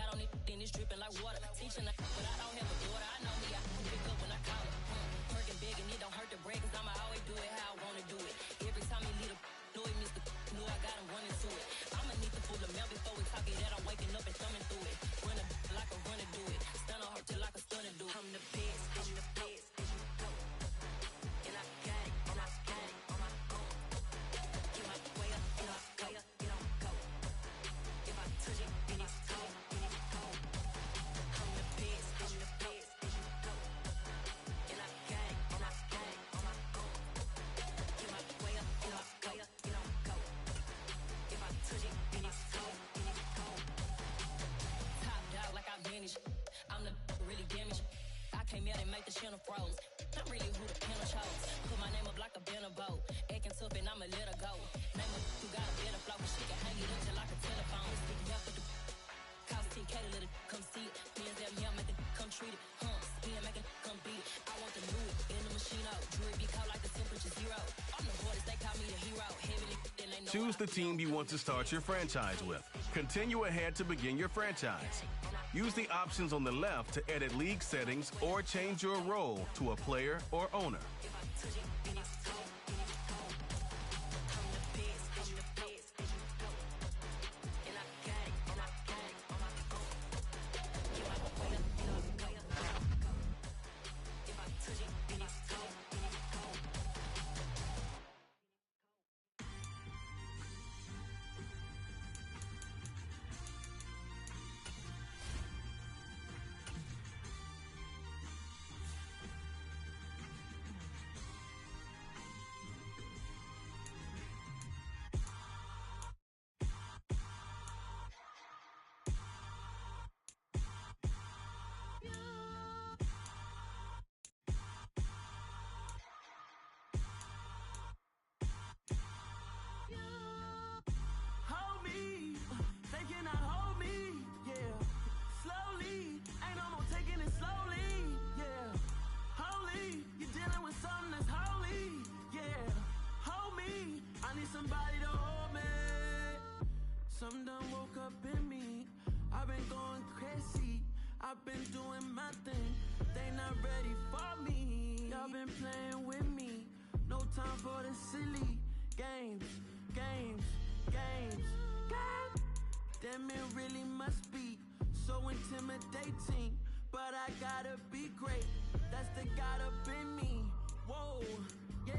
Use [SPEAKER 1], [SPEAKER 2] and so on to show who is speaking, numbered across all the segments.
[SPEAKER 1] got on it, then it's dripping like water. Teaching but I don't have a daughter. I know me, I can pick up when I call it. Working big and it don't hurt to break, cause I'ma always do it how I wanna do it. Every time he lead a know it, Mr. Know I got him running to it. I'ma need to pull the mail before we talk it that I'm waking up and thumbing through it. Run a like a runner do it. Stun on her till like a stunner do it. I'm the best, I'm the best, go. And I got it, and I got it on my own. Get my way up, get my way up, get on go. If I touch it, then it's cold, then it's cold. I'm the best, I'm the best, go. And I got it, and I got it on my own. Get my way up, get my way up, get on go. If I touch it, then it's cold, then it's cold. Top dog like I vanished. I'm the really damaged. I came out and make the channel froze. I'm really who the panel chose. Put my name up like a banner boat. Acting tough and I'ma let her go. Name her who got a better flow, but she can hang it up till like a telephone. Sticking out for the cost 10K to let it come see it. Bands that me, I make it come treat it. Spin, make it come beat it. I want to do it in the machine out. Jewelry be cold like the temperature zero. I'm the hardest, they call me the hero. Heavily, then they know.
[SPEAKER 2] Choose the team you want to start your franchise with. Continue ahead to begin your franchise. Use the options on the left to edit league settings or change your role to a player or owner.
[SPEAKER 3] Something done woke up in me. I've been going crazy. I've been doing my thing. They not ready for me. Y'all been playing with me. No time for the silly games, games, games, games. Damn, it really must be so intimidating. But I gotta be great. That's the God up in me. Whoa, yeah.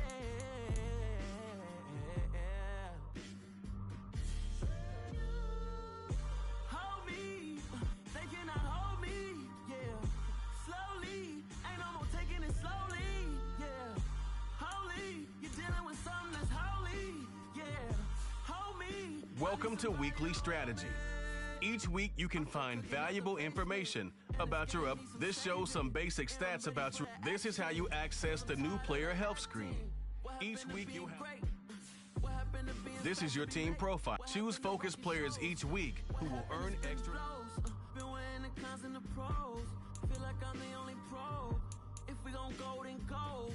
[SPEAKER 2] Welcome to Weekly Strategy. Each week you can find valuable information about your This shows some basic stats about your. This is how you access the new player health screen. Each week you have. This is your team profile. Choose focus players each week who will earn extra.
[SPEAKER 3] Been weighing the cons and the pros. Feel like I'm the only pro. If we gon' go, then go.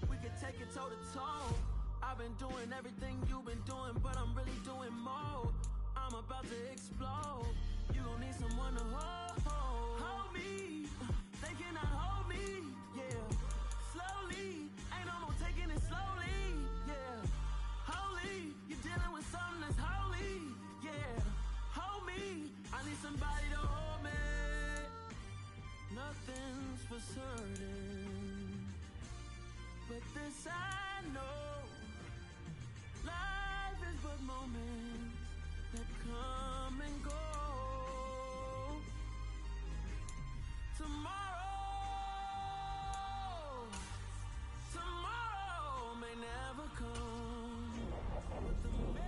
[SPEAKER 3] We can take it toe to toe. I've been doing everything you've been doing, but I'm really doing more. I'm about to explode. You gon' need someone to hold me. They cannot hold me, yeah. Slowly, ain't no more taking it slowly, yeah. Holy, you're dealing with something that's holy, yeah. Hold me, I need somebody to hold me. Nothing's for certain, but this I know. Life is but moments that come and go. Tomorrow may never come, but the memories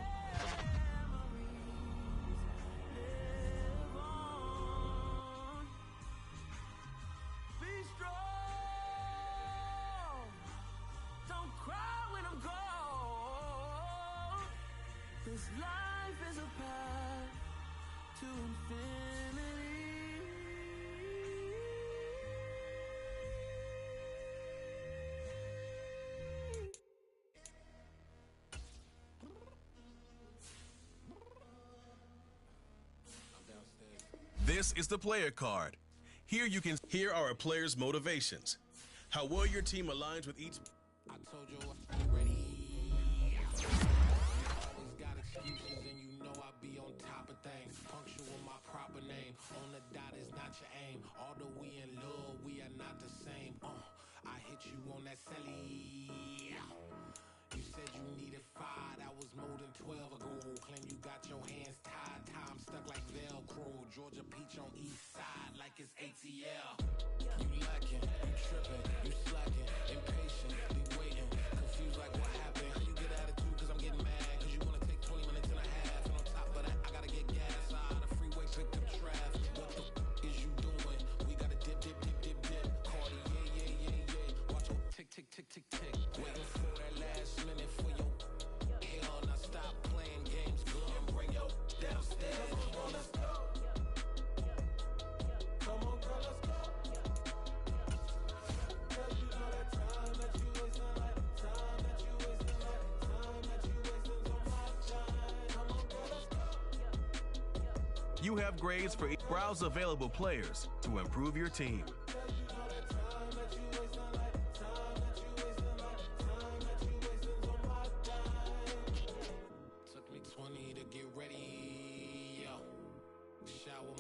[SPEAKER 3] live on. Be strong, don't cry when I'm gone. This life is a path to infinity.
[SPEAKER 2] This is the player card. Here are a player's motivations. How well your team aligns with each.
[SPEAKER 4] I told you I be ready. Always got excuses and you know I be on top of things. Punctual my proper name. On the dot is not your aim. Although we in love, we are not the same. I hit you on that celly. You said you needed 5, that was more than 12 ago. Claim you got your hands tied, time stuck like Velcro. Georgia Peach on east side like it's ATL. You lacking, you tripping, you slacking, impatient, be waiting, confused like what happened. How you get attitude cause I'm getting mad, cause you wanna take 20 minutes and a half. And on top of that, I gotta get gas out of the freeway, pick up traffic. What the is you doing? We gotta dip, Cardi, yeah. Watch your tick, waiting for that last minute for your hell. Now stop playing games, go and bring your downstairs. Come on, let's go. Come on, girl, let's go. Girl, you know that time that you wasting, like time that you wasting, like time that you wasting on my time. Come on, girl, let's go.
[SPEAKER 2] You have grades for each. Browse available players to improve your team.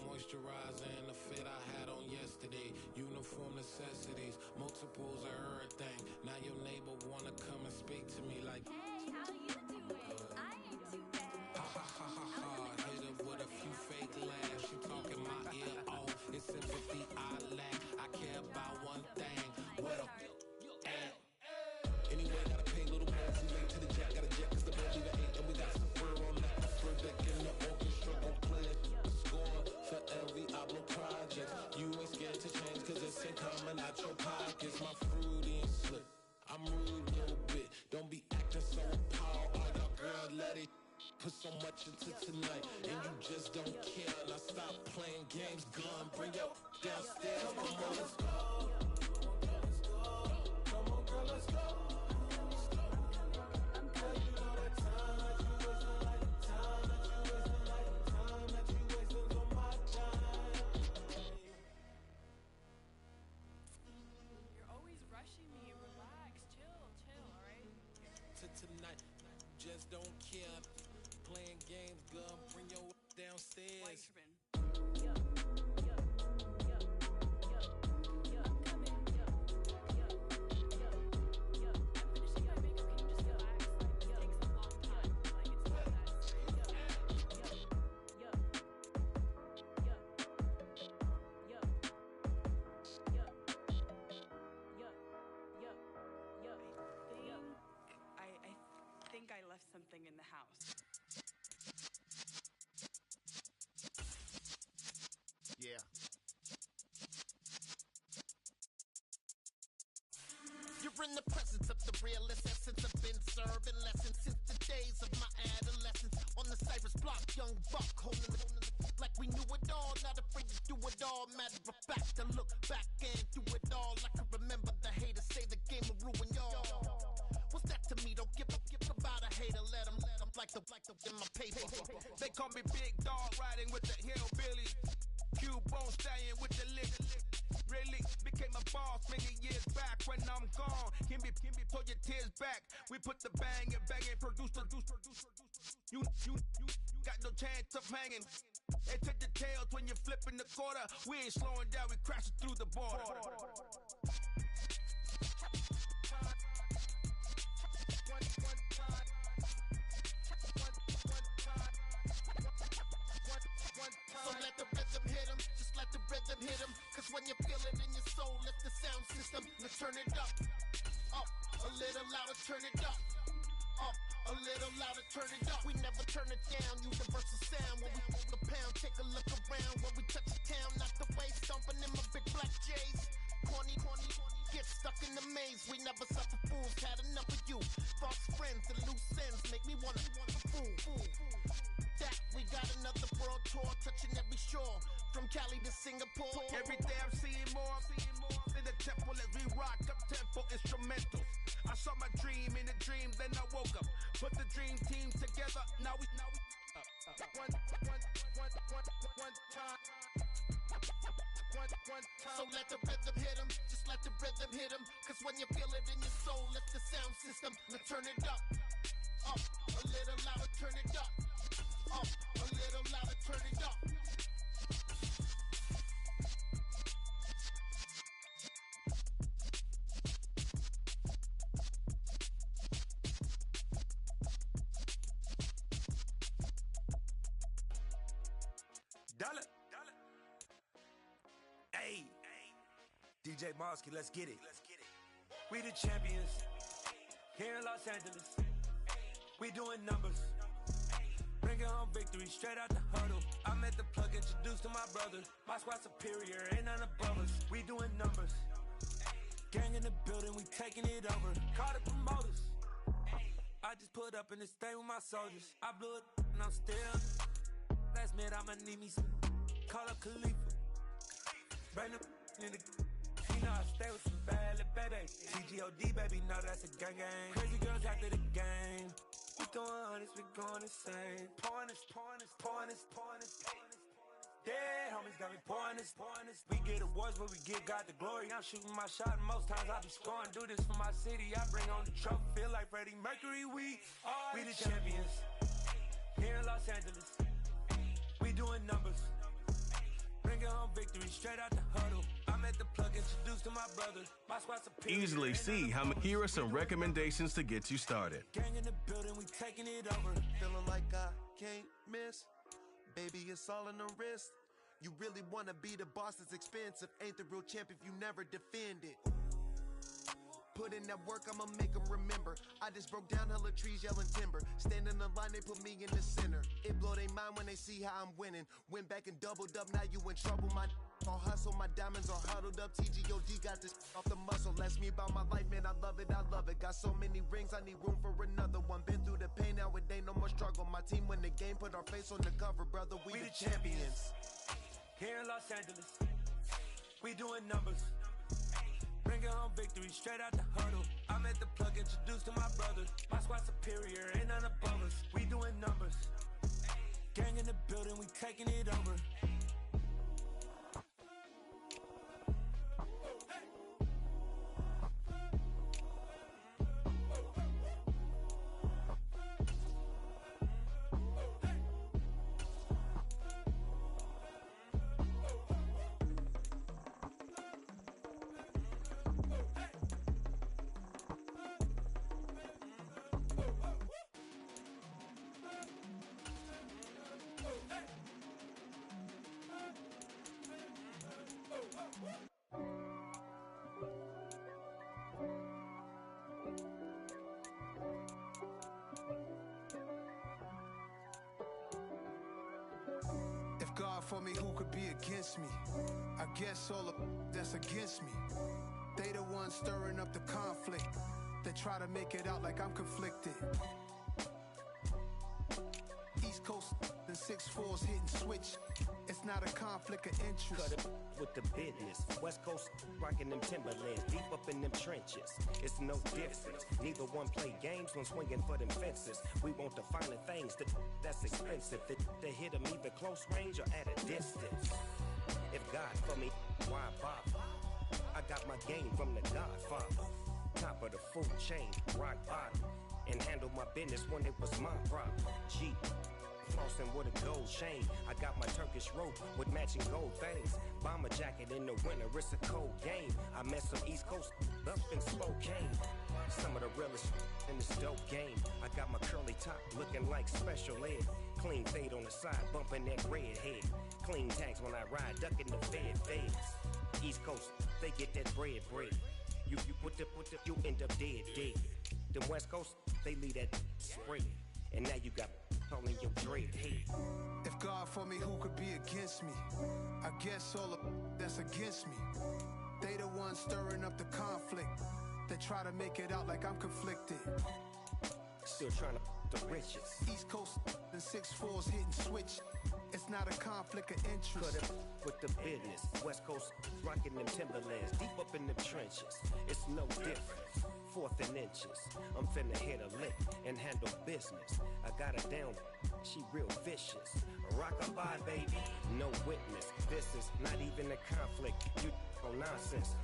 [SPEAKER 4] Moisturizer and the fit I had on yesterday. Uniform necessities, multiples of everything. Now your neighbor wanna come and speak to me like,
[SPEAKER 5] hey, how you doing? I ain't too bad.
[SPEAKER 4] Hit her with a few fake laughs. She talking my ear off. It's sympathy I lack. I care about one thing. What a at. Anyway, gotta pay a little more. We late to the jack, got a jet cause the boat leave at 8. And we got some fur on that. Fur deck in the orchestra, gon' play it. Score for every album project. You ain't scared to change cause it's ain't coming out your pockets. My fruity and slick. I'm rude a little bit. Don't be acting so power. All y'all girl, let it put so much into tonight. And you just don't care. Now stop playing games, gun. Bring your downstairs. Come on, let's go. Come on, girl, let's go. Girl, you know that time that you wasting, like time that you wasting, like time that you wasting on my time.
[SPEAKER 6] You're always rushing me. Relax, chill, alright?
[SPEAKER 4] To tonight, just don't care. Playing games, gun. Bring your downstairs.
[SPEAKER 6] Why you tripping? I think I left something in the house.
[SPEAKER 7] Yeah.
[SPEAKER 8] You're in the presence of the realest essence. I've been serving lessons since the days of my adolescence. On the Cypress block, young buck holding the like we knew it all, not afraid to do it all. Matter of fact, to look back and do it all. I can remember the haters say the game will ruin y'all. What's that to me? Don't give about a hater. Let them like the in my paper.
[SPEAKER 4] They call me Big Dog, riding with the hillbillies. Q-Bone stallion with the lick. Really became a boss many years back. When I'm gone, can be pull your tears back. We put the bang and produce. You got no chance of hanging. They take the tails when you're flipping the quarter. We ain't slowing down, we crashing through the border.
[SPEAKER 8] So let the rhythm hit him, just let the rhythm hit him. Cause when you feel it in your soul, lift the sound system. Let's turn it up, a little louder, turn it up. A little louder, turn it up. We never turn it down, universal sound. When we hold the pound, take a look around. When we touch the town, not the way, stomping in my big black J's. Corny, get stuck in the maze. We never suffer fools, had enough of you. False friends and loose ends make me wanna fool. That we got another world tour, touching every shore. From Cali to Singapore.
[SPEAKER 4] Every day I'm seeing more in the temple as we rock up tempo instrumentals. I saw my dream in a dream, then I woke up. Put the dream team together, now we one time.
[SPEAKER 8] So let the rhythm hit 'em, just let the rhythm hit 'em. Cause when you feel it in your soul, lift the sound system. Now turn it up, a little louder, turn it up, a little louder, turn it up.
[SPEAKER 7] Dollar. Hey, DJ Mosky, let's get it. We the champions here in Los Angeles. We doing numbers, bringing home victory straight out the huddle. I'm at the plug, introduced to my brother. My squad superior, ain't none above us. We doing numbers, gang in the building, we taking it over. Call the promoters. I just put up in this thing with my soldiers. I blew it and I'm still. Last minute I'ma need me some. Call up Khalifa. Bring them in the. You know I stay with some bad little baby. TGOD baby, know that's a gang gang. Crazy girls after the game. We throwing hundreds, we going insane. Pouring this. Dead homies got me pouring this. We get awards, but we give God the glory. I'm shooting my shot, and most times I be scoring. Do this for my city, I bring on the trophy. Feel like Freddie Mercury, we the champions here in Los Angeles. We doing numbers, bringing home victory straight out the huddle. I'm at the plug, introduced to my brother. My squad superior.
[SPEAKER 2] Easily see how. Here are some recommendations to get you started.
[SPEAKER 7] Gang in the building, we taking it over.
[SPEAKER 9] Feeling like I can't miss. Baby, it's all in the wrist. You really wanna be the boss, it's expensive. Ain't the real champ if you never defend it. Put in that work, I'ma make them remember. I just broke down hella trees, yelling timber. Stand in the line, they put me in the center. It blow they mind when they see how I'm winning. Went back and doubled up, now you in trouble. My all hustle, my diamonds are huddled up. TGOD got this off the muscle. Ask me about my life, man, I love it. Got so many rings, I need room for another one. Been through the pain, now it ain't no more struggle. My team win the game, put our face on the cover, brother. We the champions.
[SPEAKER 7] Here in Los Angeles, we doing numbers, bringing home victory straight out the huddle. I'm at the plug, introduced to my brother. My squad superior, ain't none above us. We doing numbers, gang in the building, we taking it over.
[SPEAKER 10] If God for me, who could be against me? I guess all of that's against me. They the ones stirring up the conflict. They try to make it out like I'm conflicted. East Coast and 6'4's hitting switch. It's not a conflict of interest.
[SPEAKER 11] Cut it with the business. West Coast rocking them Timberlands, deep up in them trenches. It's no difference. Neither one play games when swinging for them fences. We want the finer things that's expensive. To hit them either close range or at a distance. If God for me, why bother? I got my game from the Godfather. Top of the food chain, rock bottom. And handle my business when it was my problem. G. Flossing with a gold chain. I got my Turkish rope with matching gold things. Bomber jacket in the winter, it's a cold game. I met some East Coast up in Spokane. Some of the realest in this dope game. I got my curly top looking like special ed. Clean fade on the side, bumping that red head. Clean tags when I ride, ducking the feds. East Coast, they get that bread. You you end up dead. Them West Coast, they leave that spread. And now you got all in your dread head.
[SPEAKER 10] If God for me, who could be against me? I guess all of that's against me. They the ones stirring up the conflict. They try to make it out like I'm conflicted.
[SPEAKER 11] Still trying to the riches.
[SPEAKER 10] East Coast and 6'4's hitting switch. It's not a conflict of interest.
[SPEAKER 11] Cut it with the business. West Coast rocking them Timberlands, deep up in them trenches. It's no difference. Fourth and inches. I'm finna hit a lick and handle business. I got her down, she real vicious. Rock-a-bye, baby, no witness. This is not even a conflict. You on nonsense.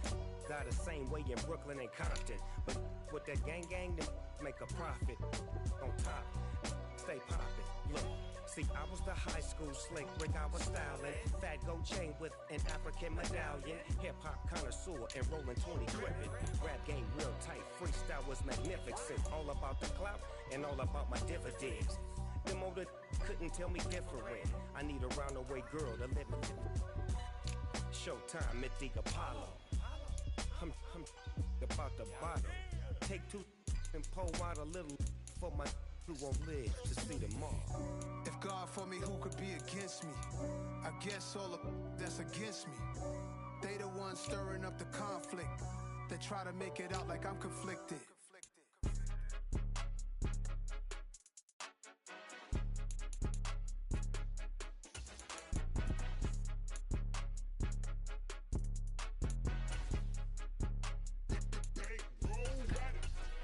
[SPEAKER 11] Die the same way in Brooklyn and Compton. But with that gang, them make a profit. On top, stay poppin'. Look. See, I was the high school slick Rick, I was styling. Fat gold chain with an African medallion. Hip-hop connoisseur and rolling 20 gripping. Rap game real tight, freestyle was magnificent. All about the clout and all about my dividends. Them older couldn't tell me different. I need a roundaway girl to live with. Showtime at the Apollo. I'm about the bottom. Take two and pour out a little for my who won't live to see tomorrow.
[SPEAKER 10] If God for me, who could be against me? I guess all of that's against me. They the ones stirring up the conflict. They try to make it out like I'm conflicted.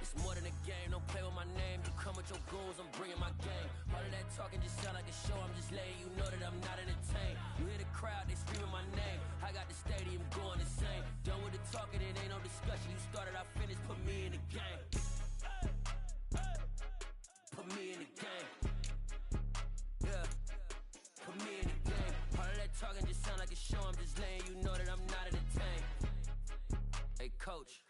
[SPEAKER 3] It's more than a game, don't play with my name. You come with your goons, I'm bringing my game. All of that talking just sound like a show, I'm just letting you know that I'm not entertained. You hear the crowd, they screaming my name. I got the stadium going insane. Done with the talking, it ain't no discussion. You started, I finished, put me in the game. Put me in the game. Yeah, put me in the game. All of that talking just sound like a show, I'm just letting you know that I'm not entertained. Hey coach,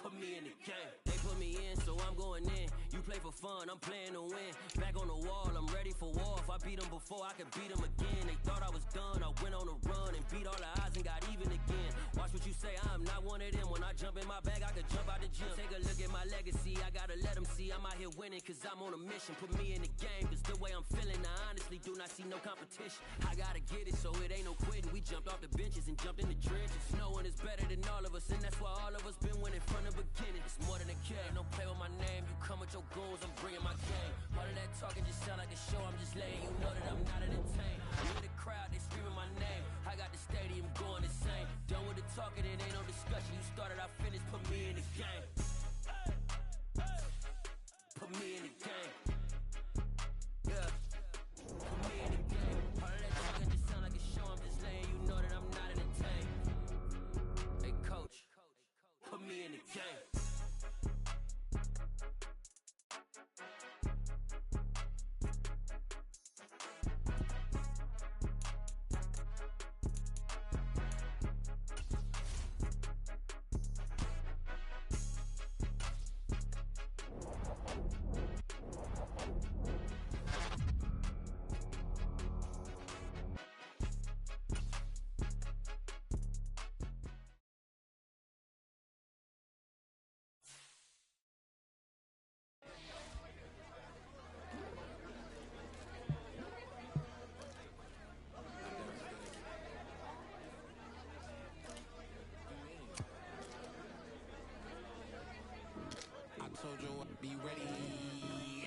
[SPEAKER 3] put me in the game. They put me in, so I'm going in. You play for fun, I'm playing to win. Back on the wall, I'm ready for war. If I beat them before, I could beat them again. They thought I was done, I went on a run and beat all the odds and got even again. Watch what you say, I'm not one of them. When I jump in my bag, I could jump out the gym. Take a look at my legacy, I gotta let them see I'm out here winning, cause I'm on a mission. Put me in the game, cause the way I'm feeling, I honestly do not see no competition. I gotta get it, so it ain't no quitting. We jumped off the benches and jumped in the trenches. No one is better than all of us, and that's why all of us been winning from the beginning. It's more than a game, don't play with my name. You come with your goons, I'm bringing my game. All of that talking just sound like a show, I'm just letting you know that I'm not entertained. You hear the crowd, they screaming my name. I got the stadium going insane. Done with the talking, it ain't no discussion. You started, I finished, put me in the game. Put me in the game. Yeah, put me in the game. All of that talking just sound like a show, I'm just letting you know that I'm not entertained. Hey coach, put me in the game.
[SPEAKER 4] Told you I'd be ready.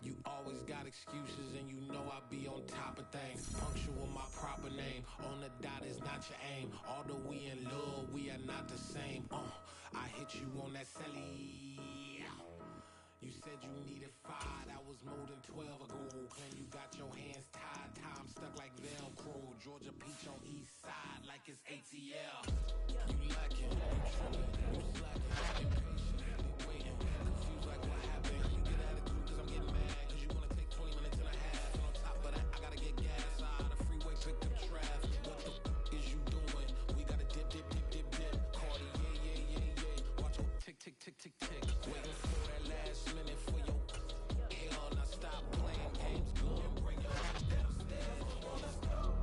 [SPEAKER 4] You always got excuses and you know I be on top of things. Punctual my proper name. On the dot is not your aim. Although we in love, we are not the same. I hit you on that celly. You said you needed 5, that was more than 12 ago. And you got your hands tied, time stuck like Velcro. Georgia Peach on east side like it's ATL. You lacking, you tripping, you slacking, impatient, waiting, confused like what happened. You get attitude cause I'm getting mad, cause you wanna take 20 minutes and a half. And on top of that, I gotta get gas out of the freeway, pick up traffic. What the is you doing? We gotta dip, dip, dip, dip, dip. Cardi, yeah. Watch your tick, tick, tick, tick, tick. Waiting for that last minute for your hell. Now stop playing games, go and bring your ass downstairs. Let's go.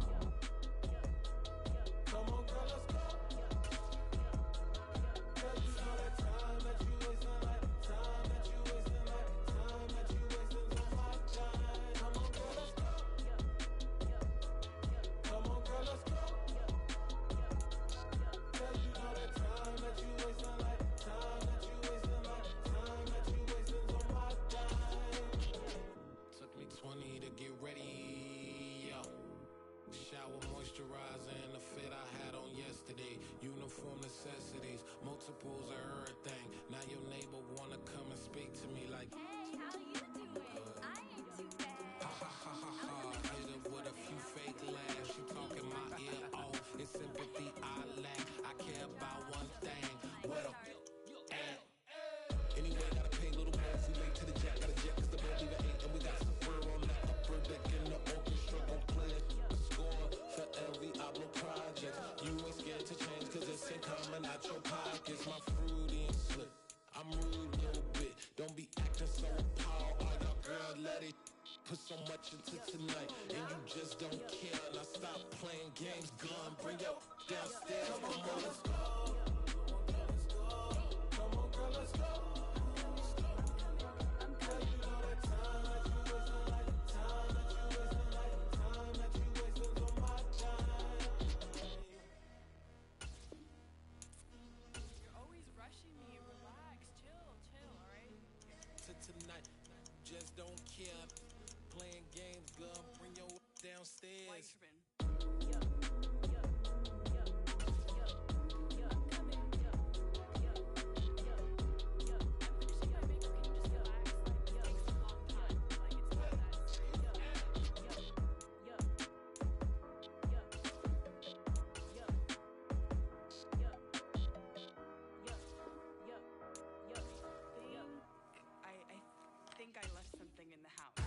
[SPEAKER 4] out your pockets, my fruity and slip. I'm rude a little bit, don't be acting so appalled. All y'all girls let it put so much into tonight, and you just don't care. Now stop playing games, gun, bring your downstairs. Come on, girl, let's go. Come on, girl, let's go. Tonight, just don't care. Playing games, girl, bring your downstairs.
[SPEAKER 6] I left something in the house.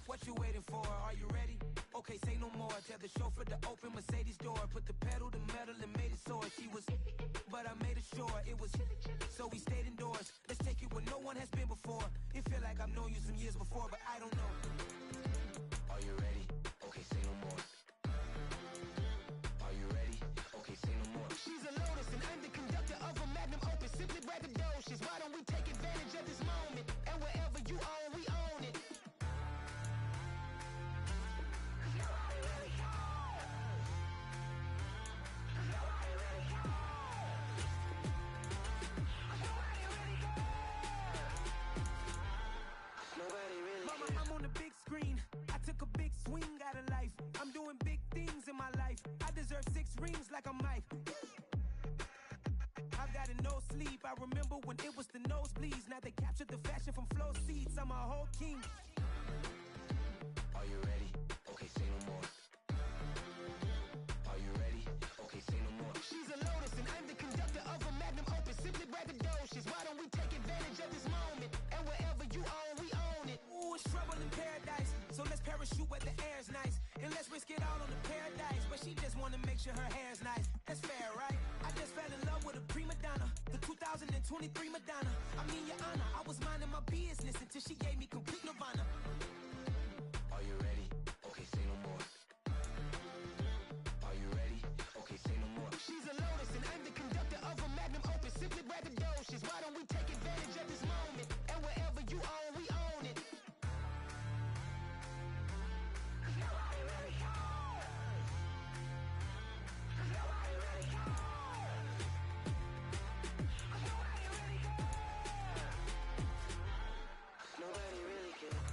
[SPEAKER 3] What you waiting for? Are you ready? Okay, say no more. Tell the chauffeur to open Mercedes door. Put the pedal to metal and made it soar. She was, but I made it sure it was. So we stayed indoors. Let's take it where no one has been before. It feel like I've known you some years before, but I don't know. Are you ready? Okay, say no more. Are you ready? Okay, say no more. She's a Lotus and I'm the conductor of a Magnum Opus. Simply braggadocious. Why don't we take advantage of this moment? And wherever you own, we own it. Mama, I'm on the big screen. I took a big swing out of life. I'm doing big things in my life. I deserve 6 rings like I'm Mike. I've got no sleep. I remember when it was the nosebleeds. Now they captured the fashion from flow seats. I'm a whole king. Are you ready? Okay, say no more. Are you ready? Okay, say no more. She's a Lotus and I'm the conductor of a Magnum Opus. Simply braggadocious. Why don't we take advantage of this moment? And wherever you own, we own it. Ooh, it's trouble in paradise. So let's parachute where the air's nice. And let's risk it all on the paradise. But she just wanna make sure her hair's nice. That's fair, right? I just fell in love with a prima donna. The 2023 Madonna. I mean, your honor, I was minding my business until she gave me complete nirvana. Are you ready? Okay, say no more. Are you ready? Okay, say no more. She's a Lotus and I'm the conductor of a Magnum Opus. Simply braggadocious. Why don't we take advantage of this moment? And wherever you own, we own it. Nobody really cares. Nobody really cares. Nobody really cares. Nobody really cares.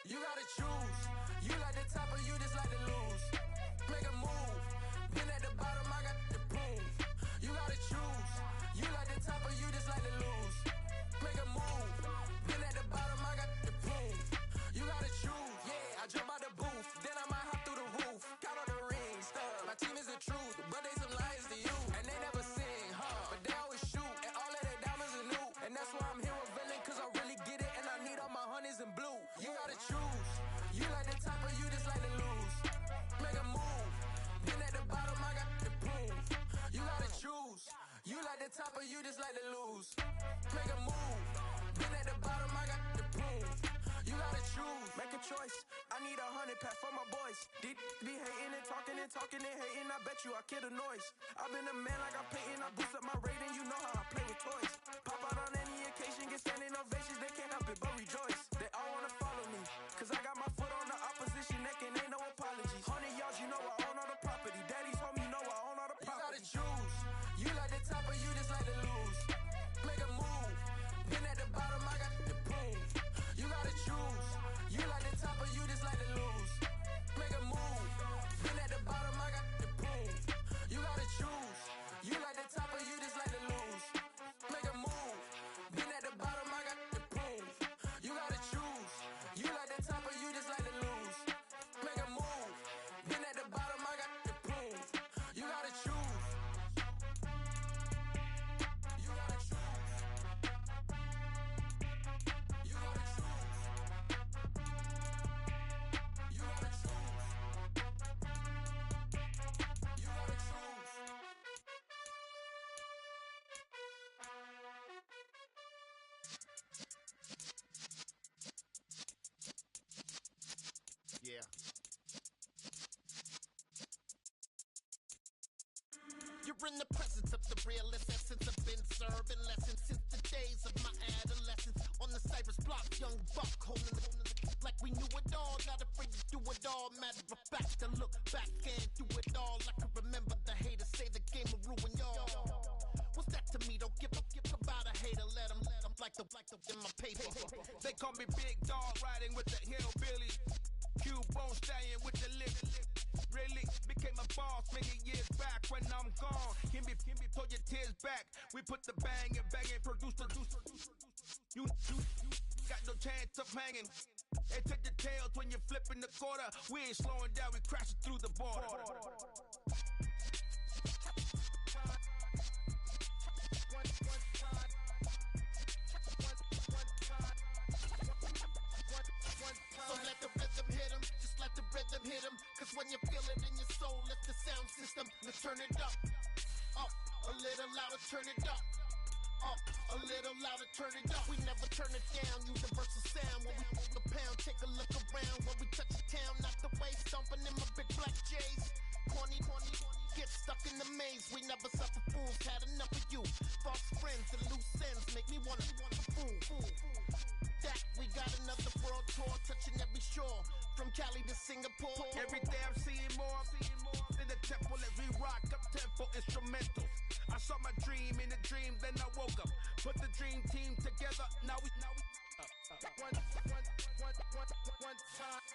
[SPEAKER 4] You gotta choose. You like the top or you just like to lose. Make a move. Been at the bottom, I got the proof. You gotta choose. You like the top or you just like to lose. Make a move. Been at the bottom, I got the proof. You gotta choose. Yeah, I jump out the booth. Then I might hop through the roof. Count on the rings, stuff. My team is the truth, but they some liars to you. And they never sing, but they always shoot. And all of their diamonds are new. And that's why I'm here with villain, cause I really get it. And I need all my honeys in blue. You gotta choose. You like the top or you just like to lose. Make a move. Been at the bottom, I got the proof. You gotta choose. You like the top or you just like to lose. Make a move. Been at the bottom, I got the proof. You gotta choose. Make a choice. I need 100 pack for my boys. Be hating and talking and talking and hating. I bet you I kill the noise. I've been a man like I'm Peyton. I boost up my rating. You know how I play with toys. Pop out on any occasion, get standing ovations. They can't help it but rejoice. They all wanna follow me, cause I got my foot on the opposition neck and ain't no apologies. 100 yards, you know I own all the property. Daddy's home, you know I own all the property. You gotta choose. You like the top or you just like to lose. Make a move. Been at the bottom, I got the proof. You gotta choose. You like the top or you just like to lose. Make a move. Been
[SPEAKER 8] all, not afraid to do it all. Matter of fact, I look back and do it all. I can remember the haters say the game will ruin y'all. What's that to me? Don't give about a hater. Let them like the in my paper.
[SPEAKER 12] They call me Big Dog, riding with the hillbillies. Cubone stallion with the lip. Really became a boss many years back when I'm gone. Can be throw your tears back. We put the bang and produce. You got no chance of hanging. They take the tails when you're flipping the quarter. We ain't slowing down, we crashing through the border.
[SPEAKER 8] So let the rhythm hit him, just let the rhythm hit him. Cause when you feel it in your soul, lift the sound system. Now turn it up, a little louder, turn it up. A little louder, turn it up. We never turn it down, universal sound. When we move the pound, take a look around. When we touch the town, not the way, stomping in my big black J's. Corny, get stuck in the maze. We never suffer fools, had enough of you. False friends and loose ends make me wanna fool. That we got another world tour, touching every shore. From Cali to Singapore.
[SPEAKER 12] Every day I'm seeing more in the temple as we rock up tempo instrumentals. I saw my dream in a dream, then I woke up. Put the dream team together, now we one time.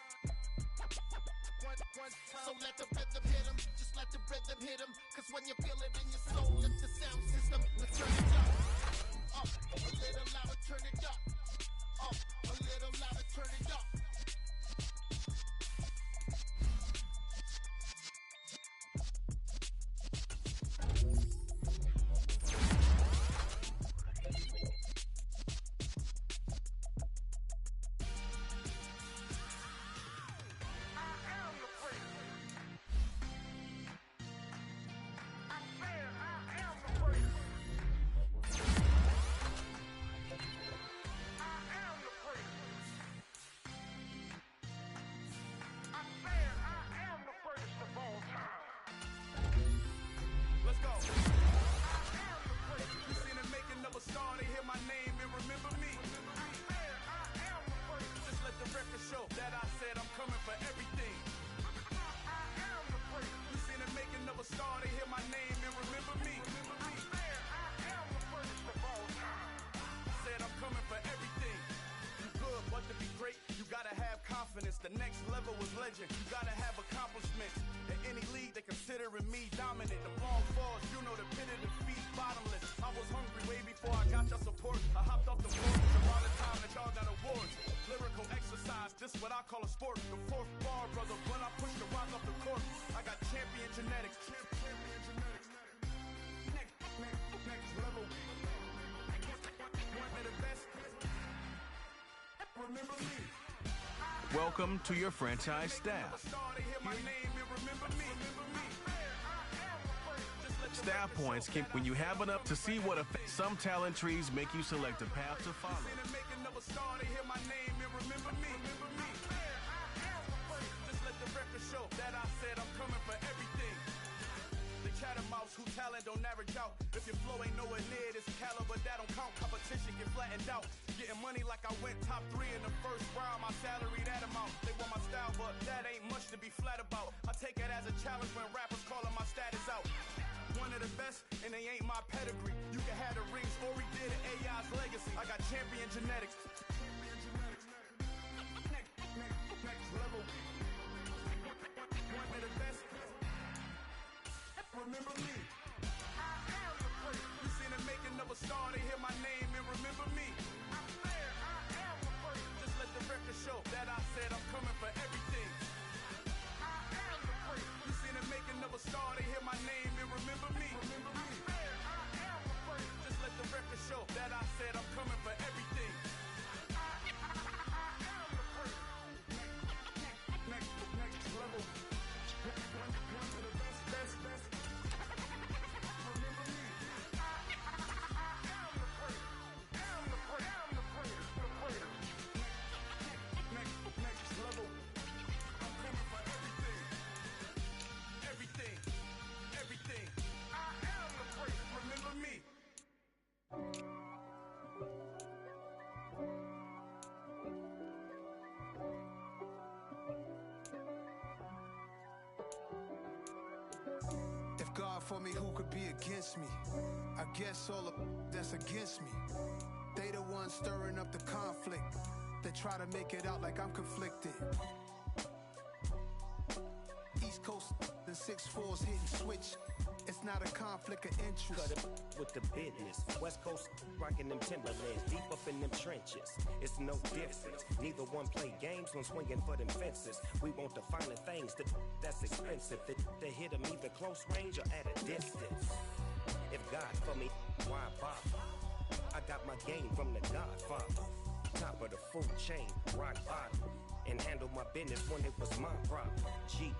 [SPEAKER 8] So let the rhythm hit him, just let the rhythm hit him. Cause when you feel it in your soul, lift the sound system. Let's turn it up, a little louder, turn it up, a little louder, turn it up.
[SPEAKER 12] The next level was legend. You gotta have accomplishments. In any league, they considering me dominant. The long falls, you know the pit of defeat, bottomless. I was hungry way before I got your support. I hopped off the floor around the time that y'all got awards. Lyrical exercise, this what I call a sport. The fourth bar, brother, when I push the rock off the court. I got champion genetics. Next level. One of the best. Remember me.
[SPEAKER 2] Welcome to your franchise staff. Staff points can, when you have enough to see what effect some talent trees make you select a path to follow.
[SPEAKER 12] Just let the record show that I said I'm coming for everything. The chattermouse who talent don't average out. If your flow ain't nowhere near this caliber, that don't count. Competition get flattened out. Getting money like I went top 3 in the first round. My salary that amount. They want my style, but that ain't much to be flat about. I take it as a challenge when rappers calling my status out. One of the best, and they ain't my pedigree. You can have the rings, or we did it, AI's legacy. I got champion genetics. Next level. One of the best. Remember me. You seen the making of a star, they hear my name and remember me. Just let the record show that I said I'm coming for everything. You seen the making of a star, they hear my name and remember me. Just let the record show that I said I'm coming for everything.
[SPEAKER 10] for me, who could be against me? I guess all the that's against me. They the ones stirring up the conflict. They try to make it out like I'm conflicted. East Coast, the 6'4's hitting switch. It's not a conflict of interest.
[SPEAKER 11] Cut it with the business. West Coast rocking them Timberlands, deep up in them trenches. It's no difference. Neither one play games when swinging for them fences. We want the finer things that's expensive. They hit them either close range or at a distance. If God for me, why bother? I got my game from the Godfather. Top of the food chain, rock bottom. And handle my business when it was my problem. G.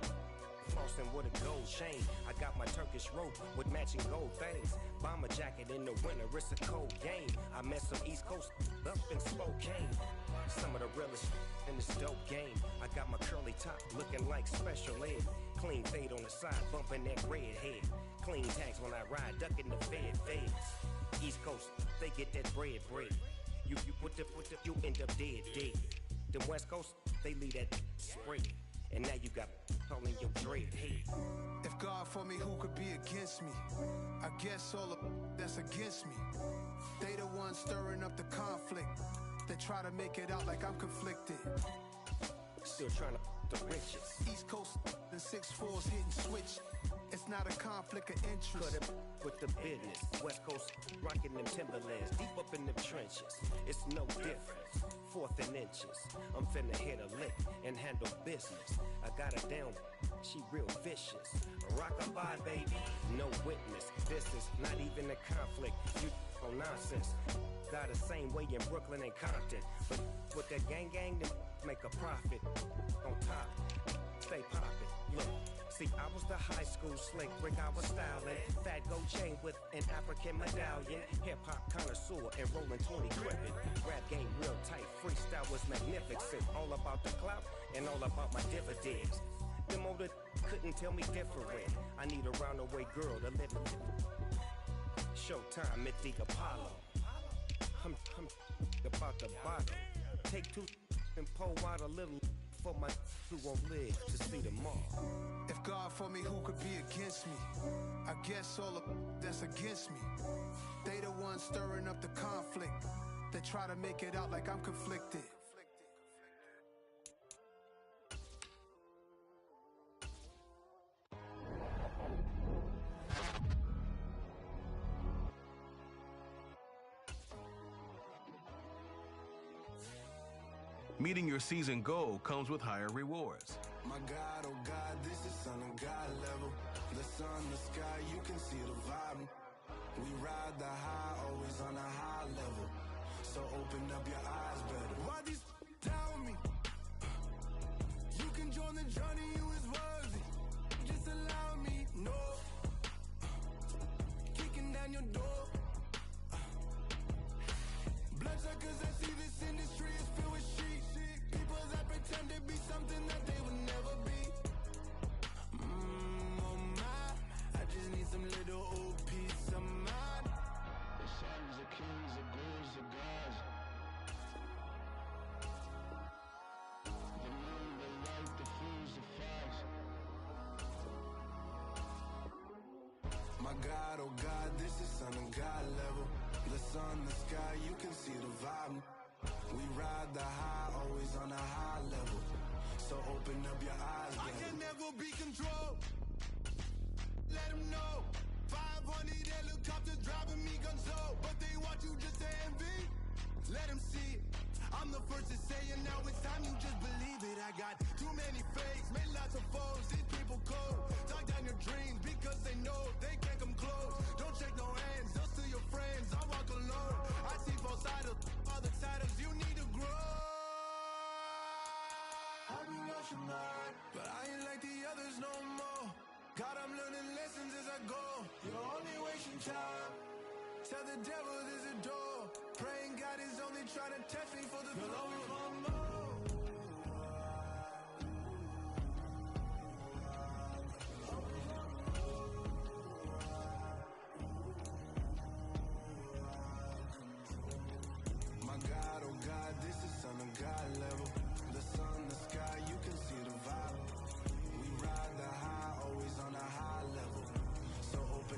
[SPEAKER 11] Flossing with a gold chain. I got my Turkish rope with matching gold things. Bomber jacket in the winter, it's a cold game. I met some East Coast up in Spokane. Some of the realest in this dope game. I got my curly top looking like special ed. Clean fade on the side, bumping that red head. Clean tags when I ride, ducking the feds. East Coast, they get that bread. You put the, you end up dead. Them West Coast, they leave that spread. And now you got all in your dread head.
[SPEAKER 10] If God for me, who could be against me? I guess all the that's against me. They the ones stirring up the conflict. They try to make it out like I'm conflicted.
[SPEAKER 11] Still trying to the riches.
[SPEAKER 10] East Coast, the 6'4's hitting switch. It's not a conflict of interest.
[SPEAKER 11] Cut it with the business. West Coast rocking them Timberlands, deep up in them trenches. It's no difference. 4th and inches. I'm finna hit a lick and handle business. I got her down, she real vicious. Rock-a-bye, baby, no witness. This is not even a conflict. You on nonsense. Got the same way in Brooklyn and Compton. But with that gang, then make a profit. On top, stay poppin'. Look. See, I was the high school slick brick, I was styling. Fat gold chain with an African medallion. Hip-hop connoisseur and rolling 20 gripping. Rap game real tight, freestyle was magnificent. All about the clout and all about my dividends. Them older couldn't tell me different. I need a roundaway girl to live in. Showtime at the Apollo. I'm about the bottle. Take 2 and pour out a little for my who won't live to see tomorrow.
[SPEAKER 10] If God for me, who could be against me? I guess all the that's against me. They the ones stirring up the conflict. They try to make it out like I'm conflicted.
[SPEAKER 2] Meeting your season goal comes with higher rewards.
[SPEAKER 13] My God, oh God, this is Son of God level. The sun, the sky, you can see the vibe. We ride the high, always on a high level. So open up your eyes better. Why these tell me? You can join the journey, you is worthy. Just allow me, no. Kicking down your door. Bloodsuckers that see this industry is filled with shit. People that pretend to be something that they would never be. Oh my, I just need some little old peace of mind. The sons of kings, the ghouls, the gods. The moon, the light, the fools, the fires. My God, oh God, this is Son of God level. The sun, the sky, you can see the vibe. We ride the high, always on a high level. So open up your eyes, baby. I can never be controlled. Let them know. 500 helicopters driving me gonzo. But they want you just to envy. Let them see it. I'm the first to say it, now it's time you just believe it. I got too many fakes, made lots of foes. These people cold. Talk down your dreams because they know they can't come close. Don't shake no hands, they'll steal your friends. I walk alone. I see both sides of all the titles you need to grow. I've been watching mine, but I ain't like the others no more. God, I'm learning lessons as I go. You're only wasting time. Tell the devil there's a door. Praying God is only trying to test me for the glory of more. My God, oh God, this is Son of God level. The sun, the sky, you can see the vibe. We ride the high, always on a high level. So open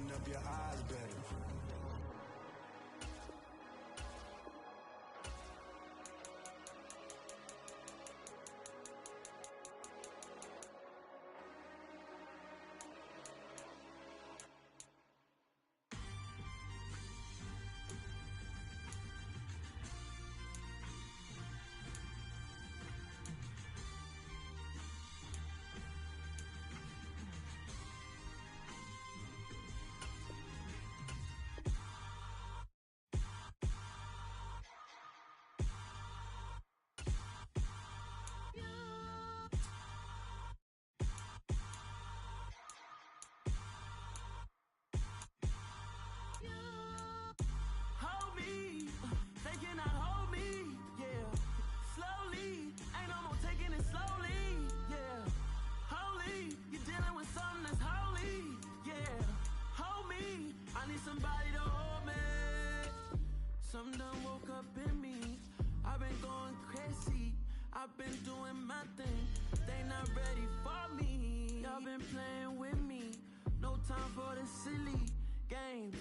[SPEAKER 3] playing with me. No time for the silly games.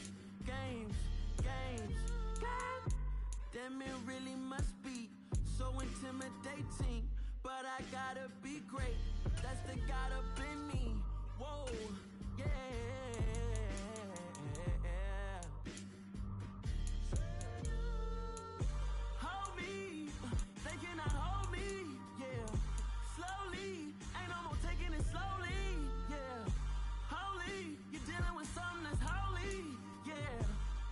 [SPEAKER 3] Damn, it really must be so intimidating. But I gotta be great. That's the God up in me. Whoa, yeah. Hold me, they cannot hold me, yeah. Slowly, ain't no more taking it slowly, yeah. Holy, you're dealing with something that's holy, yeah.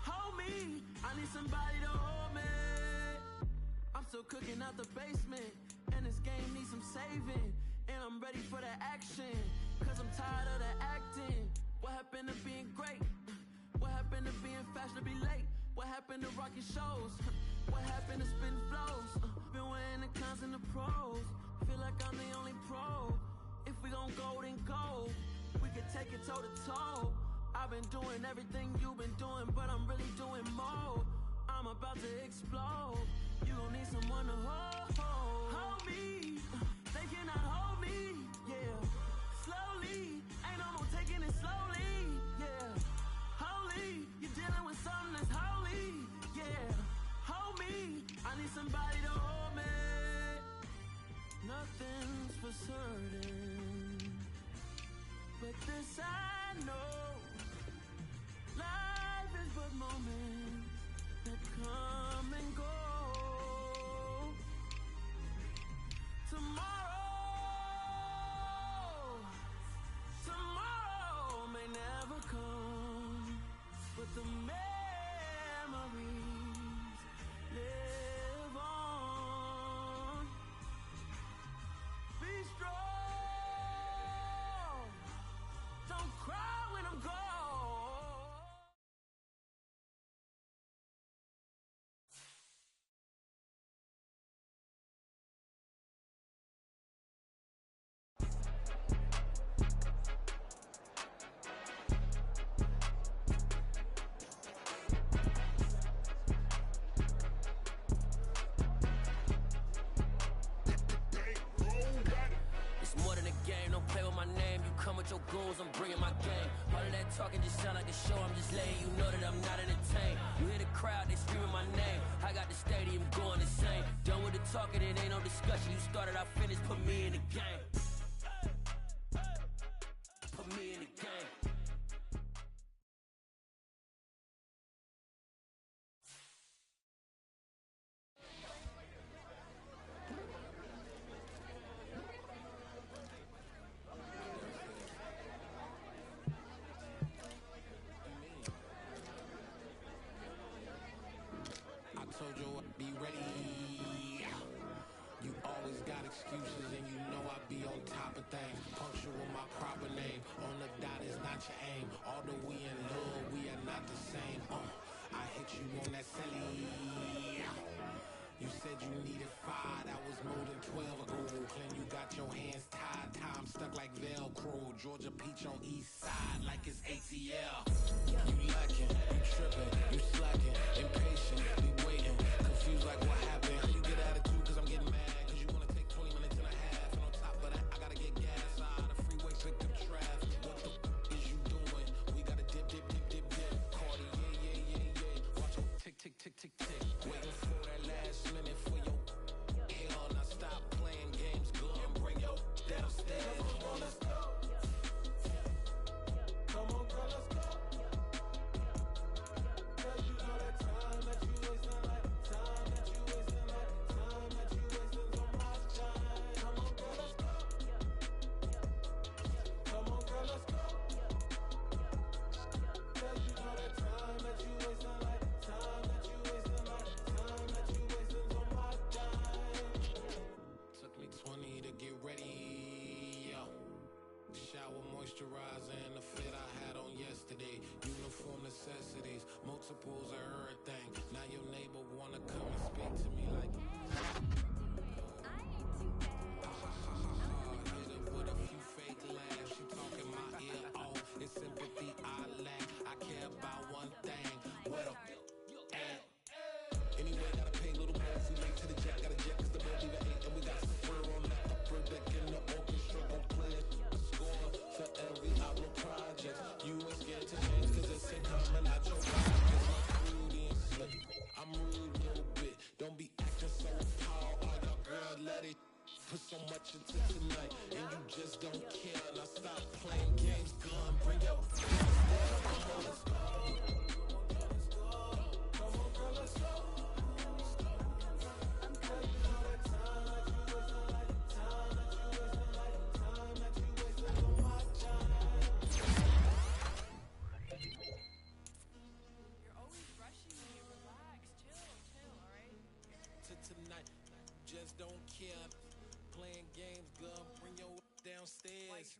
[SPEAKER 3] Hold me, I need somebody to hold me. I'm still cooking out the basement, and this game needs some saving. And I'm ready for the action, cause I'm tired of the acting. What happened to being great? What happened to being fashionably late? What happened to rocking shows? What happened to spitting flows? Been weighing the cons and the pros. Feel like I'm the only pro. If we gon' go, then go. We can take it toe to toe. I've been doing everything you've been doing, but I'm really doing more. I'm about to explode. You gon' need someone to hold. Hold me. They cannot hold me. Yeah. Slowly. Ain't no more taking it slowly. Yeah. Holy. You're dealing with something that's holy. Yeah. Hold me. I need somebody to hold me. Nothing's for certain, but this I know. Life is but moments that come and go. Tomorrow may never come, but the memories live on. Be strong, don't cry when I'm gone.
[SPEAKER 14] It's more than a game, don't play with my name. You come with your goons, I'm bringing my game. All of that talking just sound like a show, I'm just letting you know that I'm not entertained. You hear the crowd, they screaming my name. I got the stadium going insane. Done with the talking, it ain't no discussion. You started, I finished, put me in the game. Put me in the game.
[SPEAKER 4] I told you I'd be ready. You always got excuses and you know I be on top of things. Punctual with my proper name. On the dot is not your aim. Although we in love, we are not the same. I hit you on that celly. You said you needed 5, that was more than 12 ago. Claim you got your hands tied, time stuck like Velcro. Georgia Peach on east side like it's ATL. You lacking, you tripping, you slacking, impatient, be waiting, confused like what happened. How you get attitude cause I'm getting mad, cause you wanna take 20 minutes and a half. And on top of that, I gotta get gas out of the freeway, pick up traffic. What the is you doing? We gotta dip. Cardi, yeah. Watch your tick. Waiting for that last minute for your hell. Now stop playing games, go and bring your downstairs. Come on, let's go. Come on, girl, let's go. Cause you know that time that you wasting, like time that you wasting, like time that you wasting on my time. Come on, girl, let's go. Come on, girl, let's go. Cause you know that time that you wasting, like time that you wasting, like time that you wasting on my time. Took me 20 to get ready, yo. Shower, moisturizer, and the fit I had on yesterday. Uniform necessities, multiples of everything. Now your neighbor wanna come and speak to me like hit her with a few fake laughs. She talking my ear off. It's sympathy I lack. I care about one thing. What a at. Anyway, gotta pay a little more if we make to the jet. Got a jet cause the boat even ate. And we got Spur on that upper deck in the orchestra. Go play it, score forever.
[SPEAKER 12] is.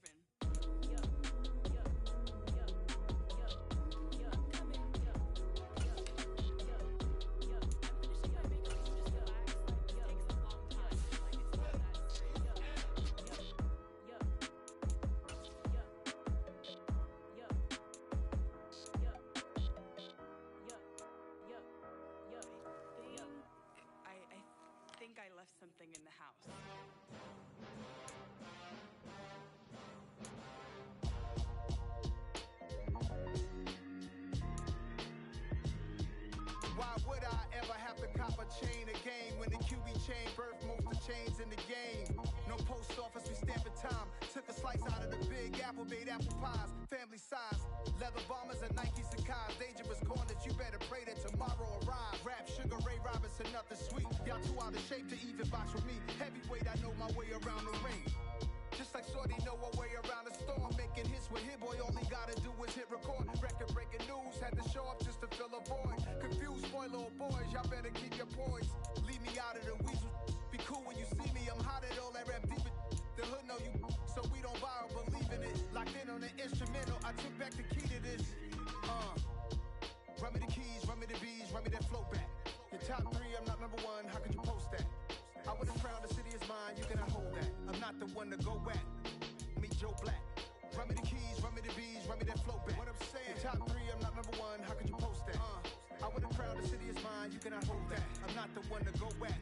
[SPEAKER 6] I think I left something in the house.
[SPEAKER 10] Why would I ever have to cop a chain again when the QB chain birthed most of the chains in the game? No post office, we stamping time. Took a slice out of the big apple, made apple pies, family size. Leather bombers and Nike Sacai's, dangerous corners, you better pray that tomorrow arrives. Rap Sugar Ray Robinson, nothing sweet. Y'all too out of shape to even box with me. Heavyweight, I know my way around the ring. Just like Shorty know her way around the storm. Making hits with Hit Boy, all he gotta do is hit record. Record breaking news, had to show up just to fill a void. Confused boy, little boys, y'all better keep your poise. Leave me out of the weasel. Be cool when you see me, I'm hot at all that rap deep. The hood know you, so we don't borrow, believe in it. Locked in on the instrumental, I took back the key to this. Run me the keys, run me the bees, run me that flow back. Your top three, I'm not number one, how could you post that? I would have crowned the city is mine, you cannot hold that. I'm not the one to go at. Meet Joe Black. Run me the keys, run me the bees, run me that flow back. What I'm saying, your top three, I'm not number one, how could you post that? I would have crowned the city is mine, you cannot hold that. I'm not the one to go at.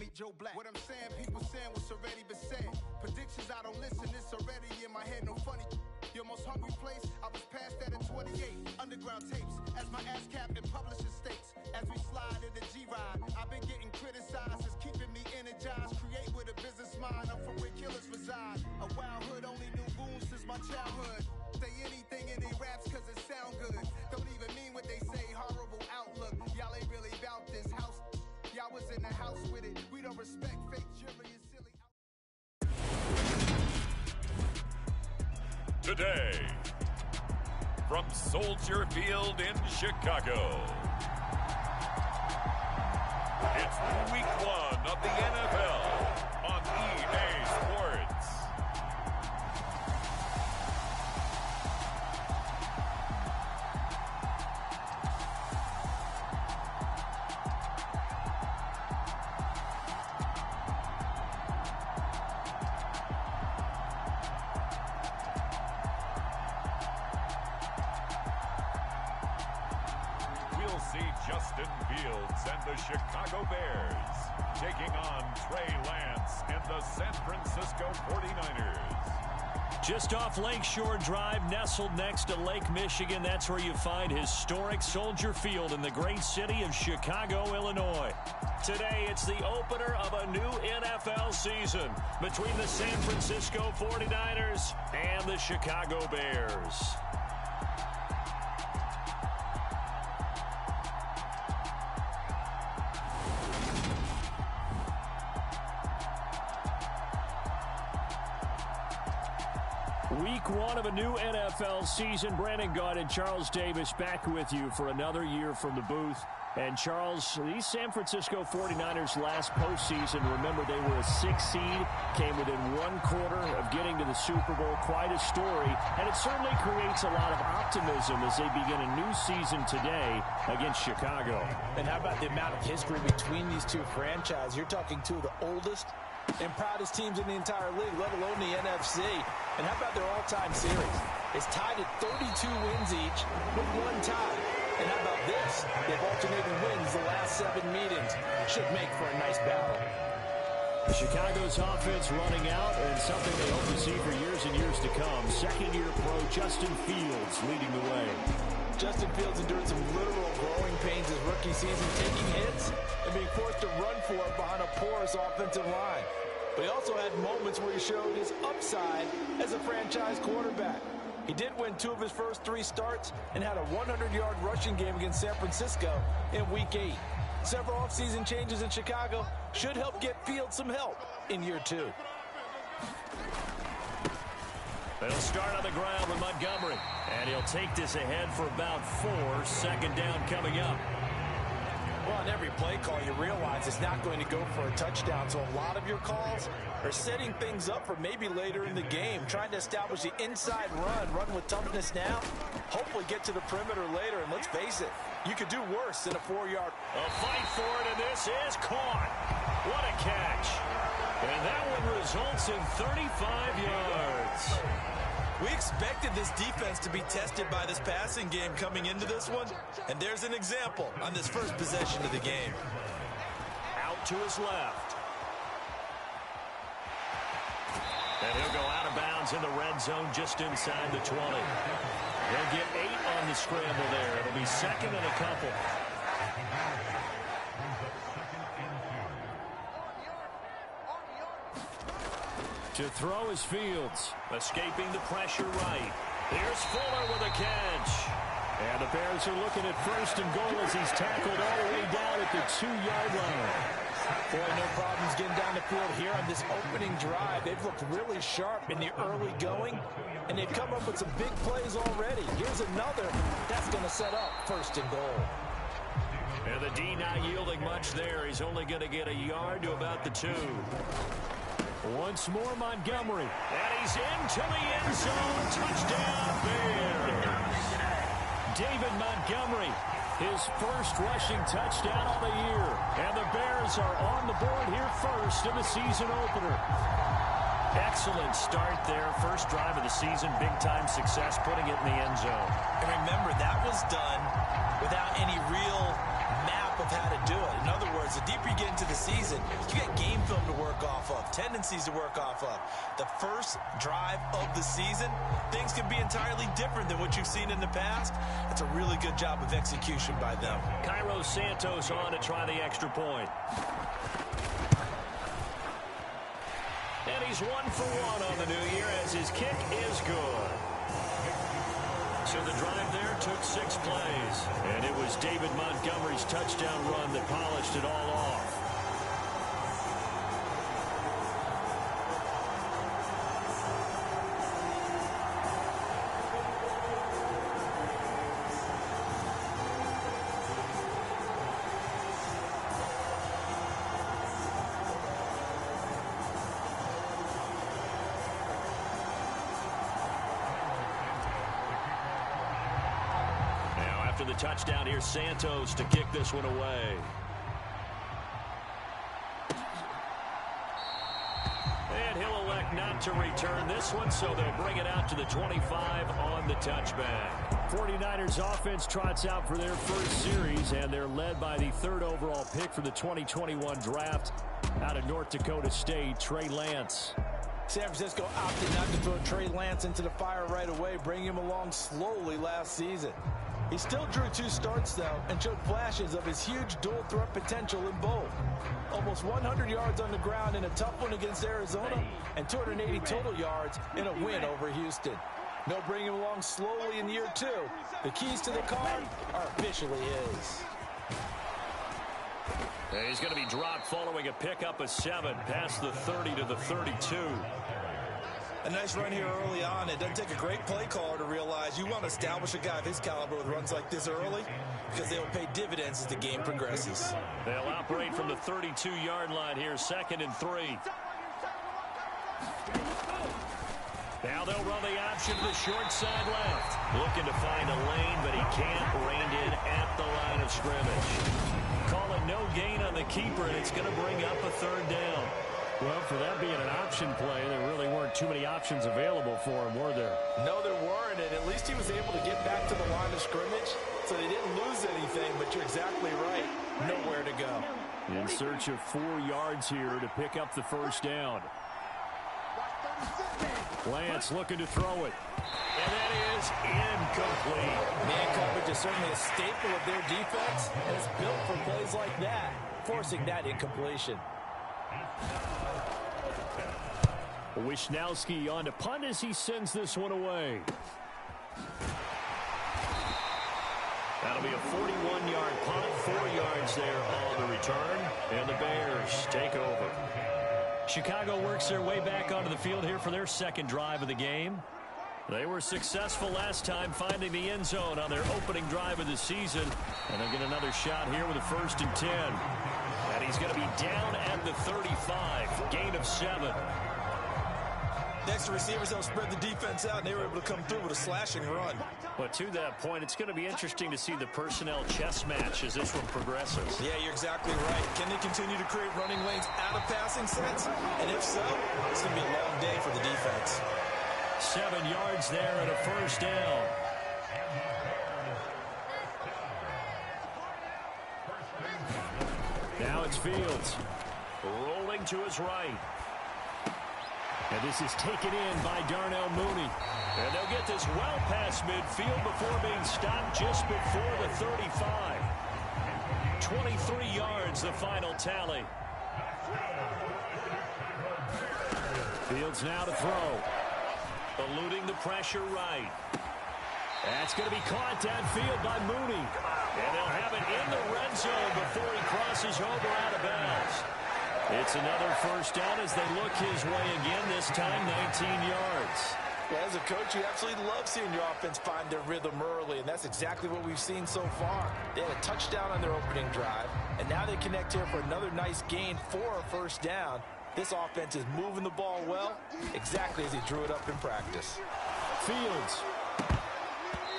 [SPEAKER 10] Meet Joe Black. What I'm saying, people saying what's already been said. Predictions, I don't listen, it's already in my head, no funny. Your most hungry place, I was past that in 28. Underground tapes, as my ass cap in publishing states. As we slide in the G-Ride, I've been getting criticized, it's keeping me energized. Create with a business mind, I'm from where killers reside. A wild hood, only knew goons since my childhood. Say anything in they raps cause it sound good. Don't even mean what they say, horrible outlook. Y'all ain't really about this house. Y'all was in the house with it. We don't respect fake jury and silly.
[SPEAKER 15] Today, from Soldier Field in Chicago, it's week 1 of the NFL on EA Sports. Justin Fields and the Chicago Bears taking on Trey Lance and the San Francisco 49ers.
[SPEAKER 16] Just off Lakeshore Drive, nestled next to Lake Michigan, that's where you find historic Soldier Field in the great city of Chicago, Illinois. Today, it's the opener of a new NFL season between the San Francisco 49ers and the Chicago Bears. Week 1 of a new NFL season. Brandon Gaunt and Charles Davis back with you for another year from the booth. And Charles, these San Francisco 49ers last postseason, remember they were a 6th seed, came within 1 quarter of getting to the Super Bowl. Quite a story, and it certainly creates a lot of optimism as they begin a new season today against Chicago.
[SPEAKER 17] And how about the amount of history between these two franchises? You're talking two of the oldest and proudest teams in the entire league, let alone the NFC. And how about their all-time series? It's tied at 32 wins each with 1 tie. And how about this? They've alternated wins the last 7 meetings. Should make for a nice battle.
[SPEAKER 16] Chicago's offense running out, and something they hope to see for years and years to come. Second-year pro Justin Fields leading the way.
[SPEAKER 17] Justin Fields endured some literal growing pains his rookie season, taking hits and being forced to run for it behind a porous offensive line. But he also had moments where he showed his upside as a franchise quarterback. He did win 2 of his first 3 starts and had a 100-yard rushing game against San Francisco in Week 8. Several offseason changes in Chicago should help get Fields some help in year 2.
[SPEAKER 16] They'll start on the ground with Montgomery, and he'll take this ahead for about 4. Second down coming up.
[SPEAKER 17] Well, on every play call, you realize it's not going to go for a touchdown. So a lot of your calls are setting things up for maybe later in the game, trying to establish the inside run with toughness now, hopefully get to the perimeter later. And let's face it, you could do worse than a 4-yard.
[SPEAKER 16] A fight for it, and this is caught. What a catch. And that one results in 35 yards.
[SPEAKER 17] We expected this defense to be tested by this passing game coming into this one, and there's an example on this first possession of the game.
[SPEAKER 16] Out to his left. And he'll go out of bounds in the red zone just inside the 20. They'll get 8 on the scramble there. It'll be second and a couple. To throw is Fields, escaping the pressure right. Here's Fuller with a catch. And the Bears are looking at first and goal as he's tackled all the way down at the 2-yard line.
[SPEAKER 17] Boy, no problems getting down the field here on this opening drive. They've looked really sharp in the early going, and they've come up with some big plays already. Here's another that's going to set up first and goal.
[SPEAKER 16] And the D not yielding much there. He's only going to get a yard to about the 2. Once more, Montgomery. And he's into the end zone. Touchdown, Bears. David Montgomery, his first rushing touchdown of the year. And the Bears are on the board here first in the season opener. Excellent start there. First drive of the season. Big-time success, putting it in the end zone.
[SPEAKER 17] And remember, that was done without any real map of how to do it. In other words, the deeper you get into the season, you get game film to work off of, tendencies to work off of. The first drive of the season, things can be entirely different than what you've seen in the past. It's a really good job of execution by them.
[SPEAKER 16] Cairo Santos on to try the extra point. And he's 1 for 1 on the new year as his kick is good. So the drive there took 6 plays. And it was David Montgomery's touchdown run that polished it all off. After the touchdown, here's Santos to kick this one away. And he'll elect not to return this one, so they'll bring it out to the 25 on the touchback. 49ers offense trots out for their first series, and they're led by the 3rd overall pick for the 2021 draft out of North Dakota State, Trey Lance.
[SPEAKER 17] San Francisco opted not to throw Trey Lance into the fire right away, bringing him along slowly last season. He still drew 2 starts, though, and showed flashes of his huge dual-threat potential in both. Almost 100 yards on the ground in a tough one against Arizona, and 280 total yards in a win over Houston. They'll bring him along slowly in year 2. The keys to the car are officially his.
[SPEAKER 16] And he's going to be dropped following a pickup of 7 past the 30 to the 32.
[SPEAKER 17] A nice run here early on. It doesn't take a great play caller to realize you want to establish a guy of his caliber with runs like this early because they will pay dividends as the game progresses.
[SPEAKER 16] They'll operate from the 32-yard line here, 2nd and 3. Now they'll run the option to the short side left. Looking to find a lane, but he can't rein in at the line of scrimmage. Calling no gain on the keeper, and it's going to bring up a 3rd down. Well, for that being an option play, there really weren't too many options available for him, were there?
[SPEAKER 17] No, there weren't, and at least he was able to get back to the line of scrimmage, so they didn't lose anything, but you're exactly right. Nowhere to go.
[SPEAKER 16] In search of 4 yards here to pick up the 1st down. Lance looking to throw it. And that is incomplete.
[SPEAKER 17] Man coverage is certainly a staple of their defense, and it's built for plays like that, forcing that incompletion.
[SPEAKER 16] Wisnowski on to punt as he sends this one away. That'll be a 41-yard punt, 4 yards there on the return, and the Bears take over. Chicago works their way back onto the field here for their 2nd drive of the game. They were successful last time finding the end zone on their opening drive of the season. And they get another shot here with a 1st and 10. And he's going to be down at the 35. Gain of 7.
[SPEAKER 17] Next to receivers, they'll spread the defense out, and they were able to come through with a slashing run.
[SPEAKER 16] But to that point, it's going to be interesting to see the personnel chess match as this one progresses.
[SPEAKER 17] Yeah, you're exactly right. Can they continue to create running lanes out of passing sets? And if so, it's going to be a long day for the defense.
[SPEAKER 16] 7 yards there and a 1st down. Now it's Fields. Rolling to his right. And this is taken in by Darnell Mooney. And they'll get this well past midfield before being stopped just before the 35. 23 yards, the final tally. Fields now to throw. Eluding the pressure right. That's going to be caught downfield by Mooney. And they'll have it in the red zone before he crosses over out of bounds. It's another 1st down as they look his way again, this time 19 yards.
[SPEAKER 17] Well, as a coach, you absolutely love seeing your offense find their rhythm early, and that's exactly what we've seen so far. They had a touchdown on their opening drive, and now they connect here for another nice gain for a 1st down. This offense is moving the ball well, exactly as he drew it up in practice.
[SPEAKER 16] Fields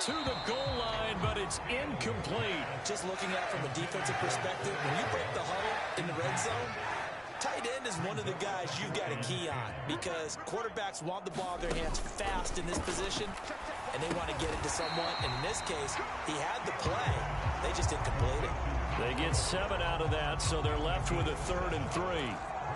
[SPEAKER 16] to the goal line, but it's incomplete.
[SPEAKER 17] Just looking at it from a defensive perspective, when you break the huddle in the red zone, tight end is one of the guys you've got to key on because quarterbacks want the ball in their hands fast in this position, and they want to get it to someone. And in this case, he had the play. They just didn't complete it.
[SPEAKER 16] They get 7 out of that, so they're left with a 3rd and 3.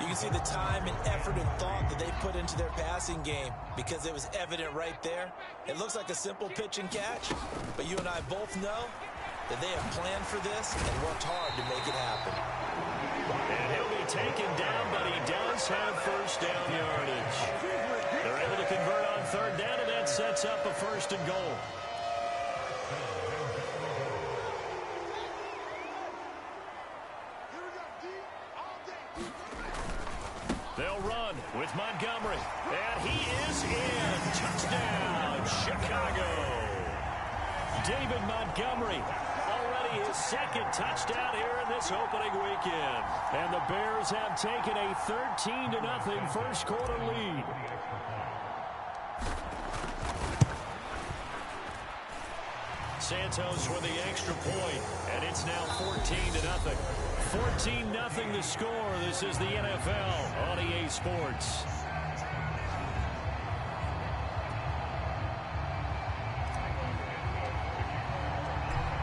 [SPEAKER 17] You can see the time and effort and thought that they put into their passing game because it was evident right there. It looks like a simple pitch and catch, but you and I both know that they have planned for this and worked hard to make it happen.
[SPEAKER 16] And he'll be taken down, but he does have 1st down yardage. They're able to convert on 3rd down, and that sets up a 1st and goal. They'll run with Montgomery. And he is in. Touchdown, Chicago. David Montgomery, already his 2nd touchdown here in this opening weekend. And the Bears have taken a 13-0 1st quarter lead. Santos with the extra point, and it's now 14-0. 14-0 the score. This is the NFL on EA Sports.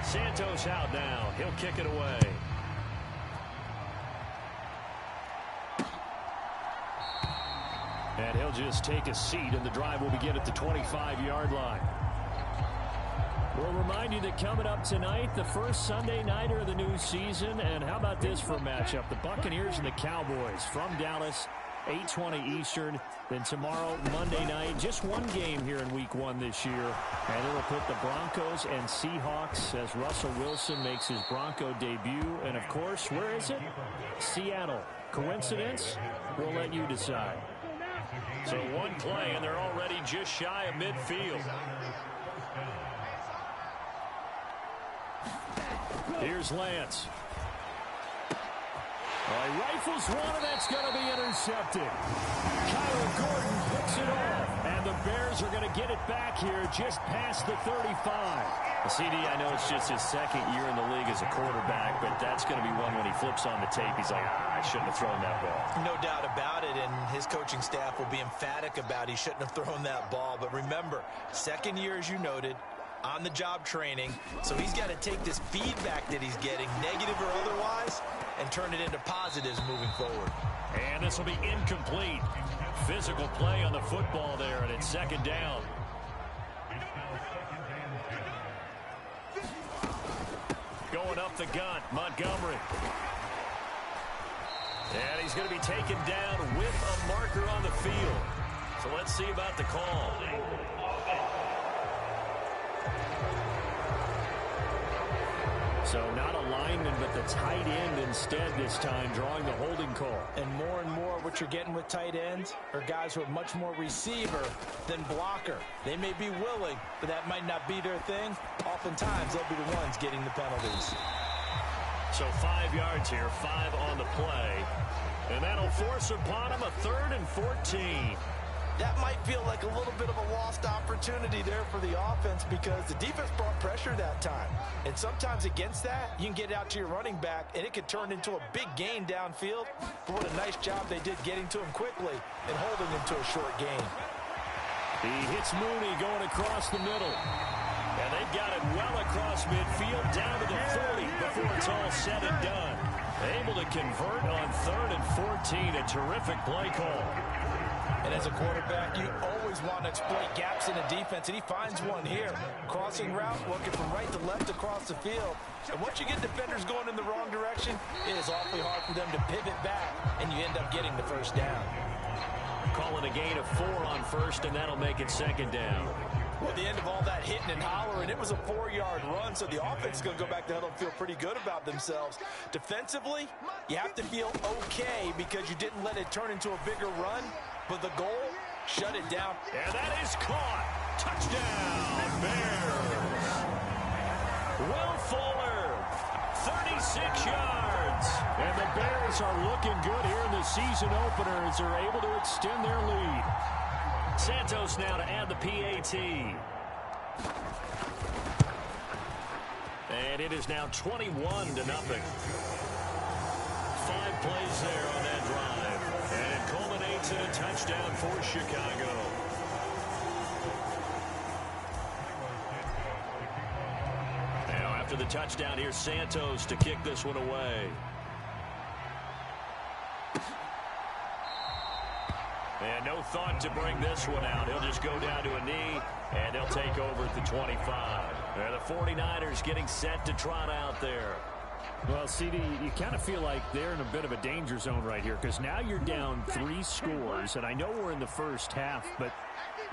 [SPEAKER 16] Santos out now. He'll kick it away. And he'll just take a seat, and the drive will begin at the 25-yard line. We'll remind you that coming up tonight, the first Sunday nighter of the new season. And how about this for a matchup? The Buccaneers and the Cowboys from Dallas, 8:20 Eastern. Then tomorrow, Monday night, just one game here in Week 1 this year. And it'll put the Broncos and Seahawks as Russell Wilson makes his Bronco debut. And, of course, where is it? Seattle. Coincidence? We'll let you decide. So one play, and they're already just shy of midfield. Here's Lance. He rifles one, and that's going to be intercepted. Kyler Gordon picks it off, and the Bears are going to get it back here just past the 35. CD, I know it's just his 2nd year in the league as a quarterback, but that's going to be one when he flips on the tape. He's like, I shouldn't have thrown that ball.
[SPEAKER 17] No doubt about it, and his coaching staff will be emphatic about he shouldn't have thrown that ball. But remember, 2nd year, as you noted, on-the-job training, so he's got to take this feedback that he's getting, negative or otherwise, and turn it into positives moving forward.
[SPEAKER 16] And this will be incomplete. Physical play on the football there, and it's 2nd down. Going up the gut, Montgomery. And he's going to be taken down with a marker on the field. So let's see about the call. So not a line lineman, but the tight end instead this time drawing the holding call.
[SPEAKER 17] And more what you're getting with tight ends are guys who are much more receiver than blocker. They may be willing, but that might not be their thing. Oftentimes, they'll be the ones getting the penalties.
[SPEAKER 16] So 5 yards here, 5 on the play. And that'll force upon him a 3rd and 14.
[SPEAKER 17] That might feel like a little bit of a lost opportunity there for the offense because the defense brought pressure that time. And sometimes against that, you can get out to your running back, and it could turn into a big gain downfield. But what a nice job they did getting to him quickly and holding him to a short gain.
[SPEAKER 16] He hits Mooney going across the middle. And they've got it well across midfield down to the 40 before it's all said and done. Able to convert on 3rd and 14. A terrific play call.
[SPEAKER 17] And as a quarterback, you always want to exploit gaps in the defense, and he finds one here. Crossing route, working from right to left across the field. And once you get defenders going in the wrong direction, it is awfully hard for them to pivot back, and you end up getting the first down.
[SPEAKER 16] Calling a gain of 4 on first, and that'll make it 2nd down.
[SPEAKER 17] Well, at the end of all that hitting and hollering, it was a 4-yard run, so the offense is going to go back to huddle and feel pretty good about themselves. Defensively, you have to feel okay because you didn't let it turn into a bigger run, but the goal, shut it down.
[SPEAKER 16] And that is caught. Touchdown, Bears. Will Fuller, 36 yards. And the Bears are looking good here in the season opener as they're able to extend their lead. Santos now to add the PAT. And it is now 21-0. 5 plays there on that drive. And it culminates in a touchdown for Chicago. Now after the touchdown, here's Santos to kick this one away. And no thought to bring this one out. He'll just go down to a knee, and they'll take over at the 25. And the 49ers getting set to trot out there. Well, CD, you kind of feel like they're in a bit of a danger zone right here because now you're down 3 scores, and I know we're in the first half, but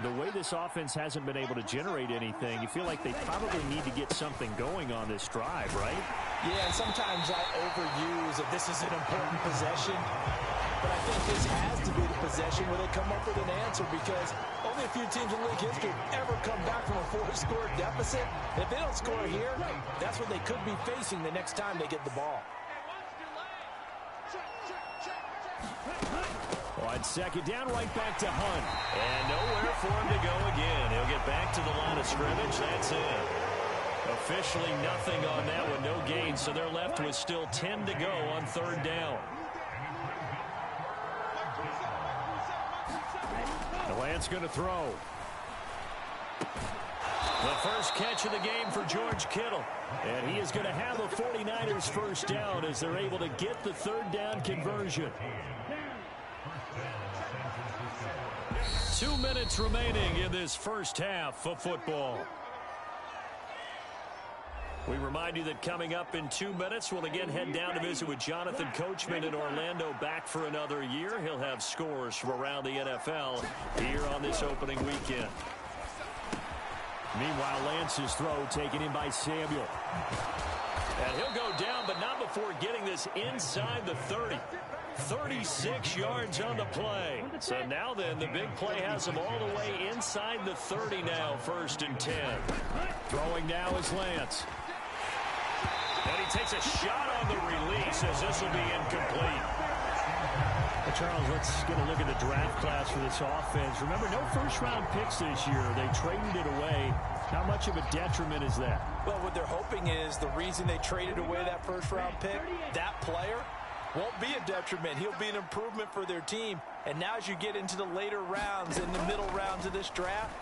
[SPEAKER 16] the way this offense hasn't been able to generate anything, you feel like they probably need to get something going on this drive, right?
[SPEAKER 17] Yeah, and sometimes I overuse that this is an important possession. But I think this has to be the possession where they come up with an answer because only a few teams in league history ever come back from a 4-score deficit. If they don't score here, that's what they could be facing the next time they get the ball.
[SPEAKER 16] On 2nd down, right back to Hunt. And nowhere for him to go again. He'll get back to the line of scrimmage. That's it. Officially nothing on that one. No gain. So they're left with still 10 to go on 3rd down. Lance going to throw. The first catch of the game for George Kittle. And he is going to have a 49ers first down as they're able to get the 3rd down conversion. 2 minutes remaining in this first half of football. We remind you that coming up in 2 minutes, we'll again head down to visit with Jonathan Coachman in Orlando, back for another year. He'll have scores from around the NFL here on this opening weekend. Meanwhile, Lance's throw taken in by Samuel. And he'll go down, but not before getting this inside the 30. 36 yards on the play. So now then, the big play has him all the way inside the 30 now, 1st and 10. Throwing now is Lance. And he takes a shot on the release as this will be incomplete. Well, Charles, let's get a look at the draft class for this offense. Remember, no first-round picks this year. They traded it away. How much of a detriment is that?
[SPEAKER 17] Well, what they're hoping is the reason they traded away that first-round pick, that player won't be a detriment. He'll be an improvement for their team. And now as you get into the later rounds, in the middle rounds of this draft,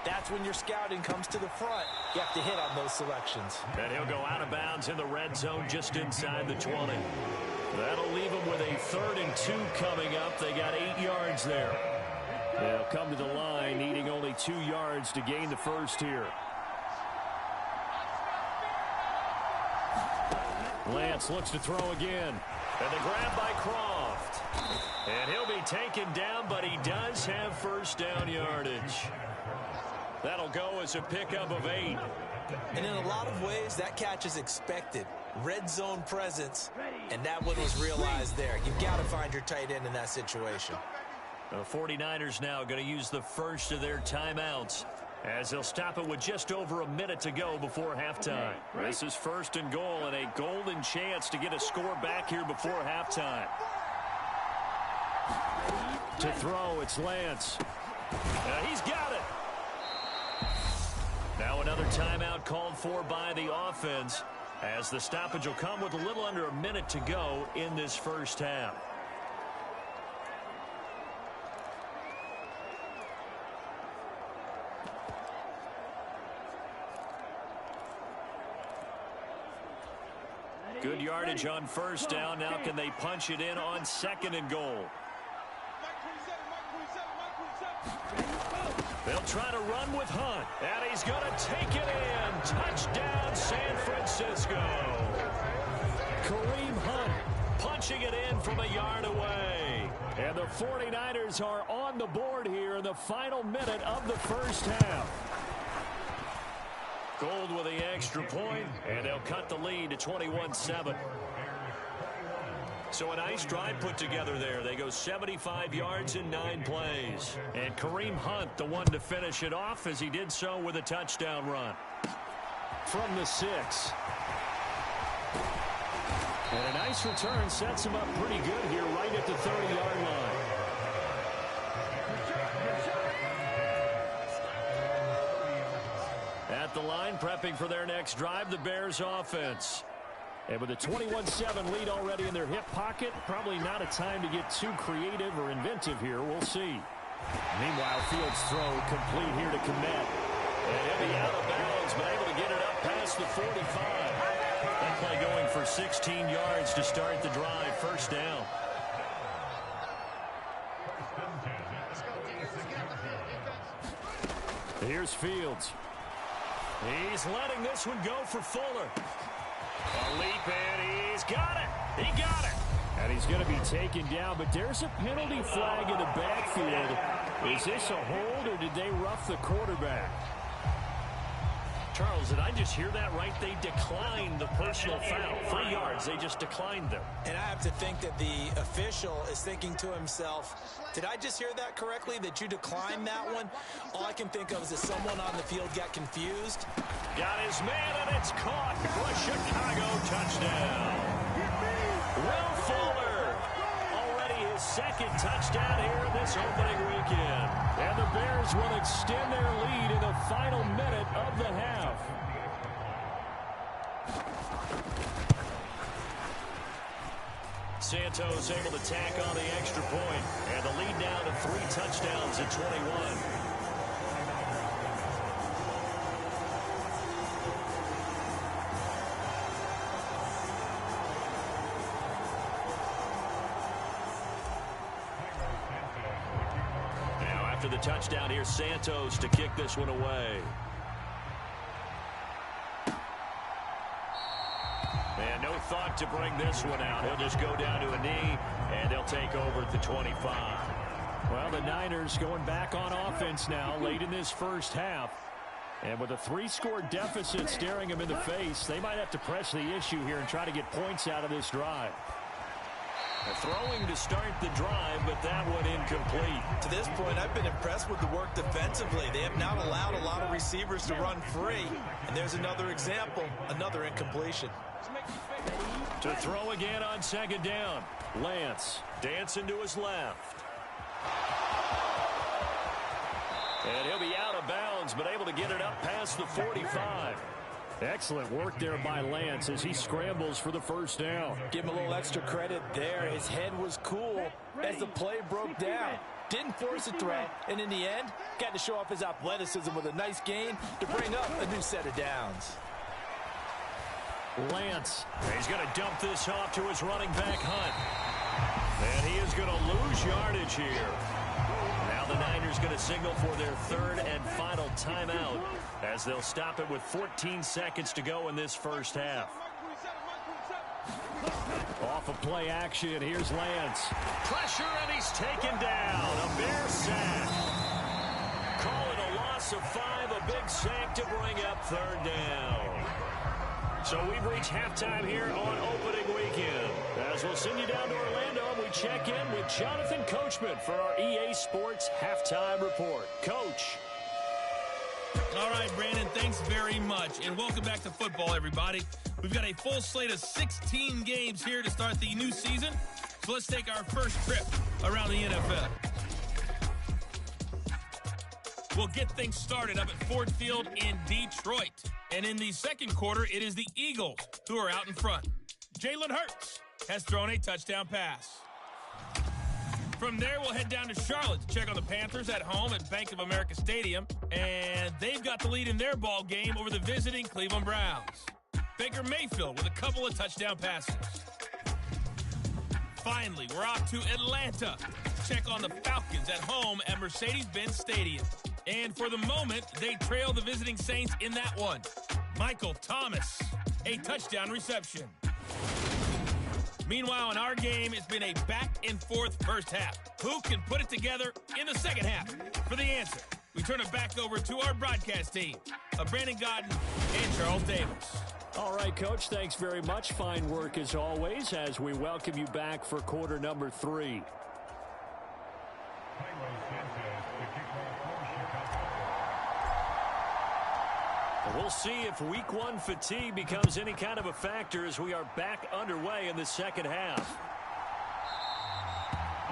[SPEAKER 17] that's when your scouting comes to the front. You have to hit on those selections.
[SPEAKER 16] And he'll go out of bounds in the red zone just inside the 20. That'll leave them with a 3rd and 2 coming up. They got 8 yards there. They'll come to the line needing only 2 yards to gain the first here. Lance looks to throw again. And the grab by Croft. And he'll be taken down, but he does have first down yardage. That'll go as a pickup of 8.
[SPEAKER 17] And in a lot of ways, that catch is expected. red zone presence, and that one was realized there. You've got to find your tight end in that situation.
[SPEAKER 16] The 49ers now going to use the first of their timeouts as they'll stop it with just over a minute to go before halftime. This is 1st and goal and a golden chance to get a score back here before halftime. To throw, it's Lance. He's got it. Now another timeout called for by the offense as the stoppage will come with a little under a minute to go in this first half. Good yardage on first down. Now can they punch it in on 2nd and goal? They'll try to run with Hunt, and he's going to take it in. Touchdown, San Francisco. Kareem Hunt punching it in from a yard away. And the 49ers are on the board here in the final minute of the first half. Gold with the extra point, and they'll cut the lead to 21-7. So a nice drive put together there. They go 75 yards in 9 plays. And Kareem Hunt, the one to finish it off, as he did so with a touchdown run. From the 6. And a nice return sets him up pretty good here right at the 30-yard line. At the line, prepping for their next drive, the Bears offense. And with a 21-7 lead already in their hip pocket, probably not a time to get too creative or inventive here. We'll see. Meanwhile, Fields' throw complete here to Komet. And he'll be out of bounds, but able to get it up past the 45. That play going for 16 yards to start the drive. First down. Here's Fields. He's letting this one go for Fuller. A leap, and he's got it. He got it. And he's going to be taken down, but there's a penalty flag in the backfield. Is this a hold, or did they rough the quarterback? Charles, did I just hear that right? They declined the personal foul. 3 yards, they just declined them.
[SPEAKER 17] And I have to think that the official is thinking to himself, did I just hear that correctly, that you declined that one? All I can think of is that someone on the field got confused.
[SPEAKER 16] Got his man, and it's caught for a Chicago touchdown. Will Fuller, already his 2nd touchdown here in this opening weekend. And the Bears will extend their lead in the final minute of the half. Santos able to tack on the extra point, and the lead down to 3 touchdowns at 21. After the touchdown, here's Santos to kick this one away. And no thought to bring this one out. He'll just go down to a knee, and they'll take over at the 25. Well, the Niners going back on offense now late in this first half. And with a 3-score deficit staring them in the face, they might have to press the issue here and try to get points out of this drive. Throwing to start the drive, but that one incomplete.
[SPEAKER 17] To this point, I've been impressed with the work defensively. They have not allowed a lot of receivers to run free. And there's another example, another incompletion.
[SPEAKER 16] To throw again on 2nd down. Lance dancing to his left. And he'll be out of bounds, but able to get it up past the 45. Excellent work there by Lance as he scrambles for the first down.
[SPEAKER 17] Give him a little extra credit there. His head was cool as the play broke down. Didn't force a throw, and in the end, got to show off his athleticism with a nice gain to bring up a new set of downs.
[SPEAKER 16] Lance, he's going to dump this off to his running back, Hunt. And he is going to lose yardage here. Now the Niners going to signal for their 3rd and final timeout as they'll stop it with 14 seconds to go in this first half. Off of play action, here's Lance. Pressure, and he's taken down. A Bear sack. Call it a loss of 5, a big sack to bring up 3rd down. So we've reached halftime here on opening weekend. As we'll send you down to Orlando, we check in with Jonathan Coachman for our EA Sports Halftime Report. Coach.
[SPEAKER 18] All right, Brandon, thanks very much. And welcome back to football, everybody. We've got a full slate of 16 games here to start the new season. So let's take our first trip around the NFL. We'll get things started up at Ford Field in Detroit. And in the second quarter, it is the Eagles who are out in front. Jalen Hurts has thrown a touchdown pass. From there, we'll head down to Charlotte to check on the Panthers at home at Bank of America Stadium. And they've got the lead in their ball game over the visiting Cleveland Browns. Baker Mayfield with a couple of touchdown passes. Finally, we're off to Atlanta to check on the Falcons at home at Mercedes-Benz Stadium. And for the moment, they trail the visiting Saints in that one. Michael Thomas, a touchdown reception. Meanwhile, in our game, it's been a back-and-forth first half. Who can put it together in the second half? For the answer, we turn it back over to our broadcast team of Brandon Gaudin and Charles Davis.
[SPEAKER 16] All right, Coach, thanks very much. Fine work as always as we welcome you back for quarter number 3. We'll see if week 1 fatigue becomes any kind of a factor as we are back underway in the second half.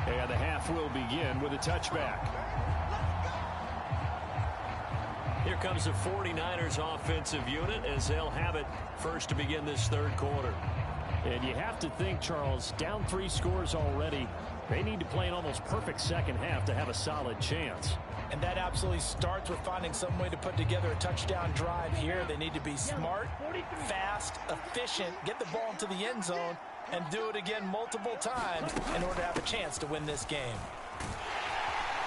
[SPEAKER 16] And the half will begin with a touchback. Here comes the 49ers offensive unit as they'll have it first to begin this third quarter. And you have to think, Charles, down 3 scores already. They need to play an almost perfect second half to have a solid chance.
[SPEAKER 17] And that absolutely starts with finding some way to put together a touchdown drive here. They need to be smart, fast, efficient, get the ball into the end zone, and do it again multiple times in order to have a chance to win this game.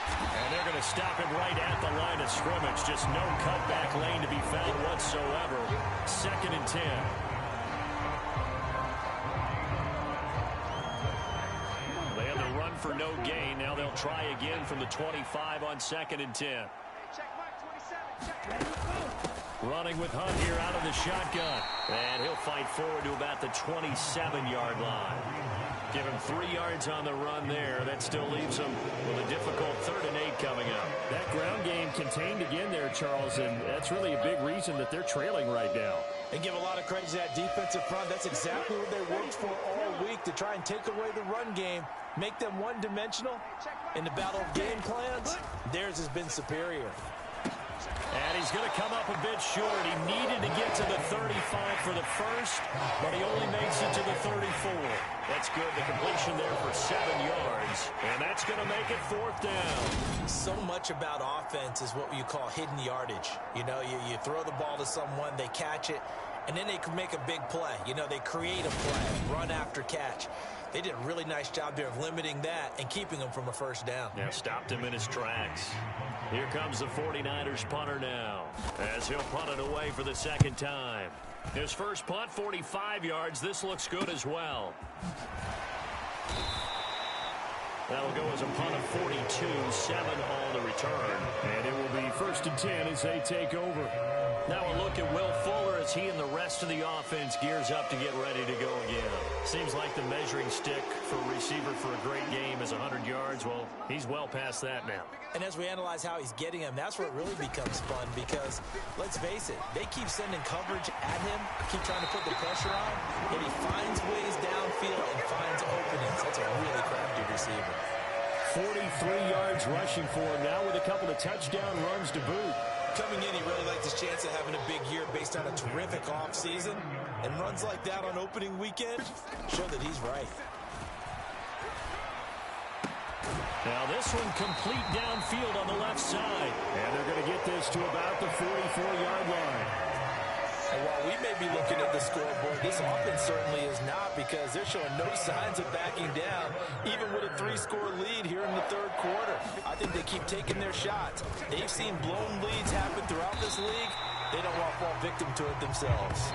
[SPEAKER 16] And they're going to stop him right at the line of scrimmage. Just no cutback lane to be found whatsoever. 2nd and 10. For no gain. Now they'll try again from the 25 on 2nd and 10. Running with Hunt here out of the shotgun. And he'll fight forward to about the 27-yard line. Give him 3 yards on the run there. That still leaves him with a difficult 3rd and 8 coming up. That ground game contained again there, Charles, and that's really a big reason that they're trailing right now.
[SPEAKER 17] And give a lot of credit to that defensive front. That's exactly what they worked for all week, to try and take away the run game, make them one-dimensional. In the battle of game plans, theirs has been superior.
[SPEAKER 16] And he's going to come up a bit short. He needed to get to the 35 for the first, but he only makes it to the 34. That's good. The completion there for 7 yards, and that's going to make it 4th down.
[SPEAKER 17] So much about offense is what you call hidden yardage. You know, you throw the ball to someone, they catch it, and then they can make a big play. You know, they create a play, run after catch. They did a really nice job there of limiting that and keeping him from a first down.
[SPEAKER 16] Yeah, stopped him in his tracks. Here comes the 49ers punter now, as he'll punt it away for the 2nd time. His first punt, 45 yards. This looks good as well. That'll go as a punt of 42, 7 on the return. And it will be 1st and 10 as they take over. Now a look at Will Fuller as he and the rest of the offense gears up to get ready to go again. Seems like the measuring stick for a receiver for a great game is 100 yards. Well, he's well past that now.
[SPEAKER 17] And as we analyze how he's getting him, that's where it really becomes fun because, let's face it, they keep sending coverage at him, keep trying to put the pressure on, and he finds ways downfield and finds openings. That's a really crafty receiver.
[SPEAKER 16] 43 yards rushing for him now with a couple of touchdown runs to boot.
[SPEAKER 17] Coming in, he really likes his chance of having a big year based on a terrific offseason. And runs like that on opening weekend show that he's right.
[SPEAKER 16] Now this one complete downfield on the left side. And they're going to get this to about the 44-yard line.
[SPEAKER 17] And while we may be looking at the scoreboard, this offense certainly is not because they're showing no signs of backing down, even with a 3-score lead here in the 3rd quarter. I think they keep taking their shots. They've seen blown leads happen throughout this league. They don't want to fall victim to it themselves.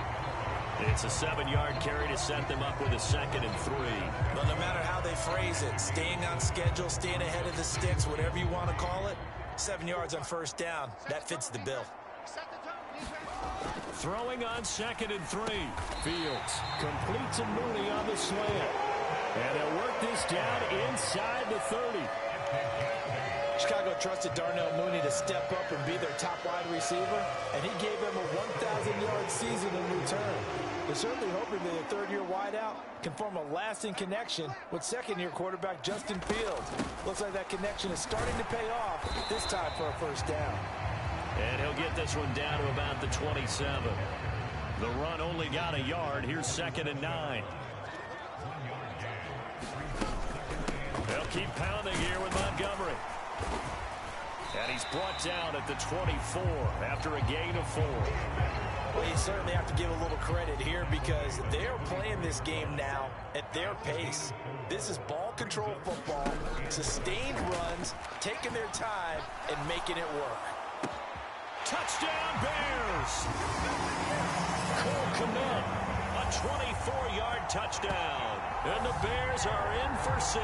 [SPEAKER 16] It's a 7-yard carry to set them up with a 2nd and 3.
[SPEAKER 17] But no matter how they phrase it, staying on schedule, staying ahead of the sticks, whatever you want to call it, 7 yards on 1st down, that fits the bill.
[SPEAKER 16] Throwing on 2nd and 3. Fields completes and Mooney on the slant. And they'll work this down inside the 30.
[SPEAKER 17] Chicago trusted Darnell Mooney to step up and be their top wide receiver, and he gave them a 1,000-yard season in return. They're certainly hoping that a third-year wideout can form a lasting connection with second-year quarterback Justin Fields. Looks like that connection is starting to pay off, this time for a first down.
[SPEAKER 16] And he'll get this one down to about the 27. The run only got a yard. Here's 2nd and 9. They'll keep pounding here with Montgomery. And he's brought down at the 24 after a gain of 4.
[SPEAKER 17] Well, you certainly have to give a little credit here because they're playing this game now at their pace. This is ball control football, sustained runs, taking their time, and making it work.
[SPEAKER 16] Touchdown, Bears! Cole Kmet, a 24-yard touchdown. And the Bears are in for 6.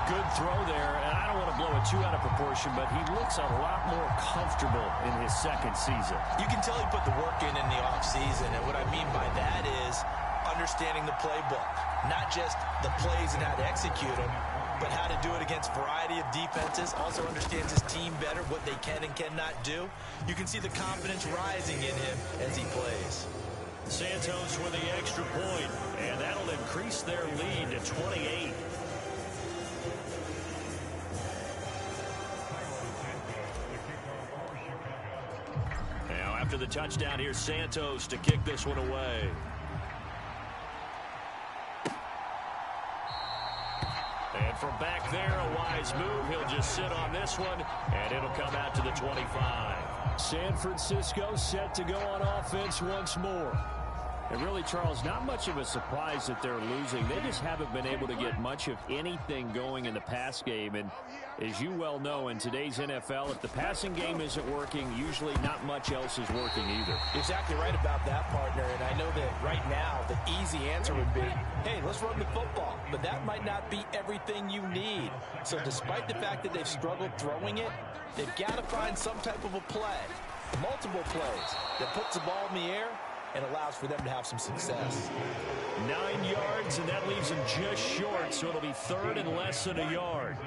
[SPEAKER 16] Good throw there, and I don't want to blow it too out of proportion, but he looks a lot more comfortable in his second season.
[SPEAKER 17] You can tell he put the work in the offseason, and what I mean by that is understanding the playbook. Not just the plays and how to execute them, but how to do it against a variety of defenses. Also understands his team better, what they can and cannot do. You can see the confidence rising in him as he plays.
[SPEAKER 16] Santos with the extra point, and that'll increase their lead to 28. Now after the touchdown, here's Santos to kick this one away. And from back there, a wise move. He'll just sit on this one, and it'll come out to the 25. San Francisco set to go on offense once more. And really, Charles, not much of a surprise that they're losing. They just haven't been able to get much of anything going in the pass game. And as you well know, in today's NFL, if the passing game isn't working, usually not much else is working either.
[SPEAKER 17] You're exactly right about that, partner. And I know that right now, the easy answer would be, hey, let's run the football. But that might not be everything you need. So despite the fact that they've struggled throwing it, they've got to find some type of a play, multiple plays, that puts the ball in the air and allows for them to have some success.
[SPEAKER 16] 9 yards, and that leaves them just short, so it'll be 3rd and less than a yard.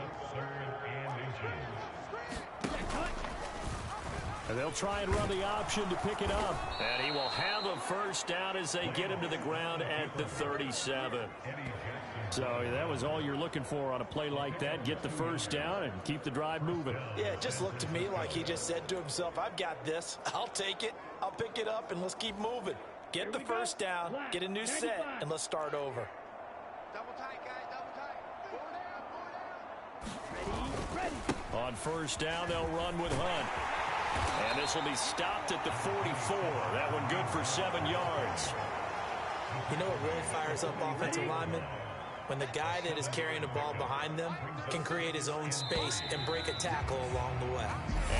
[SPEAKER 16] And they'll try and run the option to pick it up. And he will have a first down as they get him to the ground at the 37. So that was all you're looking for on a play like that. Get the first down and keep the drive moving.
[SPEAKER 17] Yeah, it just looked to me like he just said to himself, I've got this. I'll take it. I'll pick it up, and let's keep moving. Get the first down, get a new set, and let's start over.
[SPEAKER 10] Double tight, guys. Double tight. Ready.
[SPEAKER 16] On first down, they'll run with Hunt. And this will be stopped at the 44. That one good for 7 yards.
[SPEAKER 17] You know what really fires up offensive linemen? When the guy that is carrying the ball behind them can create his own space and break a tackle along the way.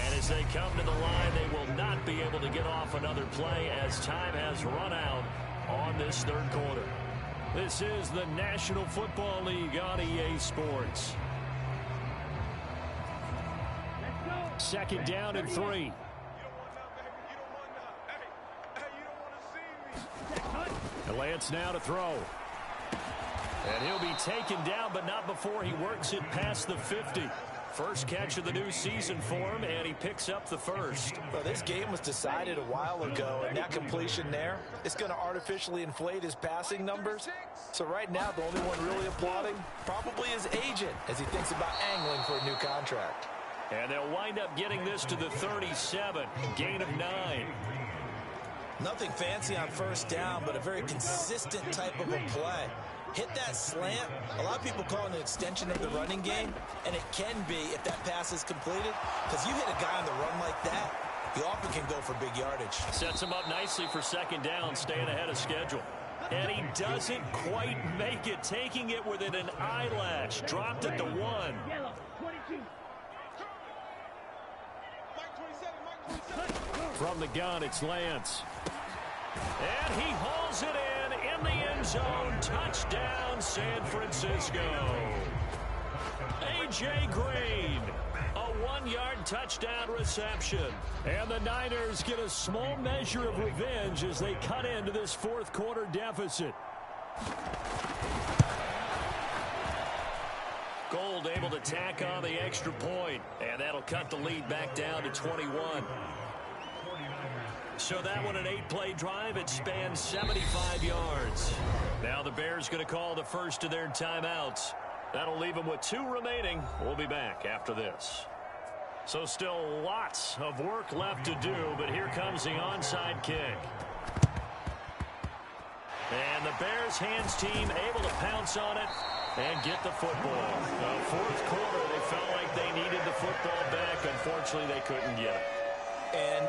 [SPEAKER 16] And as they come to the line, they will not be able to get off another play as time has run out on this third quarter. This is the National Football League on EA Sports. 2nd down and 3. And Lance now to throw. And he'll be taken down, but not before he works it past the 50. First catch of the new season for him, and he picks up the first.
[SPEAKER 17] Well, this game was decided a while ago, and that completion there is going to artificially inflate his passing numbers. So right now, the only one really applauding probably his agent as he thinks about angling for a new contract.
[SPEAKER 16] And they'll wind up getting this to the 37, gain of 9.
[SPEAKER 17] Nothing fancy on first down, but a very consistent type of a play. Hit that slant. A lot of people call it an extension of the running game, and it can be if that pass is completed, because you hit a guy on the run like that, you often can go for big yardage.
[SPEAKER 16] Sets him up nicely for 2nd down, staying ahead of schedule. And he doesn't quite make it, taking it within an eyelash. Dropped at the 1. From the gun, it's Lance. And he hauls it in the end zone. Touchdown, San Francisco. A.J. Green, a 1-yard touchdown reception. And the Niners get a small measure of revenge as they cut into this fourth quarter deficit. Gold able to tack on the extra point, and that'll cut the lead back down to 21. So that one, an 8-play drive. It spans 75 yards. Now the Bears going to call the first of their timeouts. That'll leave them with 2 remaining. We'll be back after this. So still lots of work left to do, but here comes the onside kick. And the Bears hands team able to pounce on it and get the football. Fourth quarter, they felt like they needed the football back. Unfortunately, they couldn't get it.
[SPEAKER 17] And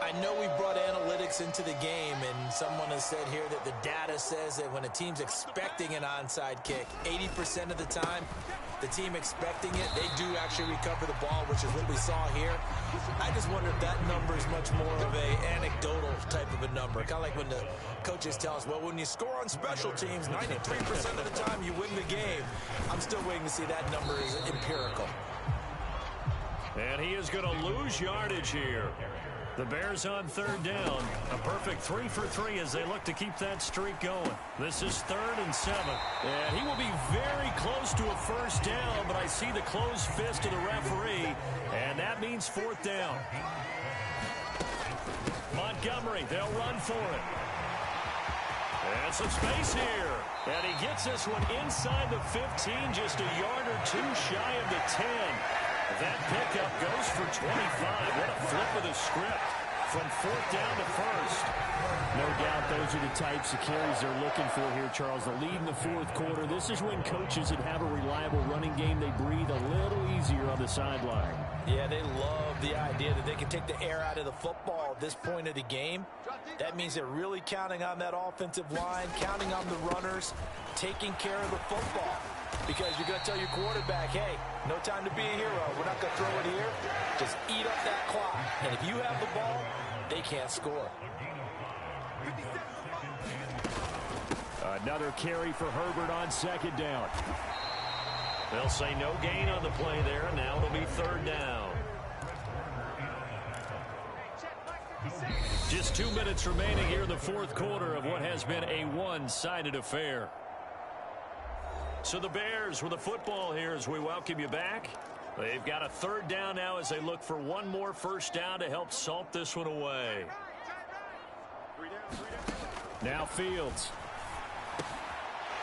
[SPEAKER 17] I know we brought analytics into the game, and someone has said here that the data says that when a team's expecting an onside kick, 80% of the time, the team expecting it, they do actually recover the ball, which is what we saw here. I just wonder if that number is much more of a anecdotal type of a number. Kind of like when the coaches tell us, well, when you score on special teams, 93% of the time you win the game. I'm still waiting to see that number is empirical.
[SPEAKER 16] And he is going to lose yardage here. The Bears on third down. A perfect 3 for 3 as they look to keep that streak going. This is 3rd and 7. And he will be very close to a first down, but I see the closed fist of the referee, and that means 4th down. Montgomery, they'll run for it. And some space here. And he gets this one inside the 15, just a yard or 2 shy of the 10. That pickup goes for 25. What a flip of the script from 4th down to 1st.
[SPEAKER 19] No doubt those are the types of carries they're looking for here, Charles. The lead in the fourth quarter. This is when coaches that have a reliable running game, they breathe a little easier on the sideline.
[SPEAKER 17] Yeah, they love the idea that they can take the air out of the football at this point of the game. That means they're really counting on that offensive line, counting on the runners, taking care of the football. Because you're going to tell your quarterback, hey, no time to be a hero. We're not going to throw it here. Just eat up that clock. And if you have the ball, they can't score.
[SPEAKER 16] Another carry for Herbert on 2nd down. They'll say no gain on the play there. Now it'll be 3rd down. Just 2 minutes remaining here in the fourth quarter of what has been a one-sided affair. So the Bears with the football here as we welcome you back. They've got a 3rd down now as they look for one more first down to help salt this one away.
[SPEAKER 19] Now Fields.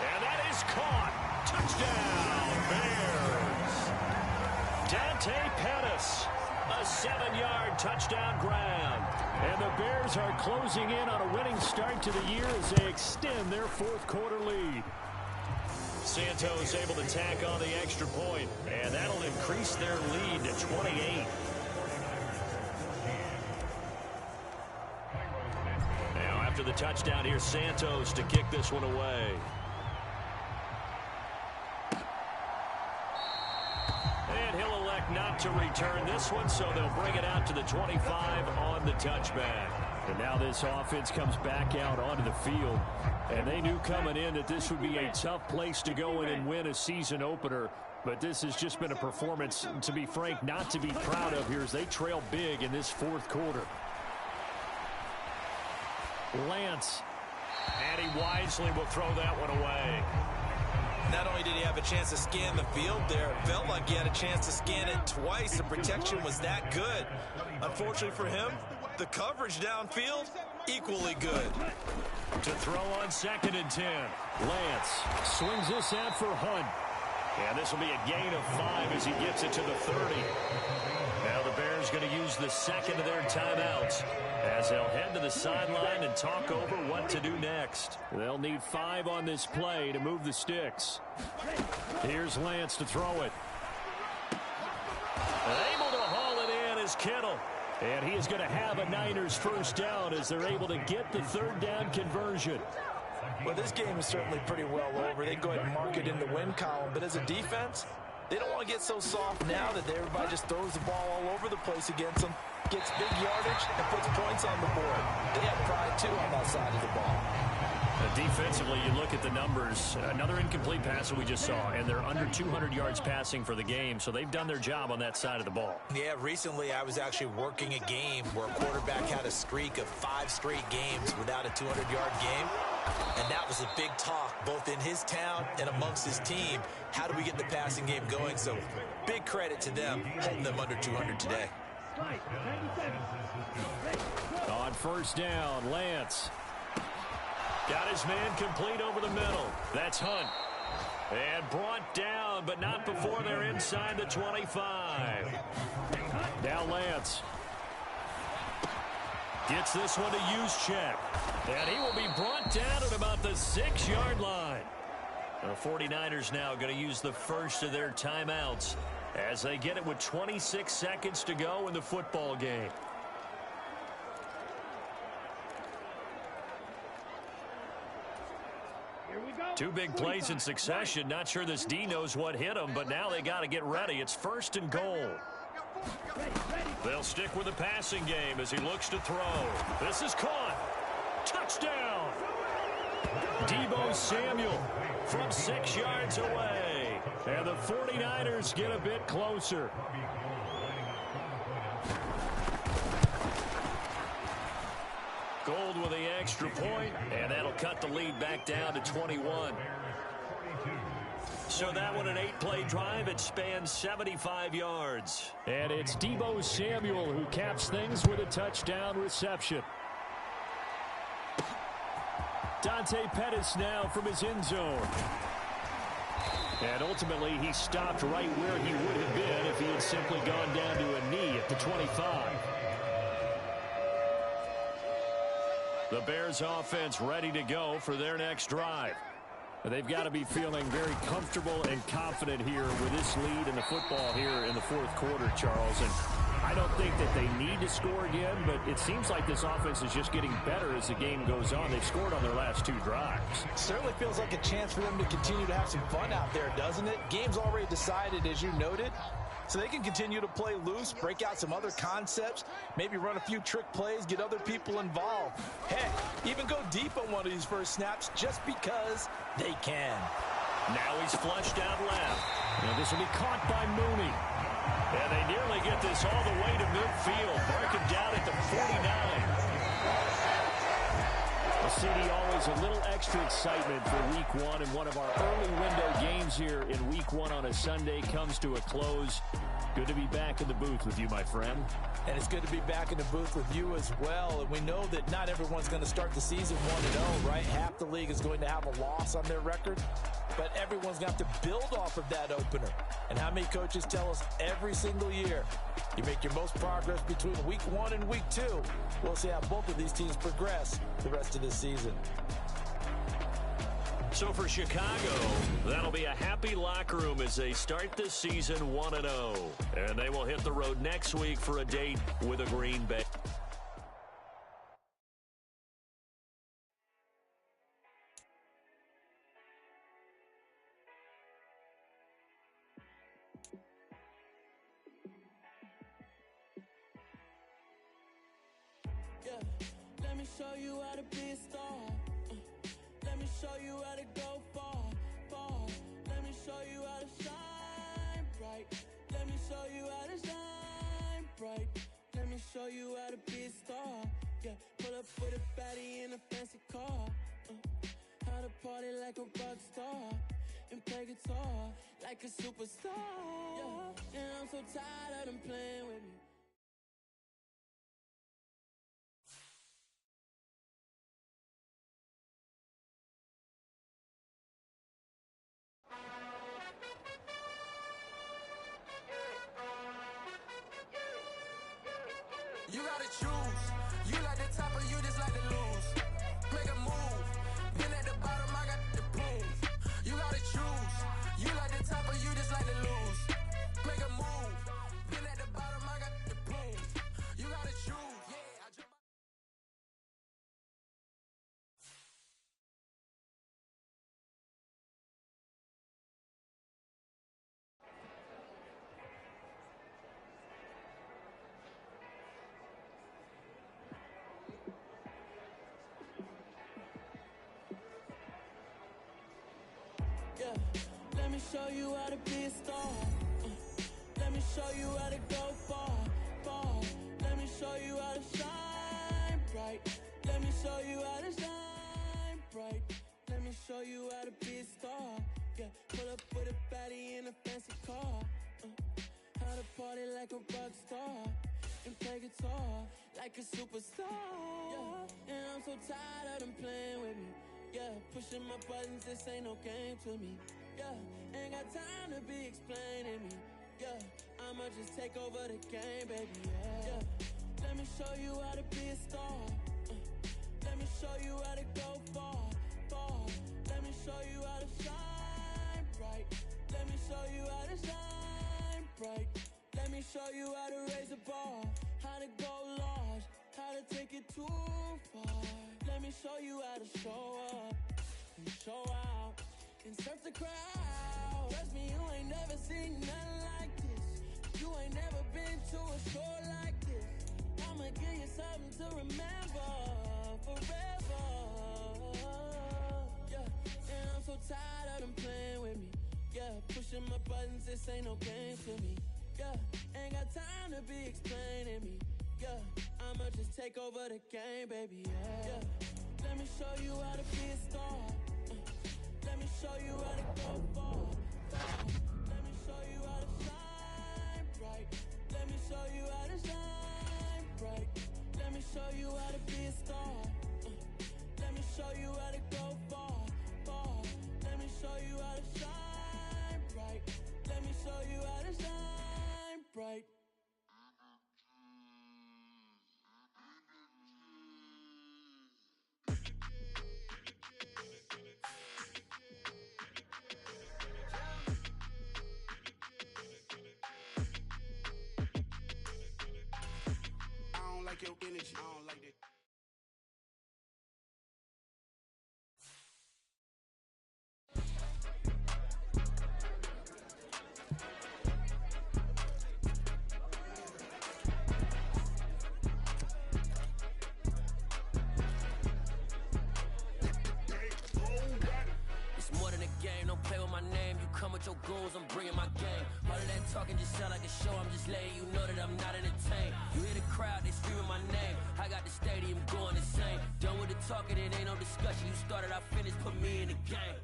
[SPEAKER 16] And that is caught. Touchdown, Bears. Dante Pettis, a 7-yard touchdown grab.
[SPEAKER 19] And the Bears are closing in on a winning start to the year as they extend their fourth quarter lead.
[SPEAKER 16] Santos able to tack on the extra point, and that'll increase their lead to 28. Now after the touchdown, here's Santos to kick this one away. And he'll elect not to return this one, so they'll bring it out to the 25 on the touchback.
[SPEAKER 19] And now this offense comes back out onto the field. And they knew coming in that this would be a tough place to go in and win a season opener. But this has just been a performance, to be frank, not to be proud of here as they trail big in this fourth quarter.
[SPEAKER 16] Lance. And he wisely will throw that one away.
[SPEAKER 17] Not only did he have a chance to scan the field there, it felt like he had a chance to scan it twice. The protection was that good. Unfortunately for him, the coverage downfield, equally good.
[SPEAKER 16] To throw on 2nd and 10.
[SPEAKER 19] Lance swings this out for Hunt.
[SPEAKER 16] And this will be a gain of 5 as he gets it to the 30. Now the Bears going to use the second of their timeouts as they'll head to the sideline and talk over what to do next.
[SPEAKER 19] They'll need 5 on this play to move the sticks. Here's Lance to throw it.
[SPEAKER 16] Able to haul it in is Kittle.
[SPEAKER 19] And he is going to have a Niners first down as they're able to get the 3rd down conversion.
[SPEAKER 17] Well, this game is certainly pretty well over. They go ahead and mark it in the win column. But as a defense, they don't want to get so soft now that everybody just throws the ball all over the place against them, gets big yardage, and puts points on the board. They have pride, too, on that side of the ball.
[SPEAKER 19] Defensively, you look at the numbers. Another incomplete pass that we just saw, and they're under 200 yards passing for the game, so they've done their job on that side of the ball.
[SPEAKER 20] Yeah, recently I was actually working a game where a quarterback had a streak of 5 straight games without a 200-yard game, and that was a big talk both in his town and amongst his team. How do we get the passing game going? So big credit to them holding them under 200 today.
[SPEAKER 19] On first down, Lance. Got his man complete over the middle. That's Hunt. And brought down, but not before they're inside the 25. Now Lance. Gets this one to Juszczyk. And he will be brought down at about the 6-yard line. The 49ers now going to use the first of their timeouts as they get it with 26 seconds to go in the football game. Two big plays in succession. Not sure this D knows what hit him, but now they got to get ready. It's first and goal. They'll stick with the passing game as he looks to throw. This is caught. Touchdown. Deebo Samuel from 6 yards away. And the 49ers get a bit closer. Gold with the extra point, and that'll cut the lead back down to 21. So that one, an 8-play drive. It spans 75 yards. And it's Deebo Samuel who caps things with a touchdown reception. Dante Pettis now from his end zone. And ultimately, he stopped right where he would have been if he had simply gone down to a knee at the 25. The Bears offense ready to go for their next drive. They've got to be feeling very comfortable and confident here with this lead in the football here in the fourth quarter, Charles. And I don't think that they need to score again, but it seems like this offense is just getting better as the game goes on. They've scored on their last 2 drives.
[SPEAKER 17] Certainly feels like a chance for them to continue to have some fun out there, doesn't it? Game's already decided, as you noted. So they can continue to play loose, break out some other concepts, maybe run a few trick plays, get other people involved. Heck, even go deep on one of these first snaps just because they can.
[SPEAKER 19] Now he's flushed out left. Now this will be caught by Mooney. And they nearly get this all the way to midfield. Mark him down at the 49. Well, CD, always a little extra excitement for week 1, and one of our early window games here in week 1 on a Sunday comes to a close. Good to be back in the booth with you, my friend.
[SPEAKER 17] And it's good to be back in the booth with you as well. And we know that not everyone's going to start the season 1-0, right? Half the league is going to have a loss on their record. But everyone's going to have to build off of that opener. And how many coaches tell us every single year, you make your most progress between week 1 and week 2. We'll see how both of these teams progress the rest of this season.
[SPEAKER 19] So for Chicago, that'll be a happy locker room as they start this season 1-0. And they will hit the road next week for a date with a Green Bay.
[SPEAKER 3] Let me show you how to be a star. Let me show you how to go far, far. Let me show you how to shine bright. Let me show you how to shine bright. Let me show you how to be a star. Yeah, pull up with a baddie in a fancy car. How to party like a rock star and play guitar like a superstar. Yeah, and I'm so tired of them playing with me.
[SPEAKER 13] You gotta choose. You like the top or you just like to lose. Make a move. Been at the bottom, I got the proof. You gotta choose. You like the top or you just like to lose. Make a move. Been at the bottom, I got the proof. You gotta choose. Yeah, I jump.
[SPEAKER 3] show you how to be a star. Let me show you how to go far, far. Let me show you how to shine bright. Let me show you how to shine bright. Let me show you how to be a star. Yeah, pull up with a baddie in a fancy car. How to party like a rock star and play guitar like a superstar. Yeah, and I'm so tired of them playing with me. Yeah, pushing my buttons, this ain't no game to me. Yeah, ain't got time to be explaining me. Yeah, I'ma just take over the game, baby. Yeah, let me show you how to be a star. Let me show you how to go far, far. Let me show you how to shine bright. Let me show you how to shine bright. Let me show you how to raise a bar, how to go large, how to take it too far. Let me show you how to show up and show out and surf the crowd. Trust me, you ain't never seen nothing like this. You ain't never been to a show like this. I'ma give you something to remember forever. Yeah, and I'm so tired of them playing with me. Yeah, pushing my buttons, this ain't no game to me. Yeah, ain't got time to be explaining me. Yeah, I'ma just take over the game, baby. Yeah, let me show you how to be a star. Let me show you how to go far, far. Let me show you how to shine bright. Let me show you how to shine bright. Let me show you how to be a star. Let me show you how to go far, far. Let me show you how to shine bright. Let me show you how to shine bright.
[SPEAKER 12] I don't like your energy. I don't like that.
[SPEAKER 14] It's more than a game, don't play with my name. You come with your goons, I'm bringing my game. All of that talking just sound like a show, I'm just letting you know that I'm not entertained. You hear the crowd, they screaming my name. I got the stadium going insane. Done with the talking, it ain't no discussion. You started, I finished, put me in the game.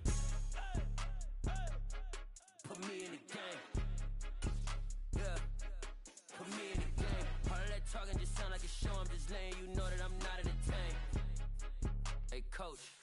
[SPEAKER 14] Put me in the game. Yeah, put me in the game. All of that talking just sound like a show, I'm just letting you know that I'm not entertained. Hey coach,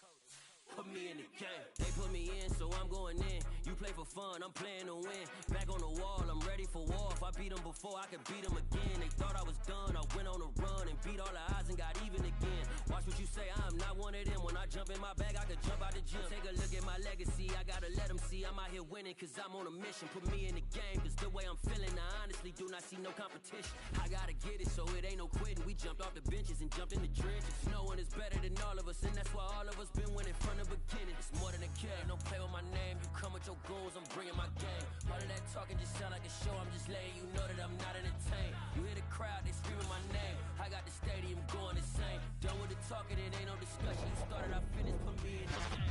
[SPEAKER 14] put me in the game. They put me in, so I'm going in. You play for fun, I'm playing to win. Back on the wall, I'm ready for war. If I beat them before, I could beat them again. They thought I was done, I went on a run and beat all the odds and got even again. Watch what you say, I'm not one of them. When I jump in my bag, I could jump out the gym. Take a look at my legacy, I gotta let them see I'm out here winning, cause I'm on a mission. Put me in the game, cause the way I'm feeling, I honestly do not see no competition. I gotta get it, so it ain't no quitting. We jumped off the benches and jumped in the trenches. No one is better than all of us, and that's why all of us been winning from the beginning. It's more than a game, don't play with my name. You come with your goons, I'm bringing my game. All of that talking just sound like a show, I'm just letting you know that I'm not entertained. You hear the crowd, they screaming my name. I got the stadium going insane. Done with the talking, it ain't no discussion. You started, I finished, put me in the game.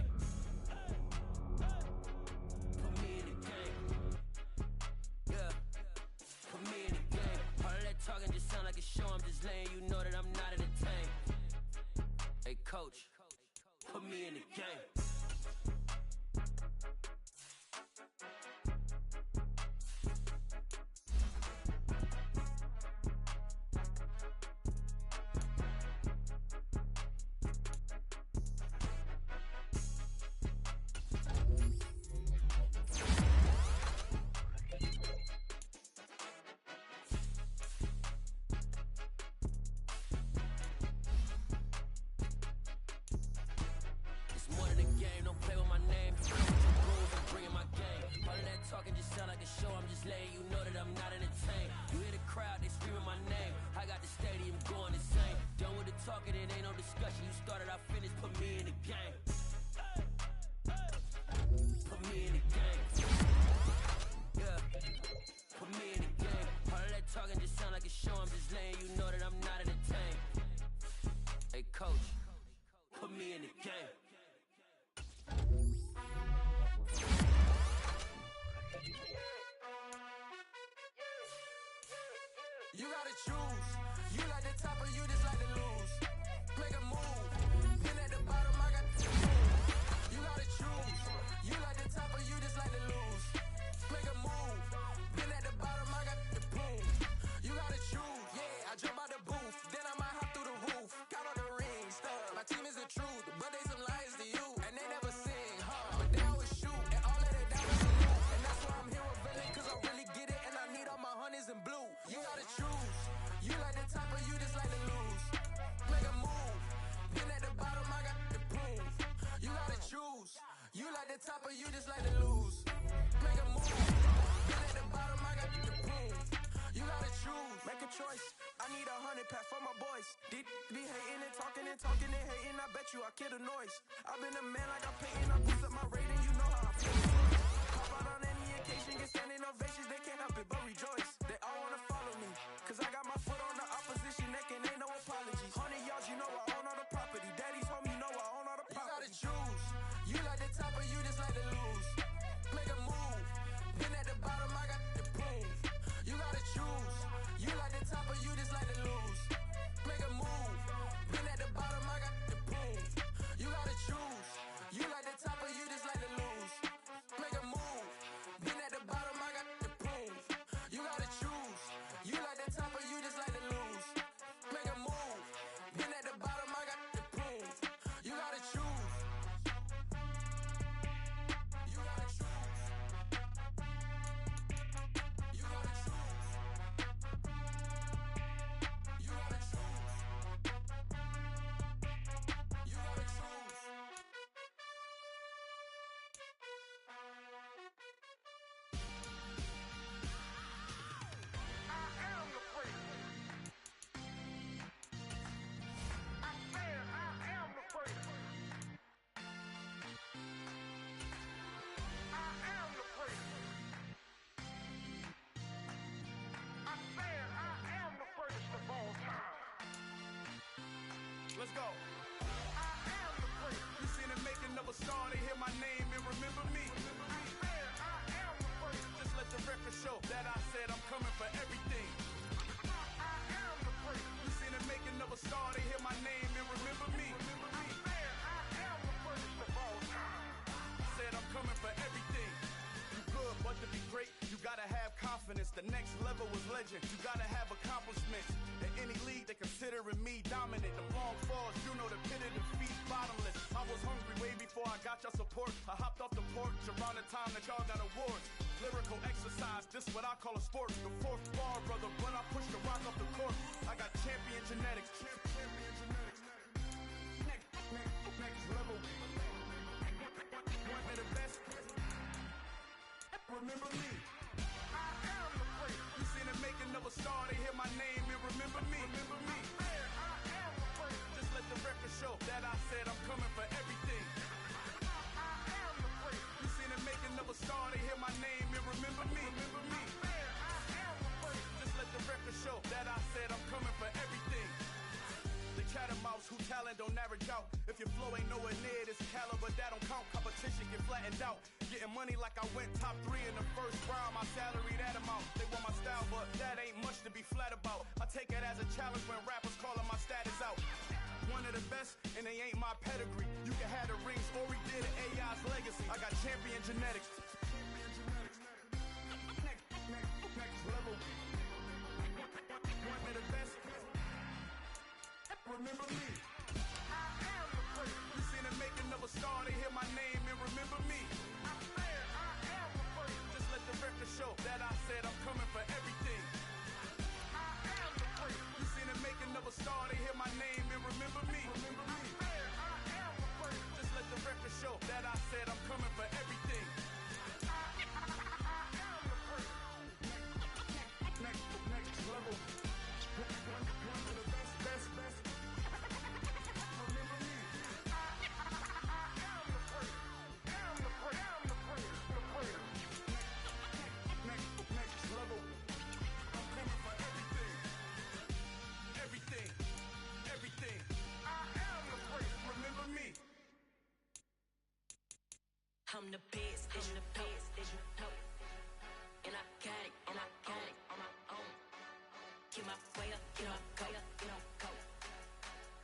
[SPEAKER 14] Put me in the game. Yeah, put me in the game. All of that talking just sound like a show, I'm just letting you know that I'm not entertained. Hey coach, put me in the game.
[SPEAKER 3] I need 100 pack for my boys. These be hating and talking and hating. I bet you I kill the noise. I've been a man like I'm Peyton. I boost up my rating, you know how I feel. Pop out on any occasion, get standing ovations. They can't help it but rejoice. They all wanna follow me, cause I got my foot on the opposition neck and ain't no apologies. 100 yards, you know I own all the property. Daddy's home, you know I own all the property. You gotta choose. You like the top or you just like to lose. Make a move. Been at the bottom, I got the proof. You gotta choose. You like the top or you just like to lose. Make a move. Been at the bottom, I got the proof. You gotta choose. You like the top or you just like to lose. Make a move. Been at the bottom, I got the proof. You gotta choose. You like the top or you just like to lose. Make a move. Been at the bottom, I got the proof. You gotta choose. You gotta choose. You gotta choose. You gotta choose. You gotta choose.
[SPEAKER 12] Let's go. You seen the making of a star, they hear my name and remember me. Just let the record show that I said I'm coming for everything. You seen the making of a star, they hear my name and remember me. Said I'm coming for everything. You good, but to be great, you gotta have confidence. The next level was legend. You gotta have accomplishments. In any league, they considering me dominant. The long falls, you know the pit of defeat, bottomless. I was hungry way before I got your support. I hopped off the porch around the time that y'all got awards. Lyrical exercise, this what I call a sport. The fourth bar, brother, when I push the rock off the court. I got champion genetics. Next level. One of the best. Remember me. You seen the making of a star, they hear my name and remember me. Just let the record show that I said I'm coming for everything. You seen the making of a star, they hear my name and remember me. Just let the record show that I said I'm coming for everything. The catamounts who talent don't average out. If your flow ain't nowhere near this caliber, that don't count. Competition get flattened out. Getting money like I went top 3 in the first round. My salary that amount. They want my style, but that ain't much to be flat about. I take it as a challenge when rappers calling my status out. One of the best, and they ain't my pedigree. You can have the rings, or we did it, AI's legacy. I got champion genetics. Next level. One of the best. Remember me. You seen the making of a star, they hear my name and remember me. Just let the record show that I said I'm coming for everything. You seen the making of a star, they hear my name and remember me. Just let the record show that I said I'm coming for everything. Next level. One of the best. Remember me. Next level. I'm coming for everything. Everything. I am the great. Remember me.
[SPEAKER 1] I'm the best, I'm the best, as you know. And I got it on my own. Get my way up, get on go.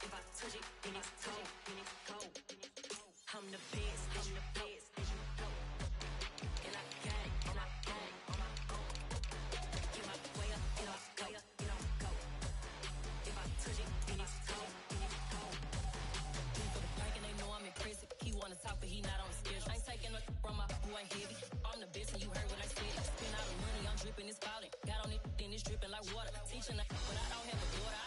[SPEAKER 1] If I touch it, then it's cold, I'm the best, as you know. And I got it on my own. Get my way up, get on go. If I touch it, then it's cold. He for the bank and they know I'm impressive. He wanna talk, but he not on the schedule. I ain't taking nothing from my boy heavy. I'm the best and you heard what I said. Spend all the money, I'm dripping, it's falling. Got on it, then it's dripping like water. Teaching, but I don't have a daughter.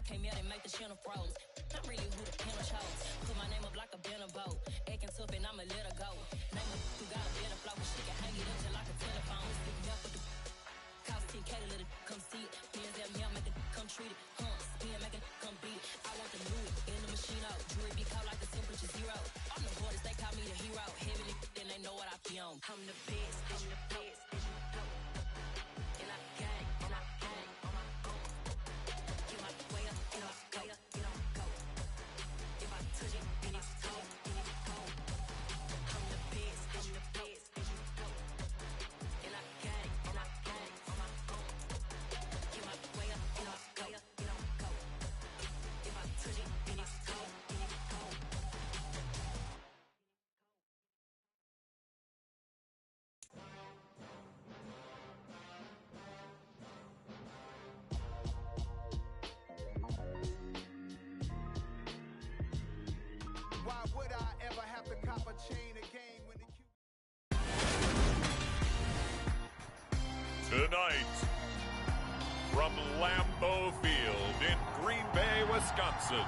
[SPEAKER 1] came out and make the channel froze. I'm really who the panel chose. Put my name up like a banner boat. Acting tough and I'ma let her go. Name her who got a better flow, but she can hang it up till like a telephone. Stick me up with the cost 10K to let it come see it. Hands at me, I'll make it come treat it. Spin, make it come beat it. I want the Louis in the machine out. Jewelry be caught like the temperature zero. I'm the hardest, they call me the hero. Heavy, then they know what I be on. I'm the best, I'm the best. And I got it, and I got it on my own. Get my way up, get off, go, get on, go. If I touch it, then it's cold, then it's cold. I'm the best, I'm the best, and I got it, and I got it on my own. Get my way up, get off, go, get on, go. If I touch it, then it's cold, then it's cold.
[SPEAKER 10] Why would I ever have to cop a chain again when the
[SPEAKER 15] Tonight, from Lambeau Field in Green Bay, Wisconsin,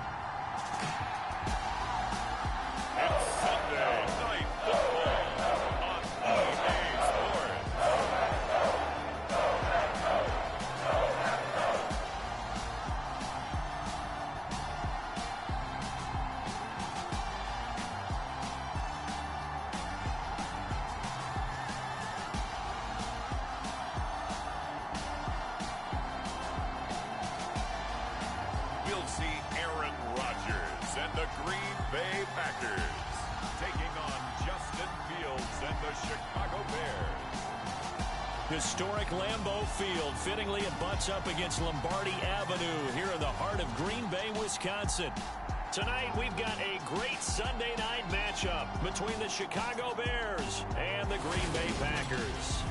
[SPEAKER 15] it's Sunday Night Football on EA Sports. We'll see Aaron Rodgers and the Green Bay Packers taking on Justin Fields and the Chicago Bears.
[SPEAKER 16] Historic Lambeau Field. Fittingly, it butts up against Lombardi Avenue here in the heart of Green Bay, Wisconsin. Tonight, we've got a great Sunday night matchup between the Chicago Bears and the Green Bay Packers.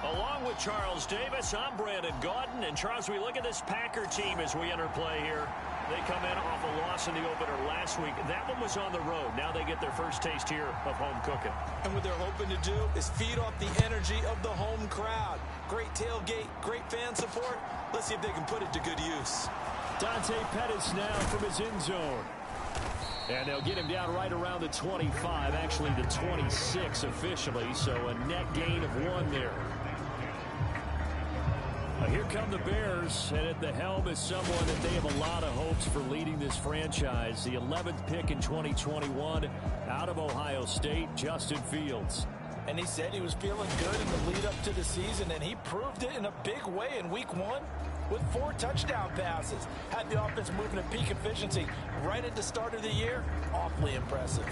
[SPEAKER 16] Along with Charles Davis, I'm Brandon Gaudin. And Charles, we look at this Packer team as we enter play here. They come in off a loss in the opener last week. That one was on the road. Now they get their first taste here of home cooking.
[SPEAKER 17] And what they're hoping to do is feed off the energy of the home crowd. Great tailgate, great fan support. Let's see if they can put it to good use.
[SPEAKER 16] Dante Pettis now from his end zone. And they'll get him down right around the 25, actually the 26 officially, so a net gain of 1 there. Here come the Bears, and at the helm is someone that they have a lot of hopes for leading this franchise. The 11th pick in 2021 out of Ohio State, Justin Fields.
[SPEAKER 17] And he said he was feeling good in the lead up to the season, and he proved it in a big way in week 1 with 4 touchdown passes. Had the offense moving at peak efficiency right at the start of the year. Awfully impressive.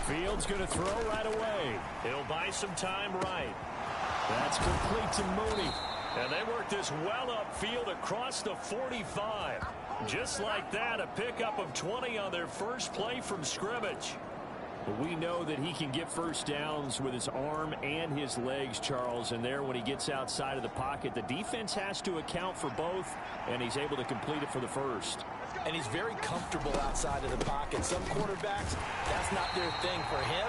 [SPEAKER 16] Fields going to throw right away. He'll buy some time right. That's complete to Mooney. And they work this well upfield across the 45. Just like that, a pickup of 20 on their first play from scrimmage. But we know that he can get first downs with his arm and his legs, Charles. And there, when he gets outside of the pocket, the defense has to account for both, and he's able to complete it for the first.
[SPEAKER 17] And he's very comfortable outside of the pocket. Some quarterbacks, that's not their thing. For him,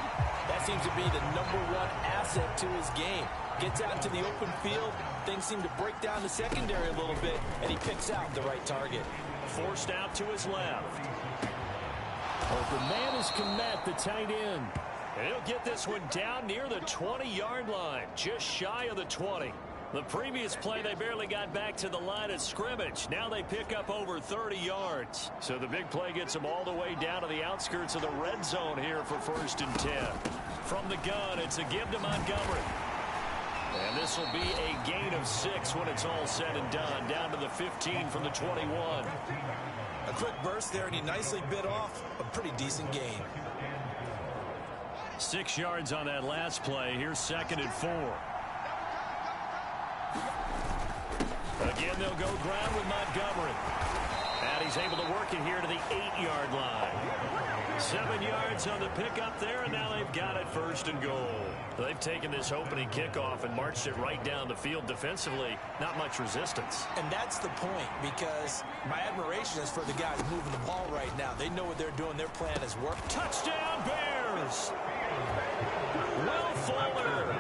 [SPEAKER 17] that seems to be the #1 asset to his game. Gets out into the open field, things seem to break down the secondary a little bit, and he picks out the right target.
[SPEAKER 16] Forced out to his left. Open man is Kmet, the tight end. And he'll get this one down near the 20-yard line, just shy of the 20. The previous play, they barely got back to the line of scrimmage. Now they pick up over 30 yards. So the big play gets them all the way down to the outskirts of the red zone here for 1st and 10. From the gun, it's a give to Montgomery. And this will be a gain of 6 when it's all said and done, down to the 15 from the 21.
[SPEAKER 17] A quick burst there, and he nicely bit off a pretty decent gain.
[SPEAKER 16] 6 yards on that last play. Here's 2nd and 4. Again, they'll go ground with Montgomery. And he's able to work it here to the 8-yard line.
[SPEAKER 19] 7 yards on the pickup there, and now they've got it 1st and goal. They've taken this opening kickoff and marched it right down the field defensively. Not much resistance.
[SPEAKER 20] And that's the point, because my admiration is for the guys moving the ball right now. They know what they're doing. Their plan is working.
[SPEAKER 19] Touchdown, Bears! Will Fuller,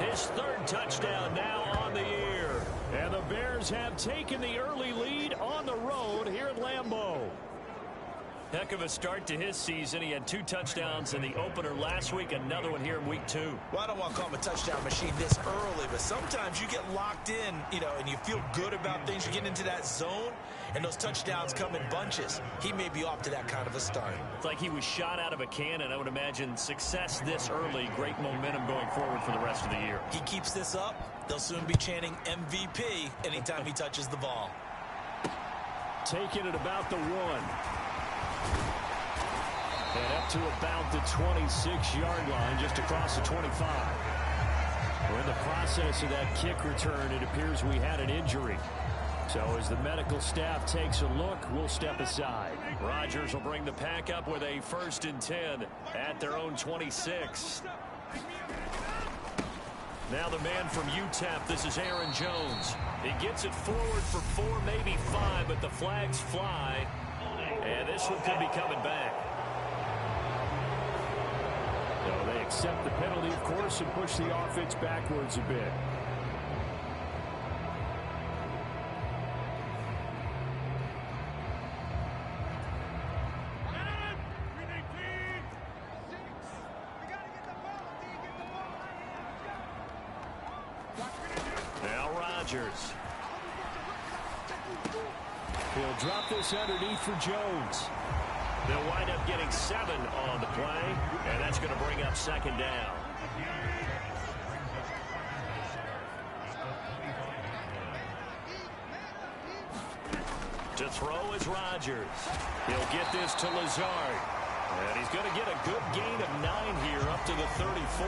[SPEAKER 19] his 3rd touchdown now on the year. And the Bears have taken the early lead on the road here at Lambeau. Heck of a start to his season. He had 2 touchdowns in the opener last week, another one here in week 2.
[SPEAKER 20] Well, I don't want to call him a touchdown machine this early, but sometimes you get locked in, and you feel good about things. You get into that zone, and those touchdowns come in bunches. He may be off to that kind of a start.
[SPEAKER 19] It's like he was shot out of a cannon. I would imagine success this early, great momentum going forward for the rest of the year.
[SPEAKER 20] He keeps this up, they'll soon be chanting MVP anytime he touches the ball.
[SPEAKER 19] Taking it about the 1. And up to about the 26-yard line, just across the 25. We're in the process of that kick return. It appears we had an injury. So as the medical staff takes a look, we'll step aside. Rodgers will bring the pack up with a 1st and 10 at their own 26. Now the man from UTEP, this is Aaron Jones. He gets it forward for 4, maybe 5, but the flags fly. And this one could be coming back. So they accept the penalty, of course, and push the offense backwards a bit. Now Rodgers. He'll drop this underneath for Jones. They'll wind up getting 7 on the play, and that's going to bring up 2nd down. To throw is Rodgers. He'll get this to Lazard. And he's going to get a good gain of 9 here up to the 34.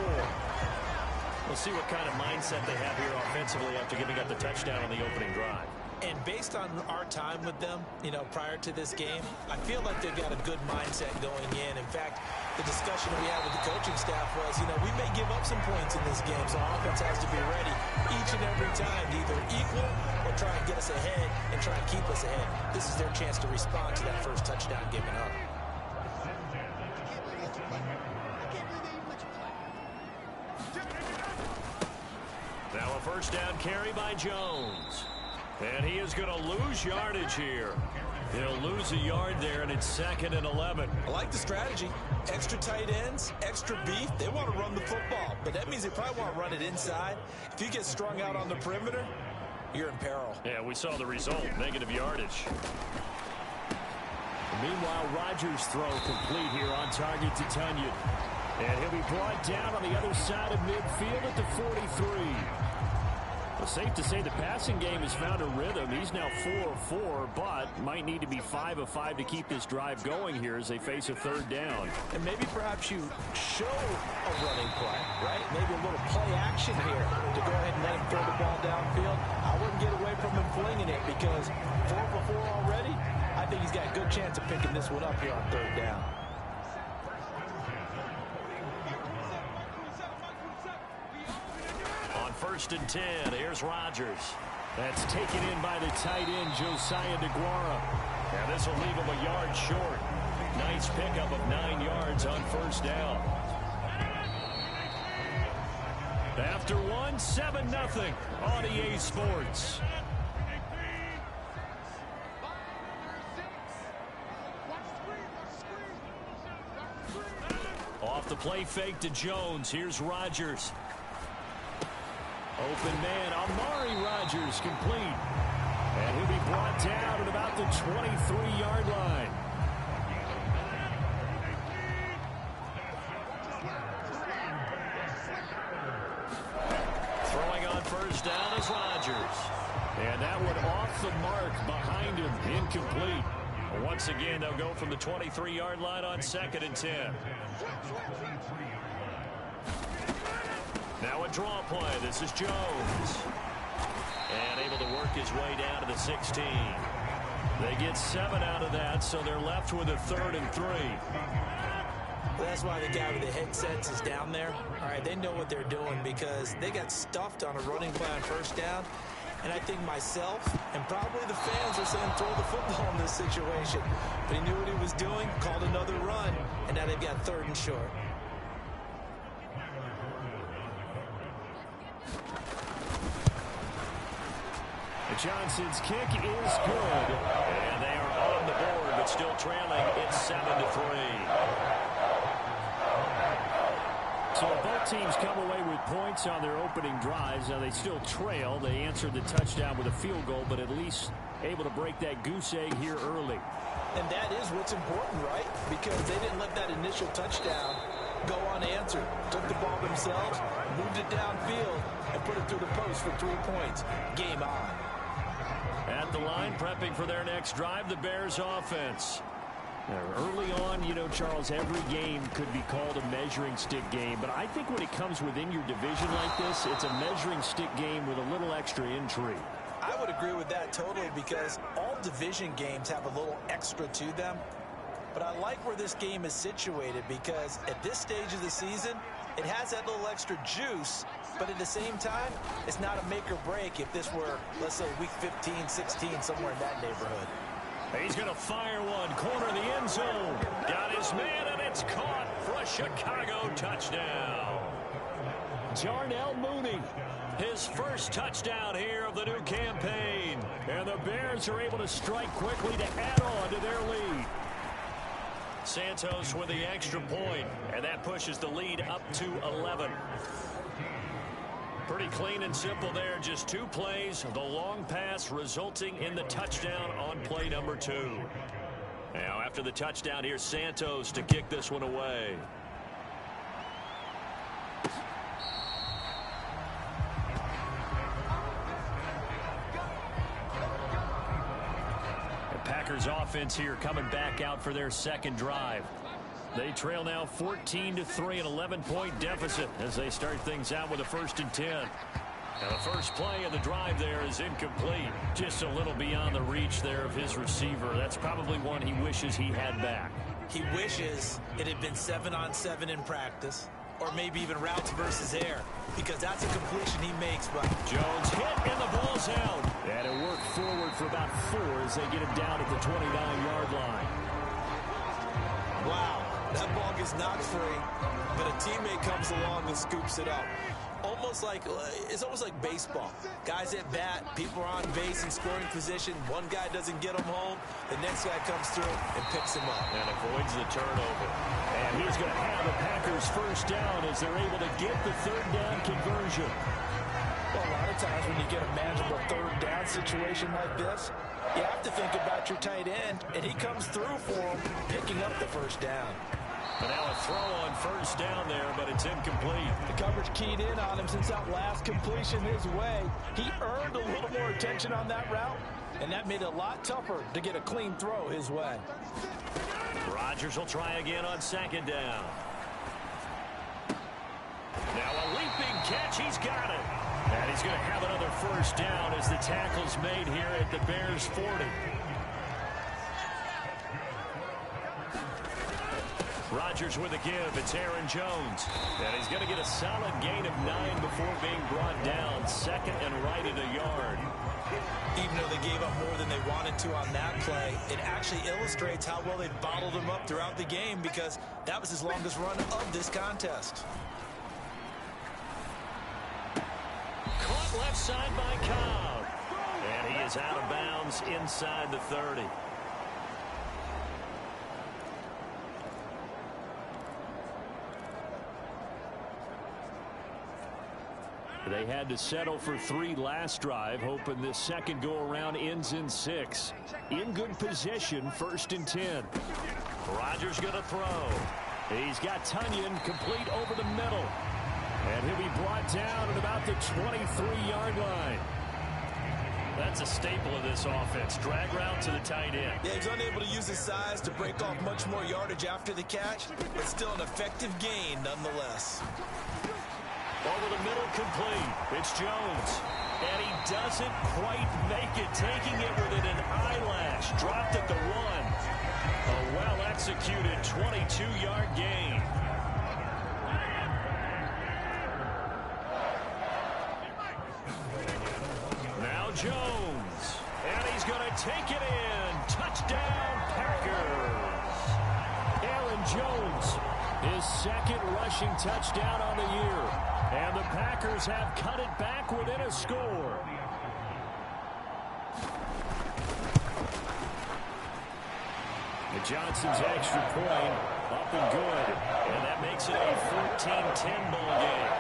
[SPEAKER 19] We'll see what kind of mindset they have here offensively after giving up the touchdown on the opening drive.
[SPEAKER 20] And based on our time with them, prior to this game, I feel like they've got a good mindset going in. In fact, the discussion we had with the coaching staff was, we may give up some points in this game, so our offense has to be ready each and every time to either equal or try and get us ahead and try and keep us ahead. This is their chance to respond to that first touchdown given up.
[SPEAKER 19] Now a 1st down carry by Jones. And he is going to lose yardage here. He'll lose a yard there, and it's 2nd and 11.
[SPEAKER 20] I like the strategy. Extra tight ends, extra beef. They want to run the football, but that means they probably want to run it inside. If you get strung out on the perimeter, you're in peril.
[SPEAKER 19] Yeah, we saw the result, negative yardage. Meanwhile, Rodgers' throw complete here on target to Tunyon. And he'll be brought down on the other side of midfield at the 43. Well, safe to say the passing game has found a rhythm. He's now 4 of 4, but might need to be 5 of 5 to keep this drive going here as they face a 3rd down.
[SPEAKER 20] And maybe perhaps you show a running play, right? Maybe a little play action here to go ahead and let him throw the ball downfield. I wouldn't get away from him flinging it because 4 for 4 already, I think he's got a good chance of picking this one up here on 3rd down.
[SPEAKER 19] On 1st and 10, here's Rodgers. That's taken in by the tight end, Josiah DeGuara. And this will leave him a yard short. Nice pickup of 9 yards on 1st down. After 1, 7-0 on EA Sports. Off the play fake to Jones. Here's Rodgers. Open man, Amari Rodgers complete. And he'll be brought down at about the 23-yard line. Throwing on 1st down is Rodgers. And that one off the mark behind him, incomplete. Once again, they'll go from the 23-yard line on 2nd and 10. Now a draw play. This is Jones. And able to work his way down to the 16. They get 7 out of that, so they're left with a 3rd and 3.
[SPEAKER 20] That's why the guy with the headsets is down there. All right, they know what they're doing because they got stuffed on a running play on first down. And I think myself and probably the fans are saying throw the football in this situation. But he knew what he was doing, called another run, and now they've got 3rd and short.
[SPEAKER 19] Johnson's kick is good. And they are on the board, but still trailing. It's 7-3. So both teams come away with points on their opening drives. Now they still trail. They answered the touchdown with a field goal, but at least able to break that goose egg here early.
[SPEAKER 20] And that is what's important, right? Because they didn't let that initial touchdown go unanswered. Took the ball themselves, moved it downfield, and put it through the post for 3 points. Game on.
[SPEAKER 19] At the line, prepping for their next drive, the Bears offense. Early on, you know, Charles, every game could be called a measuring stick game. But I think when it comes within your division like this, it's a measuring stick game with a little extra intrigue.
[SPEAKER 20] I would agree with that totally because all division games have a little extra to them. But I like where this game is situated because at this stage of the season, it has that little extra juice. But at the same time, it's not a make or break if this were, let's say, week 15, 16, somewhere in that neighborhood.
[SPEAKER 19] He's going to fire one, corner of the end zone. Got his man, and it's caught for a Chicago touchdown. Darnell Mooney, his first touchdown here of the new campaign. And the Bears are able to strike quickly to add on to their lead. Santos with the extra point, and that pushes the lead up to 11. Pretty clean and simple there. Just 2 plays. The long pass resulting in the touchdown on play number 2. Now after the touchdown, here's Santos to kick this one away. The Packers offense here coming back out for their second drive. They trail now 14-3, an 11-point deficit as they start things out with a 1st and 10. Now the first play of the drive there is incomplete. Just a little beyond the reach there of his receiver. That's probably one he wishes he had back.
[SPEAKER 20] He wishes it had been 7-on-7 in practice, or maybe even routes versus air, because that's a completion he makes. But
[SPEAKER 19] Jones hit and the ball's out. And it worked forward for about 4 as they get him down at the 29-yard line.
[SPEAKER 20] Wow. That ball gets knocked free, but a teammate comes along and scoops it up. It's almost like baseball. Guys at bat, people are on base in scoring position. One guy doesn't get him home. The next guy comes through and picks him up.
[SPEAKER 19] And avoids the turnover. And he's going to have the Packers first down as they're able to get the 3rd down conversion.
[SPEAKER 17] Well, a lot of times when you get a manageable 3rd down situation like this, you have to think about your tight end, and he comes through for him, picking up the 1st down.
[SPEAKER 19] But now a throw on 1st down there, but it's incomplete.
[SPEAKER 17] The coverage keyed in on him since that last completion his way. He earned a little more attention on that route, and that made it a lot tougher to get a clean throw his way.
[SPEAKER 19] Rodgers will try again on 2nd down. Now a leaping catch, he's got it. And he's going to have another 1st down as the tackle's made here at the Bears 40. Rodgers with a give. It's Aaron Jones. And he's going to get a solid gain of 9 before being brought down. 2nd and right at a yard.
[SPEAKER 20] Even though they gave up more than they wanted to on that play, it actually illustrates how well they bottled him up throughout the game because that was his longest run of this contest.
[SPEAKER 19] Caught left side by Cobb. And he is out of bounds inside the 30. They had to settle for 3 last drive, hoping this second go-around ends in 6. In good position, 1st and 10. Rodgers going to throw. He's got Tunyon complete over the middle. And he'll be brought down at about the 23-yard line. That's a staple of this offense. Drag route to the tight end.
[SPEAKER 20] Yeah, he's unable to use his size to break off much more yardage after the catch, but still an effective gain nonetheless.
[SPEAKER 19] Over the middle, complete. It's Jones. And he doesn't quite make it, taking it within an eyelash. Dropped at the 1. A well-executed 22-yard gain. Now Jones. And he's going to take it in. Touchdown, Packers. Aaron Jones, his second rushing touchdown on the year. And the Packers have cut it back within a score. And Johnson's extra point up and good. And that makes it a 14-10 ball game.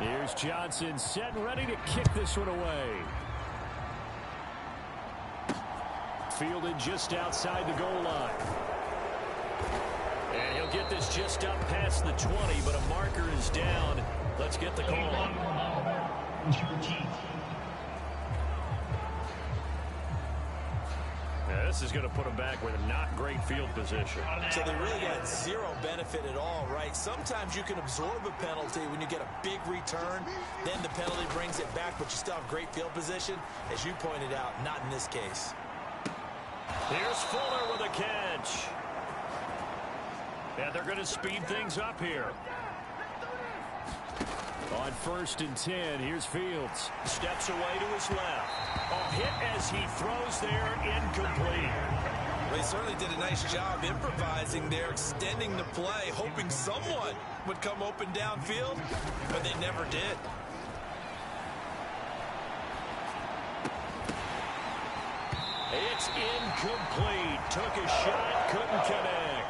[SPEAKER 19] Here's Johnson set and ready to kick this one away. Fielded just outside the goal line. And he'll get this just up past the 20, but a marker is down. Let's get the call. Now, this is going to put them back with a not great field position.
[SPEAKER 20] So they really got zero benefit at all, right? Sometimes you can absorb a penalty when you get a big return. Then the penalty brings it back, but you still have great field position. As you pointed out, not in this case.
[SPEAKER 19] Here's Fuller with a catch. And they're going to speed things up here. On 1st and 10, here's Fields. Steps away to his left. A hit as he throws there, incomplete.
[SPEAKER 20] Well, he certainly did a nice job improvising there, extending the play, hoping someone would come open downfield, but they never did.
[SPEAKER 19] It's incomplete. Took a shot, couldn't connect.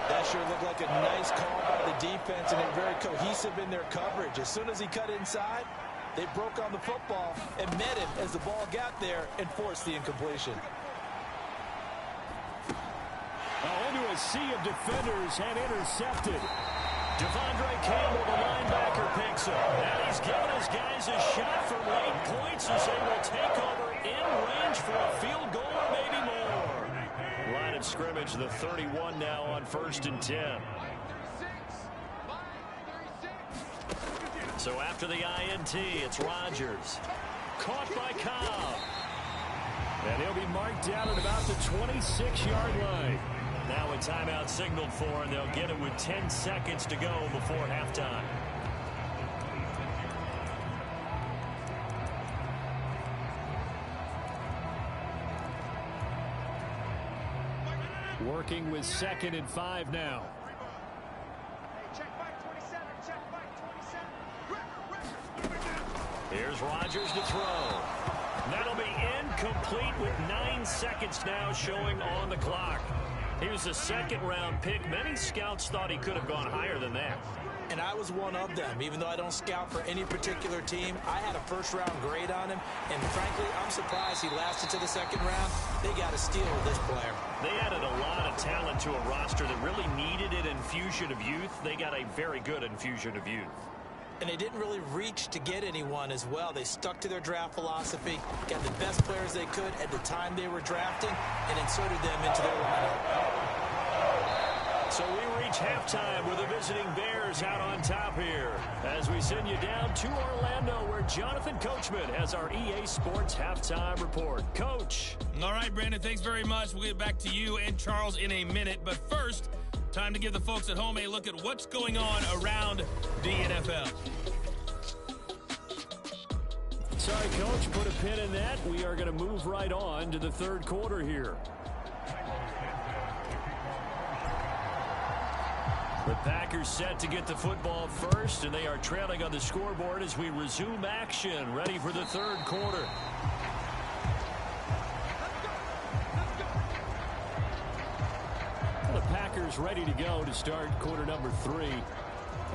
[SPEAKER 20] That sure looked like a nice call by the defense, and they're very cohesive in their coverage. As soon as he cut inside, they broke on the football and met him as the ball got there and forced the incompletion.
[SPEAKER 19] Into a sea of defenders and intercepted. Devondre Campbell, the linebacker, picks up. And he's giving his guys a shot for late points as they will take over in range for a field goal or maybe more. Line of scrimmage, the 31 now on 1st and 10. So after the INT, it's Rodgers. Caught by Cobb. And he'll be marked down at about the 26-yard line. Now a timeout signaled for, and they'll get it with 10 seconds to go before halftime. Working with 2nd and 5 now. Here's Rodgers to throw. That'll be incomplete with 9 seconds now showing on the clock. He was a 2nd-round pick. Many scouts thought he could have gone higher than that.
[SPEAKER 20] And I was one of them. Even though I don't scout for any particular team, I had a 1st-round grade on him. And frankly, I'm surprised he lasted to the 2nd round. They got a steal with this player.
[SPEAKER 19] They added a lot of talent to a roster that really needed an infusion of youth. They got a very good infusion of youth.
[SPEAKER 20] And they didn't really reach to get anyone as well. They stuck to their draft philosophy, got the best players they could at the time they were drafting, and inserted them into their lineup.
[SPEAKER 19] So we reach halftime with the visiting Bears out on top here as we send you down to Orlando where Jonathan Coachman has our EA Sports halftime report. Coach.
[SPEAKER 18] All right, Brandon, thanks very much. We'll get back to you and Charles in a minute. But first, time to give the folks at home a look at what's going on around the NFL.
[SPEAKER 19] Sorry, Coach, put a pin in that. We are going to move right on to the 3rd quarter here. The Packers set to get the football first, and they are trailing on the scoreboard as we resume action, ready for the 3rd quarter. The Packers ready to go to start quarter number 3.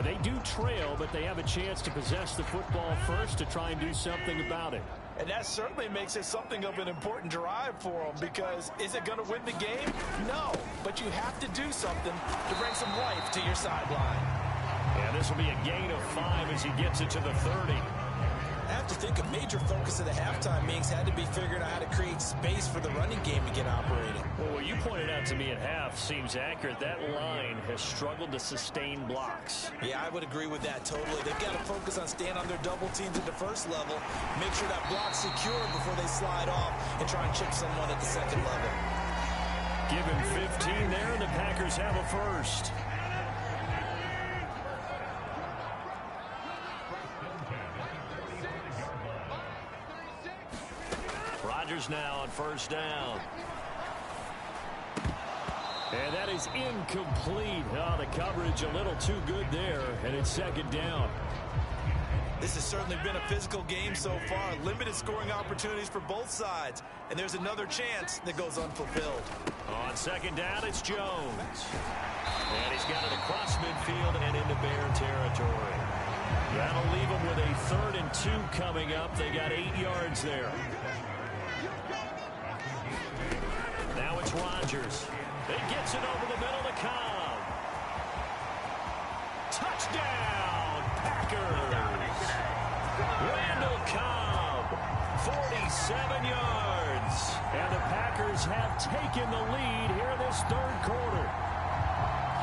[SPEAKER 19] They do trail, but they have a chance to possess the football first to try and do something about it.
[SPEAKER 20] And that certainly makes it something of an important drive for them, because is it going to win the game? No, but you have to do something to bring some life to your sideline.
[SPEAKER 19] And this will be a gain of 5 as he gets it to the 30.
[SPEAKER 20] have to think a major focus of the halftime meetings had to be figuring out how to create space for the running game to get operating.
[SPEAKER 19] Well, what you pointed out to me at half seems accurate. That line has struggled to sustain blocks.
[SPEAKER 20] Yeah, I would agree with that totally. They've got to focus on staying on their double teams at the first level, make sure that block's secure before they slide off and try and chip someone at the second level.
[SPEAKER 19] Give him 15 there, and the Packers have a first. Rodgers now on first down. And that is incomplete. Oh, the coverage a little too good there, and it's second down.
[SPEAKER 20] This has certainly been a physical game so far. Limited scoring opportunities for both sides. And there's another chance that goes unfulfilled.
[SPEAKER 19] On second down, it's Jones. And he's got it across midfield and into Bear territory. That'll leave them with a 3rd and 2 coming up. They got 8 yards there. Now it's Rodgers. He gets it over the middle to Cobb. Touchdown, Packers. Randall Cobb, 47 yards. And the Packers have taken the lead here in this 3rd quarter.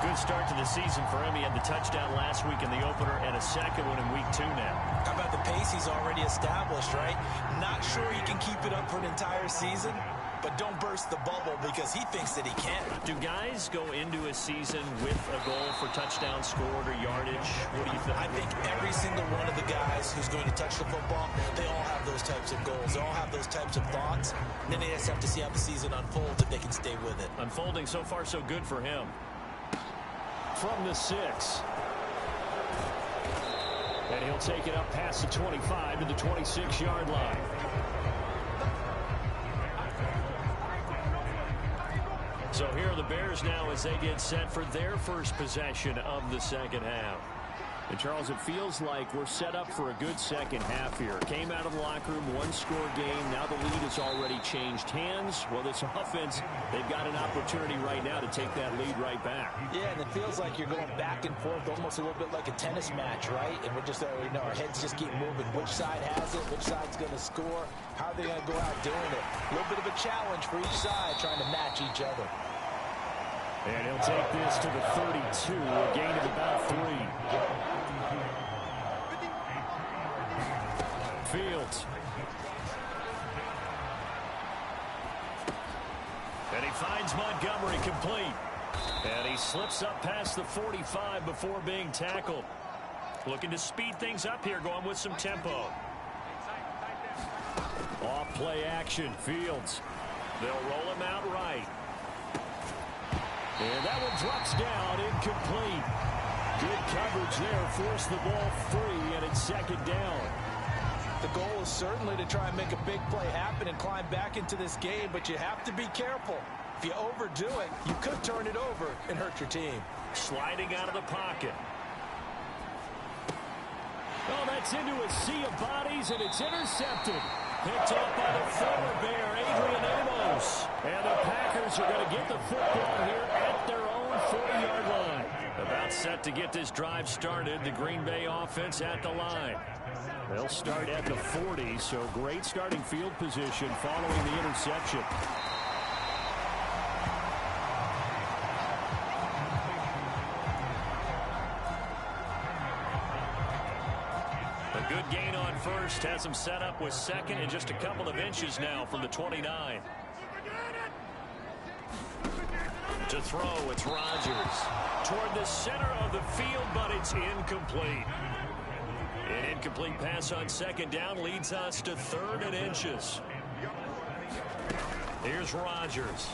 [SPEAKER 19] Good start to the season for him. He had the touchdown last week in the opener and a second one in week 2 now.
[SPEAKER 20] How about the pace he's already established, right? Not sure he can keep it up for an entire season, but don't burst the bubble because he thinks that he can.
[SPEAKER 19] Do guys go into a season with a goal for touchdown scored or yardage? What do you think?
[SPEAKER 20] I think every single one of the guys who's going to touch the football, they all have those types of goals. They all have those types of thoughts. And then they just have to see how the season unfolds if they can stay with it.
[SPEAKER 19] Unfolding so far so good for him. From the 6. And he'll take it up past the 25 to the 26-yard line. So here are the Bears now as they get set for their first possession of the second half. And Charles, it feels like we're set up for a good second half here. Came out of the locker room, 1-score game. Now the lead has already changed hands. Well, this offense, they've got an opportunity right now to take that lead right back.
[SPEAKER 20] Yeah, and it feels like you're going back and forth almost a little bit like a tennis match, right? And we're just, our heads just keep moving. Which side has it? Which side's going to score? How are they going to go out doing it? A little bit of a challenge for each side trying to match each other.
[SPEAKER 19] And he'll take this to the 32, a gain of about 3. Fields. And he finds Montgomery complete. And he slips up past the 45 before being tackled. Looking to speed things up here, going with some tempo. Off play action, Fields. They'll roll him out right. And that one drops down, incomplete. Good coverage there, forced the ball free, and it's second down.
[SPEAKER 20] The goal is certainly to try and make a big play happen and climb back into this game, but you have to be careful. If you overdo it, you could turn it over and hurt your team.
[SPEAKER 19] Sliding out of the pocket. Oh, that's into a sea of bodies, and it's intercepted. Picked off by the former Bear, Adrian Amos. And the Packers are going to get the football here at their own 40-yard line. About set to get this drive started. The Green Bay offense at the line. They'll start at the 40, so great starting field position following the interception. A good gain on first has him set up with second and just a couple of inches now from the 29. To throw, it's Rodgers. Toward the center of the field, but it's incomplete. An incomplete pass on second down leads us to 3rd and inches. Here's Rodgers.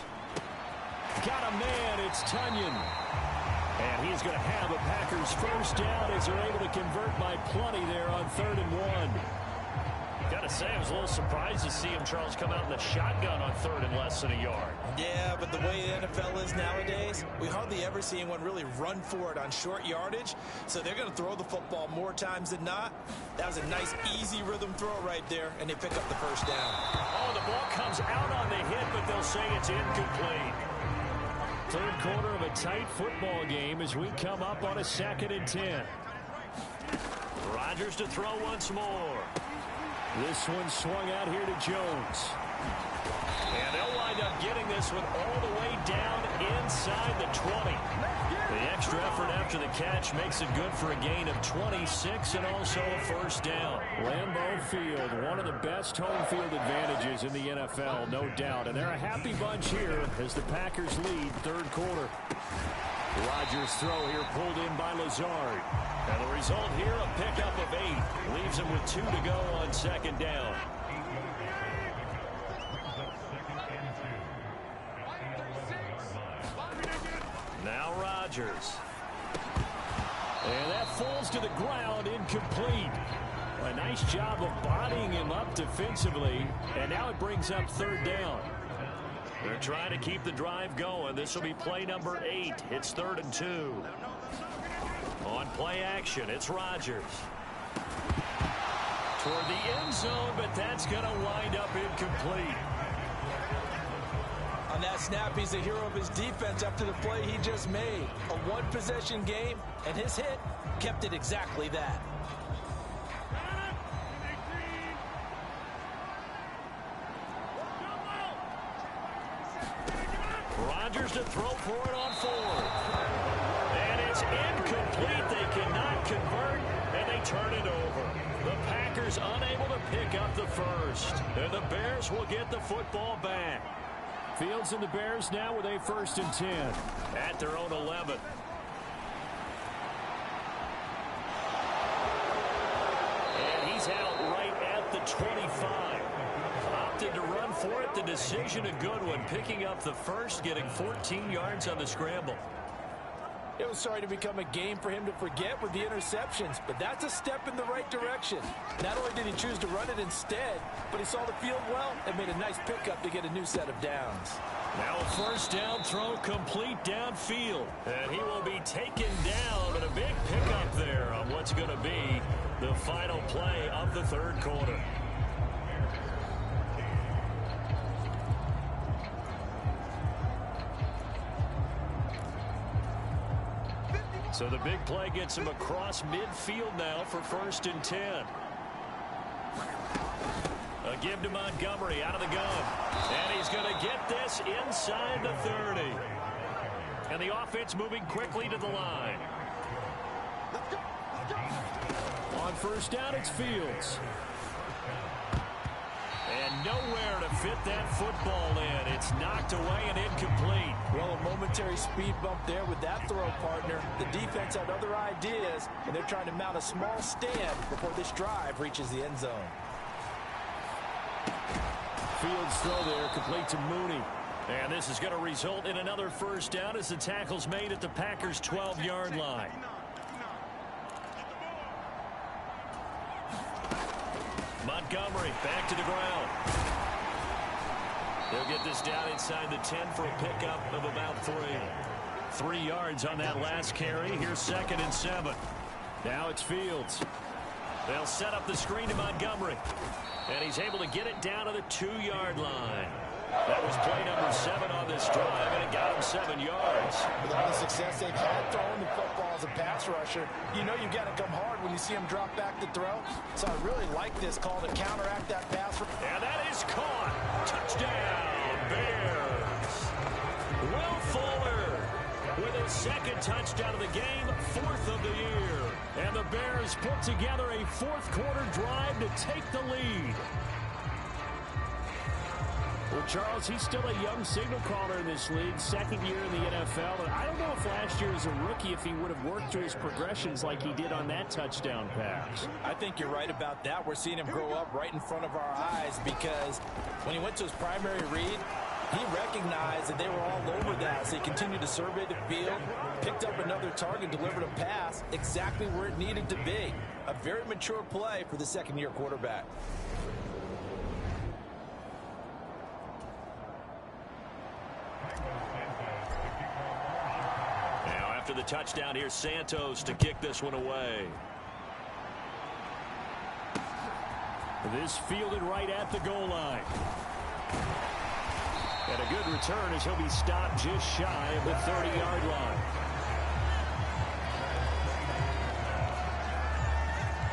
[SPEAKER 19] Got a man, it's Tunyon. And he's going to have a Packers first down as they're able to convert by plenty there on 3rd and 1. Gotta say, I was a little surprised to see him, Charles, come out in the shotgun on 3rd and less than a yard.
[SPEAKER 20] Yeah, but the way the NFL is nowadays, we hardly ever see anyone really run for it on short yardage. So they're going to throw the football more times than not. That was a nice, easy rhythm throw right there, and they pick up the first down.
[SPEAKER 19] Oh, the ball comes out on the hit, but they'll say it's incomplete. 3rd quarter of a tight football game as we come up on a 2nd and 10. Rodgers to throw once more. This one swung out here to Jones. And they'll wind up getting this one all the way down inside the 20. The extra effort after the catch makes it good for a gain of 26 and also a first down. Lambeau Field, one of the best home field advantages in the NFL, no doubt. And they're a happy bunch here as the Packers lead third quarter. Rodgers' throw here pulled in by Lazard. And the result here, a pickup of 8. Leaves him with 2 to go on second down. Now Rodgers. And that falls to the ground, incomplete. A nice job of bodying him up defensively. And now it brings up third down. They're trying to keep the drive going. This will be play number 8. It's 3rd and 2. On play action, it's Rodgers. Toward the end zone, but that's going to wind up incomplete.
[SPEAKER 17] On that snap, he's the hero of his defense after the play he just made. A one-possession game, and his hit kept it exactly that.
[SPEAKER 19] Rodgers to throw for it on 4th. And it's incomplete. They cannot convert, and they turn it over. The Packers unable to pick up the first. And the Bears will get the football back. Fields and the Bears now with a 1st and 10 at their own 11. And he's out right at the 25. Opted to run for it. The decision a good one. Picking up the first, getting 14 yards on the scramble.
[SPEAKER 17] It was starting to become a game for him to forget with the interceptions, but that's a step in the right direction. Not only did he choose to run it instead, but he saw the field well and made a nice pickup to get a new set of downs.
[SPEAKER 19] Now a first down throw complete downfield. And he will be taken down, but a big pickup there on what's going to be the final play of the third quarter. So the big play gets him across midfield now for 1st and 10. A give to Montgomery out of the gun. And he's going to get this inside the 30. And the offense moving quickly to the line. On first down, it's Fields. And nowhere to fit that football in. It's knocked away and incomplete.
[SPEAKER 17] Well, a momentary speed bump there with that throw, partner. The defense had other ideas, and they're trying to mount a small stand before this drive reaches the end zone.
[SPEAKER 19] Fields throw there, complete to Mooney. And this is going to result in another first down as the tackle's made at the Packers' 12-yard line. Montgomery back to the ground. They'll get this down inside the 10 for a pickup of about 3. 3 yards on that last carry. Here's 2nd and 7. Now it's Fields. They'll set up the screen to Montgomery. And he's able to get it down to the 2-yard line. That was play number 7 on this drive, and it got him 7 yards.
[SPEAKER 17] With all the success they've had throwing the football as a pass rusher, you know you've got to come hard when you see him drop back to throw. So I really like this call to counteract that pass.
[SPEAKER 19] And that is caught. Touchdown, Bears. Will Fuller with his 2nd touchdown of the game, 4th of the year. And the Bears put together a 4th quarter drive to take the lead. Well, Charles, he's still a young signal caller in this league, 2nd year in the NFL. And I don't know if last year as a rookie, if he would have worked through his progressions like he did on that touchdown pass.
[SPEAKER 17] I think you're right about that. We're seeing him grow up right in front of our eyes because when he went to his primary read, he recognized that they were all over that. So he continued to survey the field, picked up another target, delivered a pass exactly where it needed to be. A very mature play for the 2nd-year quarterback.
[SPEAKER 19] After the touchdown, here's Santos to kick this one away. This fielded right at the goal line. And a good return as he'll be stopped just shy of the 30-yard line.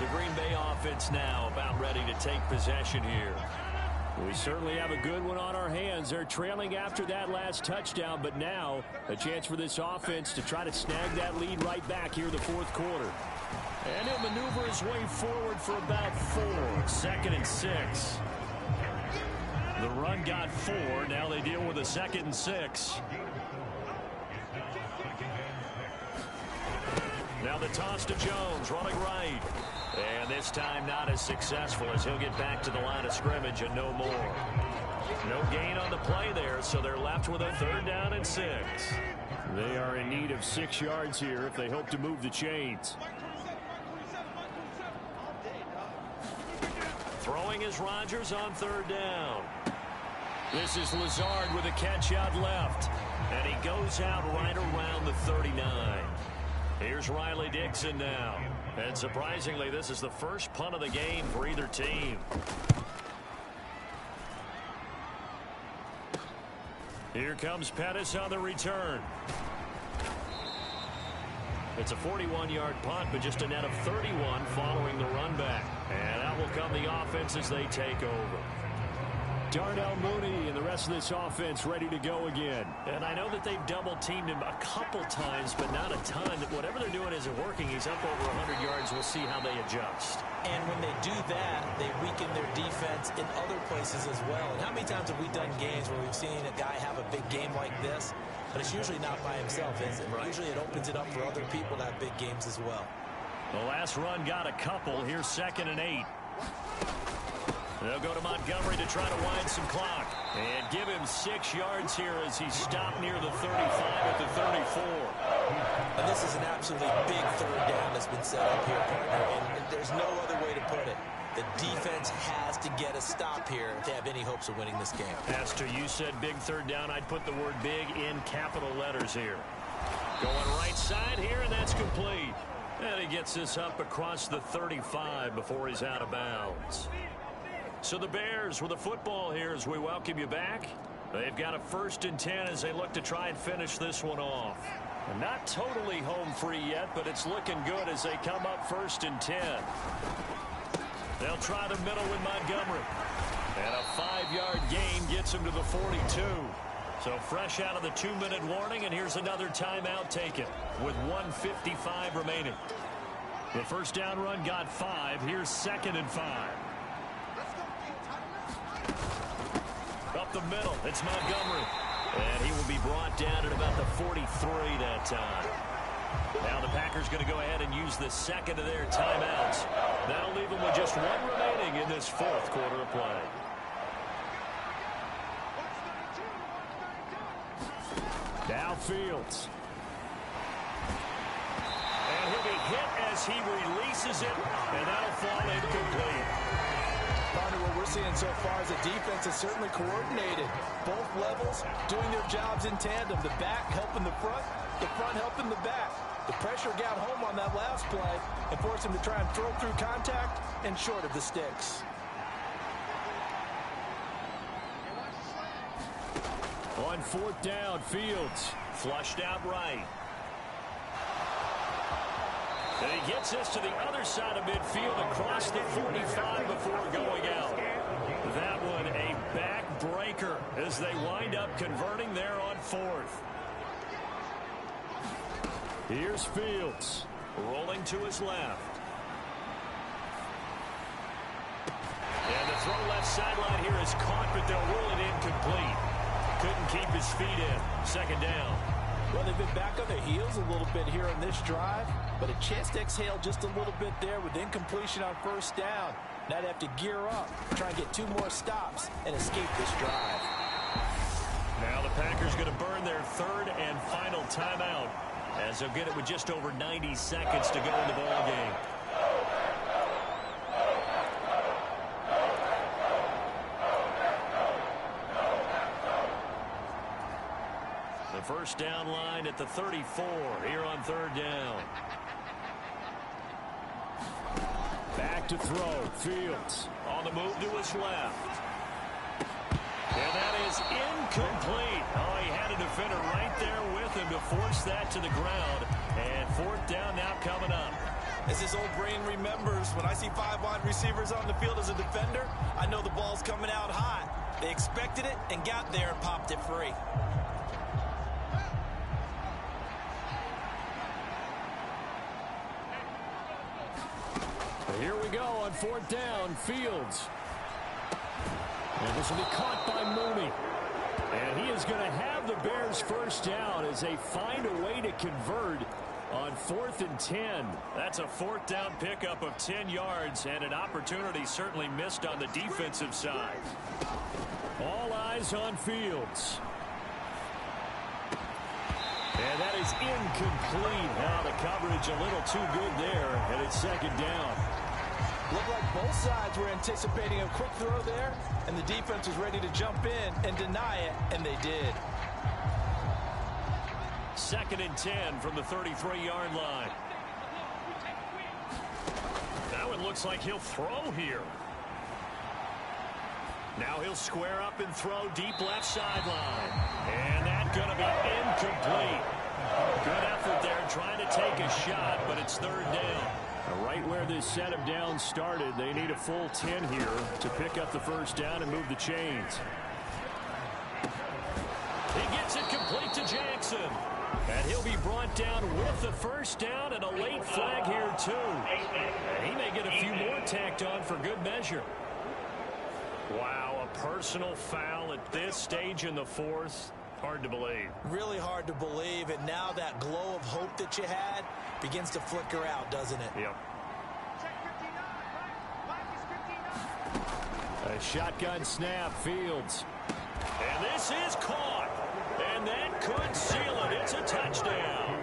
[SPEAKER 19] The Green Bay offense now about ready to take possession here. We certainly have a good one on our hands. They're trailing after that last touchdown, but now a chance for this offense to try to snag that lead right back here in the fourth quarter. And he'll maneuver his way forward for about 4. 2nd and 6. The run got 4. Now they deal with a 2nd and 6. Now the toss to Jones, running right. And this time not as successful as he'll get back to the line of scrimmage and no more. No gain on the play there, so they're left with a 3rd down and 6. They are in need of 6 yards here if they hope to move the chains. Throwing is Rodgers on 3rd down. This is Lazard with a catch out left. And he goes out right around the 39. Here's Riley Dixon now. And surprisingly, this is the first punt of the game for either team. Here comes Pettis on the return. It's a 41-yard punt, but just a net of 31 following the run back. And out will come the offense as they take over. Darnell Mooney and the rest of this offense ready to go again. And I know that they've double-teamed him a couple times, but not a ton. Whatever they're doing isn't working. He's up over 100 yards. We'll see how they adjust.
[SPEAKER 20] And when they do that, they weaken their defense in other places as well. And how many times have we done games where we've seen a guy have a big game like this, but it's usually not by himself, is it? Right. Usually it opens it up for other people to have big games as well.
[SPEAKER 19] The last run got a couple. Here's 2nd and 8. They'll go to Montgomery to try to wind some clock. And give him 6 yards here as he's stopped near the 35 at the 34.
[SPEAKER 20] And this is an absolutely big 3rd down that's been set up here, partner. And there's no other way to put it. The defense has to get a stop here if they have any hopes of winning this game.
[SPEAKER 19] Pastor, you said big 3rd down. I'd put the word big in capital letters here. Going right side here, and that's complete. And he gets this up across the 35 before he's out of bounds. So the Bears with the football here as we welcome you back. They've got a 1st and 10 as they look to try and finish this one off. And not totally home free yet, but it's looking good as they come up 1st and 10. They'll try the middle with Montgomery. And a 5-yard gain gets him to the 42. So fresh out of the 2-minute warning, and here's another timeout taken with 1:55 remaining. The first down run got 5. Here's 2nd and 5. Up the middle, it's Montgomery. And he will be brought down at about the 43 that time. Now the Packers going to go ahead and use the 2nd of their timeouts. That'll leave them with just 1 remaining in this 4th quarter of play. Now Fields. And he'll be hit as he releases it, and that'll fall incomplete.
[SPEAKER 17] Partner, what we're seeing so far is the defense is certainly coordinated. Both levels doing their jobs in tandem. The back helping the front helping the back. The pressure got home on that last play and forced him to try and throw through contact and short of the sticks.
[SPEAKER 19] On 4th down, Fields flushed out right. And he gets this to the other side of midfield across the 45 before going out. That one a backbreaker as they wind up converting there on 4th. Here's Fields rolling to his left. And the throw left sideline here is caught, but they'll rule it incomplete. Couldn't keep his feet in. 2nd down.
[SPEAKER 17] Well, they've been back on their heels a little bit here in this drive, but a chance to exhale just a little bit there with incompletion on 1st down. Now they have to gear up, try and get 2 more stops, and escape this drive.
[SPEAKER 19] Now the Packers going to burn their 3rd and final timeout as they'll get it with just over 90 seconds to go in the ball game. The first down line at the 34 here on 3rd down. Back to throw. Fields on the move to his left. And that is incomplete. Oh, he had a defender right there with him to force that to the ground. And 4th down now coming up.
[SPEAKER 20] As his old brain remembers, when I see 5 wide receivers on the field as a defender, I know the ball's coming out hot. They expected it and got there and popped it free.
[SPEAKER 19] Here we go on 4th down, Fields. And this will be caught by Mooney. And he is going to have the Bears first down as they find a way to convert on 4th and 10.
[SPEAKER 16] That's a 4th down pickup of 10 yards and an opportunity certainly missed on the defensive side.
[SPEAKER 19] All eyes on Fields. And that is incomplete. Now the coverage a little too good there, and it's 2nd down.
[SPEAKER 17] Looked like both sides were anticipating a quick throw there, and the defense was ready to jump in and deny it, and they did.
[SPEAKER 16] 2nd and 10 from the 33-yard line. Now it looks like he'll throw here. Now he'll square up and throw deep left sideline. And that's going to be incomplete. Good effort there trying to take a shot, but it's 3rd down.
[SPEAKER 19] Right where this set of downs started, they need a full 10 here to pick up the first down and move the chains.
[SPEAKER 16] He gets it complete to Jackson.
[SPEAKER 19] And he'll be brought down with the first down and a late flag here, too. And he may get a few more tacked on for good measure.
[SPEAKER 16] Wow, a personal foul at this stage in the 4th. Hard to believe.
[SPEAKER 20] Really hard to believe, and now that glow of hope that you had begins to flicker out, doesn't it?
[SPEAKER 16] Yep.
[SPEAKER 19] A shotgun snap, Fields.
[SPEAKER 16] And this is caught. And that could seal it. It's a touchdown.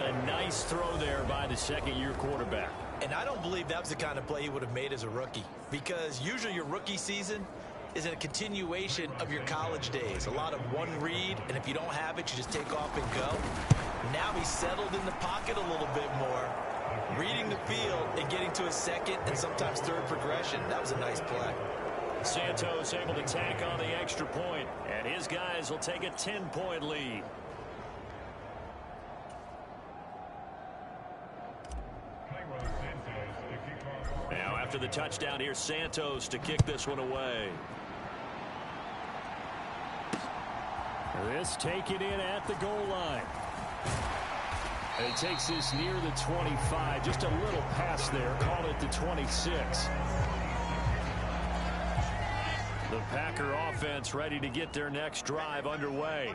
[SPEAKER 19] A nice throw there by the 2nd-year quarterback.
[SPEAKER 20] And I don't believe that was the kind of play he would have made as a rookie, because usually your rookie season is a continuation of your college days. A lot of one read, and if you don't have it, you just take off and go. Now he's settled in the pocket a little bit more, reading the field and getting to a 2nd and sometimes 3rd progression. That was a nice play.
[SPEAKER 16] Santos able to tack on the extra point, and his guys will take a 10-point lead. Now after the touchdown, here's Santos to kick this one away.
[SPEAKER 19] This taken in at the goal line. And he takes this near the 25. Just a little pass there. Call it the 26. The Packer offense ready to get their next drive underway.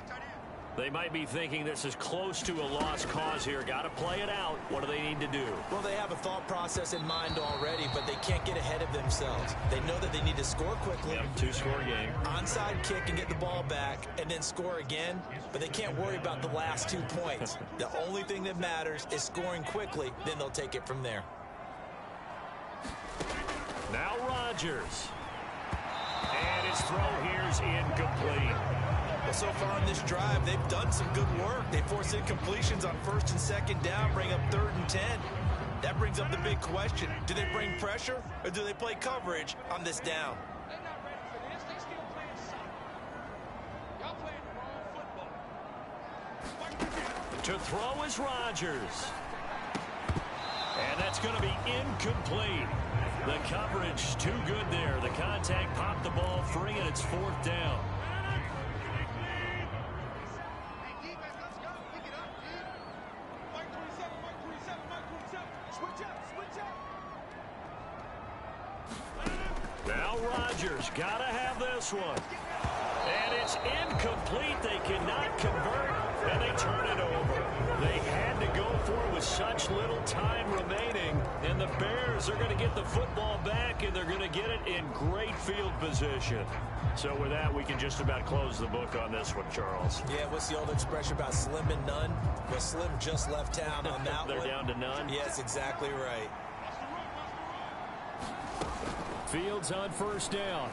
[SPEAKER 19] They might be thinking this is close to a lost cause here. Got to play it out. What do they need to do?
[SPEAKER 20] Well, they have a thought process in mind already, but they can't get ahead of themselves. They know that they need to score quickly.
[SPEAKER 16] Yep, 2-score game.
[SPEAKER 20] Onside kick and get the ball back and then score again, but they can't worry about the last 2 points. The only thing that matters is scoring quickly, then they'll take it from there.
[SPEAKER 16] Now Rodgers. And his throw here's incomplete.
[SPEAKER 20] Well, so far in this drive, they've done some good work. They force incompletions on 1st and 2nd down, bring up 3rd and 10. That brings up the big question. Do they bring pressure or do they play coverage on this down?
[SPEAKER 16] To throw is Rodgers. And that's going to be incomplete. The coverage too good there. The contact popped the ball free, and it's 4th down. Now Rodgers got to have this one. And it's incomplete. They cannot convert, and they turn it over. They had to go for it with such little time remaining, and the Bears are going to get the football back, and they're going to get it in great field position. So with that, we can just about close the book on this one, Charles.
[SPEAKER 20] Yeah, what's the old expression about slim and none? Well, Slim just left town on that
[SPEAKER 16] They're
[SPEAKER 20] one.
[SPEAKER 16] down to none?
[SPEAKER 20] Yes, exactly right.
[SPEAKER 19] Fields on 1st down.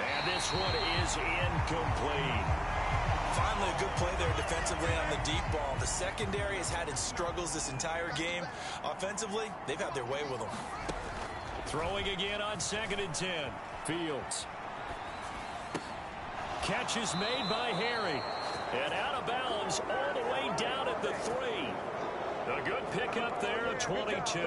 [SPEAKER 16] And this one is incomplete.
[SPEAKER 20] Finally, a good play there defensively on the deep ball. The secondary has had its struggles this entire game. Offensively, they've had their way with them.
[SPEAKER 16] Throwing again on 2nd and 10.
[SPEAKER 19] Fields. Catch is made by Harry. And out of bounds all the way down at the 3. A good pickup there at 22.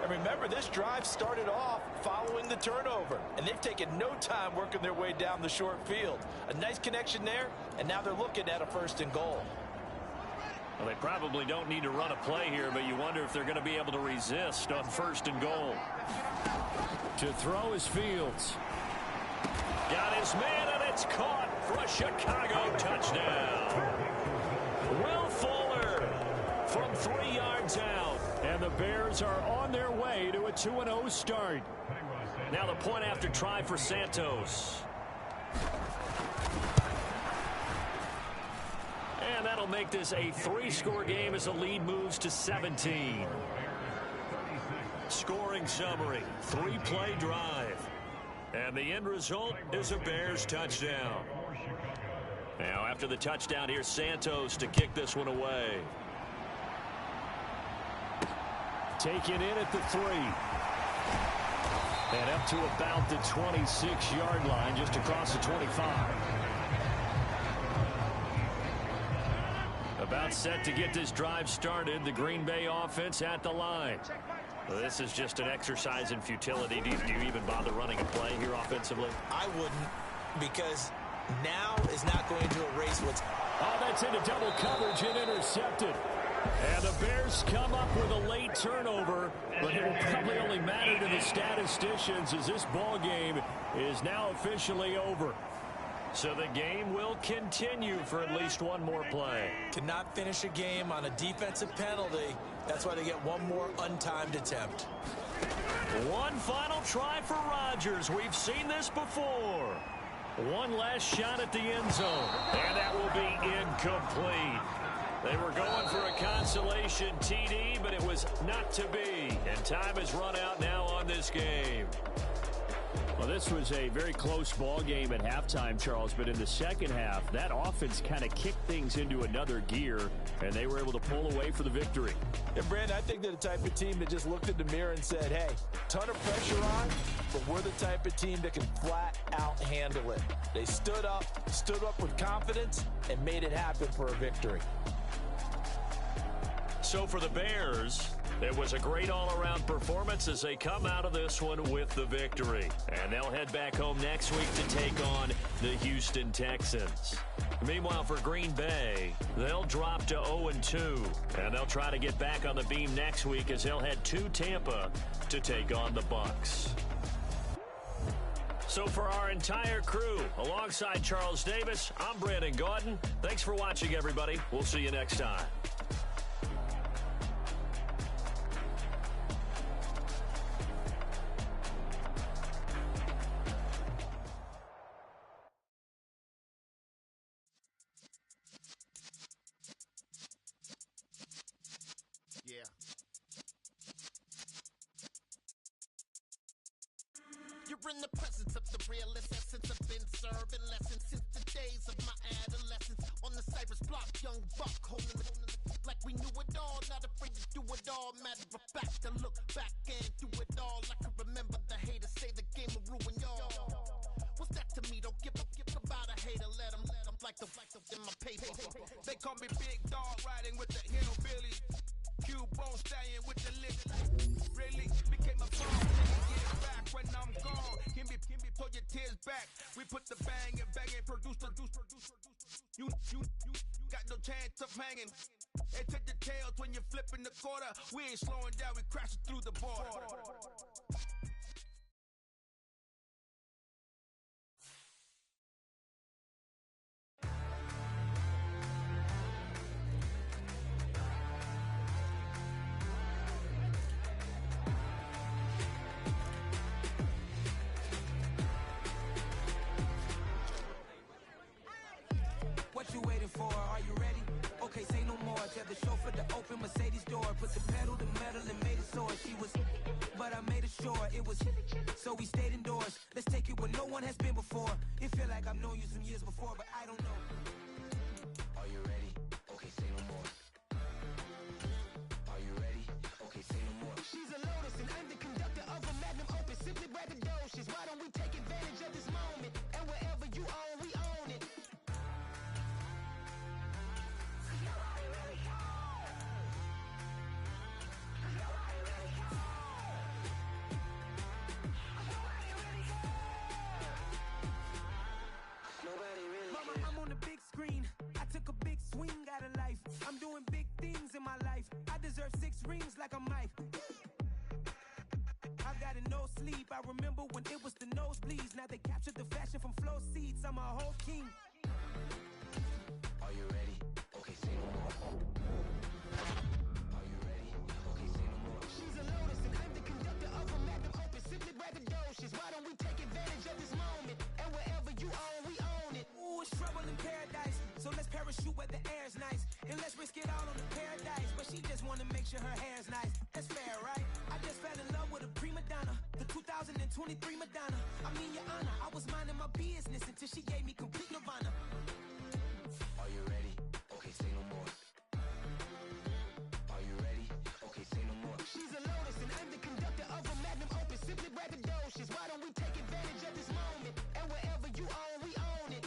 [SPEAKER 17] And remember, this drive started off following the turnover, and they've taken no time working their way down the short field. A nice connection there, and now they're looking at a 1st and goal.
[SPEAKER 19] Well, they probably don't need to run a play here, but you wonder if they're going to be able to resist on 1st and goal. To throw is Fields. Got his man, and it's caught for a Chicago touchdown. Will Fuller from 3 yards out. And the Bears are on their way to a 2-0 start. Now the point after try for Santos. And that'll make this a 3-score game as the lead moves to 17. Scoring summary, 3-play drive. And the end result is a Bears touchdown. Now after the touchdown, here's Santos to kick this one away. Taken in at the 3. And up to about the 26-yard line, just across the 25. About set to get this drive started. The Green Bay offense at the line. Well, this is just an exercise in futility. Do you even bother running a play here offensively?
[SPEAKER 20] I wouldn't, because now is not going to erase what's...
[SPEAKER 19] Oh, that's into double coverage and intercepted. And the Bears come up with a late turnover, but it will probably only matter to the statisticians as this ball game is now officially over. So the game will continue for at least one more play.
[SPEAKER 20] Cannot finish a game on a defensive penalty. That's why they get one more untimed attempt.
[SPEAKER 19] One final try for Rodgers. We've seen this before. One last shot at the end zone, and that will be incomplete. They were going for a consolation TD, but it was not to be. And time has run out now on this game. Well, this was a very close ball game at halftime, Charles, but in the second half, that offense kind of kicked things into another gear, and they were able to pull away for the victory.
[SPEAKER 17] And, Brandon, I think they're the type of team that just looked in the mirror and said, hey, ton of pressure on, but we're the type of team that can flat out handle it. They stood up with confidence, and made it happen for a victory.
[SPEAKER 19] So for the Bears, it was a great all-around performance as they come out of this one with the victory. And they'll head back home next week to take on the Houston Texans. Meanwhile, for Green Bay, they'll drop to 0-2. And they'll try to get back on the beam next week as they'll head to Tampa to take on the Bucs. So for our entire crew, alongside Charles Davis, I'm Brandon Gaudin. Thanks for watching, everybody. We'll see you next time.
[SPEAKER 8] You're in the presence of the realest essence. I've been serving lessons since the days of my adolescence. On the Cypress block, young buck holding the like we knew it all, not afraid to do it all. Matter of fact, to look back and do it all. I can remember the haters say the game will ruin y'all. What's that to me? Don't give about a hater. Let them like the in my paper.
[SPEAKER 3] They call me Big Dog, riding with the hillbillies. Q-Bone stallion with the lip. Really became a phone. Get back when I'm gone. Can be pull your tears back. We put the bang and produce. You got no chance of hanging. They take the tails when you're flipping the quarter. We ain't slowing down, we crashing through the border.
[SPEAKER 21] What you waiting for? Are you ready? Okay, say no more. Tell the chauffeur to open Mercedes door. Put the pedal to metal and made it soar. She was, but I made it sure it was. So we stayed indoors. Let's take it where no one has been before. It feel like I've known you some years before, but I don't know. Are you ready? Okay, say no more. Are you ready? Okay, say no more. She's a Lotus and I'm the conductor of a Magnum Opus. Simply braggadocious. Why don't we take advantage of this moment? And wherever you own, we own it. my life. I deserve 6 rings like I'm Mike. I've got no sleep. I remember when it was the nosebleeds. Now they captured the fashion from flow seats. I'm a whole king. Are you ready? Okay, say no more. Are you ready? Okay, say no more. She's a lotus and I'm the conductor of a Madden open. Simply braggadocious. Why don't we take advantage of this moment? And wherever you own, we own it. Ooh, it's trouble in paradise. So let's parachute where the air's nice. And let's risk it all on the paradise. But she just wanna make sure her hair's nice. That's fair, right? I just fell in love with a prima donna. The 2023 Madonna. I mean, your honor, I was minding my business until she gave me complete nirvana. Are you ready? Okay, say no more. Are you ready? Okay, say no more. She's a lotus and I'm the conductor of a Magnum open. Simply braggadocious. Why don't we take advantage of this moment? And wherever you own, we own it.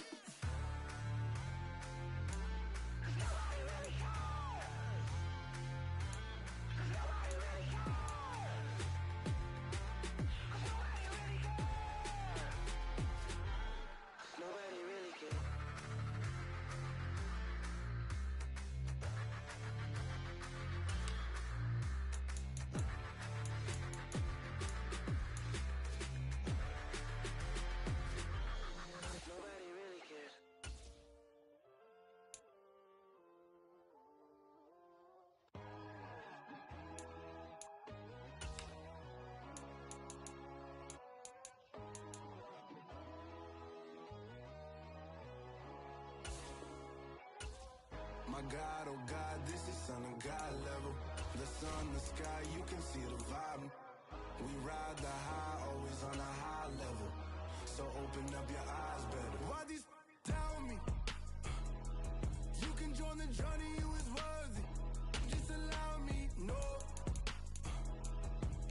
[SPEAKER 21] Nobody really cares. Nobody really cares. Nobody really cares. Nobody really cares. Nobody really cares.
[SPEAKER 13] My God, oh God, this is Son of God level. The sun, the sky, you can see the vibe. We ride the high, always on a high level. So open up your eyes better. Why these tell me? You can join the journey, you is worthy. Just allow me, no.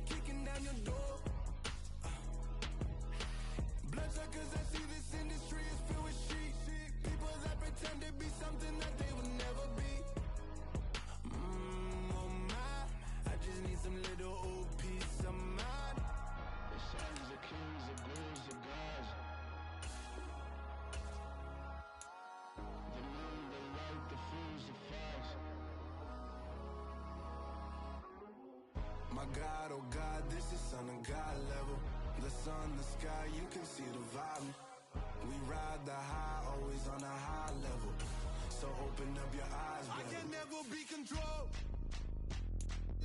[SPEAKER 13] Kicking down your door. Bloodsuckers, I see this industry is filled with shit. People that pretend to be something that they will never be. Oh my, I just need some little old peace of mind. The sons, the kings, the gurus, the gods. The moon, the light, the fools, the facts. My God, oh God, this is Son of God level. The sun, the sky, you can see the vibe. We ride the high, always on a high level. So open up your eyes, baby. I can never be controlled.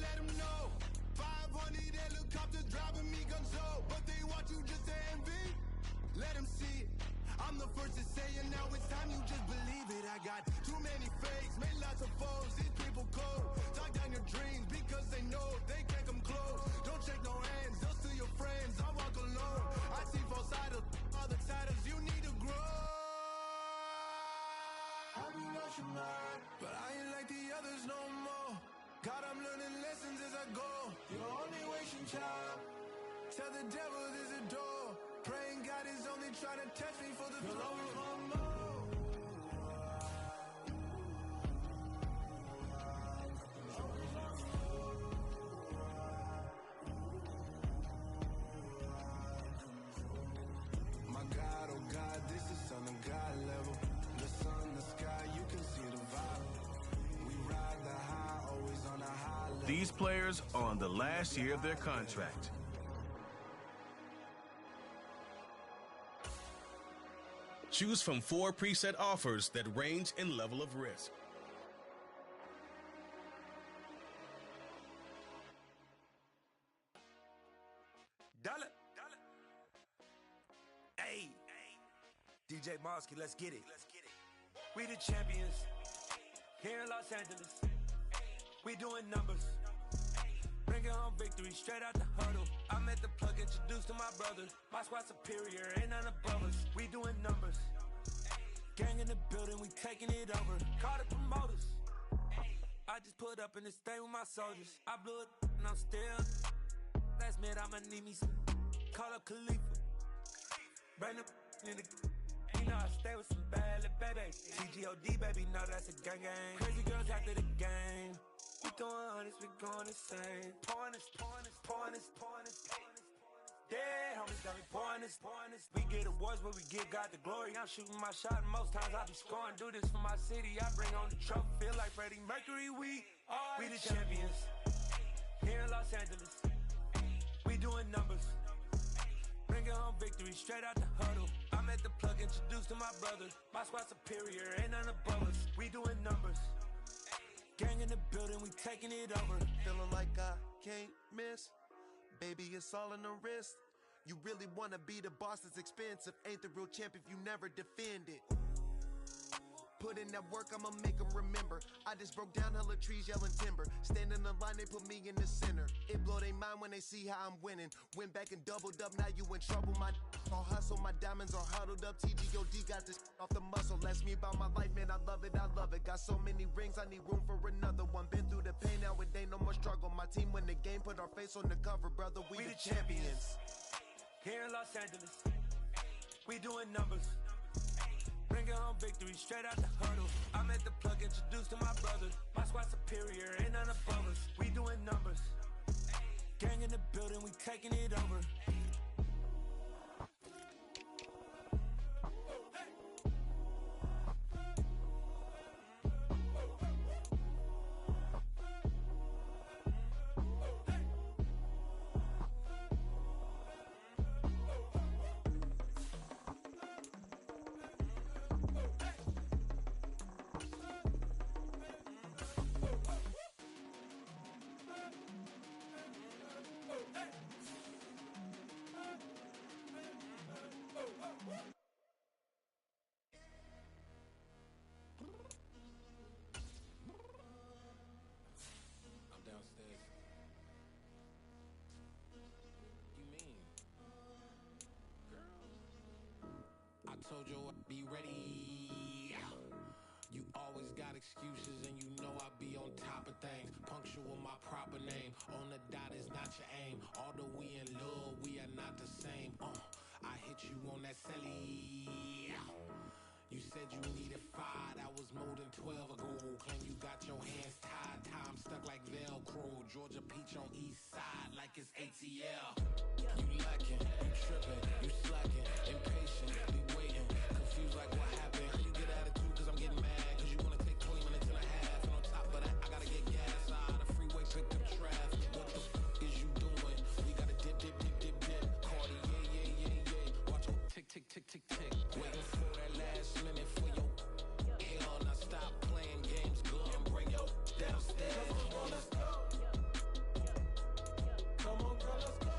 [SPEAKER 13] Let them know. 500 helicopters driving me gonzo. But they want you just to envy. Let them see it. I'm the first to say it, now it's time you just believe it. I got too many fakes, made lots of foes. These people cold. Talk down your dreams because they know they can't come close. Don't shake no hands, they'll steal your friends. I walk alone. I see false idols, other titles. You need to grow. I be rushing mine, but I ain't like the others no more. God, I'm learning lessons as I go. You're only wasting time. Tell the devil there's a door. Praying God is only trying to test me for the glory of more. My God, oh God, this is Son of God level. The sun, the sky, you can see the vibe. We ride the high, always on a high level.
[SPEAKER 2] These players are on the last year of their contract. Choose from 4 preset offers that range in level of risk.
[SPEAKER 7] Dollar. Hey. DJ Mosky, let's get it. We the champions. Here in Los Angeles. We doing numbers. Bringing home victory straight out the huddle. I met the plug introduced to my brother. My squad superior, ain't none above us. We doing numbers. Gang in the building, we taking it over. Call the promoters. I just put up in this thing with my soldiers. I blew it and I'm still. Last minute I'ma need me some. Call up Khalifa. Bring the in the. You know I stay with some bad little babies. TGOD baby, know that's a gang gang. Crazy girls after the game. We throwing hundreds, we going insane. Pouring this. dead, homies got me pouring this. We get awards, but we give God the glory. I'm shooting my shot, and most times I be scoring. Do this for my city, I bring on the trophy. Feel like Freddie Mercury, we the champions. Here in Los Angeles, we doing numbers. Bringing home victory straight out the huddle. I'm at the plug, introduced to my brother. My squad superior, ain't none above us. We doing numbers. Gang in the building, we taking it over.
[SPEAKER 9] Feeling like I can't miss. Baby, it's all in the wrist. You really wanna be the boss, it's expensive. Ain't the real champ if you never defend it. Put in that work, I'ma make them remember. I just broke down hella trees, yelling timber. Stand in the line, they put me in the center. It blow their mind when they see how I'm winning. Went back and doubled up, now you in trouble. My all hustle, my diamonds are huddled up. TGOD got this off the muscle. Ask me about my life, man, I love it, I love it. Got so many rings, I need room for another one. Been through the pain, now it ain't no more struggle. My team win the game, put our face on the cover, brother. We the champions.
[SPEAKER 7] Here in Los Angeles, we doing numbers. Bringing home victory straight out the huddle. I'm at the plug, introduced to my brother. My squad superior, ain't none above us. We doing numbers. Gang in the building, we taking it over.
[SPEAKER 4] Told you I'd be ready. You always got excuses and you know I be on top of things. Punctual my proper name. On the dot is not your aim. Although we in love, we are not the same. I hit you on that celly. You said you needed 5, that was more than 12 ago. Claim you got your hands tied, time stuck like Velcro. Georgia Peach on east side like it's ATL. You lacking, you tripping, you slacking, impatient, be waiting, confused like what happened. How you get attitude cause I'm getting mad, cause you wanna take 20 minutes and a half. And on top of that, I gotta get gas out of freeway, picked up traffic. What the f is you doing? We gotta dip, dip, dip, dip, dip. Cardi, yeah. Watch your tick, tick, tick, tick, tick. Waiting for that last minute for your hell. Now stop playing games, go and bring your downstairs. Come on, let's go. Come on, girl, let's go.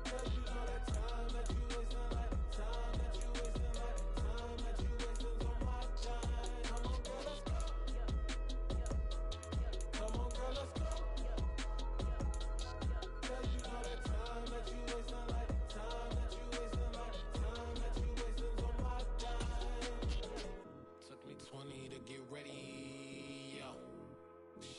[SPEAKER 4] Cause you know that time that you wasting, like time that you wasting, like time that you wasting on my time. Come on, girl, let's go. Come on, girl, let's go. Cause you know that time that you wasting, like time that you wasting, like time that you wasting on my time. Took me 20 to get ready.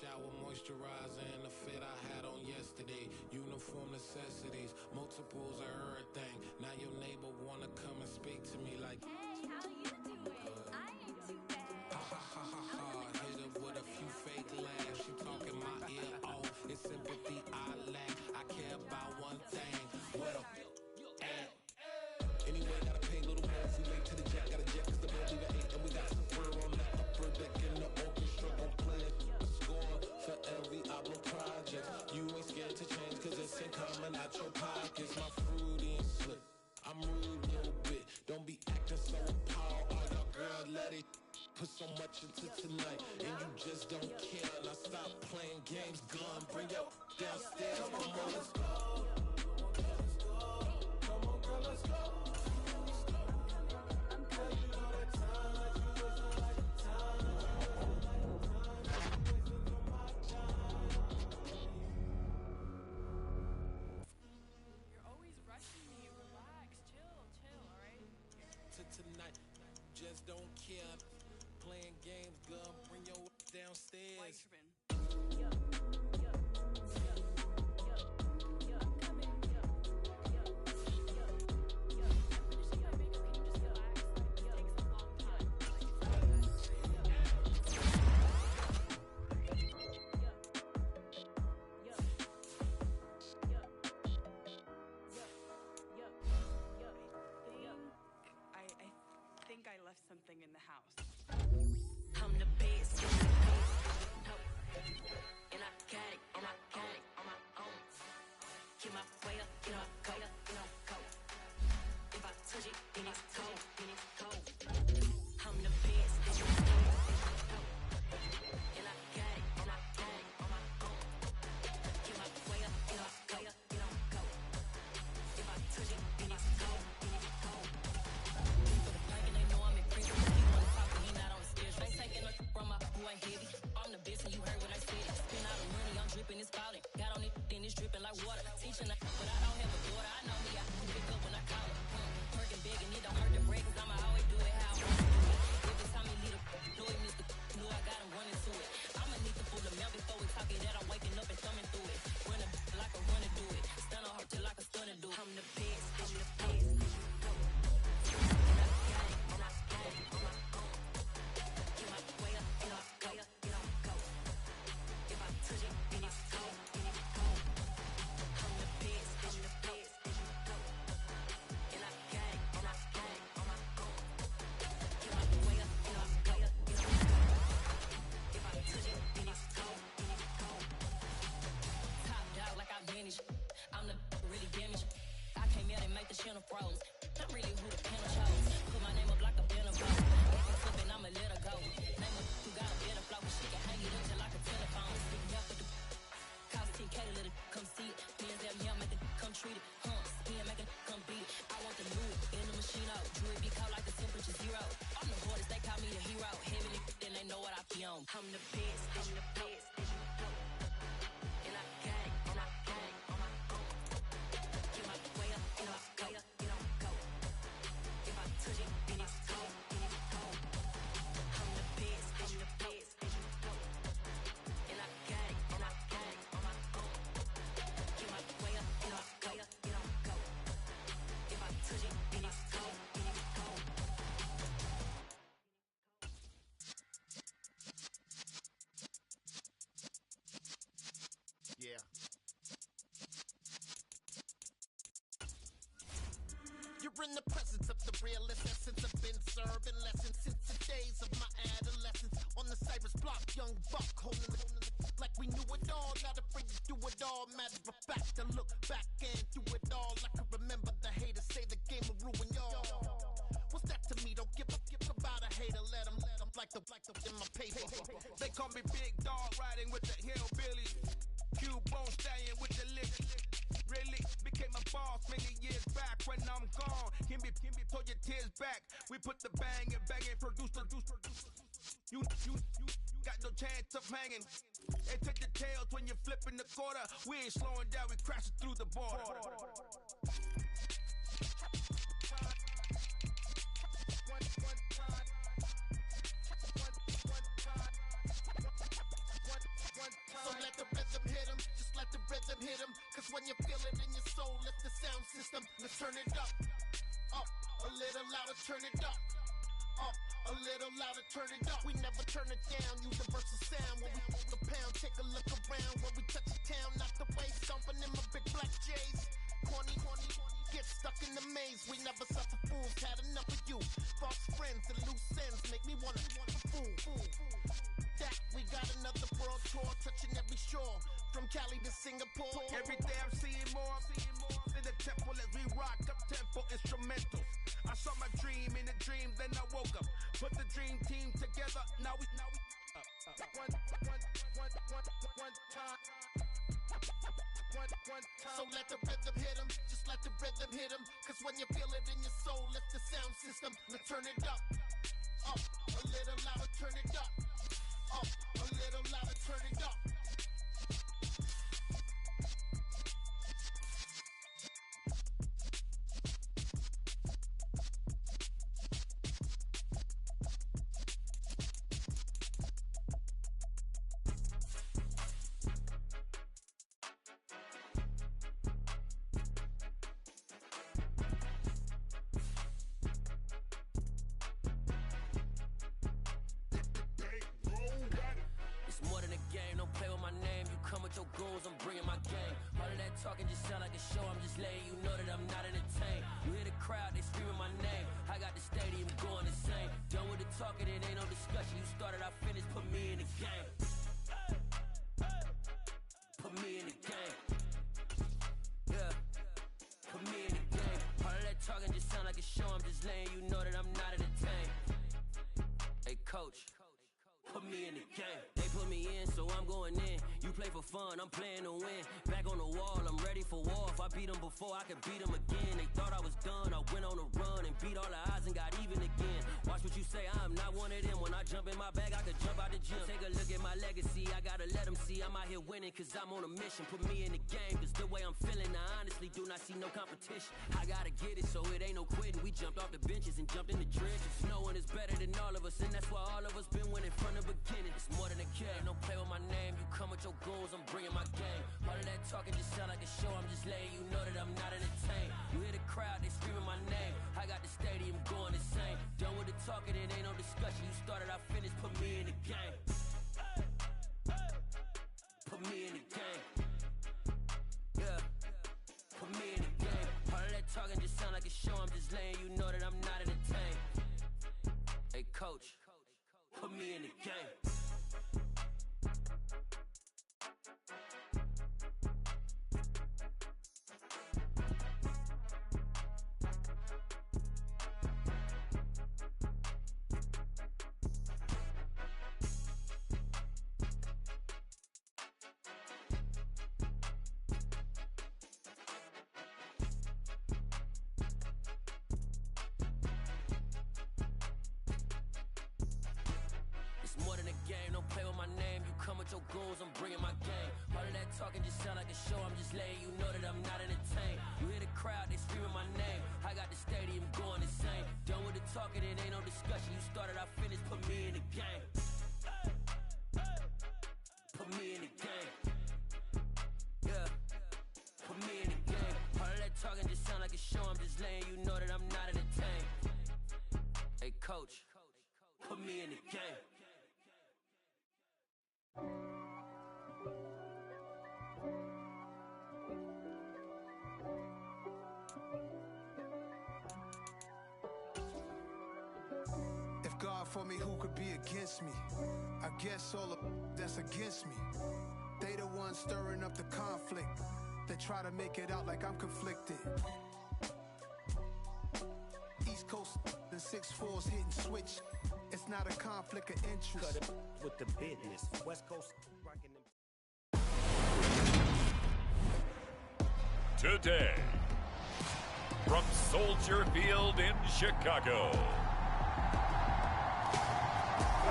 [SPEAKER 4] Shower moisturizer and the fit I had on yesterday. Uniform necessities, multiples of everything. Now your neighbor wanna come and speak to me like,
[SPEAKER 6] Hey, how you doing? I ain't too bad.
[SPEAKER 4] ha ha ha ha ha. Hit her with a few fake laughs. She talking my ear off. It's sympathy I lack. I care about one thing. What up? Anyway, gotta pay a little more. If we late to the jet, gotta jet cause the boat leave at 8. And we got some fur on the upper deck in the orchestra. Gon' play a score for every album project. You ain't scared to change cause it's incoming out your pockets. My fruity and slick. I'm rude a little bit. Don't be acting so appalled. All y'all girl, let it put so much into tonight. And you just don't care. Now stop playing games, gun. Bring your downstairs. Come on, let's go. Come on, girl, let's go. Cause you know that time that you wasting, like time that you wasting on my time.
[SPEAKER 6] You're always rushing me. Relax, chill, alright?
[SPEAKER 4] To tonight, just don't care. Playing games, gun. Bring your downstairs.
[SPEAKER 6] something in the house.
[SPEAKER 1] I'm the best. And I got it on my own. Keep my way up, you know, go. If I touch it, then it's cold. I'm the best. And I got it on my own. Keep my way up, you know, go. If I touch it, then it's cold. For the plank and they know I'm in prison. He wanna talk, but he not on the stairs. They taking a from my boy heavy. I'm the best and you heard what I said. Spend all the money, I'm dripping, it's falling. Got on it, then it's dripping like water. Teaching her, but I don't have a daughter. I know me, I can pick up when I call her. Working big and it don't hurt the break, cause I'ma always do it how I want to do it. Every time he lead a know he missed the knew I got him running to it. I'ma need to pull the mail before we talk it that I'm waking up and thumbing through it. Run a like a runner do it. Stun on her till like a stunner do. I'm the best. I'm the really damaged. I came out and make the channel froze. I'm really who the panel chose. Put my name up like a banner bow. Acting tough and I'ma let her go. Name her who got a better flow, but she can hang it up till like a telephone. Stick me up with the cost 10K to let it come see it. Bands that here, make it come treat it. Spin, make it come beat it. I want the new in the machine out. Jewelry be cold like the temperature zero. I'm the hardest, they call me the hero. Heaven, then they know what I be on. I'm the best. And I got it on my own. Keep my way up, you know, go. If I touch it, then it's cold. I'm the best. And I got it on my own. Keep my way up, you know, go. If I touch it, then it's cold.
[SPEAKER 8] Yeah. You're in the presence of the realest essence. I've been serving lessons since the days of my adolescence. On the Cypress block, young buck holding the like we knew it all. Not afraid to do it all. Matter of fact, to look back and do it all. I can remember the haters say the game will ruin y'all. What's that to me? Don't give about a hater. Let them like the in my paper.
[SPEAKER 12] They call me Big Dog, riding with the hillbillies. Cubone stallion with the lick. Really became a boss many years back. When I'm gone, can be pull your tears back. We put the bang and produce. You got no chance of hanging. They take the tails when you're flipping the quarter. We ain't slowing down, we crashing through the border.
[SPEAKER 8] So let the rhythm hit him, just let the rhythm hit him. Cause when you feel it in your soul, lift the sound system. Let's turn it up, a little louder, turn it up, a little louder, turn it up. We never turn it down, universal sound. When we move the pound, take a look around. When we touch the town, not the way, stomping in my big black J's. Corny, get stuck in the maze. We never suffer fools, had enough of you. False friends and loose ends make me wanna fool. That we got another world tour, touching every shore, from Cali to Singapore.
[SPEAKER 12] Every day I'm seeing more in the temple as we rock up tempo instrumentals. I saw my dream in a dream, then I woke up. Put the dream team together, now we one time.
[SPEAKER 8] So let the rhythm hit him, just let the rhythm hit him. Cause when you feel it in your soul, lift the sound system. Let's turn it up, a little louder, turn it up, a little louder, turn it up.
[SPEAKER 14] with your goons, I'm bringing my gang. All of that talking just sound like a show, I'm just letting you know that I'm not entertained. You hear the crowd, they screaming my name. I got the stadium going insane. Done with the talking, it ain't no discussion. You started, I finished, put me in the game. Put me in the game. Yeah. Put me in the game. All of that talking just sound like a show, I'm just letting you know that I'm not entertained. Hey, coach. Put me in the game. They put me in, so I'm going in. You play for fun, I'm playing to win. Back on the wall, I'm ready for war. If I beat them before, I could beat them again. They thought I was done, I went on a run and beat all the odds and got even again. Watch what you say, I'm not one of them. When I jump in my bag, I could jump out the gym. Take a look at my legacy, I gotta let them see I'm out here winning, cause I'm on a mission. Put me in the game, cause the way I'm feeling, I honestly do not see no competition. I gotta get it, so it ain't no quitting. We jumped off the benches and jumped in the trenches. No one is better than all of us, and that's why all of us been winning from the beginning. It's more than a game, don't play with my name. You come with your goons, I'm bringing my game. All of that talking just sound like a show, I'm just letting you know that I'm not entertained. You hear the crowd, they screaming my name. I got the stadium going insane. Done with the talking, it ain't no discussion. You started, I finished, put me in the game. Put me in the game. Yeah. Put me in the game. All of that talking just sound like a show, I'm just letting you know that I'm not entertained. Hey, coach. Put me in the game. More than a game, don't play with my name. You come with your goons, I'm bringing my game. All of that talking just sound like a show, I'm just letting you know that I'm not entertained. You hear the crowd, they screaming my name. I got the stadium going insane. Done with the talking, it ain't no discussion. You started, I finished, put me in the game. Put me in the game. Yeah. Put me in the game. All of that talking just sound like a show, I'm just letting you know that I'm not entertained. Hey, coach, put me in the game.
[SPEAKER 10] If God for me, who could be against me? I guess all of that's against me. They the ones stirring up the conflict. They try to make it out like I'm conflicted. East Coast and 6'4's hitting switch. It's not a conflict of interest.
[SPEAKER 11] Cut it with the business. West Coast rocking them.
[SPEAKER 15] Today, from Soldier Field in Chicago,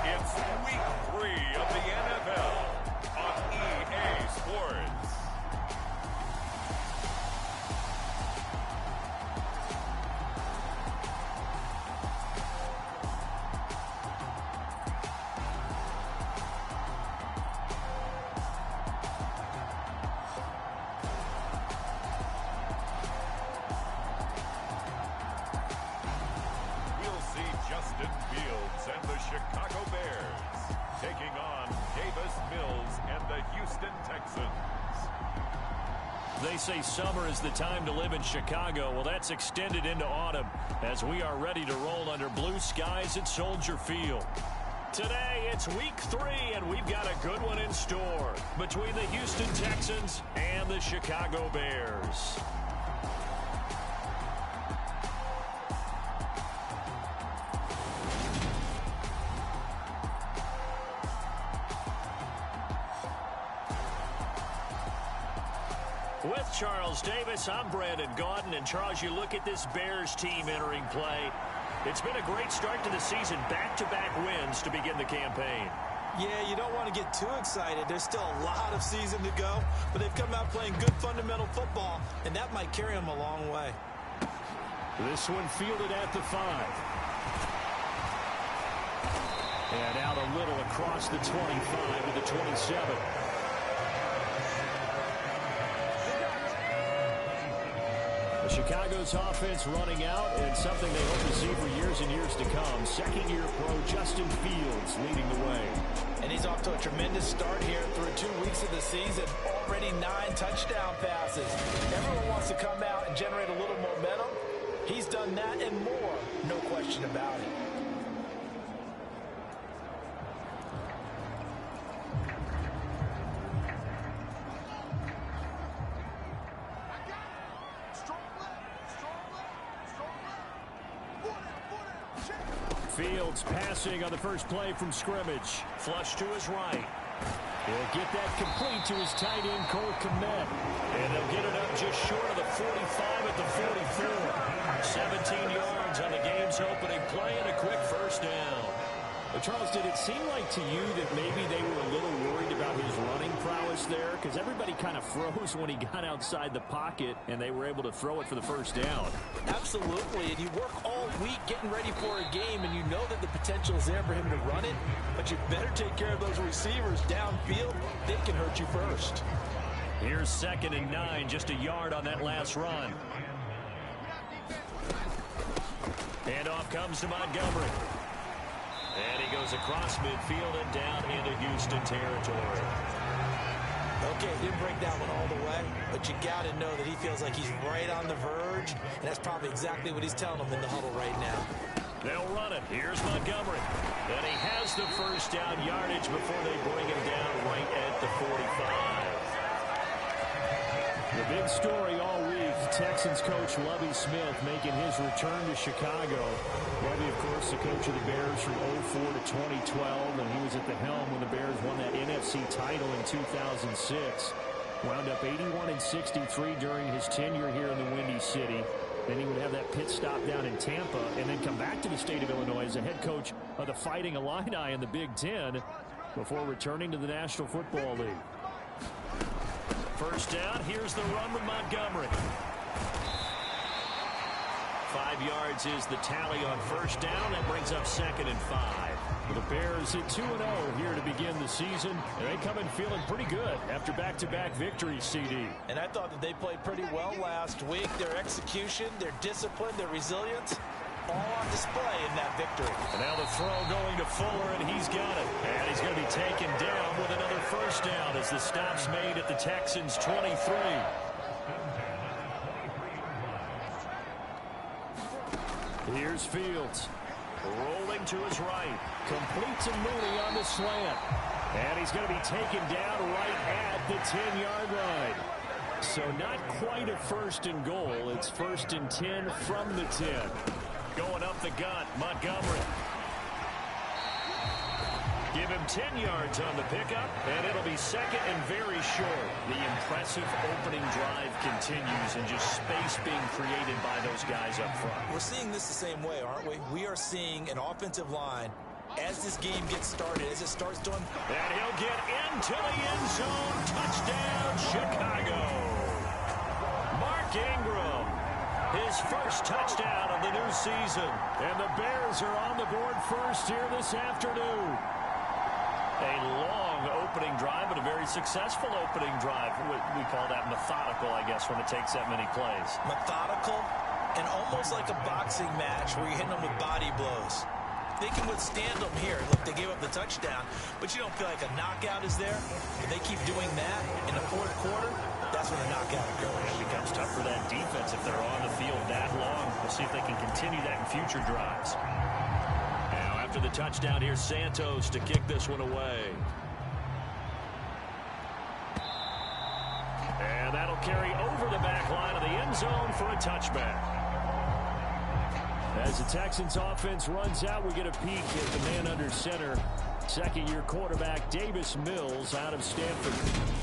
[SPEAKER 15] it's week 3 of the NFL on EA Sports. Justin Fields and the Chicago Bears taking on Davis Mills and the Houston Texans.
[SPEAKER 19] They say summer is the time to live in Chicago. Well, that's extended into autumn as we are ready to roll under blue skies at Soldier Field. Today, it's week 3, and we've got a good one in store between the Houston Texans and the Chicago Bears. With Charles Davis, I'm Brandon Gaudin. And Charles, you look at this Bears team entering play. It's been a great start to the season. Back-to-back wins to begin the campaign.
[SPEAKER 17] Yeah, you don't want to get too excited. There's still a lot of season to go. But they've come out playing good fundamental football, and that might carry them a long way.
[SPEAKER 19] This one fielded at the 5. And out a little across the 25 to the 27. Chicago's offense running out, and something they hope to see for years and years to come. Second-year pro Justin Fields leading the way.
[SPEAKER 17] And And he's off to a tremendous start here through 2 weeks of the season. Already 9 touchdown passes. Everyone wants to come out and generate a little momentum. He's done that and more, no question about it.
[SPEAKER 19] Fields passing on the first play from scrimmage. Flush to his right. He'll get that complete to his tight end, Cole Kmet. And they'll get it up just short of the 45 at the 44. 17 yards on the game's opening play and a quick first down. But Charles, did it seem like to you that maybe they were a little worried about his running prowess there? Because everybody kind of froze when he got outside the pocket, and they were able to throw it for the first down.
[SPEAKER 17] Absolutely, and you work all week getting ready for a game, and you know that the potential is there for him to run it, but you better take care of those receivers downfield. They can hurt you first.
[SPEAKER 19] Here's 2nd and 9, just a yard on that last run. Handoff comes to Montgomery. And he goes across midfield and down into Houston territory.
[SPEAKER 17] Okay, didn't break that one all the way, but you got to know that he feels like he's right on the verge, and that's probably exactly what he's telling them in the huddle right now.
[SPEAKER 19] They'll run it. Here's Montgomery. And he has the first down yardage before they bring him down right at the 45. The big story all week, Texans coach Lovie Smith making his return to Chicago. Lovie, of course, the coach of the Bears from 2004 to 2012, and he was at the helm when the Bears won that NFC title in 2006. Wound up 81-63 during his tenure here in the Windy City. Then he would have that pit stop down in Tampa and then come back to the state of Illinois as the head coach of the Fighting Illini in the Big Ten before returning to the National Football League. First down, here's the run with Montgomery. 5 yards is the tally on first down. That brings up 2nd and 5. The Bears at 2-0 here to begin the season. They come in feeling pretty good after back-to-back victories, CD.
[SPEAKER 17] And I thought that they played pretty well last week. Their execution, their discipline, their resilience, all on display in that victory.
[SPEAKER 19] And now the throw going to Fuller, and he's got it. And he's going to be taken down with another first down as the stop's made at the Texans' 23. Here's Fields. Rolling to his right. Complete to Mooney on the slant. And he's going to be taken down right at the 10-yard line. So not quite a 1st and goal. It's 1st and 10 from the 10. Going up the gut, Montgomery. Give him 10 yards on the pickup, and it'll be 2nd and very short. The impressive opening drive continues, and just space being created by those guys up front.
[SPEAKER 20] We're seeing this the same way, aren't we? We are seeing an offensive line as this game gets started, as it starts doing.
[SPEAKER 19] And he'll get into the end zone. Touchdown, Chicago. Mark Ingram, his first touchdown of the new season. And the Bears are on the board first here this afternoon. A long opening drive, but a very successful opening drive. We call that methodical, I guess, when it takes that many plays.
[SPEAKER 20] Methodical and almost like a boxing match where you're hitting them with body blows. They can withstand them here. Look, they gave up the touchdown, but you don't feel like a knockout is there. If they keep doing that in the 4th quarter, that's when the knockout occurs.
[SPEAKER 19] It becomes tough for that defense if they're on the field that long. We'll see if they can continue that in future drives. Now, after the touchdown, here's Santos to kick this one away. And that'll carry over the back line of the end zone for a touchback. As the Texans offense runs out, we get a peek at the man under center. 2nd-year quarterback Davis Mills out of Stanford.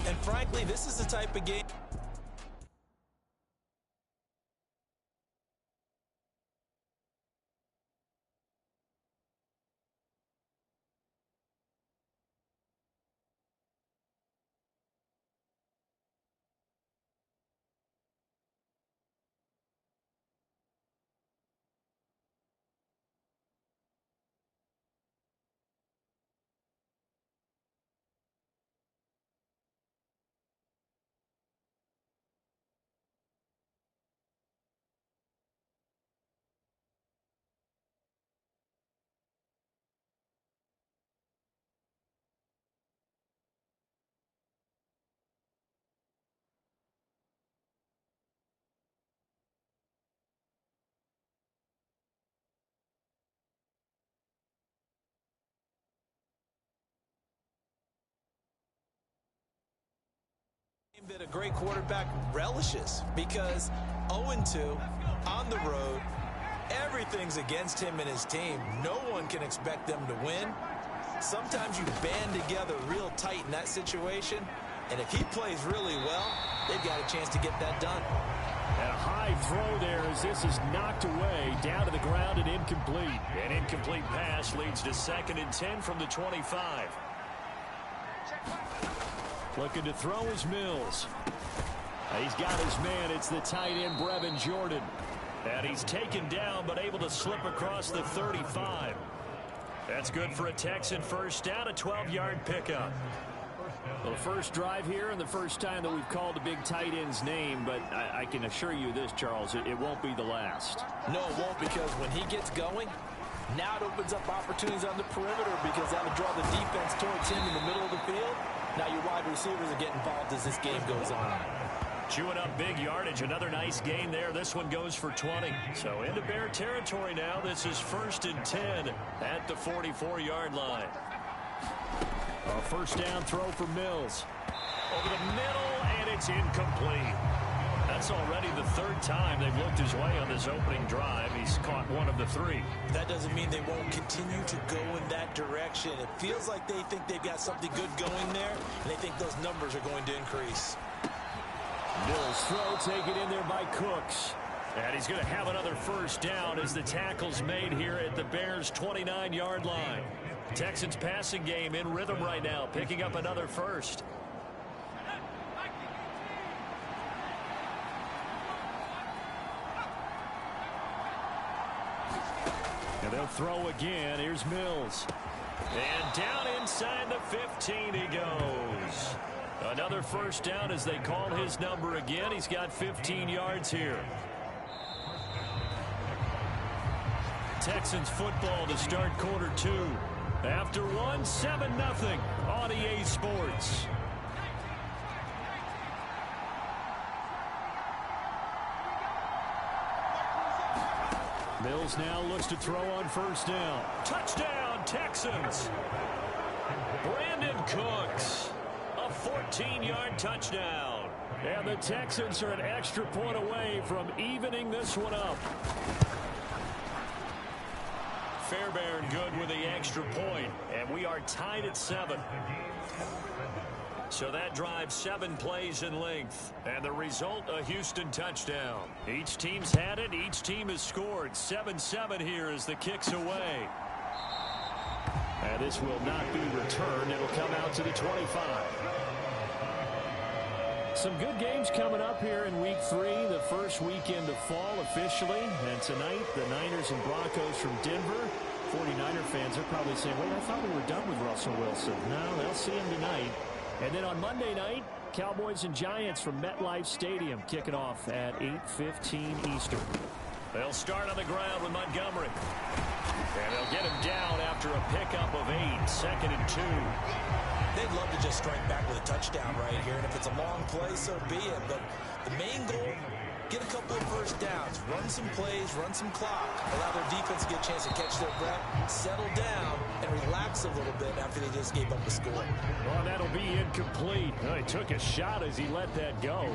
[SPEAKER 20] And frankly, this is the type of game that a great quarterback relishes, because 0-2 on the road, everything's against him and his team. No one can expect them to win. Sometimes you band together real tight in that situation, and if he plays really well, they've got a chance to get that done.
[SPEAKER 19] And a high throw there as this is knocked away, down to the ground and incomplete. An incomplete pass leads to 2nd and 10 from the 25. Looking to throw is Mills. He's got his man. It's the tight end, Brevin Jordan. And he's taken down, but able to slip across the 35. That's good for a Texan first down, a 12-yard pickup. Well, the first drive here and the first time that we've called the big tight end's name, but I can assure you this, Charles, it won't be the last.
[SPEAKER 20] No, it won't, because when he gets going, now it opens up opportunities on the perimeter, because that'll draw the defense towards him in the middle of the field. Now your wide receivers are getting involved as this game goes on.
[SPEAKER 19] Chewing up big yardage. Another nice gain there. This one goes for 20. So into Bear territory now. This is 1st and 10 at the 44-yard line. A first down throw for Mills. Over the middle, and it's incomplete. That's already the 3rd time they've looked his way on this opening drive. He's caught one of the 3.
[SPEAKER 20] That doesn't mean they won't continue to go in that direction. It feels like they think they've got something good going there, and they think those numbers are going to increase.
[SPEAKER 19] Mills' throw taken in there by Cooks. And he's going to have another first down as the tackle's made here at the Bears' 29-yard line. Texans passing game in rhythm right now, picking up another first. And they'll throw again. Here's Mills. And down inside the 15 he goes. Another first down as they call his number again. He's got 15 yards here. Texans football to start quarter 2. After 1, 7-0 on EA Sports. Mills now looks to throw on first down. Touchdown, Texans. Brandon Cooks. A 14-yard touchdown. And the Texans are an extra point away from evening this one up. Fairbairn good with the extra point, and we are tied at 7. So that drives 7 plays in length, and the result, a Houston touchdown. Each team's had it. Each team has scored. 7-7 here as the kick's away. And this will not be returned. It'll come out to the 25. Some good games coming up here in Week 3, the first weekend of fall officially. And tonight, the Niners and Broncos from Denver. 49er fans are probably saying, wait, I thought we were done with Russell Wilson. No, they'll see him tonight. And then on Monday night, Cowboys and Giants from MetLife Stadium kicking off at 8:15 Eastern. They'll start on the ground with Montgomery. And they'll get him down after a pickup of 8, 2nd and 2.
[SPEAKER 20] They'd love to just strike back with a touchdown right here, and if it's a long play, so be it. But the main goal, get a couple of first downs, run some plays, run some clock, allow their defense to get a chance to catch their breath, settle down, and relax a little bit after they just gave up the score.
[SPEAKER 19] Well, that'll be incomplete. He took a shot as he let that go.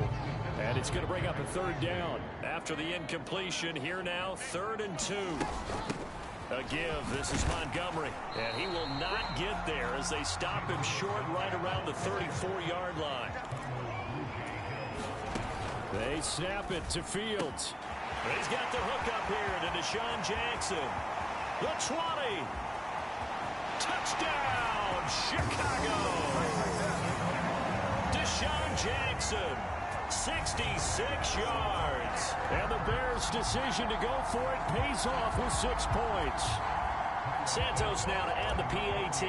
[SPEAKER 19] And it's going to bring up a 3rd down. After the incompletion, here now, 3rd and 2. A give. This is Montgomery. And he will not get there as they stop him short right around the 34-yard line. They snap it to Fields. He's got the hook up here to Deshaun Jackson. The 20. Touchdown, Chicago. Deshaun Jackson. 66 yards. And the Bears' decision to go for it pays off with 6 points. Santos now to add the PAT.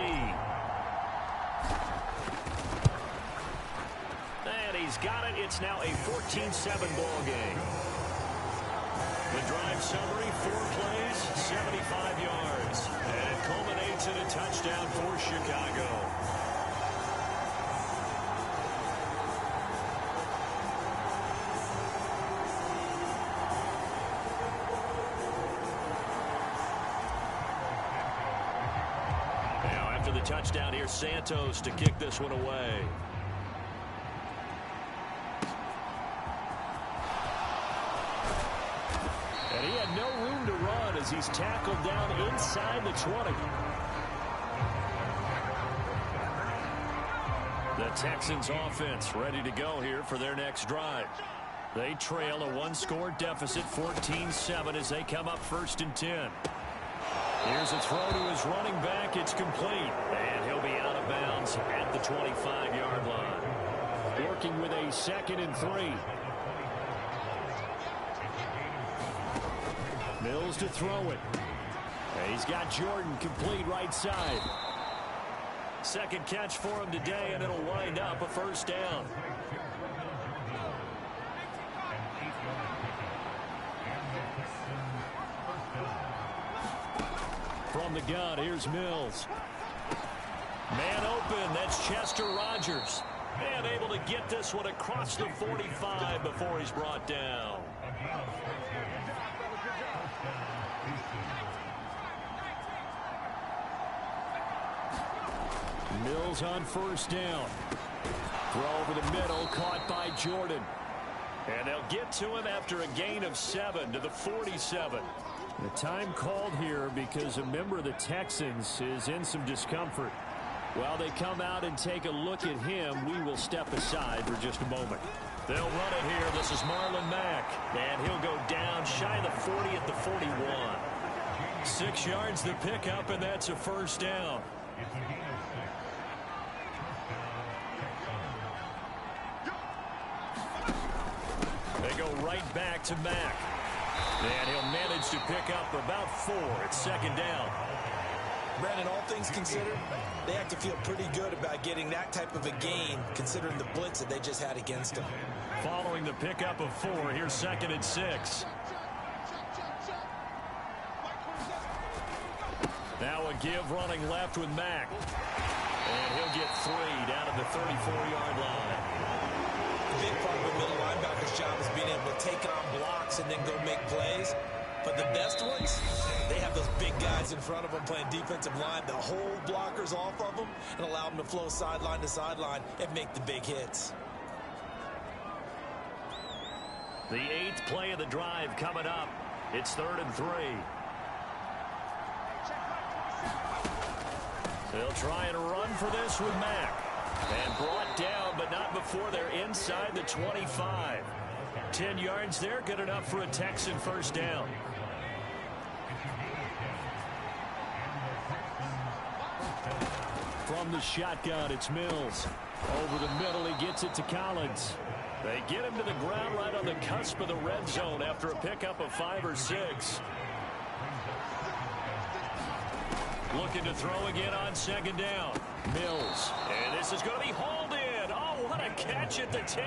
[SPEAKER 19] And he's got it. It's now a 14-7 ball game. The drive summary, 4 plays, 75 yards. And it culminates in a touchdown for Chicago. Touchdown here, Santos to kick this one away. And he had no room to run as he's tackled down inside the 20. The Texans offense ready to go here for their next drive. They trail a one-score deficit, 14-7, as they come up 1st and 10. Here's a throw to his running back. It's complete. And he'll be out of bounds at the 25-yard line. Working with a 2nd and 3. Mills to throw it. And he's got Jordan complete right side. Second catch for him today, and it'll wind up a 1st down. From the gun, here's Mills. Man open, that's Chester Rogers. And able to get this one across the 45 before he's brought down. Mills on 1st down. Throw over the middle, caught by Jordan. And they'll get to him after a gain of 7 to the 47. The time called here because a member of the Texans is in some discomfort. While they come out and take a look at him, we will step aside for just a moment. They'll run it here. This is Marlon Mack. And he'll go down shy of the 40 at the 41. 6 yards to pick up, and that's a 1st down. They go right back to Mack. And he'll manage to pick up about 4 at 2nd down.
[SPEAKER 20] Brandon, all things considered, they have to feel pretty good about getting that type of a gain, considering the blitz that they just had against them.
[SPEAKER 19] Following the pickup of 4, here's 2nd and 6. Now a give running left with Mack. And he'll get 3 down at the 34-yard line.
[SPEAKER 20] A big part of a middle linebacker's job is being able to take on blocks and then go make plays. But the best ones, they have those big guys in front of them playing defensive line that hold blockers off of them and allow them to flow sideline to sideline and make the big hits.
[SPEAKER 19] The 8th play of the drive coming up. It's 3rd and 3. They'll try and run for this with Mack. And brought down, but not before they're inside the 25. 10 yards there, good enough for a Texan 1st down. From the shotgun, it's Mills. Over the middle, he gets it to Collins. They get him to the ground right on the cusp of the red zone after a pickup of 5 or 6. Looking to throw again on 2nd down. Mills. And this is going to be hauled in. Oh, what a catch at the 10.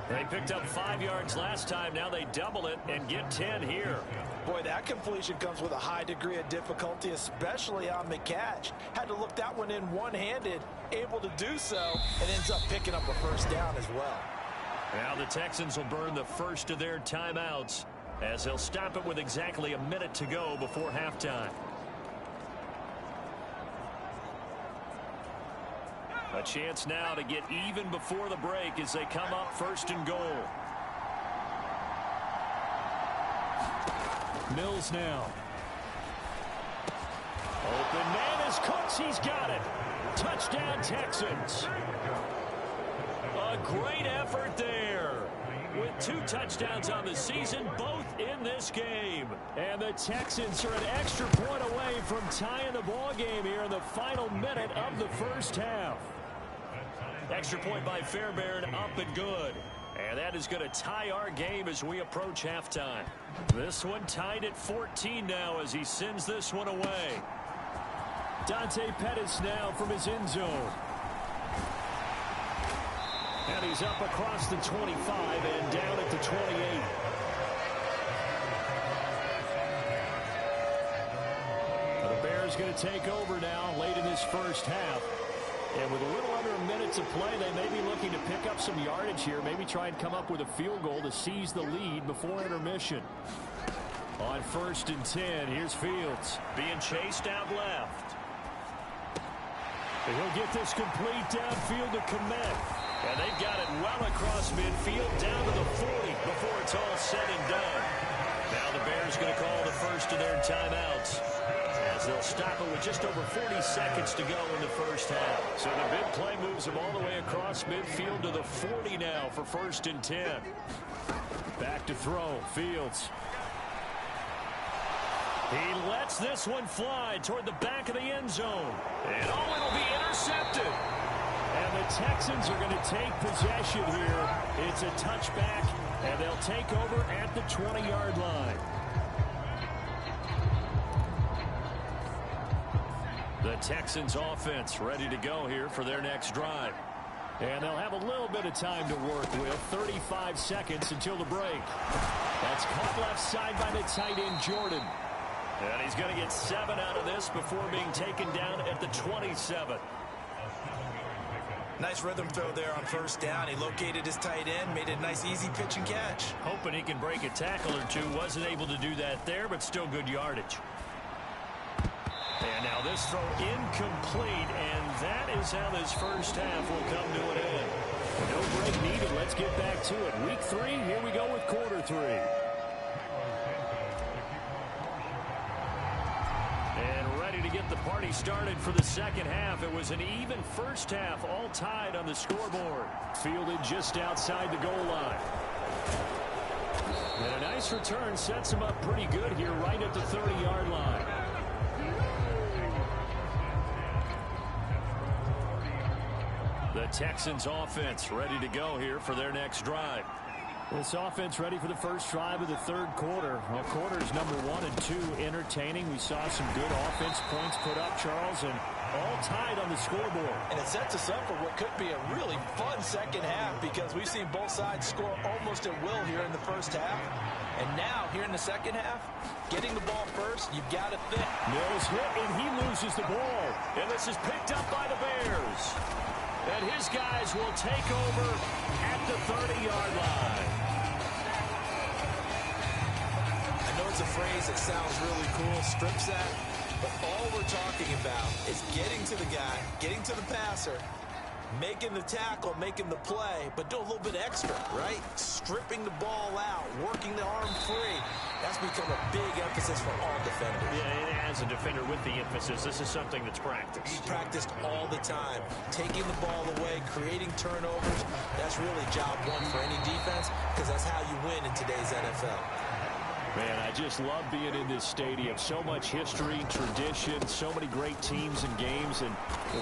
[SPEAKER 19] They picked up 5 yards last time. Now they double it and get 10 here.
[SPEAKER 17] Boy, that completion comes with a high degree of difficulty, especially on the catch. Had to look that one in one-handed, able to do so, and ends up picking up a 1st down as well.
[SPEAKER 19] Now the Texans will burn the first of their timeouts as they'll stop it with exactly a minute to go before halftime. A chance now to get even before the break as they come up 1st and goal. Mills now. Open man is Cooks. He's got it. Touchdown Texans. A great effort there. With 2 touchdowns on the season, both in this game. And the Texans are an extra point away from tying the ball game here in the final minute of the 1st half. Extra point by Fairbairn, up and good. And that is going to tie our game as we approach halftime. This one tied at 14 now as he sends this one away. Dante Pettis now from his end zone. And he's up across the 25 and down at the 28. The Bears going to take over now late in this 1st half. And with a little under a minute to play, they may be looking to pick up some yardage here. Maybe try and come up with a field goal to seize the lead before intermission. On 1st and 10, here's Fields being chased out left. And he'll get this complete downfield to Kmet. And they've got it well across midfield down to the 40 before it's all said and done. Now the Bears going to call the first of their timeouts, as they'll stop it with just over 40 seconds to go in the first half. So the big play moves them all the way across midfield to the 40 now for 1st and 10. Back to throw. Fields. He lets this one fly toward the back of the end zone. And it'll be intercepted. And the Texans are going to take possession here. It's a touchback, and they'll take over at the 20-yard line. The Texans offense ready to go here for their next drive. And they'll have a little bit of time to work with. 35 seconds until the break. That's caught left side by the tight end, Jordan. And he's going to get 7 out of this before being taken down at the 27.
[SPEAKER 20] Nice rhythm throw there on 1st down. He located his tight end, made a nice easy pitch and catch.
[SPEAKER 19] Hoping he can break a tackle or two. Wasn't able to do that there, but still good yardage. And now this throw incomplete, and that is how this first half will come to an end. No break needed. Let's get back to it. Week 3, here we go with quarter 3. And ready to get the party started for the second half. It was an even first half, all tied on the scoreboard. Fielded just outside the goal line. And a nice return sets him up pretty good here right at the 30-yard line. The Texans offense ready to go here for their next drive. This offense ready for the first drive of the third quarter. Well, quarters number 1 and 2 entertaining. We saw some good offense points put up, Charles, and all tied on the scoreboard.
[SPEAKER 17] And it sets us up for what could be a really fun second half, because we've seen both sides score almost at will here in the first half. And now, here in the second half, getting the ball first, you've got to think.
[SPEAKER 19] Mills hit, and he loses the ball. And this is picked up by the Bears. And his guys will take over at the 30-yard line.
[SPEAKER 20] I know it's a phrase that sounds really cool, strip sack, but all we're talking about is getting to the guy, getting to the passer, making the tackle, making the play, but do a little bit extra, right? Stripping the ball out, working the arm free. That's become a big emphasis for all defenders.
[SPEAKER 19] Yeah, and as a defender with the emphasis, this is something that's practiced.
[SPEAKER 20] Practiced all the time. Taking the ball away, creating turnovers, that's really job 1 for any defense, because that's how you win in today's NFL.
[SPEAKER 19] Man, I just love being in this stadium. So much history, tradition, so many great teams and games, and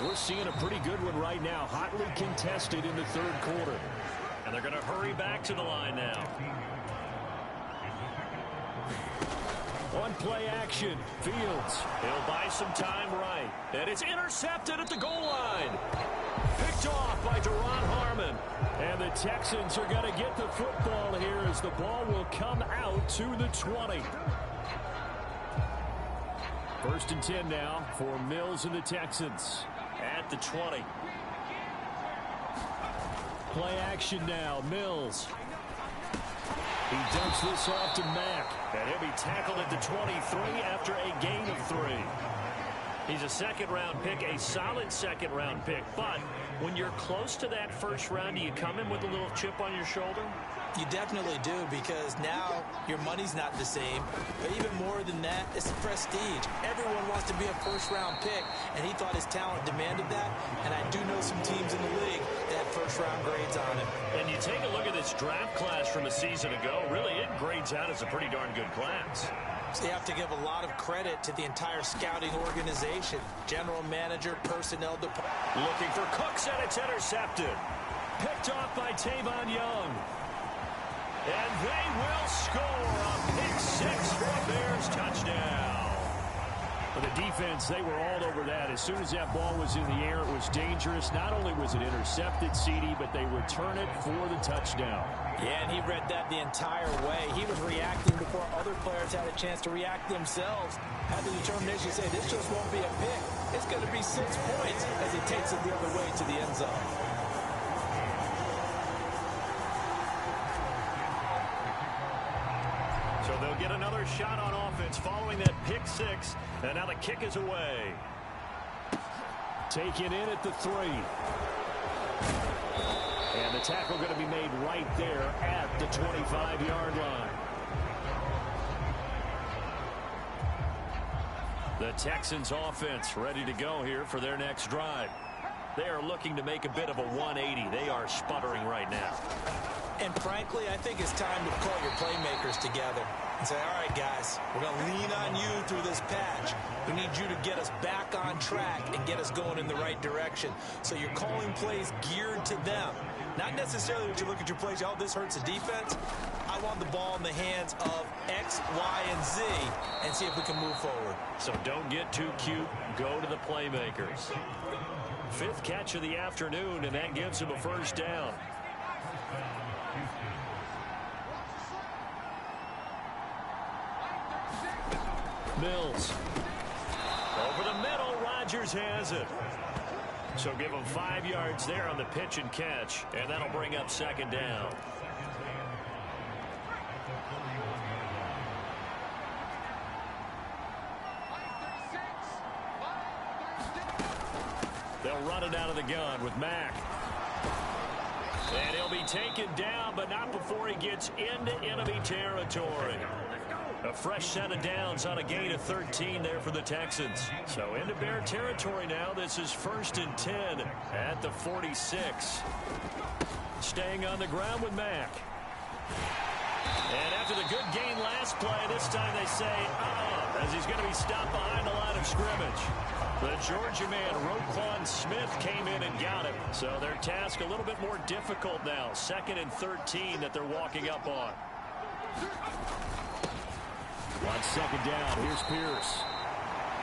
[SPEAKER 19] we're seeing a pretty good one right now. Hotly contested in the third quarter. And they're going to hurry back to the line now. On play action, Fields. He'll buy some time right. And it's intercepted at the goal line. Picked off by Deron Harmon. And the Texans are going to get the football here as the ball will come out to the 20. 1st and 10 now for Mills and the Texans at the 20. Play action now, Mills. He dumps this off to Mack, and he'll be tackled at the 23 after a gain of 3. He's a second-round pick, a solid second-round pick, but when you're close to that first round, do you come in with a little chip on your shoulder?
[SPEAKER 20] You definitely do, because now your money's not the same. But even more than that, it's the prestige. Everyone wants to be a first-round pick, and he thought his talent demanded that. And I do know some teams in the league that had first-round grades on him.
[SPEAKER 19] And you take a look at this draft class from a season ago, really it grades out as a pretty darn good class.
[SPEAKER 20] So you have to give a lot of credit to the entire scouting organization, general manager, personnel department.
[SPEAKER 19] Looking for Cooks, and it's intercepted. Picked off by Tavon Young. And they will score a pick 6 for a Bears touchdown. For the defense, they were all over that. As soon as that ball was in the air, it was dangerous. Not only was it intercepted, CD, but they return it for the touchdown.
[SPEAKER 17] Yeah, and he read that the entire way. He was reacting before other players had a chance to react themselves. Had the determination to say, this just won't be a pick. It's going to be 6 points as he takes it the other way to the end zone.
[SPEAKER 19] So they'll get another shot on offense following that pick 6. And now the kick is away. Taken in at the 3. And the tackle going to be made right there at the 25-yard line. The Texans offense ready to go here for their next drive. They are looking to make a bit of a 180. They are sputtering right now.
[SPEAKER 20] And frankly, I think it's time to call your playmakers together and say, all right, guys, we're going to lean on you through this patch. We need you to get us back on track and get us going in the right direction. So you're calling plays geared to them. Not necessarily when you look at your plays, oh, this hurts the defense. I want the ball in the hands of X, Y, and Z and see if we can move forward.
[SPEAKER 19] So don't get too cute. Go to the playmakers. 5th catch of the afternoon, and that gives him a first down. Mills. Over the middle, Rodgers has it. So give him 5 yards there on the pitch and catch, and that'll bring up 2nd down. They'll run it out of the gun with Mack. And he'll be taken down, but not before he gets into enemy territory. A fresh set of downs on a gain of 13 there for the Texans. So into Bear territory now. This is 1st and 10 at the 46. Staying on the ground with Mack. And after the good gain last play, this time they say, as he's going to be stopped behind the line of scrimmage. The Georgia man, Roquan Smith, came in and got him. So their task a little bit more difficult now. 2nd and 13 that they're walking up on. On 2nd down, here's Pierce.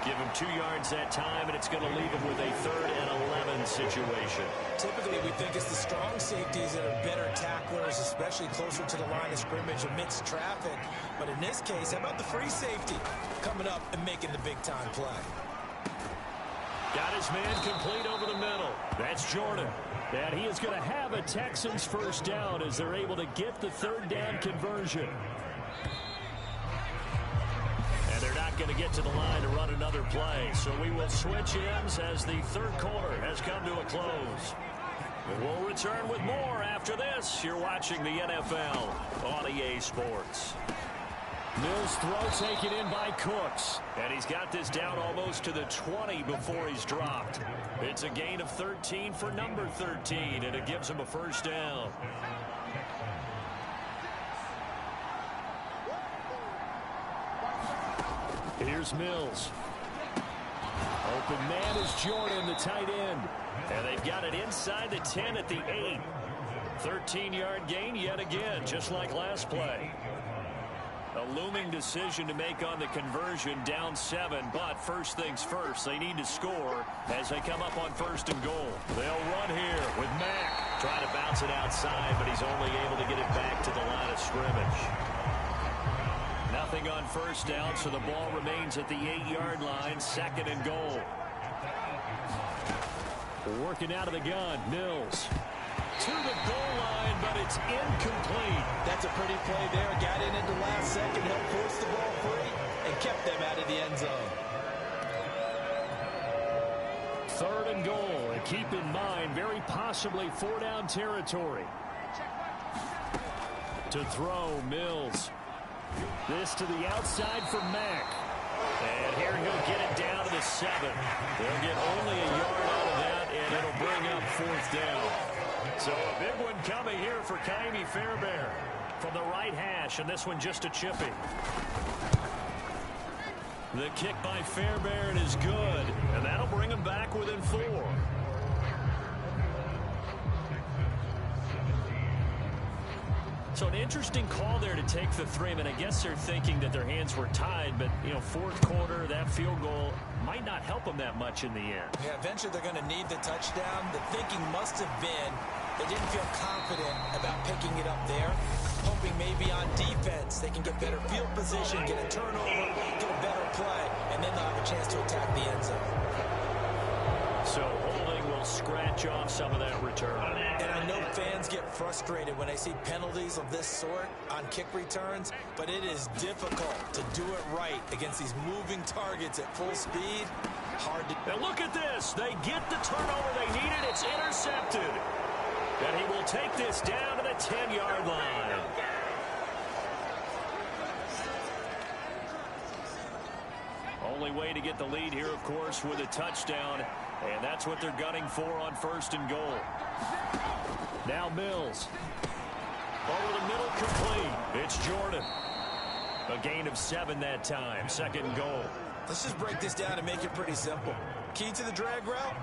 [SPEAKER 19] Give him 2 yards that time, and it's going to leave him with a 3rd and 11 situation.
[SPEAKER 20] Typically, we think it's the strong safeties that are better tacklers, especially closer to the line of scrimmage amidst traffic. But in this case, how about the free safety coming up and making the big-time play?
[SPEAKER 19] Got his man complete over the middle. That's Jordan. And he is going to have a Texans first down as they're able to get the 3rd down conversion. And they're not going to get to the line to run another play. So we will switch ends as the 3rd quarter has come to a close. We'll return with more after this. You're watching the NFL on EA Sports. Mills throw taken in by Cooks. And he's got this down almost to the 20 before he's dropped. It's a gain of 13 for number 13, and it gives him a first down. Here's Mills. Open man is Jordan, the tight end. And they've got it inside the 10 at the 8. 13-yard gain yet again, just like last play. A looming decision to make on the conversion, down 7, but first things first, they need to score as they come up on 1st and goal. They'll run here with Mack. Trying to bounce it outside, but he's only able to get it back to the line of scrimmage. Nothing on 1st down, so the ball remains at the 8-yard line, 2nd and goal. Working out of the gun, Mills. To the goal line, but it's incomplete.
[SPEAKER 20] That's a pretty play there. Got in at the last second, helped force the ball free, and kept them out of the end zone.
[SPEAKER 19] 3rd and goal, and keep in mind, very possibly 4-down territory. To throw, Mills. This to the outside for Mack. And here he'll get it down to the 7. They'll get only a yard out of that, and it'll bring up 4th down. So a big one coming here for Kaimi Fairbairn from the right hash, and this one just a chippy. The kick by Fairbairn is good, and that'll bring him back within 4. So an interesting call there to take the 3. I mean, I guess they're thinking that their hands were tied, but, 4th quarter, that field goal might not help them that much in the end.
[SPEAKER 20] Yeah, eventually they're going to need the touchdown. The thinking must have been they didn't feel confident about picking it up there, hoping maybe on defense they can get better field position, get a turnover, get a better play, and then they'll have a chance to attack the end zone.
[SPEAKER 19] So holding will scratch off some of that return.
[SPEAKER 20] And I know fans get frustrated when they see penalties of this sort on kick returns, but it is difficult to do it right against these moving targets at full speed. Hard to...
[SPEAKER 19] Now look at this. They get the turnover they needed. It's intercepted. And he will take this down to the 10-yard line. only way to get the lead here, of course, with a touchdown. And that's what they're gunning for on 1st and goal. Now Mills. Over the middle, complete. It's Jordan. A gain of 7 that time. 2nd and goal.
[SPEAKER 20] Let's just break this down and make it pretty simple. Key to the drag route,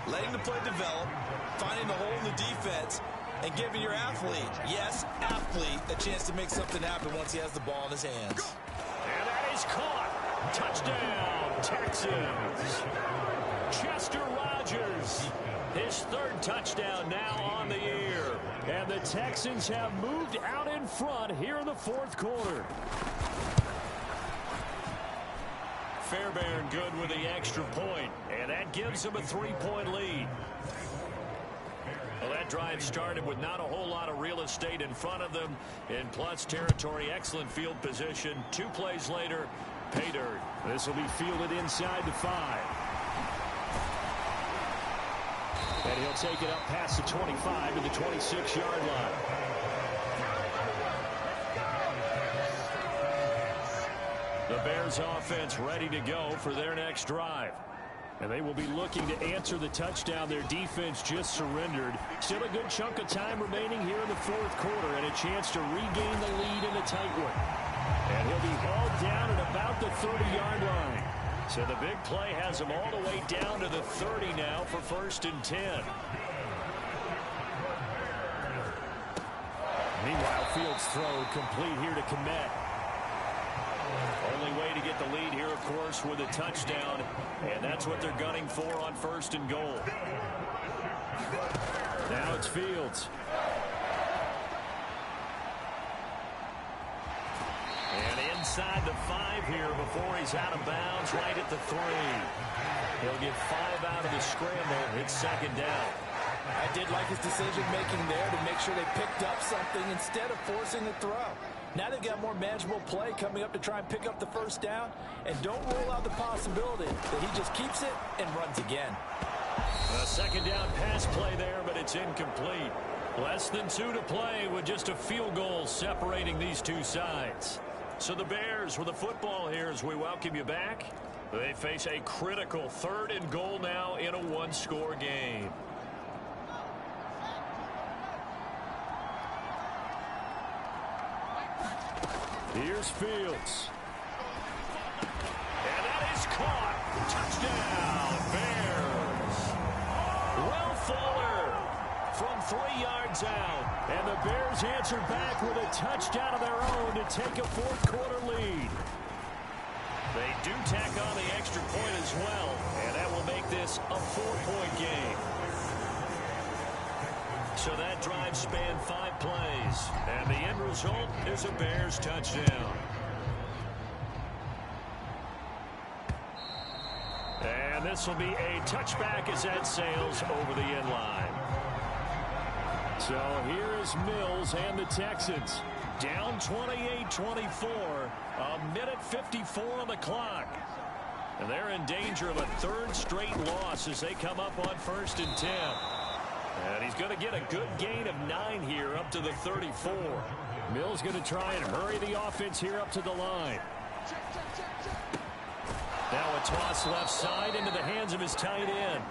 [SPEAKER 20] letting the play develop, finding the hole in the defense, and giving your athlete, yes, athlete, a chance to make something happen once he has the ball in his hands.
[SPEAKER 19] And that is caught. Touchdown, Texans. Chester Rogers, his 3rd touchdown now on the year. And the Texans have moved out in front here in the 4th quarter. Fairbairn good with the extra point, and that gives them a 3-point lead. Well, that drive started with not a whole lot of real estate in front of them in plus territory. Excellent field position. 2 plays later, pay dirt. This will be fielded inside the 5. And he'll take it up past the 25 to the 26-yard line. The Bears offense ready to go for their next drive. And they will be looking to answer the touchdown their defense just surrendered. Still a good chunk of time remaining here in the 4th quarter and a chance to regain the lead in a tight one. And he'll be hauled down at about the 30-yard line. So the big play has him all the way down to the 30 now for 1st and 10. Meanwhile, Fields' throw complete here to Kmet. Only way to get the lead here, of course, with a touchdown, and that's what they're gunning for on 1st and goal. Now it's Fields. And inside the 5 here before he's out of bounds, right at the 3. He'll get 5 out of the scramble. It's 2nd down.
[SPEAKER 17] I did like his decision-making there to make sure they picked up something instead of forcing the throw. Now they've got more manageable play coming up to try and pick up the 1st down, and don't rule out the possibility that he just keeps it and runs again.
[SPEAKER 19] A 2nd down pass play there, but it's incomplete. Less than 2 to play with just a field goal separating these two sides. So the Bears with the football here as we welcome you back. They face a critical 3rd and goal now in a 1-score game. Here's Fields. And that is caught. Touchdown, Bears. Will Fuller from 3 yards out. And the Bears answer back with a touchdown of their own to take a 4th quarter lead. They do tack on the extra point as well. And that will make this a 4-point game. So that drive spanned 5 plays. And the end result is a Bears touchdown. And this will be a touchback as that sails over the end line. So here is Mills and the Texans. Down 28-24. A minute 54 on the clock. And they're in danger of a 3rd straight loss as they come up on 1st and 10. And he's going to get a good gain of 9 here up to the 34. Mills going to try and hurry the offense here up to the line. Now a toss left side into the hands of his tight end.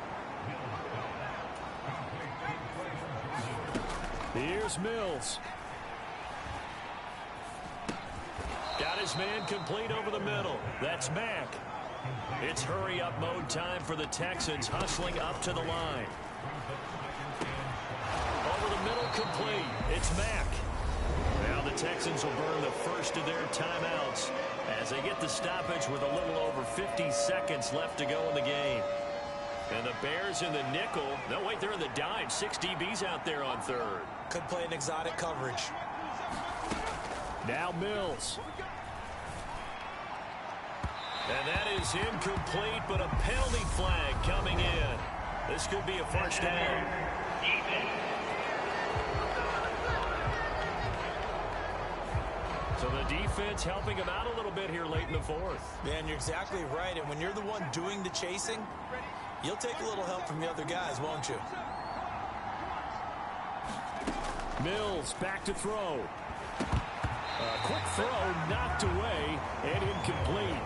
[SPEAKER 19] Here's Mills. Got his man complete over the middle. That's Mack. It's hurry-up mode time for the Texans, hustling up to the line. Over the middle, complete. It's Mack. Now the Texans will burn the first of their timeouts as they get the stoppage with a little over 50 seconds left to go in the game. And the Bears in the nickel. No, wait, they're in the dime. 6 DBs out there on 3rd.
[SPEAKER 20] Could play an exotic coverage.
[SPEAKER 19] Now Mills. And that is incomplete, but a penalty flag coming in. This could be a first down. So the defense helping him out a little bit here late in the 4th.
[SPEAKER 20] Man, you're exactly right. And when you're the one doing the chasing, you'll take a little help from the other guys, won't you?
[SPEAKER 19] Mills back to throw. A quick throw knocked away and incomplete.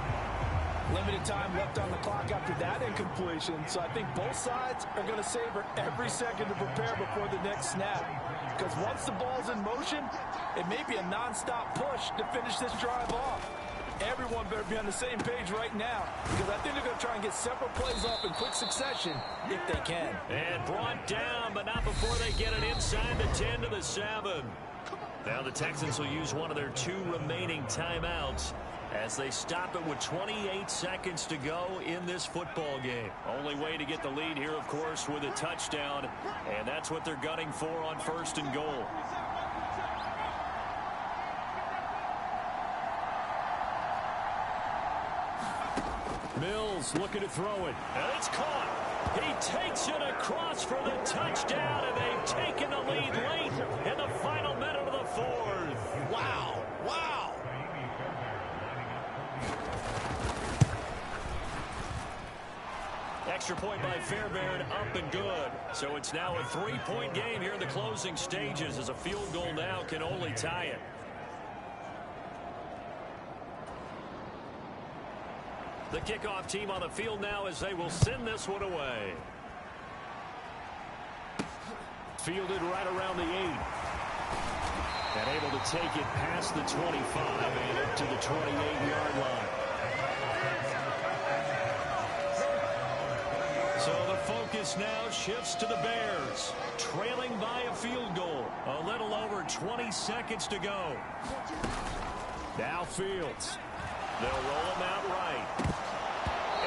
[SPEAKER 17] Limited time left on the clock after that incompletion, so I think both sides are going to savor every second to prepare before the next snap. Because once the ball's in motion, it may be a nonstop push to finish this drive off. Everyone better be on the same page right now, because I think they're going to try and get several plays off in quick succession if they can.
[SPEAKER 19] And brought down, but not before they get it inside the 10 to the 7. Now the Texans will use one of their 2 remaining timeouts as they stop it with 28 seconds to go in this football game. Only way to get the lead here, of course, with a touchdown, and that's what they're gunning for on 1st and goal. Mills looking to throw it, and it's caught. He takes it across for the touchdown, and they've taken the lead late in the final minute of the 4th.
[SPEAKER 20] Wow, wow.
[SPEAKER 19] Extra point by Fairbairn, up and good. So it's now a 3-point game here in the closing stages, as a field goal now can only tie it. The kickoff team on the field now as they will send this one away. Fielded right around the 8. And able to take it past the 25 and up to the 28-yard line. So the focus now shifts to the Bears, trailing by a field goal. A little over 20 seconds to go. Now Fields. They'll roll him out right.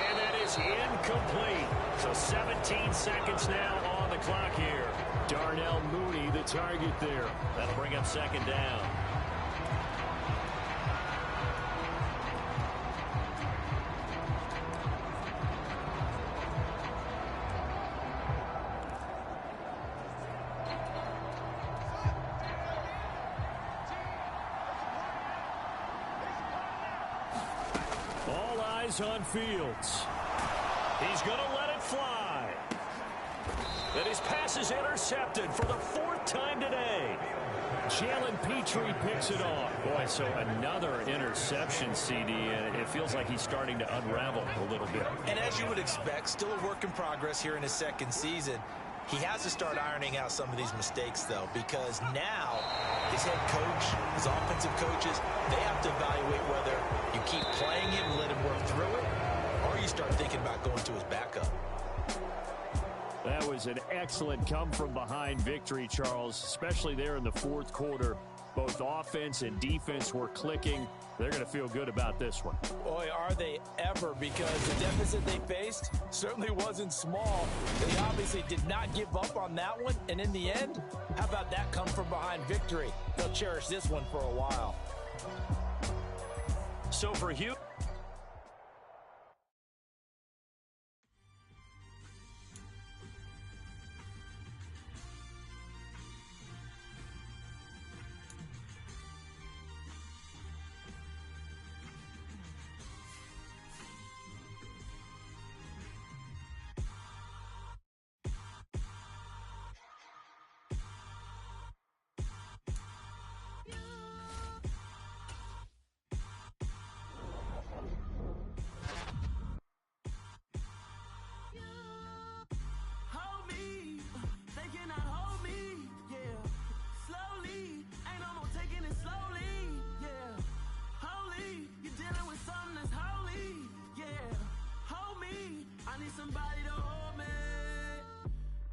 [SPEAKER 19] And that is incomplete. So 17 seconds now on the clock here. Darnell Mooney, the target there. That'll bring up 2nd down. All eyes on Fields. He's going to let it fly. And his pass is intercepted for the 4th time today. Jalen Petrie picks it off. Boy, so another interception, CD, and it feels like he's starting to unravel a little bit.
[SPEAKER 20] And as you would expect, still a work in progress here in his 2nd season. He has to start ironing out some of these mistakes, though, because now his head coach, his offensive coaches, they have to evaluate whether you keep playing him and let him work through it, or you start thinking about going to his backup.
[SPEAKER 19] That was an excellent come-from-behind victory, Charles, especially there in the 4th quarter. Both offense and defense were clicking. They're going to feel good about this one.
[SPEAKER 17] Boy, are they ever, because the deficit they faced certainly wasn't small. They obviously did not give up on that one, and in the end, how about that come-from-behind victory? They'll cherish this one for a while.
[SPEAKER 19] So for Hugh...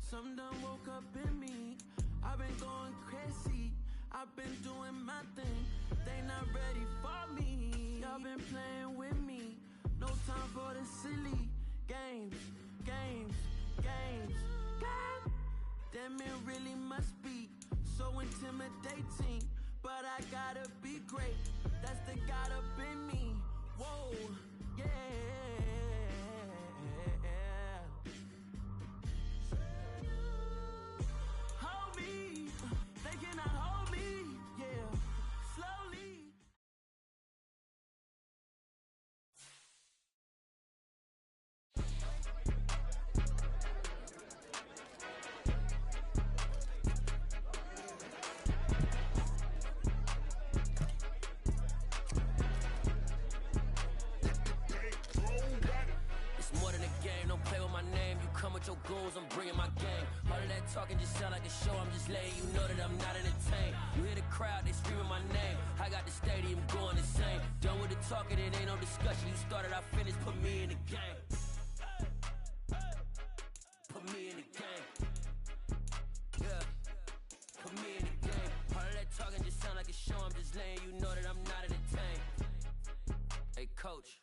[SPEAKER 3] Something done woke up in me. I've been going crazy. I've been doing my thing. They not ready for me. Y'all been playing with me. No time for the silly games. Damn, it really must be so intimidating. But I gotta be great. That's the God up in me. Whoa, yeah. Hold me, they cannot hold me, yeah. Slowly.
[SPEAKER 14] All of that talking just sound like a show. I'm just letting you know that I'm not entertained. You hear the crowd, they screaming my name. I got the stadium going insane. Done with the talking, it ain't no discussion. You started, I finished, put me in the game. Put me in the game. Yeah. Put me in the game. All of that talking just sound like a show. I'm just letting you know that I'm not entertained. Hey, coach,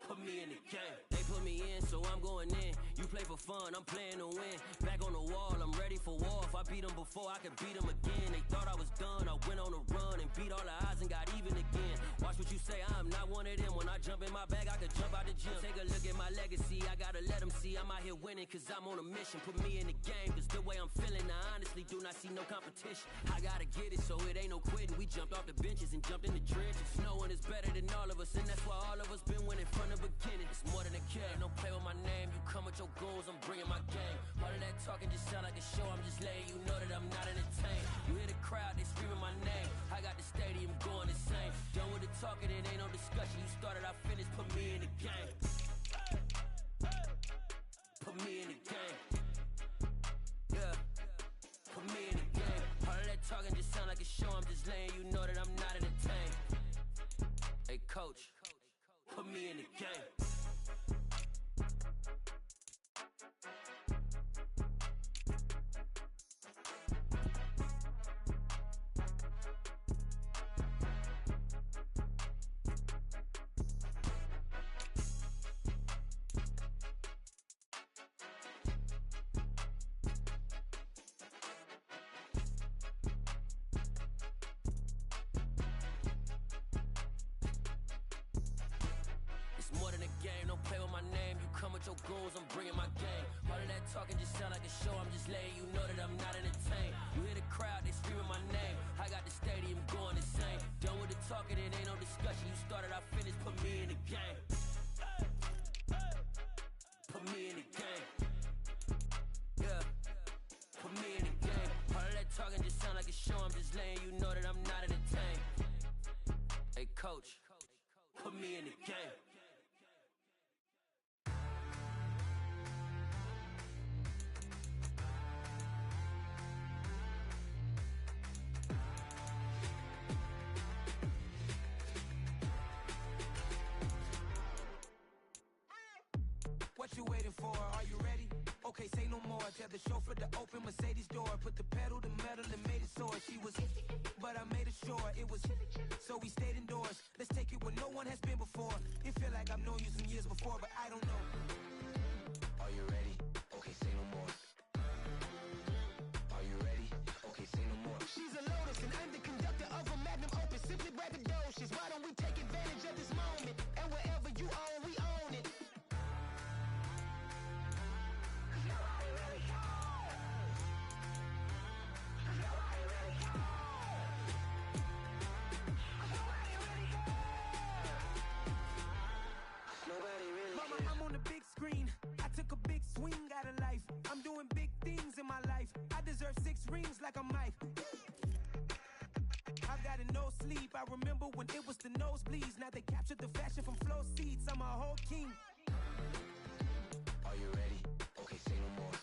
[SPEAKER 14] put me in the game. They put me in, so I'm going in. You play for fun, I'm playing to win. Back on the wall, I'm ready for war. If I beat them before, I can beat them again. They thought I was done, I went on a run and beat all the odds and got even again. Watch what you say, I'm not one of them. When I jump in my bag, I could jump out the gym. Take a look at my legacy, I gotta let them see I'm out here winning, cause I'm on a mission. Put me in the game, cause the way I'm feeling, I honestly do not see no competition. I gotta get it, so it ain't no quitting. We jumped off the benches and jumped in the trenches. No one is better than all of us, and that's why all of us been winning from the beginning. It's more than a game, don't play with my name. You come with your goals, I'm bringing my game. All of that talking just sound like a show. I'm just letting you know that I'm not entertained. You hear the crowd, they screaming my name. I got the stadium going insane. Done with the talking, it ain't no discussion. You started, I finished, put me in the game. Put me in the game. Yeah. Put me in the game. All of that talking just sound like a show. I'm just letting you know that I'm not entertained. Hey, coach, put me in the game. More than a game, don't play with my name. You come with your goals, I'm bringing my game. All of that talking just sound like a show. I'm just letting you know that I'm not entertained. You hear the crowd, they screaming my name. I got the stadium going insane. Done with the talking, it ain't no discussion. You started, I finished, put me in the game. Put me in the game. Yeah. Put me in the game. All of that talking just sound like a show. I'm just letting you know that I'm not entertained. Hey, coach, put me in the game.
[SPEAKER 21] What you waiting for? Are you ready? Okay, say no more. Tell the chauffeur to open Mercedes door. Put the pedal to metal and made it soar. She was, but I made it sure it was. So we stayed indoors. Let's take it where no one has been before. It feel like I've known you some years before, but I don't know. Are you ready? Okay, say no more. Are you ready? Okay, say no more. She's a Lotus and I'm the conductor of a Magnum Opus. Simply braggadocious. Why don't we take advantage of this moment? And wherever you own, we own it. Mama, I'm on the big screen. I took a big swing out of life. I'm doing big things in my life. I deserve 6 rings like I'm Mike. I got no sleep. I remember when it was the nosebleeds. Now they captured the fashion from flow seats. I'm a whole king. Are you ready? Okay, say no more.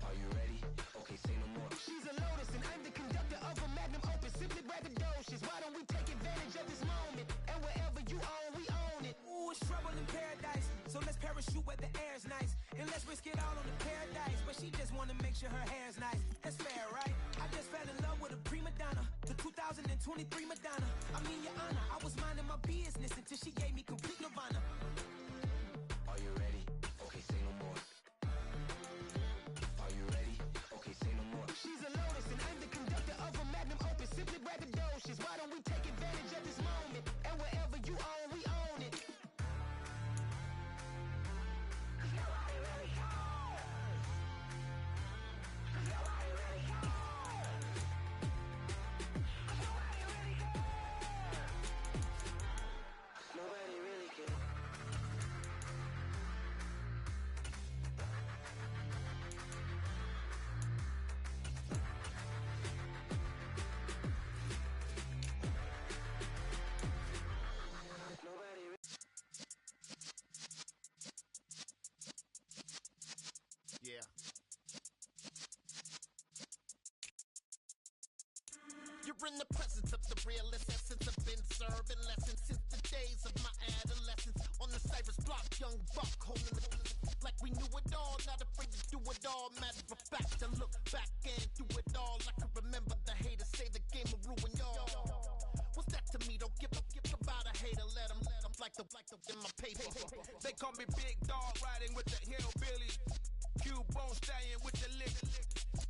[SPEAKER 21] Are you ready? Okay, say no more. She's a Lotus and I'm the conductor of a Magnum Opus. Simply braggadocious. Why don't we take advantage of this moment? And wherever you own, we own it. Ooh, it's trouble in paradise. So let's parachute where the air's nice. And let's risk it all on the paradise. But she just wanna make sure her hair's nice. That's fair, right? I just fell in love with a prima donna. The 2023 Madonna. I mean, your honor, I was minding my business until she gave me complete nirvana. Are you ready? Okay, say no more. Are you ready? Okay, say no more. She's a Lotus and I'm the conductor of a Magnum Opus. Simply braggadocious. Why don't we take advantage of this moment? And wherever you own, we own it. Nobody really cares. Nobody really cares. Nobody really cares. Nobody really cares.
[SPEAKER 8] in the presence of the realest essence. I've been serving lessons since the days of my adolescence. On the Cypress block, young buck holding it like we knew it all. Not afraid to do it all. Matter of fact, I look back and do it all. I can remember the haters say the game will ruin y'all. What's that to me? Don't give about a hater. Let them like the in my paper.
[SPEAKER 5] They call me Big Dog, riding with the hillbillies. Q-Bone stallion with the lick.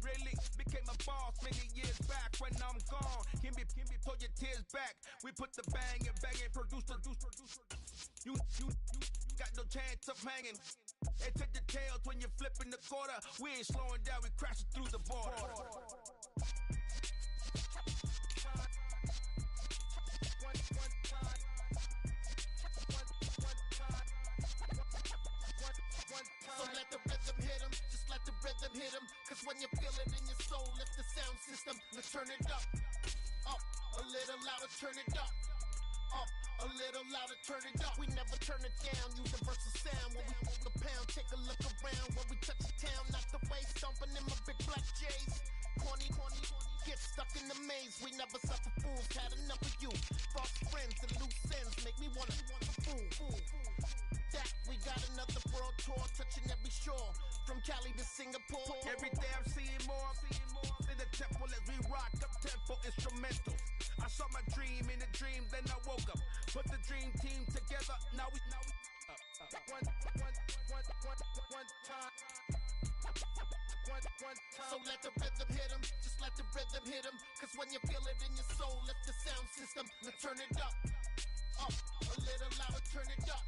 [SPEAKER 5] Really became a boss many years back. When I'm gone, can be pull your tears back. We put the bang and produce. You got no chance of hanging. They take the tails when you're flipping the quarter. We ain't slowing down, we crashing through the border.
[SPEAKER 8] So let the rhythm hit him, just let the rhythm hit him. Cause when you feel it in your soul, lift the sound system. Let's turn it up, a little louder, turn it up, a little louder, turn it up. We never turn it down, universal sound. When we move the pound, take a look around. When we touch the town, not the way, stomping in my big black J's. Corny, get stuck in the maze. We never suffer fools, had enough of you. False friends and loose ends make me wanna fool. That we got another world tour, touching every shore, from Cali to Singapore.
[SPEAKER 5] Every day I'm seeing more in the temple as we rock up tempo instrumentals. I saw my dream in a dream, then I woke up. Put the dream team together, now we one time.
[SPEAKER 8] So let the rhythm hit him, just let the rhythm hit him. Cause when you feel it in your soul, lift the sound system. Let's turn it up, a little louder, turn it up,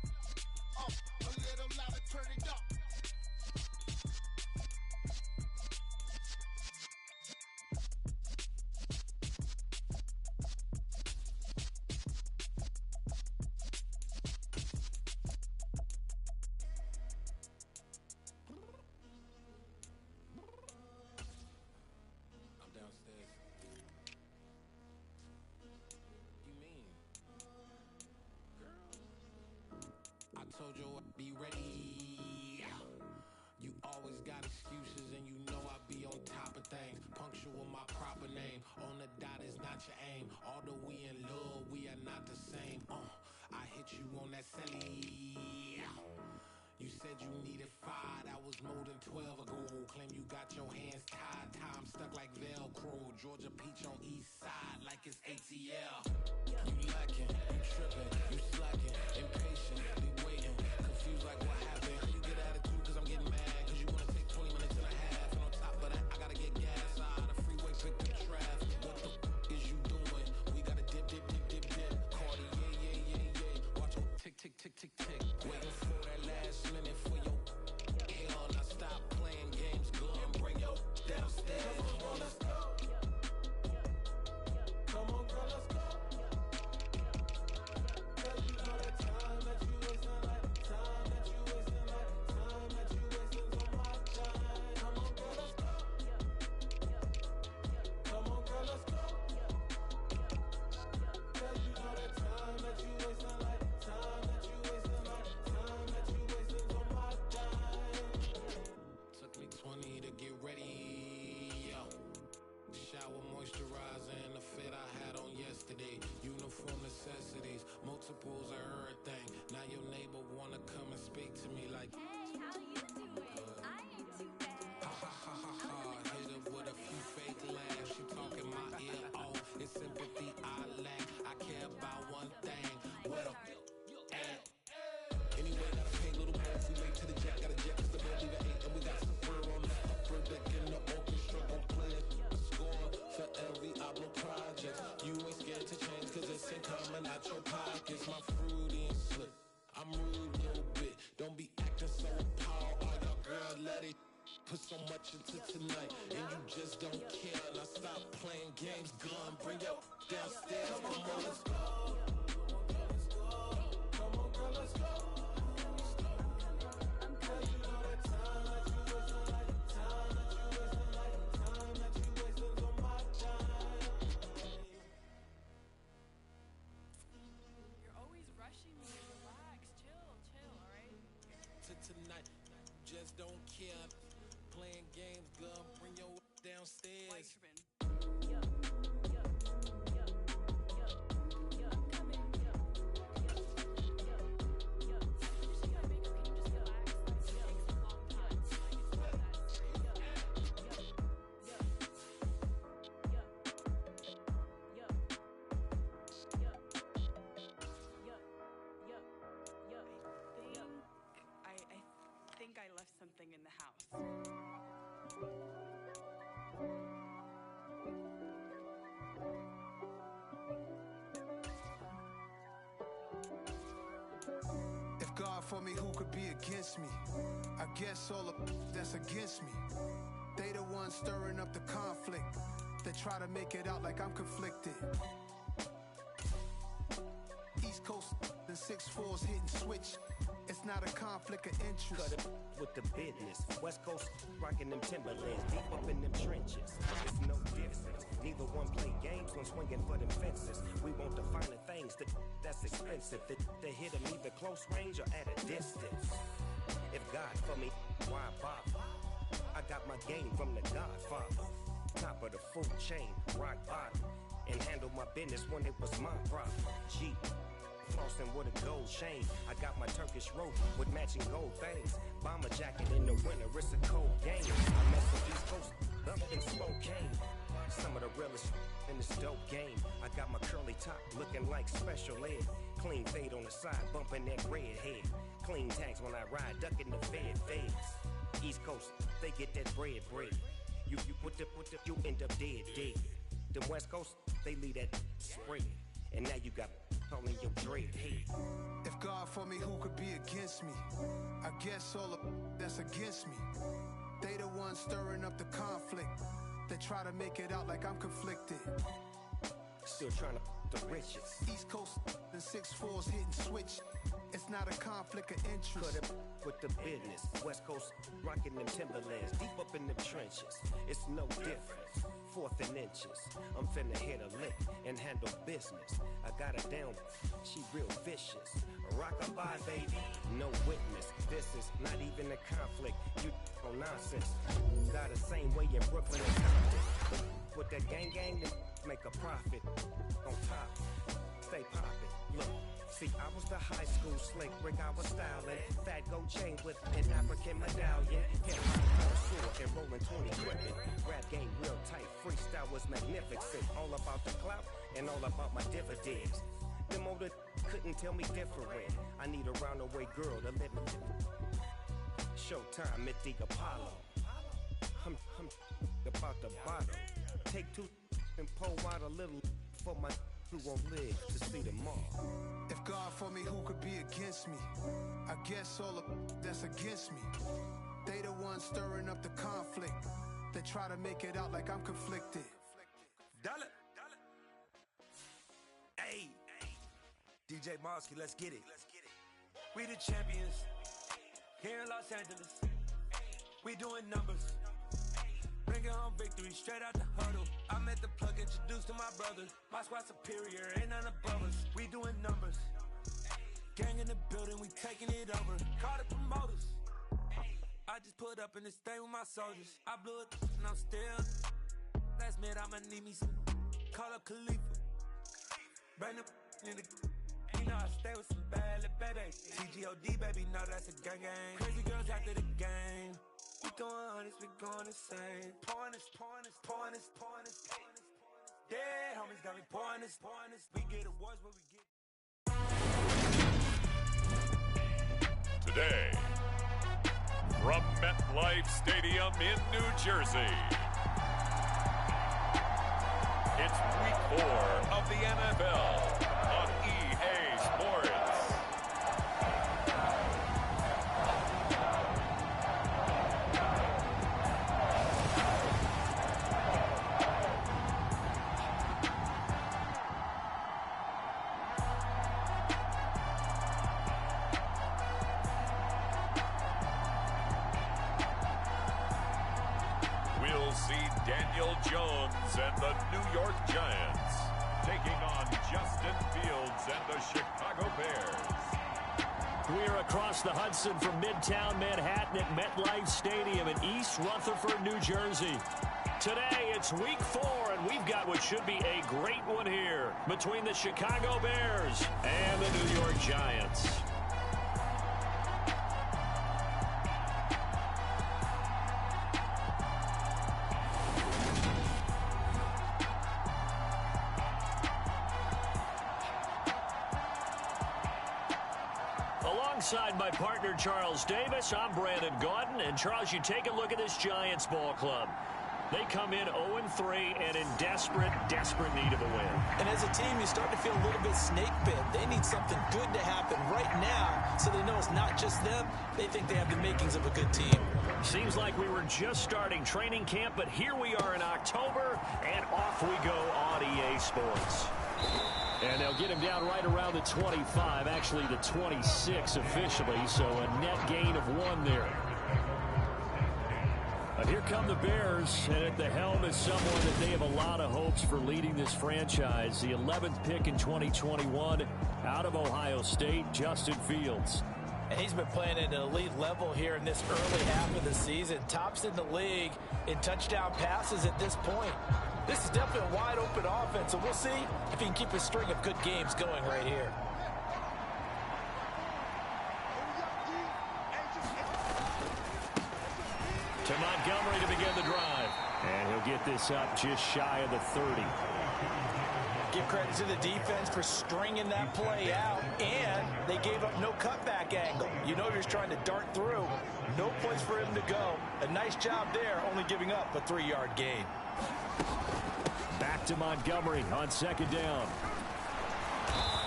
[SPEAKER 8] a little louder, turn it up.
[SPEAKER 4] I'm downstairs. You mean? I told you I'd be ready. You always got excuses and you know I be on top of things. Punctual my proper name. On the dot is not your aim. Although we in love, we are not the same. I hit you on that celly. You said you needed 5, that was more than 12 ago. Claim you got your hands tied, time stuck like Velcro. Georgia Peach on east side like it's ATL. You lacking, you tripping, you slacking, impatient, be waiting, confused like what happened. You get attitude cause I'm getting mad, cause you wanna take 20 minutes and a half. And on top of that, I gotta get gas out of the freeway, pick the traffic. What the is you doing? We gotta dip. Cardi, yeah. Watch your tick. Waiting for that last minute for your hell. Now stop playing games, go and bring your downstairs. Come on, let's go. Come on, girl, let's go. Cause you know that time that you wasting, like time that you wasting, like time that you wasting on my time. Come on, girl, let's go. Come on, girl, let's go. Cause you know that time that you wasting, like time that you wasting, like time that you wasting on my time. Took me 20 to get ready, yo. Shower, moisturizer, and the fit I had on yesterday. Uniform necessities, multiples of everything. Now your neighbor wanna come and speak to me like,
[SPEAKER 6] Hey, how you doing? I ain't too bad.
[SPEAKER 4] ha. Hit her with a few fake laughs. She talking my ear off. It's sympathy I lack. I care about one thing. Where the at? Anyway, gotta pay a little more if we make to the jet. Got a jet cause the bed leave at 8. And we got some fur on the upper deck in the orchestra. Gon' play a score for every Ablo project. You ain't scared to change cause it's ain't coming out your pockets. My fruity and slick. I'm rude a little bit. Don't be acting so power. All y'all girl, let it put so much into tonight. And you just don't care. Now stop playing games. Gun, bring your downstairs. Come on, let's go. Come on, girl, let's go. Cause you know that time that you wasting, like time that you wasting, like time that you wasting on my time.
[SPEAKER 6] You're always rushing me. Relax, chill, alright?
[SPEAKER 4] To tonight, just don't care. Playing games, gun, bring your downstairs.
[SPEAKER 6] Why you tripping?
[SPEAKER 10] God for me, who could be against me? I guess all of that's against me. They the ones stirring up the conflict. They try to make it out like I'm conflicted. East Coast, the 6'4's hitting switch. It's not a conflict of interest.
[SPEAKER 11] Cut it with the business. West Coast rocking them Timberlands, deep up in them trenches. It's no difference. Neither one play games when swinging for them fences. We want the finer things that's expensive. That hit them either close range or at a distance. If God for me, why bother? I got my game from the Godfather. Top of the food chain, rock bottom. And handle my business when it was my problem. G. Flossing with a gold chain. I got my Turkish rope with matching gold things. Bomber jacket in the winter, it's a cold game. I mess with East Coast, up in Spokane. Some of the realest in this dope game. I got my curly top looking like special ed. Clean fade on the side, bumping that red head. Clean tags when I ride, ducking the feds. East Coast, they get that bread. You you end up dead. The West Coast, they leave that spread. And now you got all in your dread head.
[SPEAKER 10] If God for me, who could be against me? I guess all of that's against me. They the ones stirring up the conflict. They try to make it out like I'm conflicted.
[SPEAKER 11] Still trying to the riches.
[SPEAKER 10] East Coast, the 6'4's hitting switch. It's not a conflict of interest.
[SPEAKER 11] Cut it with the business. West Coast rocking them Timberlands, deep up in them trenches. It's no difference. 4th and inches. I'm finna hit a lick and handle business. I got her down, she real vicious. Rock-a-bye, baby, no witness. This is not even a conflict. You on nonsense. Got the same way in Brooklyn and Compton. With that gang, they make a profit. On top, stay poppin'. Look. See, I was the high school slick Rick, I was styling. Fat gold chain with an African medallion. Hip-hop connoisseur and rolling 20 gripping. Rap game real tight, freestyle was magnificent. All about the clout and all about my dividends. Them older couldn't tell me different. I need a roundaway girl to live with. Showtime at the Apollo. I'm about the bottom. Take 2 and pull out a little for my who won't live to see tomorrow.
[SPEAKER 10] If God for me, who could be against me? I guess all of that's against me. They the ones stirring up the conflict. They try to make it out like I'm conflicted.
[SPEAKER 7] Dollar. Hey, DJ Mosky, let's get it. We the champions here in Los Angeles. We doing numbers. Bringing home victory straight out the huddle. I'm at the plug, introduced to my brothers. My squad superior, ain't none above us. We doing numbers. Gang in the building, we taking it over. Call the promoters. I just put up in this thing with my soldiers. I blew it and I'm still. Last minute, I'ma need me some. Call up Khalifa. Bring the in the. You know I stay with some bad little baby. TGOD, baby, know that's a gang. Crazy girls after the game. We going honest, we going insane. Pouring this. Dead homies got me pouring this. We get awards where we get.
[SPEAKER 15] Today, from MetLife Stadium in New Jersey, it's Week 4 of the NFL on EA Sports. Daniel Jones and the New York Giants taking on Justin Fields and the Chicago Bears.
[SPEAKER 16] We are across the Hudson from Midtown Manhattan at MetLife Stadium in East Rutherford, New Jersey. Today, it's Week 4, and we've got what should be a great one here between the Chicago Bears and the New York Giants. Alongside my partner, Charles Davis, I'm Brandon Gaudin. And, Charles, you take a look at this Giants ball club. They come in 0-3 and in desperate need of a win.
[SPEAKER 20] And as a team, you start to feel a little bit snake bit. They need something good to happen right now so they know it's not just them. They think they have the makings of a good team.
[SPEAKER 16] Seems like we were just starting training camp, but here we are in October, and off we go on EA Sports. And they'll get him down right around the 25, actually the 26 officially, so a net gain of 1 there. But here come the Bears, and at the helm is someone that they have a lot of hopes for leading this franchise. The 11th pick in 2021 out of Ohio State, Justin Fields.
[SPEAKER 20] And he's been playing at an elite level here in this early half of the season. Tops in the league in touchdown passes at this point. This is definitely a wide-open offense, so we'll see if he can keep a string of good games going right here.
[SPEAKER 16] To Montgomery to begin the drive. And he'll get this up just shy of the 30.
[SPEAKER 20] Give credit to the defense for stringing that play out, and they gave up no cutback angle. You know you're just trying to dart through. No place for him to go. A nice job there, only giving up a 3-yard gain.
[SPEAKER 16] Back to Montgomery on second down.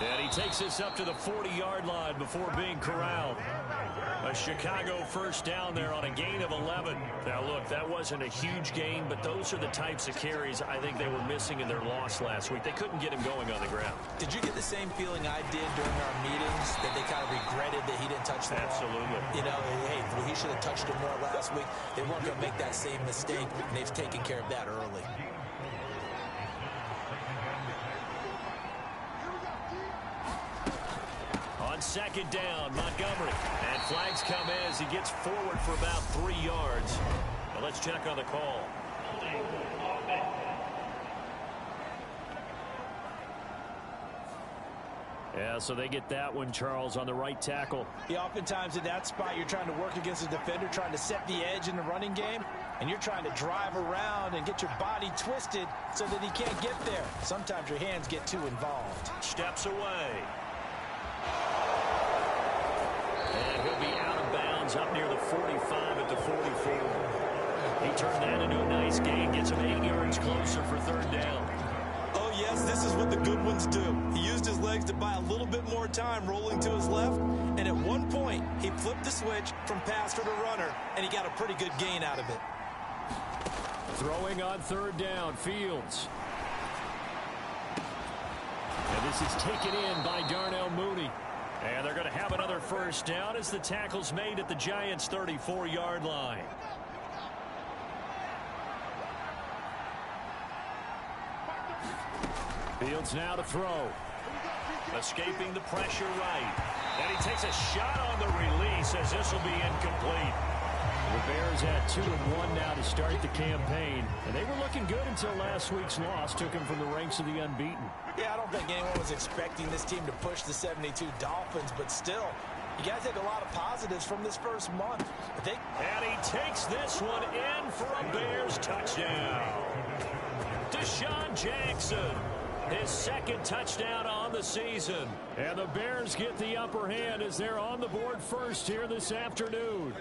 [SPEAKER 16] And he takes this up to the 40-yard line before being corralled. A Chicago first down there on a gain of 11. Now, look, that wasn't a huge gain, but those are the types of carries I think they were missing in their loss last week. They couldn't get him going on the ground.
[SPEAKER 20] Did you get the same feeling I did during our meetings, that they kind of regretted that he didn't touch the ball?
[SPEAKER 16] Absolutely.
[SPEAKER 20] You know, hey, well, he should have touched it more last week. They weren't going to make that same mistake, and they've taken care of that early.
[SPEAKER 16] Second down, Montgomery. And flags come in as he gets forward for about 3 yards. Now let's check on the call. Yeah, so they get that one, Charles, on the right tackle.
[SPEAKER 20] Yeah, oftentimes in that spot, you're trying to work against a defender, trying to set the edge in the running game, and you're trying to drive around and get your body twisted so that he can't get there. Sometimes your hands get too involved.
[SPEAKER 16] Steps away. And he'll be out of bounds up near the 45 at the 44. He turned that into a nice gain, gets him 8 yards closer for third down.
[SPEAKER 20] Oh, yes, this is what the good ones do. He used his legs to buy a little bit more time rolling to his left, and at one point, he flipped the switch from passer to runner, and he got a pretty good gain out of it.
[SPEAKER 16] Throwing on third down, Fields. And this is taken in by Darnell Mooney. And they're going to have another first down as the tackle's made at the Giants' 34-yard line. Fields now to throw. Escaping the pressure right. And he takes a shot on the release as this will be incomplete. The Bears at 2-1 now to start the campaign. And they were looking good until last week's loss took them from the ranks of the unbeaten.
[SPEAKER 20] Yeah, I don't think anyone was expecting this team to push the 72 Dolphins, but still, you got to take a lot of positives from this first month.
[SPEAKER 16] And he takes this one in for a Bears touchdown. Deshaun Jackson, his second touchdown on the season. And the Bears get the upper hand as they're on the board first here this afternoon.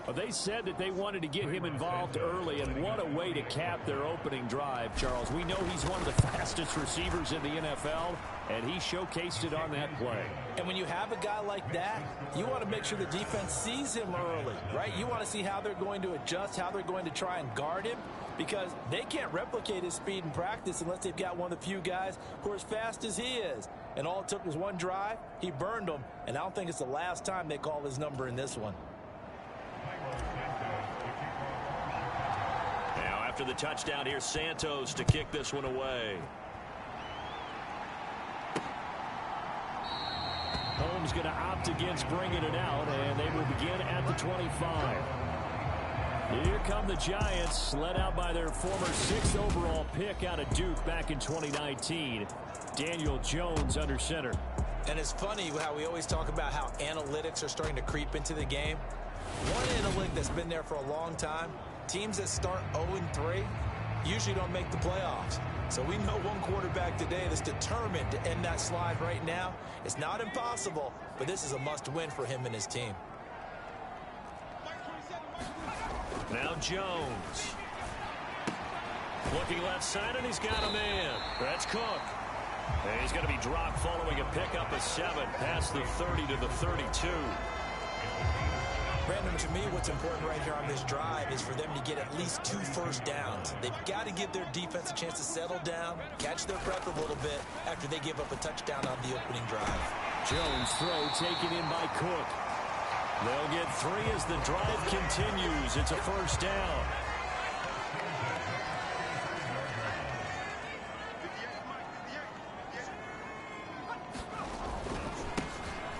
[SPEAKER 16] Well, they said that they wanted to get him involved early, and what a way to cap their opening drive, Charles. We know he's one of the fastest receivers in the NFL, and he showcased it on that play.
[SPEAKER 20] And when you have a guy like that, you want to make sure the defense sees him early, right? You want to see how they're going to adjust, how they're going to try and guard him, because they can't replicate his speed in practice unless they've got one of the few guys who are as fast as he is. And all it took was one drive. He burned them, and I don't think it's the last time they call his number in this one.
[SPEAKER 16] Now after the touchdown, here's Santos to kick this one away. Holmes going to opt against bringing it out, and they will begin at the 25. Here come the Giants, led out by their former 6th overall pick out of Duke back in 2019. Daniel Jones under center.
[SPEAKER 20] And it's funny how we always talk about how analytics are starting to creep into the game. One analytic that's been there for a long time, teams that start 0-3 usually don't make the playoffs. So we know one quarterback today that's determined to end that slide right now. It's not impossible, but this is a must-win for him and his team.
[SPEAKER 16] Now Jones. Looking left side, and he's got a man. That's Cook. And he's going to be dropped following a pickup of 7 past the 30 to the 32.
[SPEAKER 20] Brandon, to me, what's important right here on this drive is for them to get at least 2 first downs. They've got to give their defense a chance to settle down, catch their breath a little bit after they give up a touchdown on the opening drive.
[SPEAKER 16] Jones throw taken in by Cook. They'll get 3 as the drive continues. It's a first down.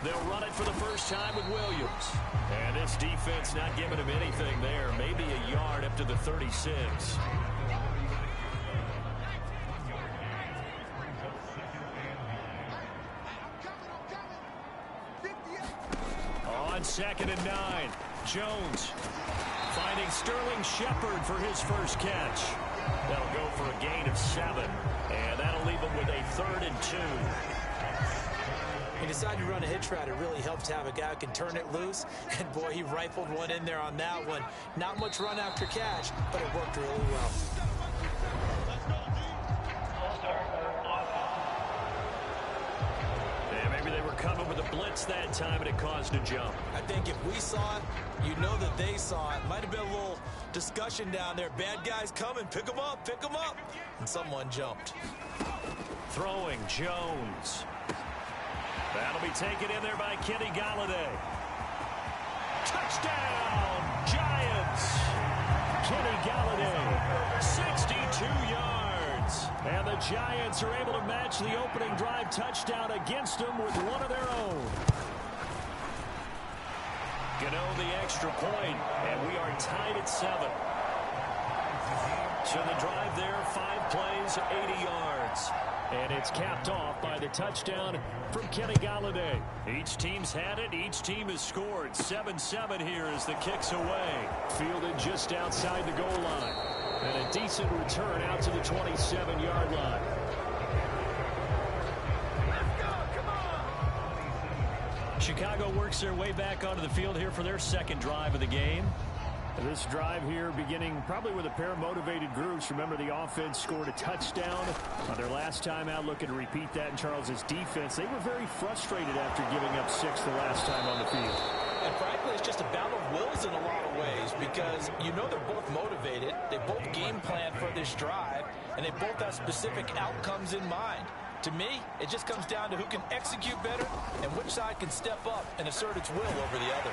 [SPEAKER 16] They'll run it for the first time with Williams. And this defense not giving him anything there. Maybe a yard up to the 36. On 2nd and 9. Jones finding Sterling Shepard for his first catch. That'll go for a gain of 7. And that'll leave him with a 3rd and 2.
[SPEAKER 20] You decide to run a hitch route, it really helps to have a guy who can turn it loose. And, boy, he rifled one in there on that one. Not much run after catch, but it worked really well.
[SPEAKER 16] Yeah, maybe they were coming with a blitz that time, and it caused a jump.
[SPEAKER 20] I think if we saw it, you know that they saw it. Might have been a little discussion down there. Bad guys coming. Pick them up. Pick them up. And someone jumped.
[SPEAKER 16] Throwing Jones. That'll be taken in there by Kenny Galladay. Touchdown, Giants! Kenny Galladay, 62 yards. And the Giants are able to match the opening drive touchdown against them with one of their own. Gano the extra point, and we are tied at 7. So the drive there, 5 plays, 80 yards. And it's capped off by the touchdown from Kenny Galladay. Each team's had it. Each team has scored. 7-7 here as the kick's away. Fielded just outside the goal line. And a decent return out to the 27-yard line. Chicago works their way back onto the field here for their second drive of the game. This drive here beginning probably with a pair of motivated groups. Remember, the offense scored a touchdown on their last time out. Looking to repeat that in Charles's defense. They were very frustrated after giving up 6 the last time on the field.
[SPEAKER 20] And frankly, it's just a battle of wills in a lot of ways because you know they're both motivated. They both game plan for this drive, and they both have specific outcomes in mind. To me, it just comes down to who can execute better and which side can step up and assert its will over the other.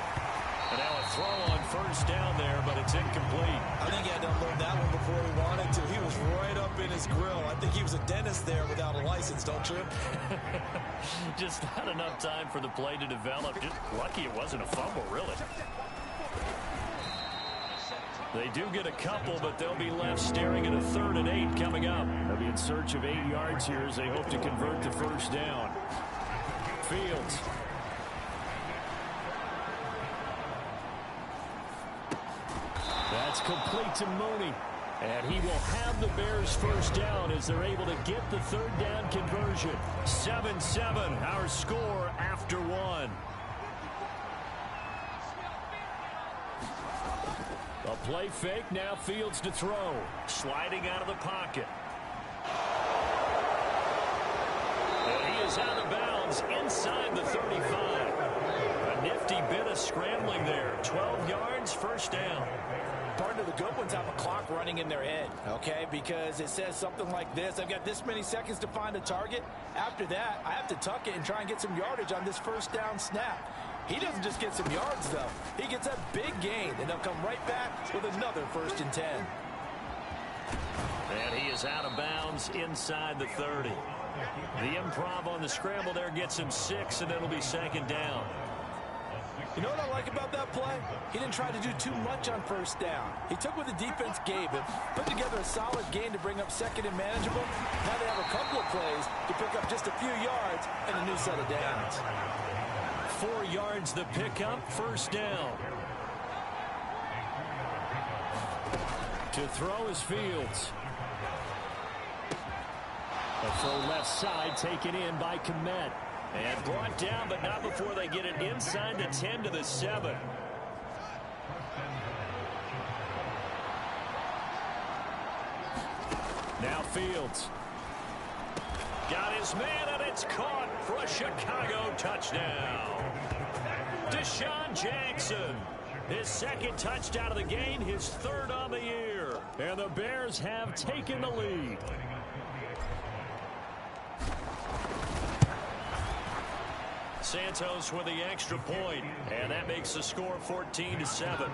[SPEAKER 16] And now a throw on first down there, but it's incomplete.
[SPEAKER 20] I think he had to unload that one before he wanted to. He was right up in his grill. I think he was a dentist there without a license, don't you?
[SPEAKER 16] Just not enough time for the play to develop. Just lucky it wasn't a fumble, really. They do get a couple, but they'll be left staring at a 3rd and 8 coming up. They'll be in search of 8 yards here as they hope to convert the first down. Fields. That's complete to Mooney. And he will have the Bears first down as they're able to get the 3rd down conversion. 7-7, our score after 1. A play fake, now Fields to throw. Sliding out of the pocket. And he is out of bounds inside the 35. A nifty bit of scrambling there. 12 yards, first down.
[SPEAKER 21] Part of the good ones have a clock running in their head, okay? Because it says something like this. I've got this many seconds to find a target. After that, I have to tuck it and try and get some yardage on this first down snap. He doesn't just get some yards, though. He gets a big gain, and they'll come right back with another 1st and 10.
[SPEAKER 16] And he is out of bounds inside the 30. The improv on the scramble there gets him 6, and it'll be 2nd down.
[SPEAKER 21] You know what I like about that play? He didn't try to do too much on first down. He took what the defense gave him, put together a solid gain to bring up 2nd and manageable. Now they have a couple of plays to pick up just a few yards and a new set of downs.
[SPEAKER 16] 4 yards the pickup, first down. To throw is Fields. A throw left side taken in by Kmet. And brought down, but not before they get it inside the 10 to the 7.
[SPEAKER 19] Now Fields. Got his man, and it's caught for a Chicago touchdown. Deshaun Jackson, his second touchdown of the game, his third on the year. And the Bears have taken the lead. Santos with the extra point, and that makes the score 14-7.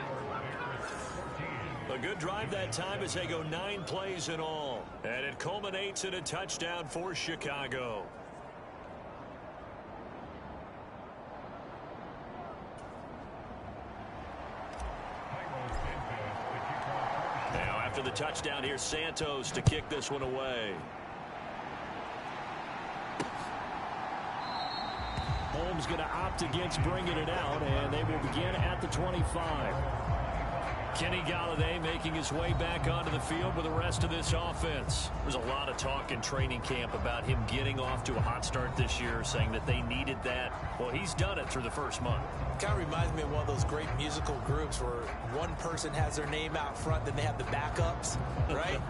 [SPEAKER 19] A good drive that time as they go 9 plays in all. And it culminates in a touchdown for Chicago. Now after the touchdown, here's Santos to kick this one away. Holmes going to opt against bringing it out, and they will begin at the 25. Kenny Galladay making his way back onto the field with the rest of this offense. There's a lot of talk in training camp about him getting off to a hot start this year, saying that they needed that. Well, he's done it through the first month.
[SPEAKER 20] Kind of reminds me of one of those great musical groups where one person has their name out front, then they have the backups, right?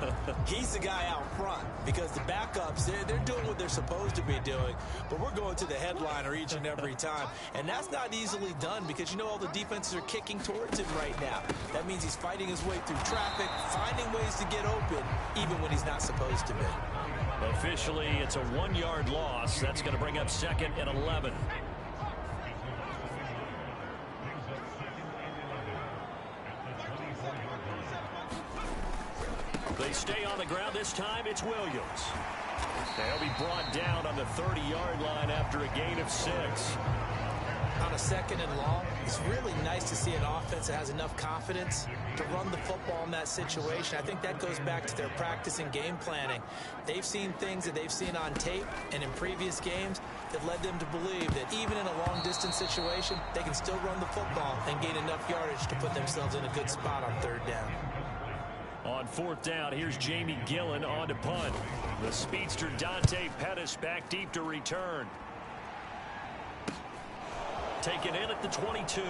[SPEAKER 20] He's the guy out front because the backups, they're doing what they're supposed to be doing, but we're going to the headliner each and every time. And that's not easily done because, you know, all the defenses are kicking towards him right now. That means he's fighting his way through traffic, finding ways to get open, even when he's not supposed to be.
[SPEAKER 19] Officially, it's a 1-yard loss. That's going to bring up 2nd and 11. They stay on the ground. This time it's Williams. They'll be brought down on the 30-yard line after a gain of 6.
[SPEAKER 20] On a 2nd and long, it's really nice to see an offense that has enough confidence to run the football in that situation. I think that goes back to their practice and game planning. They've seen things that they've seen on tape and in previous games that led them to believe that even in a long-distance situation, they can still run the football and gain enough yardage to put themselves in a good spot on 3rd down.
[SPEAKER 19] On 4th down, here's Jamie Gillen on to punt. The speedster Dante Pettis back deep to return. Taken in at the 22.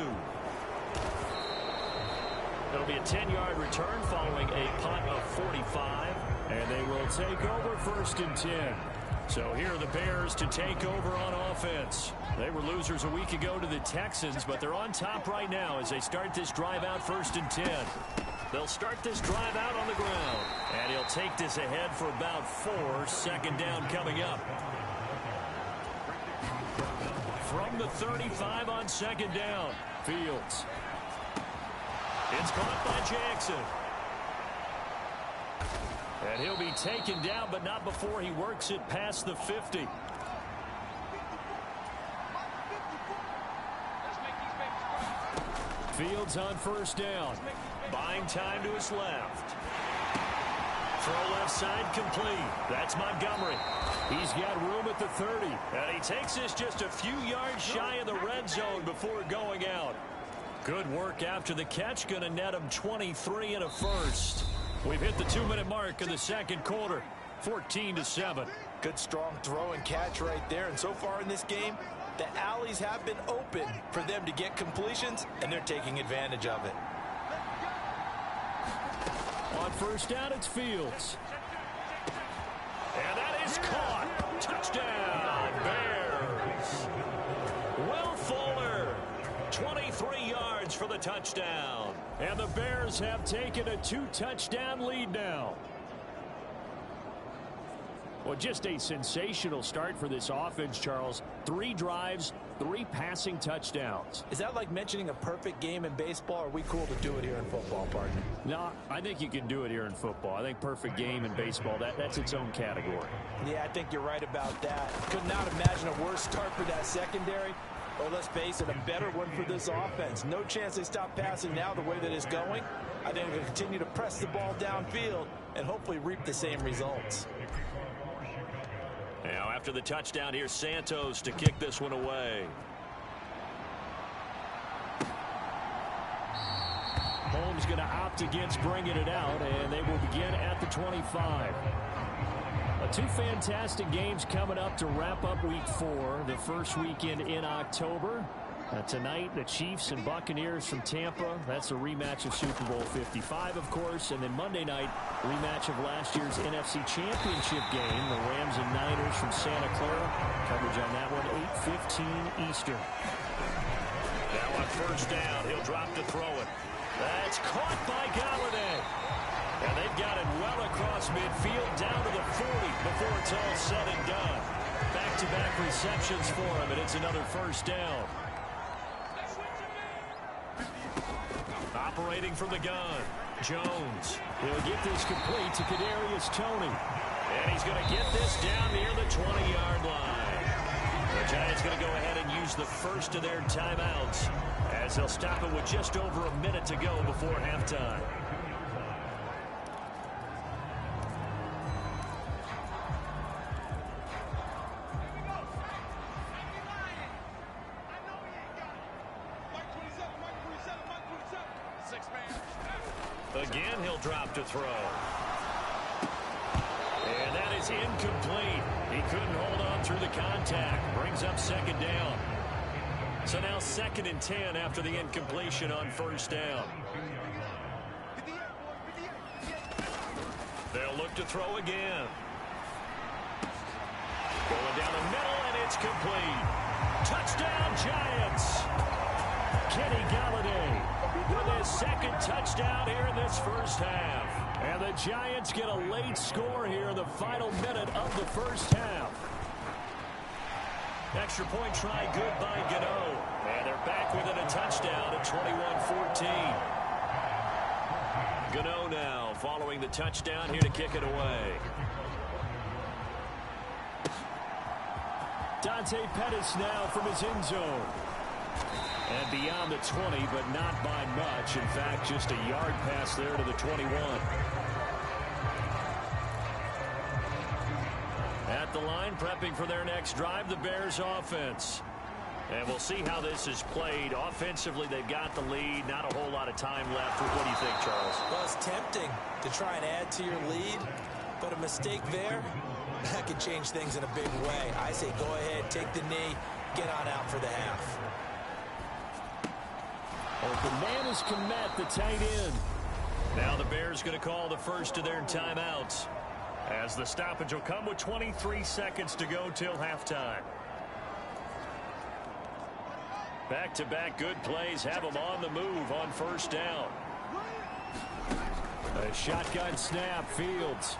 [SPEAKER 19] It'll be a 10-yard return following a punt of 45. And they will take over 1st and 10. So here are the Bears to take over on offense. They were losers a week ago to the Texans, but they're on top right now as they start this drive out 1st and 10. They'll start this drive out on the ground. And he'll take this ahead for about 4. 2nd down coming up. From the 35 on 2nd down. Fields. It's caught by Jackson. And he'll be taken down, but not before he works it past the 50. Fields on 1st down. Buying time to his left. Throw left side complete. That's Montgomery. He's got room at the 30. And he takes this just a few yards shy of the red zone before going out. Good work after the catch. Going to net him 23 and a first. We've hit the 2-minute mark in the 2nd quarter. 14-7.
[SPEAKER 20] Good strong throw and catch right there. And so far in this game, the alleys have been open for them to get completions, and they're taking advantage of it.
[SPEAKER 19] On 1st down, it's Fields. And that is caught. Touchdown, Bears. Will Fuller, 23 yards for the touchdown. And the Bears have taken a 2-touchdown lead now. Well, just a sensational start for this offense, Charles. 3 drives, 3 passing touchdowns.
[SPEAKER 20] Is that like mentioning a perfect game in baseball, or are we cool to do it here in football, partner?
[SPEAKER 19] No, I think you can do it here in football. I think perfect game in baseball, that's its own category.
[SPEAKER 20] Yeah, I think you're right about that. Could not imagine a worse start for that secondary. Or let's face it, a better one for this offense. No chance they stop passing now the way that it's going. I think they'll continue to press the ball downfield and hopefully reap the same results.
[SPEAKER 19] Now after the touchdown, here's Santos to kick this one away. Holmes going to opt against bringing it out, and they will begin at the 25. 2 fantastic games coming up to wrap up week 4, the first weekend in October.
[SPEAKER 16] Tonight, the Chiefs and Buccaneers from Tampa. That's a rematch of Super Bowl 55, of course. And then Monday night, rematch of last year's NFC Championship game. The Rams and Niners from Santa Clara. Coverage on that one, 8:15 Eastern.
[SPEAKER 19] Now on first down, he'll drop to throw it. That's caught by Galladay. And they've got it well across midfield down to the 40 before it's all said and done. Back-to-back receptions for him, and it's another first down. Operating from the gun, Jones.
[SPEAKER 16] He'll get this complete to Kadarius Toney.
[SPEAKER 19] And he's going to get this down near the 20-yard line. The Giants going to go ahead and use the first of their timeouts as they'll stop it with just over a minute to go before halftime. Again, he'll drop to throw. And that is incomplete. He couldn't hold on through the contact. Brings up second down. So now 2nd and 10 after the incompletion on first down. They'll look to throw again. Going down the middle, and it's complete. Touchdown, Giants. Kenny Galladay with his 2nd touchdown here in this first half.
[SPEAKER 16] And the Giants get a late score here in the final minute of the first half.
[SPEAKER 19] Extra point try good by Gano. And they're back within a touchdown at 21-14. Gano now following the touchdown here to kick it away.
[SPEAKER 16] Dante Pettis now from his end zone. And beyond the 20, but not by much. In fact, just a yard pass there to the 21.
[SPEAKER 19] At the line, prepping for their next drive, the Bears offense. And we'll see how this is played. Offensively, they've got the lead. Not a whole lot of time left. What do you think, Charles?
[SPEAKER 20] Well, it's tempting to try and add to your lead, but a mistake there, that could change things in a big way. I say go ahead, take the knee, get on out for the half.
[SPEAKER 16] Open man is Kmet, the tight end.
[SPEAKER 19] Now the Bears going to call the first of their timeouts, as the stoppage will come with 23 seconds to go till halftime. Back-to-back good plays have them on the move on first down.
[SPEAKER 16] A shotgun snap, Fields.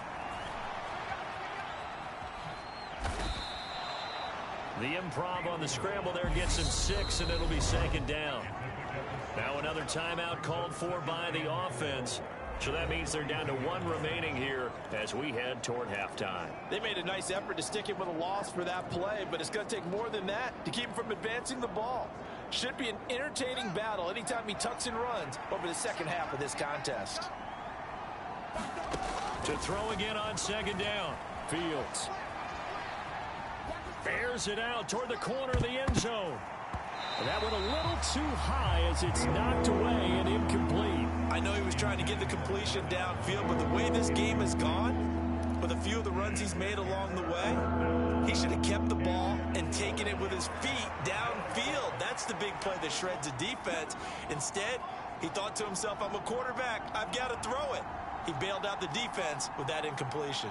[SPEAKER 19] The improv on the scramble there gets him 6, and it'll be 2nd down. Now another timeout called for by the offense. So that means they're down to 1 remaining here as we head toward halftime.
[SPEAKER 17] They made a nice effort to stick him with a loss for that play, but it's going to take more than that to keep him from advancing the ball. Should be an entertaining battle anytime he tucks and runs over the second half of this contest.
[SPEAKER 19] To throw again on 2nd down.
[SPEAKER 16] Fields.
[SPEAKER 19] Bears it out toward the corner of the end zone.
[SPEAKER 16] That went a little too high as it's knocked away and incomplete.
[SPEAKER 20] I know he was trying to get the completion downfield, but the way this game has gone, with a few of the runs he's made along the way, he should have kept the ball and taken it with his feet downfield. That's the big play that shreds a defense. Instead, he thought to himself, I'm a quarterback, I've got to throw it. He bailed out the defense with that incompletion.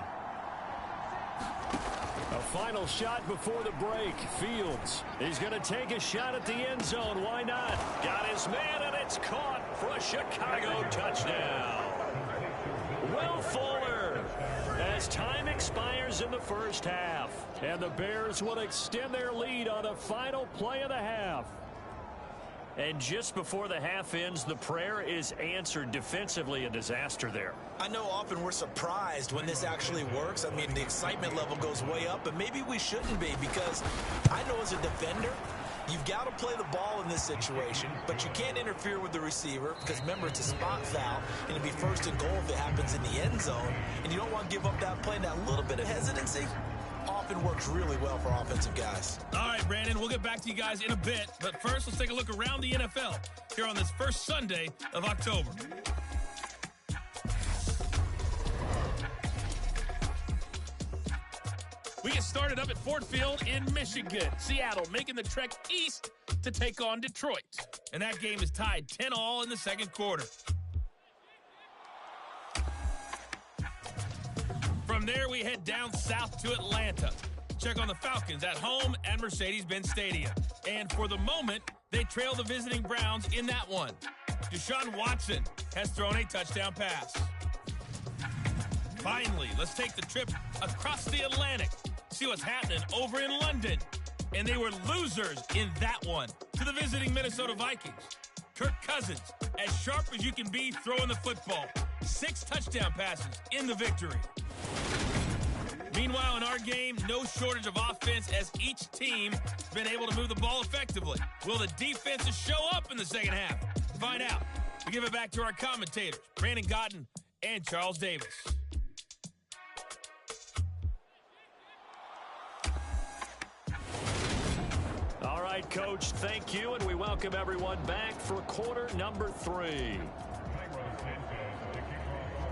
[SPEAKER 16] A final shot before the break. Fields.
[SPEAKER 19] He's going to take a shot at the end zone. Why not? Got his man, and it's caught for a Chicago touchdown. Will Fuller, as time expires in the first half.
[SPEAKER 16] And the Bears will extend their lead on the final play of the half.
[SPEAKER 19] And just before the half ends, the prayer is answered. Defensively, a disaster there.
[SPEAKER 20] I know often we're surprised when this actually works. I mean, the excitement level goes way up, but maybe we shouldn't be, because I know as a defender, you've got to play the ball in this situation, but you can't interfere with the receiver because, remember, it's a spot foul, and it'll be 1st and goal if it happens in the end zone, and you don't want to give up that play. And that little bit of hesitancy often works really well for offensive guys.
[SPEAKER 18] All right, Brandon, we'll get back to you guys in a bit, but first let's take a look around the NFL here on this first Sunday of October. We get started up at Ford Field in Michigan. Seattle making the trek east to take on Detroit. And that game is tied 10-all in the second quarter. From there, we head down south to Atlanta. Check on the Falcons at home at Mercedes-Benz Stadium. And for the moment, they trail the visiting Browns in that one. Deshaun Watson has thrown a touchdown pass. Finally, let's take the trip across the Atlantic, see what's happening over in London. And they were losers in that one to the visiting Minnesota Vikings. Kirk Cousins, as sharp as you can be throwing the football. 6 touchdown passes in the victory. Meanwhile, in our game, no shortage of offense as each team has been able to move the ball effectively. Will the defenses show up in the second half? To find out, we give it back to our commentators, Brandon Gaudin and Charles Davis.
[SPEAKER 19] All right, Coach, thank you, and we welcome everyone back for quarter number 3.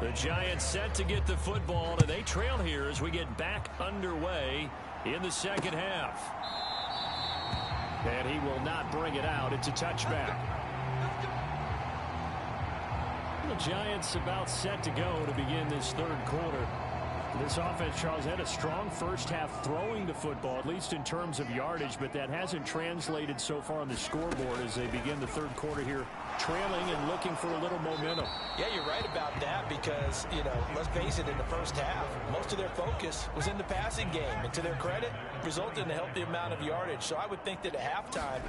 [SPEAKER 19] The Giants set to get the football, and they trail here as we get back underway in the second half. And he will not bring it out. It's a touchback. The Giants about set to go to begin this third quarter. This offense, Charles, had a strong first half throwing the football, at least in terms of yardage, but that hasn't translated so far on the scoreboard as they begin the third quarter here, trailing and looking for a little momentum.
[SPEAKER 13] Yeah, you're right about that because, let's face it, in the first half, most of their focus was in the passing game. And to their credit, resulted in a healthy amount of yardage. So I would think that at halftime,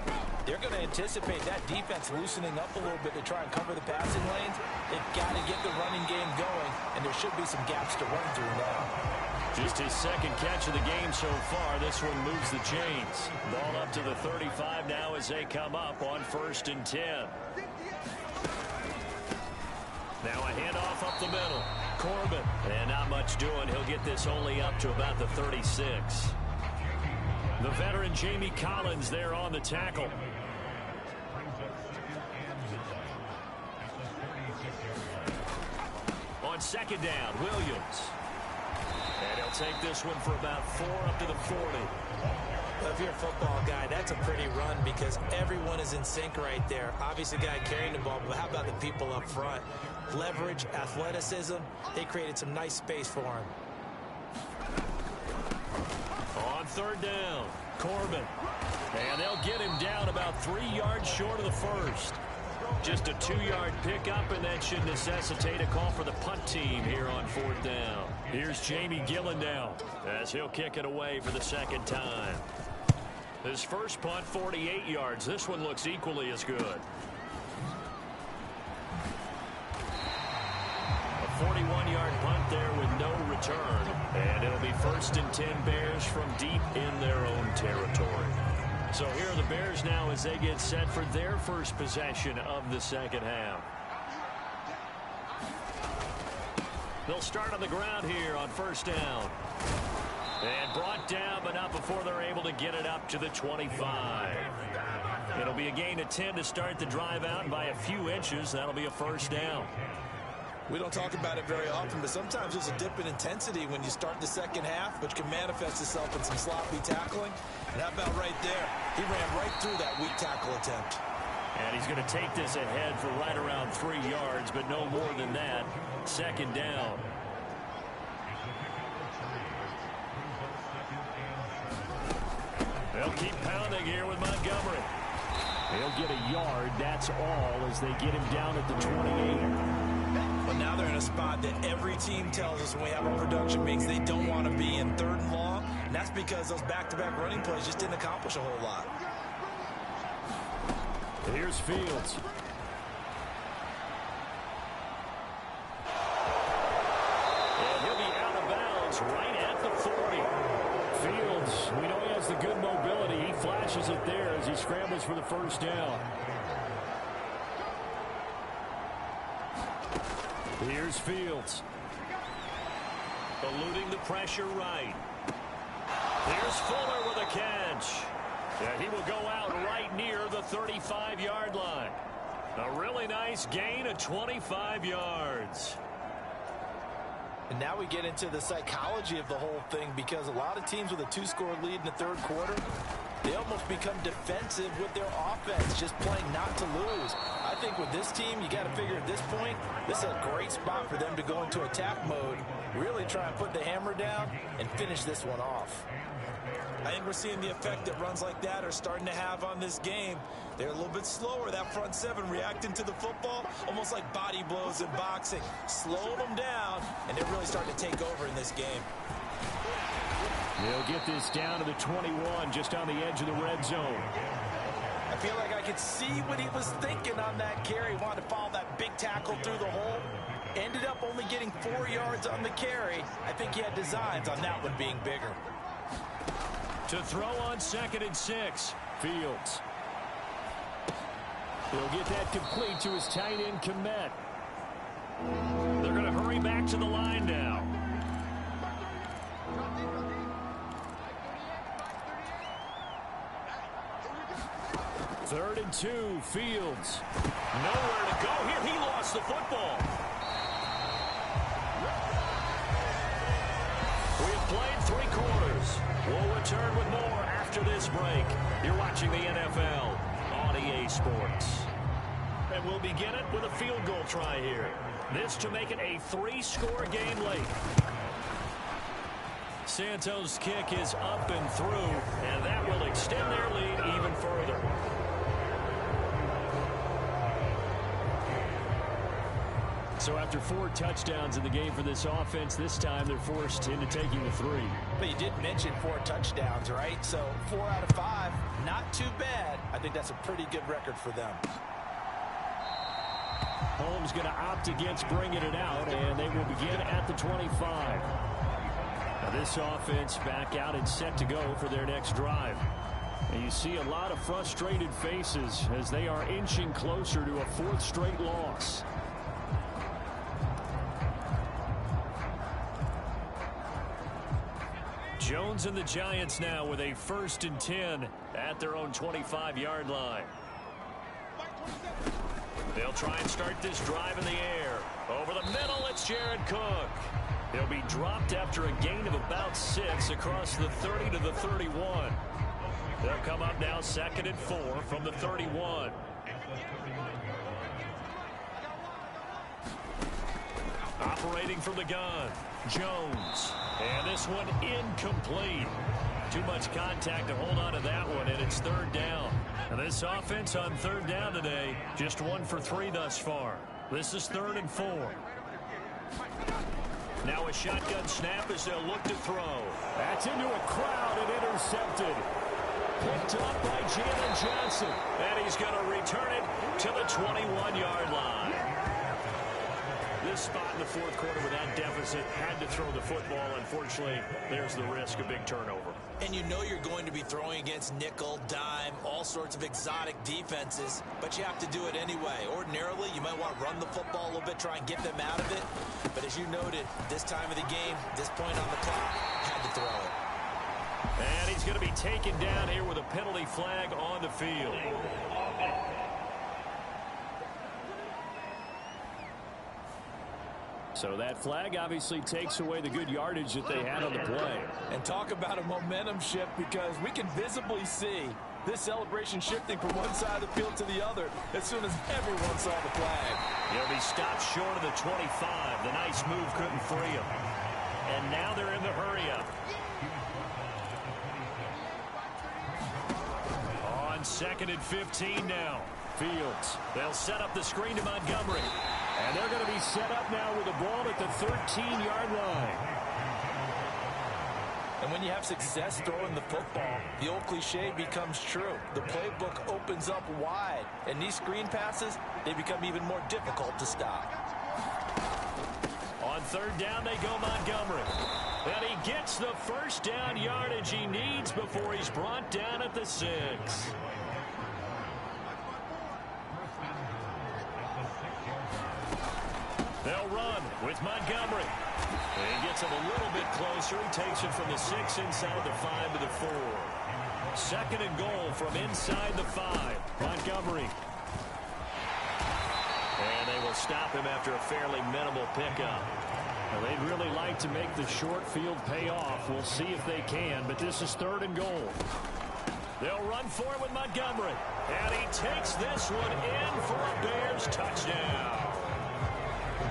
[SPEAKER 13] they're going to anticipate that defense loosening up a little bit to try and cover the passing lanes. They've got to get the running game going, and there should be some gaps to run through now.
[SPEAKER 19] Just his second catch of the game so far. This one moves the chains. Ball up to the 35 now as they come up on 1st and 10. Now a handoff up the middle. Corbin. And not much doing. He'll get this only up to about the 36. The veteran Jamie Collins there on the tackle. On second down, Williams. And he'll take this one for about 4 up to the 40.
[SPEAKER 13] Well, if you're a football guy, that's a pretty run because everyone is in sync right there. Obviously, the guy carrying the ball, but how about the people up front? Leverage, athleticism, they created some nice space for him.
[SPEAKER 19] On third down, Corbin. And they'll get him down about 3 yards short of the first. Just a 2-yard pickup, and that should necessitate a call for the punt team here on 4th down. Here's Jamie Gillen now as he'll kick it away for the second time. His first punt, 48 yards. This one looks equally as good. A 41-yard punt there with no return. And it'll be 1st and 10 Bears from deep in their own territory. So here are the Bears now as they get set for their first possession of the second half. They'll start on the ground here on 1st down. And brought down, but not before they're able to get it up to the 25. It'll be a gain of 10 to start the drive out, and by a few inches, that'll be a 1st down.
[SPEAKER 13] We don't talk about it very often, but sometimes there's a dip in intensity when you start the second half, which can manifest itself in some sloppy tackling. And how about right there? He ran right through that weak tackle attempt.
[SPEAKER 19] And he's going to take this ahead for right around 3 yards, but no more than that. 2nd down. They'll keep pounding here with Montgomery. He'll get a yard, that's all, as they get him down at the 28.
[SPEAKER 13] But now they're in a spot that every team tells us when we have a production means they don't want to be in 3rd and long. And that's because those back-to-back running plays just didn't accomplish a whole lot.
[SPEAKER 19] Here's Fields. And he'll be out of bounds right at the 40. Fields, we know he has the good mobility. He flashes it there as he scrambles for the 1st down. Here's Fields. Eluding the pressure right. Here's Fuller with a catch. And he will go out right near the 35-yard line. A really nice gain of 25 yards.
[SPEAKER 13] And now we get into the psychology of the whole thing because a lot of teams with a 2-score lead in the 3rd quarter, they almost become defensive with their offense, just playing not to lose. I think with this team, you got to figure at this point, this is a great spot for them to go into attack mode, really try and put the hammer down and finish this one off.
[SPEAKER 17] I think we're seeing the effect that runs like that are starting to have on this game. They're a little bit slower, that front seven, reacting to the football, almost like body blows in boxing. Slowing them down, and they're really starting to take over in this game.
[SPEAKER 19] They'll get this down to the 21, just on the edge of the red zone.
[SPEAKER 13] I feel like I could see what he was thinking on that carry. Wanted to follow that big tackle through the hole. Ended up only getting 4 yards on the carry. I think he had designs on that one being bigger.
[SPEAKER 19] To throw on 2nd and 6, Fields. He'll get that complete to his tight end, Komet. They're going to hurry back to the line now. Third and 2, Fields. Nowhere to go here. He lost the football. We've played 3 quarters. We'll return with more after this break. You're watching the NFL on EA Sports. And we'll begin it with a field goal try here. This to make it a 3-score game late. Santos' kick is up and through, and that will extend their lead even further. So after 4 touchdowns in the game for this offense, this time they're forced into taking the 3.
[SPEAKER 13] But you did mention 4 touchdowns, right? So 4 out of 5, not too bad. I think that's a pretty good record for them.
[SPEAKER 19] Holmes going to opt against bringing it out, and they will begin at the 25. Now this offense back out and set to go for their next drive. And you see a lot of frustrated faces as they are inching closer to a 4th straight loss. Jones and the Giants now with a 1st and 10 at their own 25-yard line. They'll try and start this drive in the air. Over the middle, it's Jared Cook. He'll be dropped after a gain of about 6 across the 30 to the 31. They'll come up now 2nd and 4 from the 31. Operating from the gun, Jones. And this one incomplete. Too much contact to hold on to that one, and it's 3rd down. And this offense on 3rd down today, just 1 for 3 thus far. This is 3rd and 4. Now a shotgun snap as they'll look to throw. That's into a crowd and intercepted. Picked up by Jalen Johnson. And he's going to return it to the 21-yard line. This spot in the 4th quarter with that deficit, had to throw the football. Unfortunately, there's the risk of big turnover.
[SPEAKER 20] And you know you're going to be throwing against nickel, dime, all sorts of exotic defenses, but you have to do it anyway. Ordinarily, you might want to run the football a little bit, try and get them out of it. But as you noted, this time of the game, this point on the clock, had to throw it.
[SPEAKER 19] And he's going to be taken down here with a penalty flag on the field. So that flag obviously takes away the good yardage that they had on the play.
[SPEAKER 17] And talk about a momentum shift, because we can visibly see this celebration shifting from one side of the field to the other as soon as everyone saw the flag.
[SPEAKER 19] He'll be stopped short of the 25. The nice move couldn't free him. And now they're in the hurry-up. On 2nd and 15 now. Fields. They'll set up the screen to Montgomery. And they're going to be set up now with the ball at the 13-yard line.
[SPEAKER 17] And when you have success throwing the football, the old cliche becomes true. The playbook opens up wide. And these screen passes, they become even more difficult to stop.
[SPEAKER 19] On 3rd down, they go Montgomery. And he gets the 1st down yardage he needs before he's brought down at the 6. They'll run with Montgomery. And he gets him a little bit closer. He takes it from the 6 inside the 5 to the 4. 2nd and goal from inside the 5. Montgomery. And they will stop him after a fairly minimal pickup. Now, they'd really like to make the short field pay off. We'll see if they can, but this is 3rd and goal. They'll run for it with Montgomery. And he takes this one in for a Bears touchdown.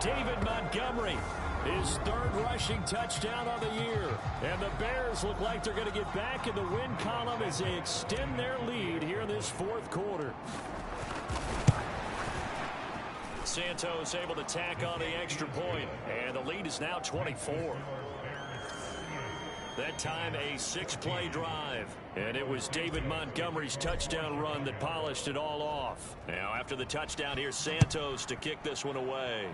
[SPEAKER 19] David Montgomery, his third rushing touchdown of the year. And the Bears look like they're going to get back in the win column as they extend their lead here in this fourth quarter. Santos able to tack on the extra point, and the lead is now 24. That time a 6-play drive, and it was David Montgomery's touchdown run that polished it all off. Now after the touchdown, here's Santos to kick this one away.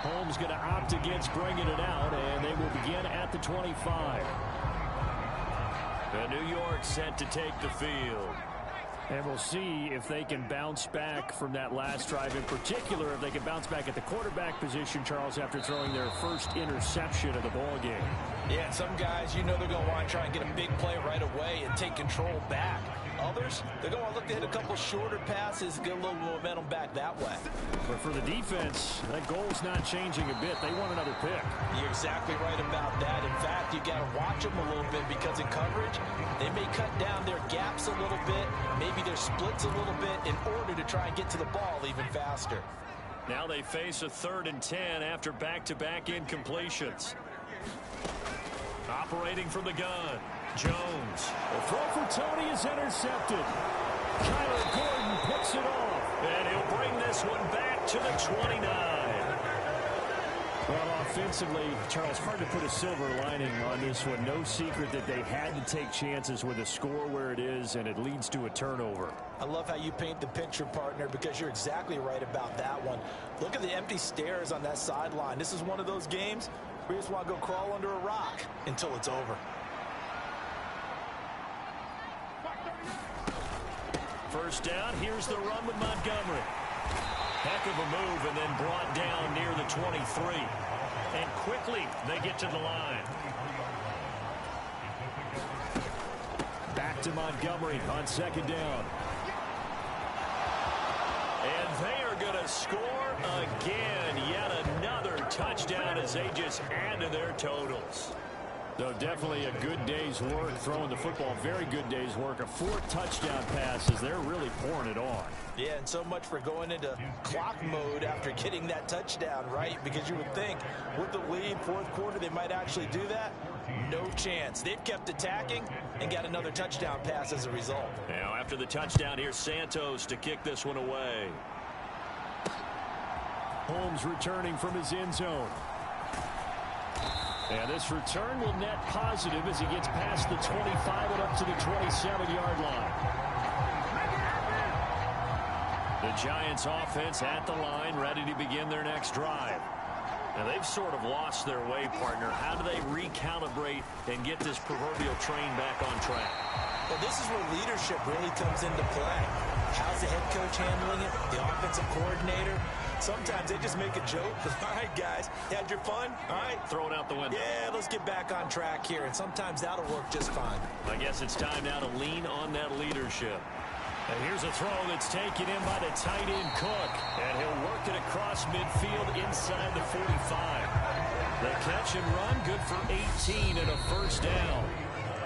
[SPEAKER 19] Holmes going to opt against bringing it out, and they will begin at the 25. And New York set to take the field. And we'll see if they can bounce back from that last drive. In particular, if they can bounce back at the quarterback position, Charles, after throwing their first interception of the ball game.
[SPEAKER 13] Yeah, some guys, you know they're going to want to try and get a big play right away and take control back. Others, they're going to look to hit a couple shorter passes, get a little momentum back that way.
[SPEAKER 19] But for the defense, that goal's not changing a bit. They want another pick.
[SPEAKER 13] You're exactly right about that. In fact, you got to watch them a little bit because in coverage, they may cut down their gaps a little bit, maybe their splits a little bit in order to try and get to the ball even faster.
[SPEAKER 19] Now they face a 3rd and 10 after back-to-back incompletions. Operating from the gun, Jones. The throw for Tony is intercepted. Kyler Gordon picks it off, and he'll bring this one back to the 29. Well, offensively, Charles, hard to put a silver lining on this one. No secret that they had to take chances with a score where it is, and it leads to a turnover.
[SPEAKER 13] I love how you paint the picture, partner, because you're exactly right about that one. Look at the empty stairs on that sideline. This is one of those games where you just want to go crawl under a rock until it's over.
[SPEAKER 19] First down, here's the run with Montgomery. Heck of a move, and then brought down near the 23. And quickly, they get to the line. Back to Montgomery on 2nd down. And they are going to score again. Yet another touchdown as they just add to their totals. So definitely a good day's work throwing the football. Very good day's work. A 4th touchdown pass as they're really pouring it on.
[SPEAKER 13] Yeah, and so much for going into clock mode after getting that touchdown, right? Because you would think with the lead, 4th quarter, they might actually do that. No chance. They've kept attacking and got another touchdown pass as a result.
[SPEAKER 19] Now after the touchdown, here's Santos to kick this one away. Holmes returning from his end zone. And this return will net positive as he gets past the 25 and up to the 27-yard line. The Giants offense at the line, ready to begin their next drive. Now they've sort of lost their way, partner. How do they recalibrate and get this proverbial train back on track?
[SPEAKER 13] Well, this is where leadership really comes into play. How's the head coach handling it? The offensive coordinator? Sometimes they just make a joke. All right, guys, had your fun? All right.
[SPEAKER 19] Throw it out the window.
[SPEAKER 13] Yeah, let's get back on track here. And sometimes that'll work just fine.
[SPEAKER 19] I guess it's time now to lean on that leadership. And here's a throw that's taken in by the tight end Cook. And he'll work it across midfield inside the 45. The catch and run, good for 18 and a first down.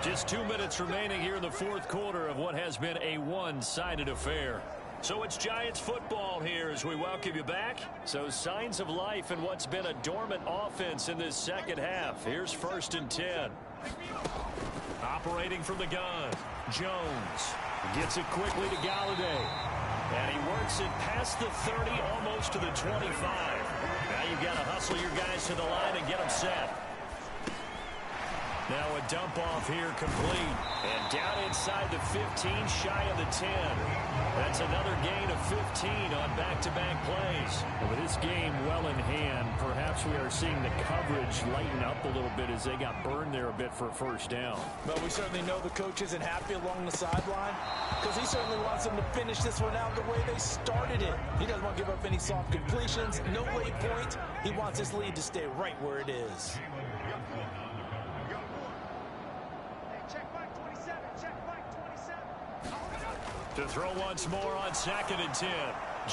[SPEAKER 19] Just 2 minutes remaining here in the 4th quarter of what has been a one-sided affair. So it's Giants football here as we welcome you back. So signs of life in what's been a dormant offense in this second half. Here's 1st and 10. Operating from the gun, Jones gets it quickly to Galladay. And he works it past the 30, almost to the 25. Now you've got to hustle your guys to the line and get them set. Now a dump off here complete. And down inside the 15, shy of the 10. That's another gain of 15 on back-to-back plays. With this game well in hand, perhaps we are seeing the coverage lighten up a little bit as they got burned there a bit for a first down.
[SPEAKER 13] Well, we certainly know the coach isn't happy along the sideline because he certainly wants them to finish this one out the way they started it. He doesn't want to give up any soft completions, no late points. He wants his lead to stay right where it is.
[SPEAKER 19] To throw once more on 2nd and 10.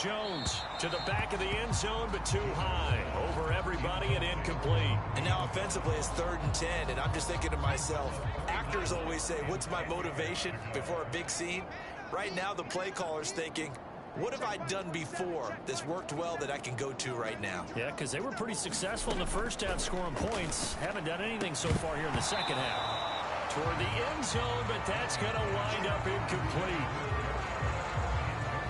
[SPEAKER 19] Jones to the back of the end zone, but too high. Over everybody and incomplete.
[SPEAKER 20] And now offensively it's 3rd and 10, and I'm just thinking to myself, actors always say, what's my motivation before a big scene? Right now the play caller's thinking, what have I done before that's worked well that I can go to right now?
[SPEAKER 19] Yeah, because they were pretty successful in the first half scoring points. Haven't done anything so far here in the second half. Toward the end zone, but that's going to wind up incomplete.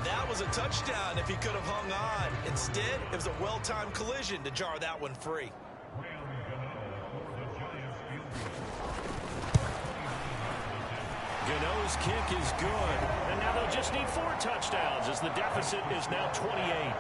[SPEAKER 20] That was a touchdown if he could have hung on. Instead, it was a well-timed collision to jar that one free.
[SPEAKER 19] Gano's kick is good. And now they'll just need 4 touchdowns as the deficit is now 28.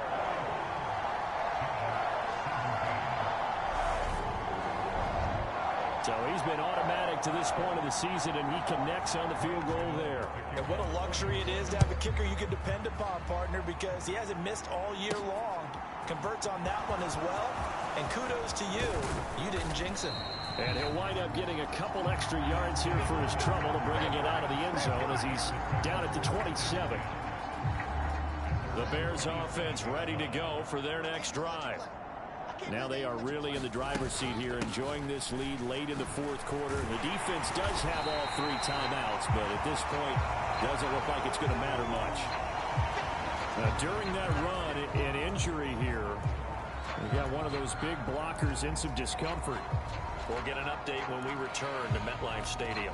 [SPEAKER 19] So he's been automatic to this point of the season, and he connects on the field goal there.
[SPEAKER 20] And what a luxury it is to have a kicker you can depend upon, partner, because he hasn't missed all year long. Converts on that one as well. And kudos to you. You didn't jinx him.
[SPEAKER 19] And he'll wind up getting a couple extra yards here for his trouble and bringing it out of the end zone as he's down at the 27. The Bears offense ready to go for their next drive. Now they are really in the driver's seat here, enjoying this lead late in the fourth quarter. The defense does have all 3 timeouts, but at this point, doesn't look like it's going to matter much. During that run, an injury here. We got one of those big blockers in some discomfort. We'll get an update when we return to MetLife Stadium.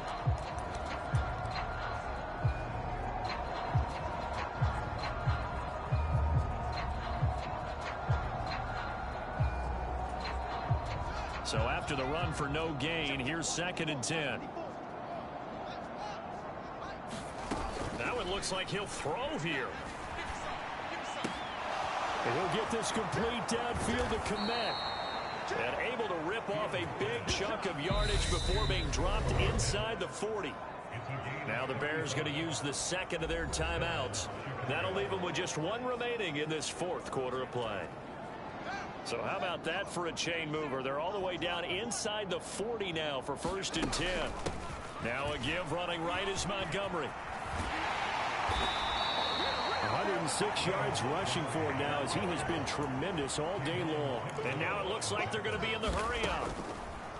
[SPEAKER 19] So after the run for no gain, here's 2nd and 10. Now it looks like he'll throw here. And he'll get this complete downfield to Komet. And able to rip off a big chunk of yardage before being dropped inside the 40. Now the Bears going to use the 2nd of their timeouts. That'll leave them with just 1 remaining in this 4th quarter of play. So how about that for a chain mover? They're all the way down inside the 40 now for 1st and 10. Now a give running right is Montgomery. 106 yards rushing for him now as he has been tremendous all day long. And now it looks like they're going to be in the hurry-up.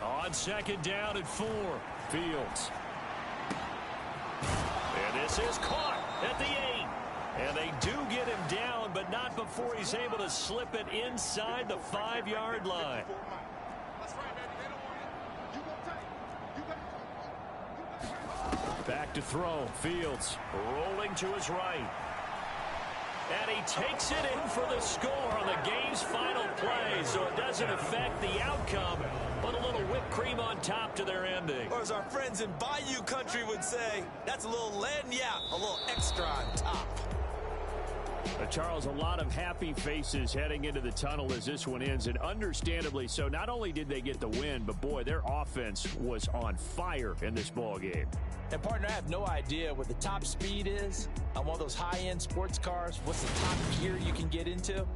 [SPEAKER 19] On 2nd down and 4, Fields. And this is caught at the 8. And they do get him down, but not before he's able to slip it inside the 5-yard line. Back to throw. Fields rolling to his right. And he takes it in for the score on the game's final play, so it doesn't affect the outcome, but a little whipped cream on top to their ending.
[SPEAKER 20] Or as our friends in Bayou Country would say, that's a little lagniappe, a little extra on top.
[SPEAKER 19] Charles, a lot of happy faces heading into the tunnel as this one ends, and understandably so. Not only did they get the win, but boy, their offense was on fire in this ball game.
[SPEAKER 20] And partner, I have no idea what the top speed is on one of those high-end sports cars. What's the top gear you can get into?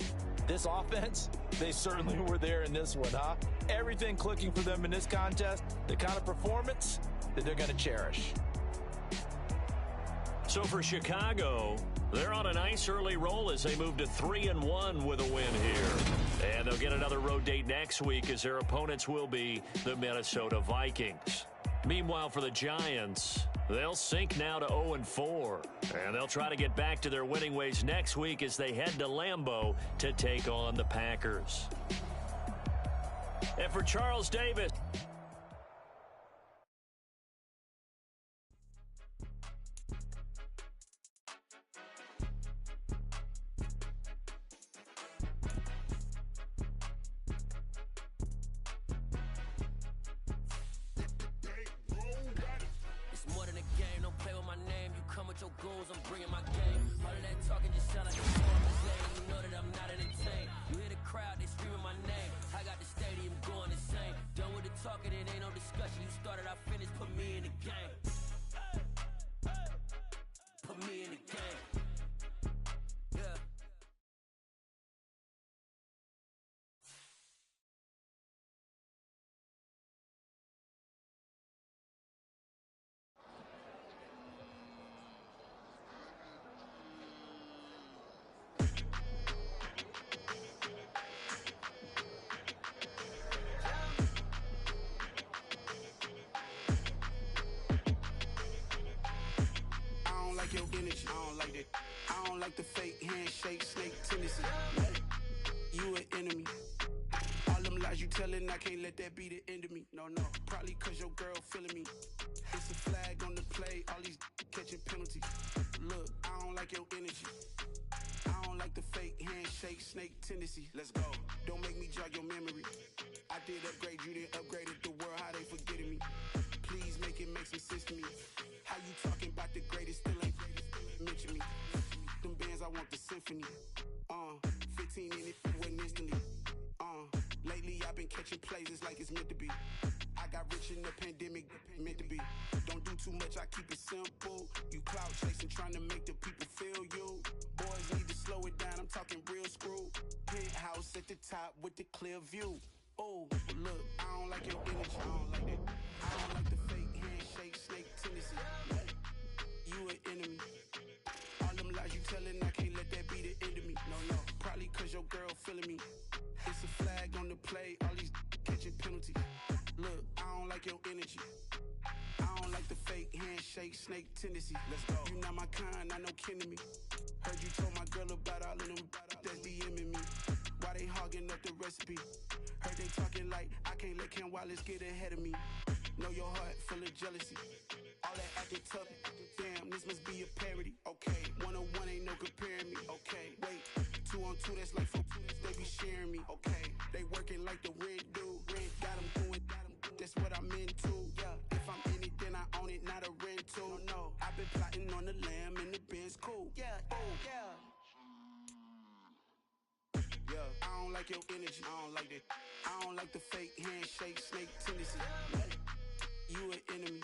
[SPEAKER 20] This offense, they certainly were there in this one, huh? Everything clicking for them in this contest, the kind of performance that they're going to cherish.
[SPEAKER 19] So for Chicago, they're on a nice early roll as they move to 3-1 with a win here. And they'll get another road date next week as their opponents will be the Minnesota Vikings. Meanwhile, for the Giants, they'll sink now to 0-4. And they'll try to get back to their winning ways next week as they head to Lambeau to take on the Packers. And for Charles Davis,
[SPEAKER 14] goals, I'm bringing my game. All of that talking just sound like a storm is lame. You know that I'm not entertained. You hear the crowd, they screaming my name. I got the stadium going insane. Done with the talking, it ain't no discussion. You started, I finished, put me in the game. Put me in the game. Yeah.
[SPEAKER 3] like that. I don't like the fake handshake, snake tendency. You an enemy. All them lies you telling, I can't let that be the end of me. No, probably cause your girl feeling me. It's a flag on the play, all these catching penalties. Look, I don't like your energy. I don't like the fake handshake, snake tendency. Let's go. Don't make me jog your memory. I did upgrade you, then upgraded the world, how they forgetting me. Please make it make some sense to me. How you talking about the greatest, still ain't mention me. Them bands, I want the symphony. 15 in it, wasn't instantly. Lately I've been catching plays, it's like it's meant to be. I got rich in the pandemic, meant to be. Don't do too much, I keep it simple. You clout chasing, trying to make the people feel you. Boys need to slow it down, I'm talking real screw. Penthouse at the top with the clear view. Oh, look, I don't like your energy, I don't like that. I don't like the fake handshake, snake tendency. You an enemy. All them lies you telling, I can't let that be the end of me. No, probably cause your girl feeling me. It's a flag on the play, all these catching penalties. Look, I don't like your energy. I don't like the fake handshake, snake tendency. Let's go. You not my kind, I know kin to me. Heard you told my girl about all of them that's DMing me. Why they hogging up the recipe? Heard they talking like I can't let Ken Wallace get ahead of me. Know your heart full of jealousy. All that acting tough, damn, this must be a parody. Okay, 101 ain't no comparing me. Okay, wait, 2 on 2, that's like 4, they be sharing me. Okay, they working like the rent do. Rent got them going, that's what I'm into. Yeah, if I'm in it, then I own it, not a rental. No, I've been plotting on the lamb and the Benz cool. Yeah, oh, yeah. Yeah, I don't like your energy, I don't like that. I don't like the fake handshake, snake tendency. You an enemy.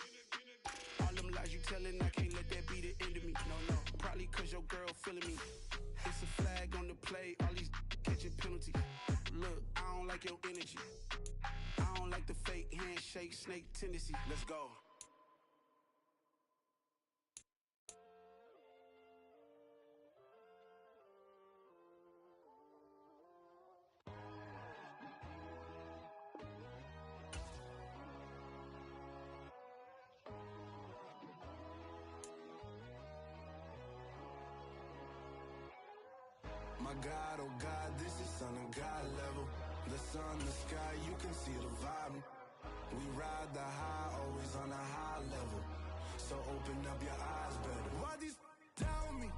[SPEAKER 3] All them lies you telling, I can't let that be the end of me. No, probably cause your girl feeling me. It's a flag on the play, all these catching penalties. Look, I don't like your energy. I don't like the fake handshake, snake tendency. Let's go.
[SPEAKER 2] My God, oh God, this is son of God level. The sun, the sky, you can see the vibe. We ride the high, always on a high level. So open up your eyes better. Why these tell me?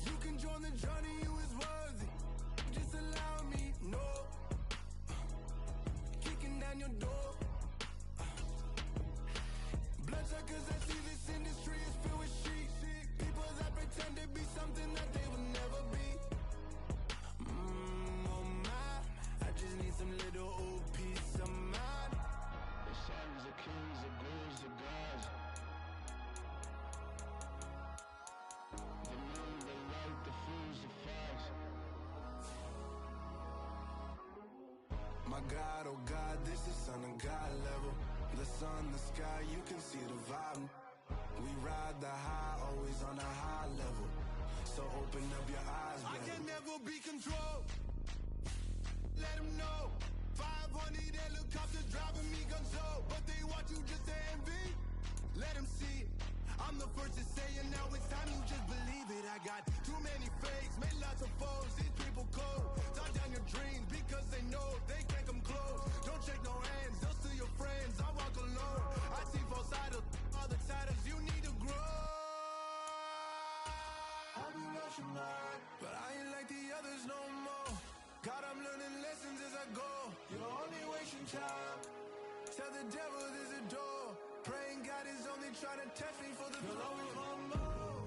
[SPEAKER 2] You can join the journey, you is worthy. Just allow me, no. Kicking down your door. Bloodsuckers that see this industry is filled with sheep. People that pretend to be something that they will never be. Oh my, I just need some little old peace of mind. The sons of kings, the ghouls, the gods. The moon, the light, the fools, the facts. My God, oh God, this is son of God level. The sun, the sky, you can see the vibe. We ride the high, always on a high level. So open up your eyes, baby. I can never be controlled. Let them know. 500 helicopters driving me gunso. But they want you just to envy. Let them see it. I'm the first to say it, now it's time you just believe it. I got too many fakes, made lots of foes. These people cold. Talk down your dreams because they know they can't come close. Don't shake no hands, they'll steal your friends. I walk alone. I see both sides, all the titles you need to grow. I've been rushing hard, but I ain't like the others no more. God, I'm learning lessons as I go. You're only wasting time. Tell the devil there's a door. Praying God is only trying to test me for the glory of more.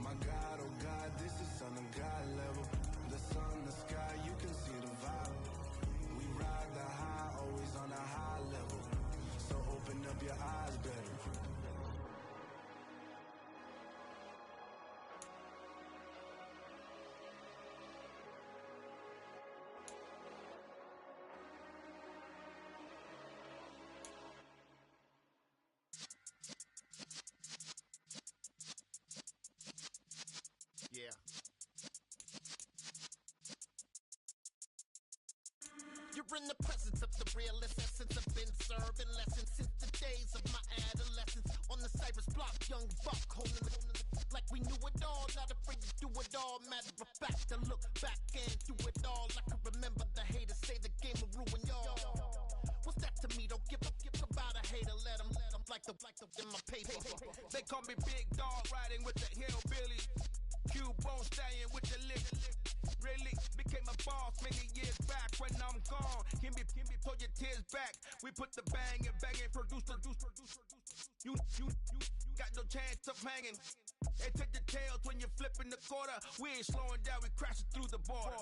[SPEAKER 2] My God, oh God, this is son of God level. The sun, the sky, you can see the vibe. We ride the high, always on a high level. So open up your eyes better.
[SPEAKER 8] of the realest essence have been serving lessons since the days of my adolescence. On the Cypress block, young buck holding it like we knew it all, not afraid to do it all. Matter of fact, to look back and do it all. I can remember the haters say the game will ruin y'all. What's that to me? Don't give about a hater. Let them like the in my paper.
[SPEAKER 5] They call me Big Dog, riding with the hillbilly. Q-Bone stallion with the lick. Really became a boss many years back. When I'm gone, can be pull your tears back. We put the bang and produce. You got no chance of hanging. They take the tails when you're flipping the quarter. We ain't slowing down, we crashing through the border.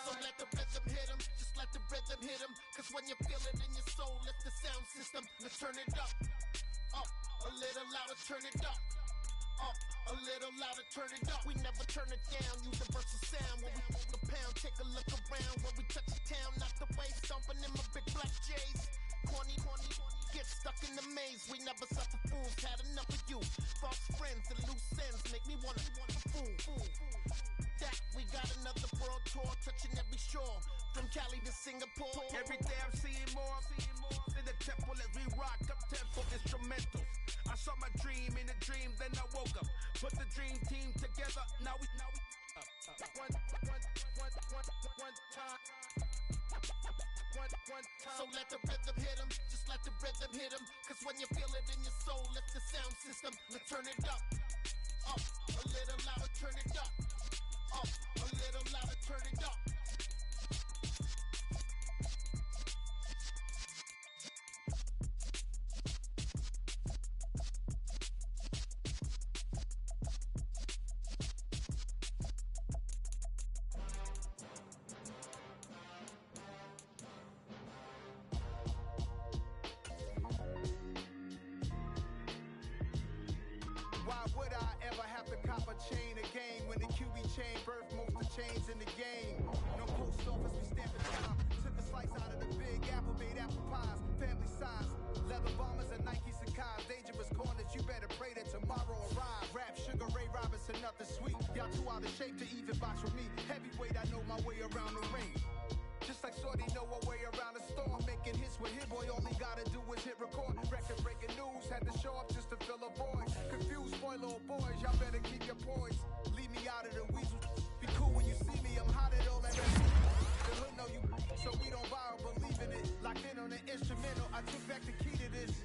[SPEAKER 8] So let the rhythm hit him, just let the rhythm hit him. Cause when you feel it in your soul, lift the sound system. Let's turn it up, a little louder, turn it up. A little louder, turn it up. We never turn it down, universal sound. When we move the pound, take a look around. When we touch the town, not the way, stomping in my big black J's. Corny, get stuck in the maze. We never suffer fools, had enough of you. False friends and loose ends make me wanna fool. That we got another world tour, touching every shore. From Cali to Singapore.
[SPEAKER 5] Every day I'm seeing more in the temple as we rock up tempo instrumentals. I saw my dream in a dream, then I woke up. Put the dream team together, now we one time.
[SPEAKER 8] So let the rhythm hit him, just let the rhythm hit him. Cause when you feel it in your soul, lift the sound system. Let's turn it up, a little louder, turn it up, a little louder, turn it up.
[SPEAKER 10] Why would I ever have to cop a chain again when the QB chain birthed most of the chains in the game? No post office, we stamped the time. Took a slice out of the big apple, made apple pies, family size. Leather bombers and Nike Sacai's, dangerous corners, you better pray that tomorrow arrive. Rap, Sugar Ray Robinson, nothing sweet. Y'all too out of shape to even box with me. Heavyweight, I know my way around the ring. Just like Shorty know her way around the storm. Making hits with Hit Boy, all he gotta do is hit record. Record breaking news, had to show up just to fill a void. Confused boy, little boys, y'all better keep your poise. Leave me out of the weasel. Be cool when you see me, I'm hot at all that. The hood know you, so we don't borrow, believe in it. Locked in on the instrumental, I took back the key to this.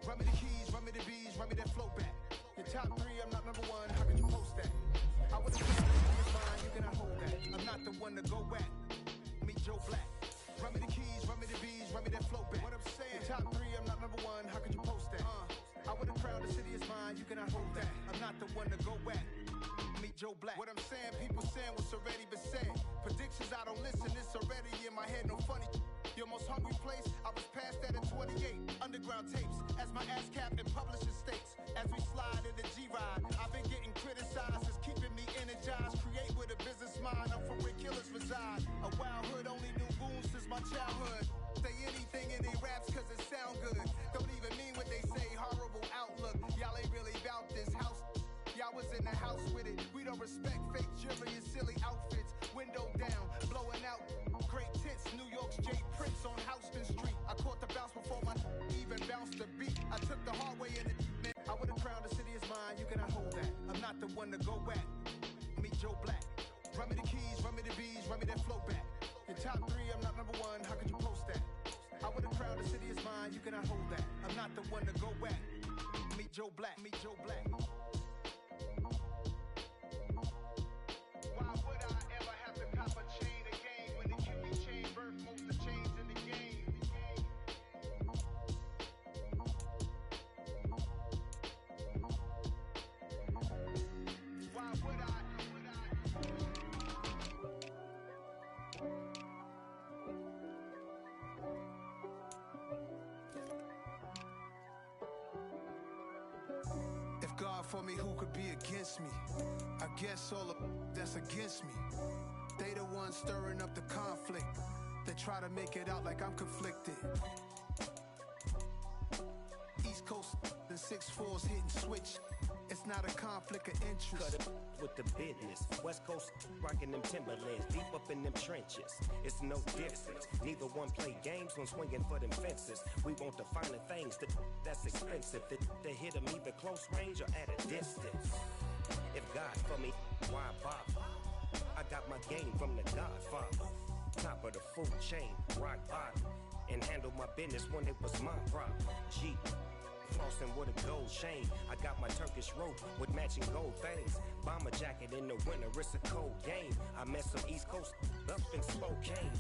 [SPEAKER 10] Run me the keys, run me the bees, run me that flow back. Your top three, I'm not number one, how could you post that? I was the mine, you cannot hold that. I'm not the one to go back. Meet Joe Black. Run me the keys, run me the bees, run me that flow back. What I'm saying, top three, I'm not number one, how could you post that? I would've crowned the city is mine, you cannot hold that. I'm not the one to go back. Meet Joe Black. What I'm saying, people saying what's already been said. Predictions, I don't listen, it's already in my head, no funny. Your most hungry place, I was past that at 28. Underground tapes, as my ass capped in publishing states. As we slide in the G-Ride, I've been getting criticized, it's keeping me energized. Create with a business mind, I'm from where killers reside. A wild hood, only knew goons since my childhood. Say anything in they raps cause it sound good. Don't even mean what they say, horrible outlook. Y'all ain't really about this house. Y'all was in the house with it. We don't respect fake jewelry and silly outfits. Window down, blowing out great tits. New York's J. Prince on Houston Street. I caught the bounce before my even bounced the beat. I took the hard way in it. I would've crowned the city is mine, you cannot hold that. I'm not the one to go back. Meet Joe Black. Run me the keys, run me the bees, run me that flow back. Your top three, I'm not number one, how could you post that? I would've crowned the city is mine, you cannot hold that. I'm not the one to go back. Meet Joe Black, meet Joe Black. Why would I ever have to cop a chain again when the QB chain birthed most of the chains in the game? Why would I? If God for me, who could be against me? I guess all of that's against me. They the ones stirring up the conflict. They try to make it out like I'm conflicted. East 6'4's hitting switch. It's not a conflict of interest.
[SPEAKER 11] Cut it with the business. West Coast rocking them Timberlands, deep up in them trenches. It's no difference. Neither one play games when swinging for them fences. We want the finer things that's expensive. To hit them either close range or at a distance. If God for me, why bother? I got my game from the Godfather. Top of the food chain, rock bottom. And handle my business when it was my problem. G. Flossing with a gold chain. I got my Turkish rope with matching gold things. Bomber jacket in the winter, it's a cold game. I met some East Coast up in Spokane.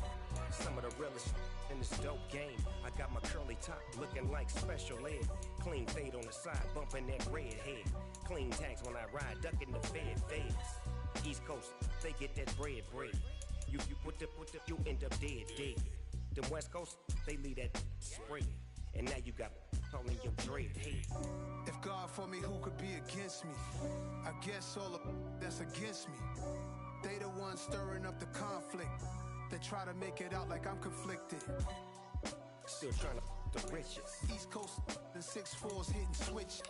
[SPEAKER 11] Some of the realest in this dope game. I got my curly top looking like special ed. Clean fade on the side, bumping that red head. Clean tags when I ride, ducking the feds. East Coast, they get that bread. You you end up dead. Them West Coast, they leave that spray. And now you got calling your dread head.
[SPEAKER 10] If God for me, who could be against me? I guess all of that's against me. They the ones stirring up the conflict. They try to make it out like I'm conflicted.
[SPEAKER 11] Still trying to the riches.
[SPEAKER 10] East Coast and 6'4's hitting switch.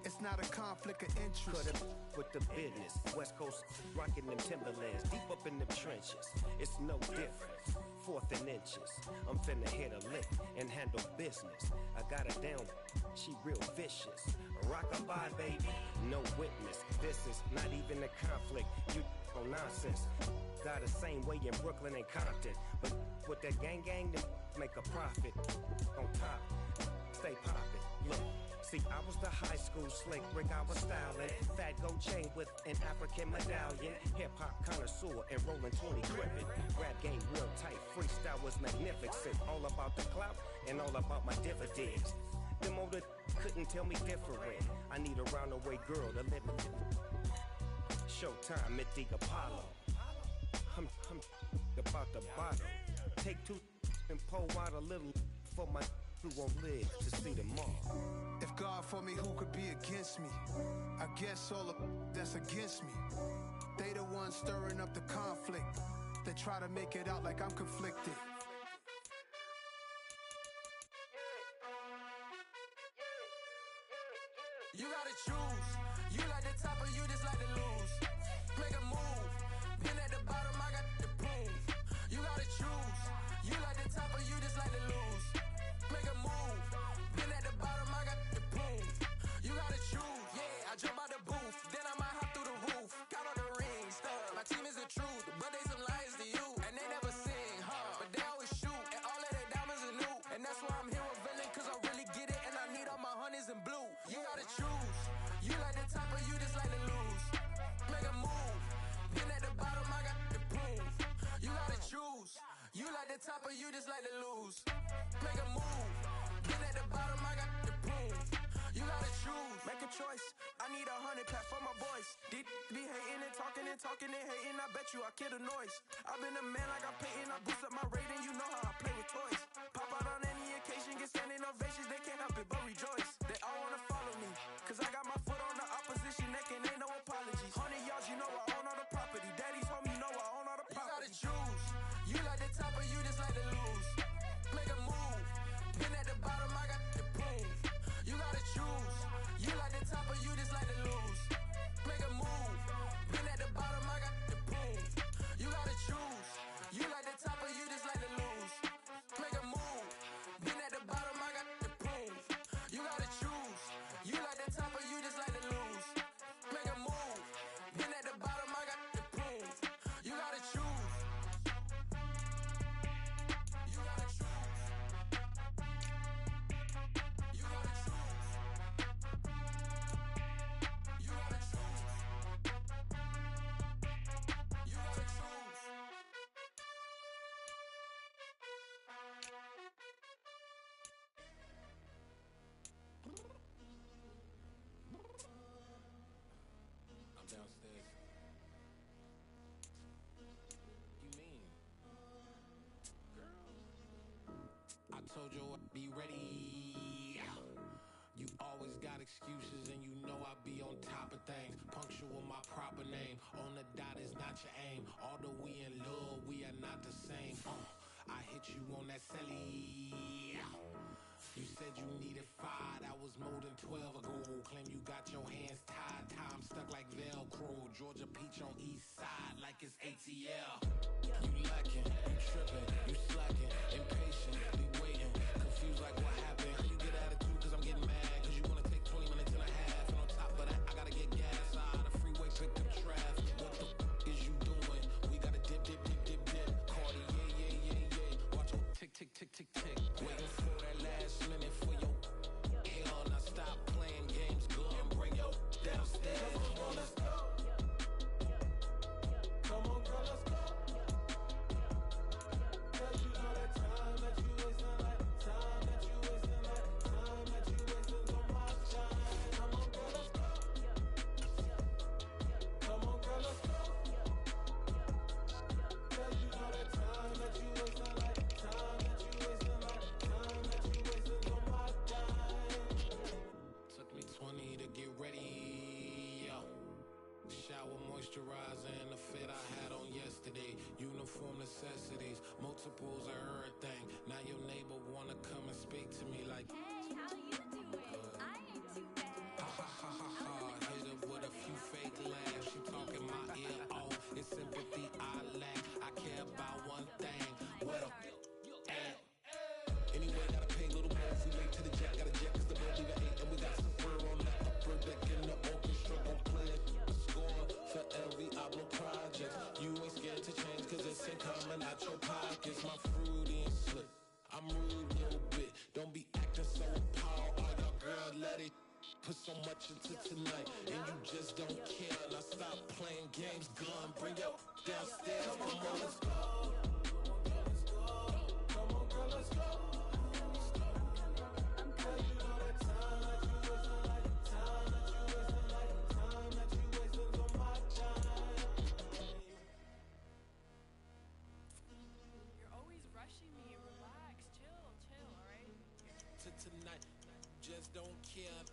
[SPEAKER 10] It's not a conflict of interest.
[SPEAKER 11] Cut it with the business. West Coast rocking them Timberlands, deep up in them trenches. It's no difference. 4th and inches. I'm finna hit a lick and handle business. I got her down, she real vicious. Rockabye, baby, no witness. This is not even a conflict. You on nonsense. Got the same way in Brooklyn and Compton, but with that gang, then make a profit. On top, stay poppin'. Look. See, I was the high school slick Rick, I was styling. Fat gold chain with an African medallion. Hip-hop connoisseur and rolling 20 gripping. Rap game real tight, freestyle was magnificent. All about the clout and all about my dividends. Them older couldn't tell me different. I need a roundaway girl to live with. Showtime at the Apollo. I'm about the bottle. Take 2 and pour out a little for my who won't live to see tomorrow.
[SPEAKER 10] If God for me, who could be against me? I guess all of that's against me. They the ones stirring up the conflict. They try to make it out like I'm conflicted.
[SPEAKER 21] You gotta choose. You like the top or you just like to lose. Make a move. Been at the bottom, I got the proof. You gotta choose. You like the top or you just like to lose. Make a move. Been at the bottom, I got the proof. You gotta choose. Yeah, I jump out the booth, then I might hop through the roof. Count on the rings, stuff. My team is the truth, but they some liars to you. And they never sing, but they always shoot. And all of their diamonds are new. And that's why I'm here with villain, cause I really get it. And I need all my honeys in blue. You gotta choose. You like the top or you just like to lose. Make a move. Been at the bottom, I got the proof. You gotta choose. You like the top or you just like to lose. Make a move. Been at the bottom, I got the proof. You gotta choose. Make a choice. I need 100 pack for my boys. Be hating and talking and hating. I bet you I kill the noise. I've been a man like I'm Peyton. I boost up my rating. You know how I play with toys. Pop out on any occasion, get standing ovations. They can't help it but rejoice. They all wanna follow me, cause I got my foot on the opposition neck and ain't no apologies. 100 yards, you know I own all the property. Daddy's home, you know I own all the property. You gotta choose. You like the top or you just like to lose. Make a move. Been at the bottom, I got the proof. You gotta choose. You like the top or you just like to lose. Make a move. Been at the bottom, I got the proof. You gotta choose. You like the top or you just like to lose. Make a move. Been at the bottom, I got the proof. You gotta choose. You like the top or you just like to lose. Make a move. Been at the bottom, I got the proof. You gotta choose. You gotta choose. You gotta choose. You gotta choose. You gotta choose.
[SPEAKER 4] I'm downstairs. You mean? Girl. I told you I'd be ready. You always got excuses and you know I be on top of things. Punctual my proper name. On the dot is not your aim. Although we in love, we are not the same. I hit you on that celly. You said you needed 5, that was more than 12 ago. Georgia peach on east side like it's ATL. You lacking, you tripping, you slacking, impatient, be waiting, confused like what happened. How you get attitude cause I'm getting mad, cause you wanna take 20 minutes and a half. And on top of that, I gotta get gas out of the freeway, pick up traffic. What the is you doing? We gotta dip, dip, dip, dip, dip. Cardi, yeah. Watch your tick, tick, tick, tick, tick. Waiting for that last minute for your hell. Now stop playing games, go and bring your downstairs. Come on, let's go. Come on, girl, let's go. Cause you know that time that you wasting, like time that you wasting, like time that you wasting on my time. Come on, girl, let's go. Come on, girl, let's go. Cause you know that time that you wasting, like time that you wasting, like time that you wasting on my time. Took me 20 to get ready, yo. Shower moisturizer and the fit I had on yesterday. Uniform necessities, multiples of everything. Now your neighbor wanna come and speak to me like,
[SPEAKER 1] Hey, how you doing? I ain't too bad.
[SPEAKER 4] ha ha ha ha ha. Hit her with a few fake laughs. She talking my ear off. It's sympathy I lack. I care about one thing. What a at. Anyway, gotta pay a little more. If we late to the jet, gotta jet cause the boat leave at 8. And we got some fur on the upper deck in the orchestra. Gon' play it. Score for every Ablo project. You ain't scared to change cause it's in coming out your pockets. My fruity and slick. I'm rude a little bit. Don't be acting so appalled. All y'all girl, let it put so much into tonight. And you just don't care. Now stop playing games. Gun, bring your downstairs. Come on, let's go. Come on, girl, let's go. Cause you know that time that you wasting, like time that you wasting, like time that you wasting on my time.
[SPEAKER 6] You're always rushing me. Relax, chill, all right?
[SPEAKER 4] To tonight, just don't care.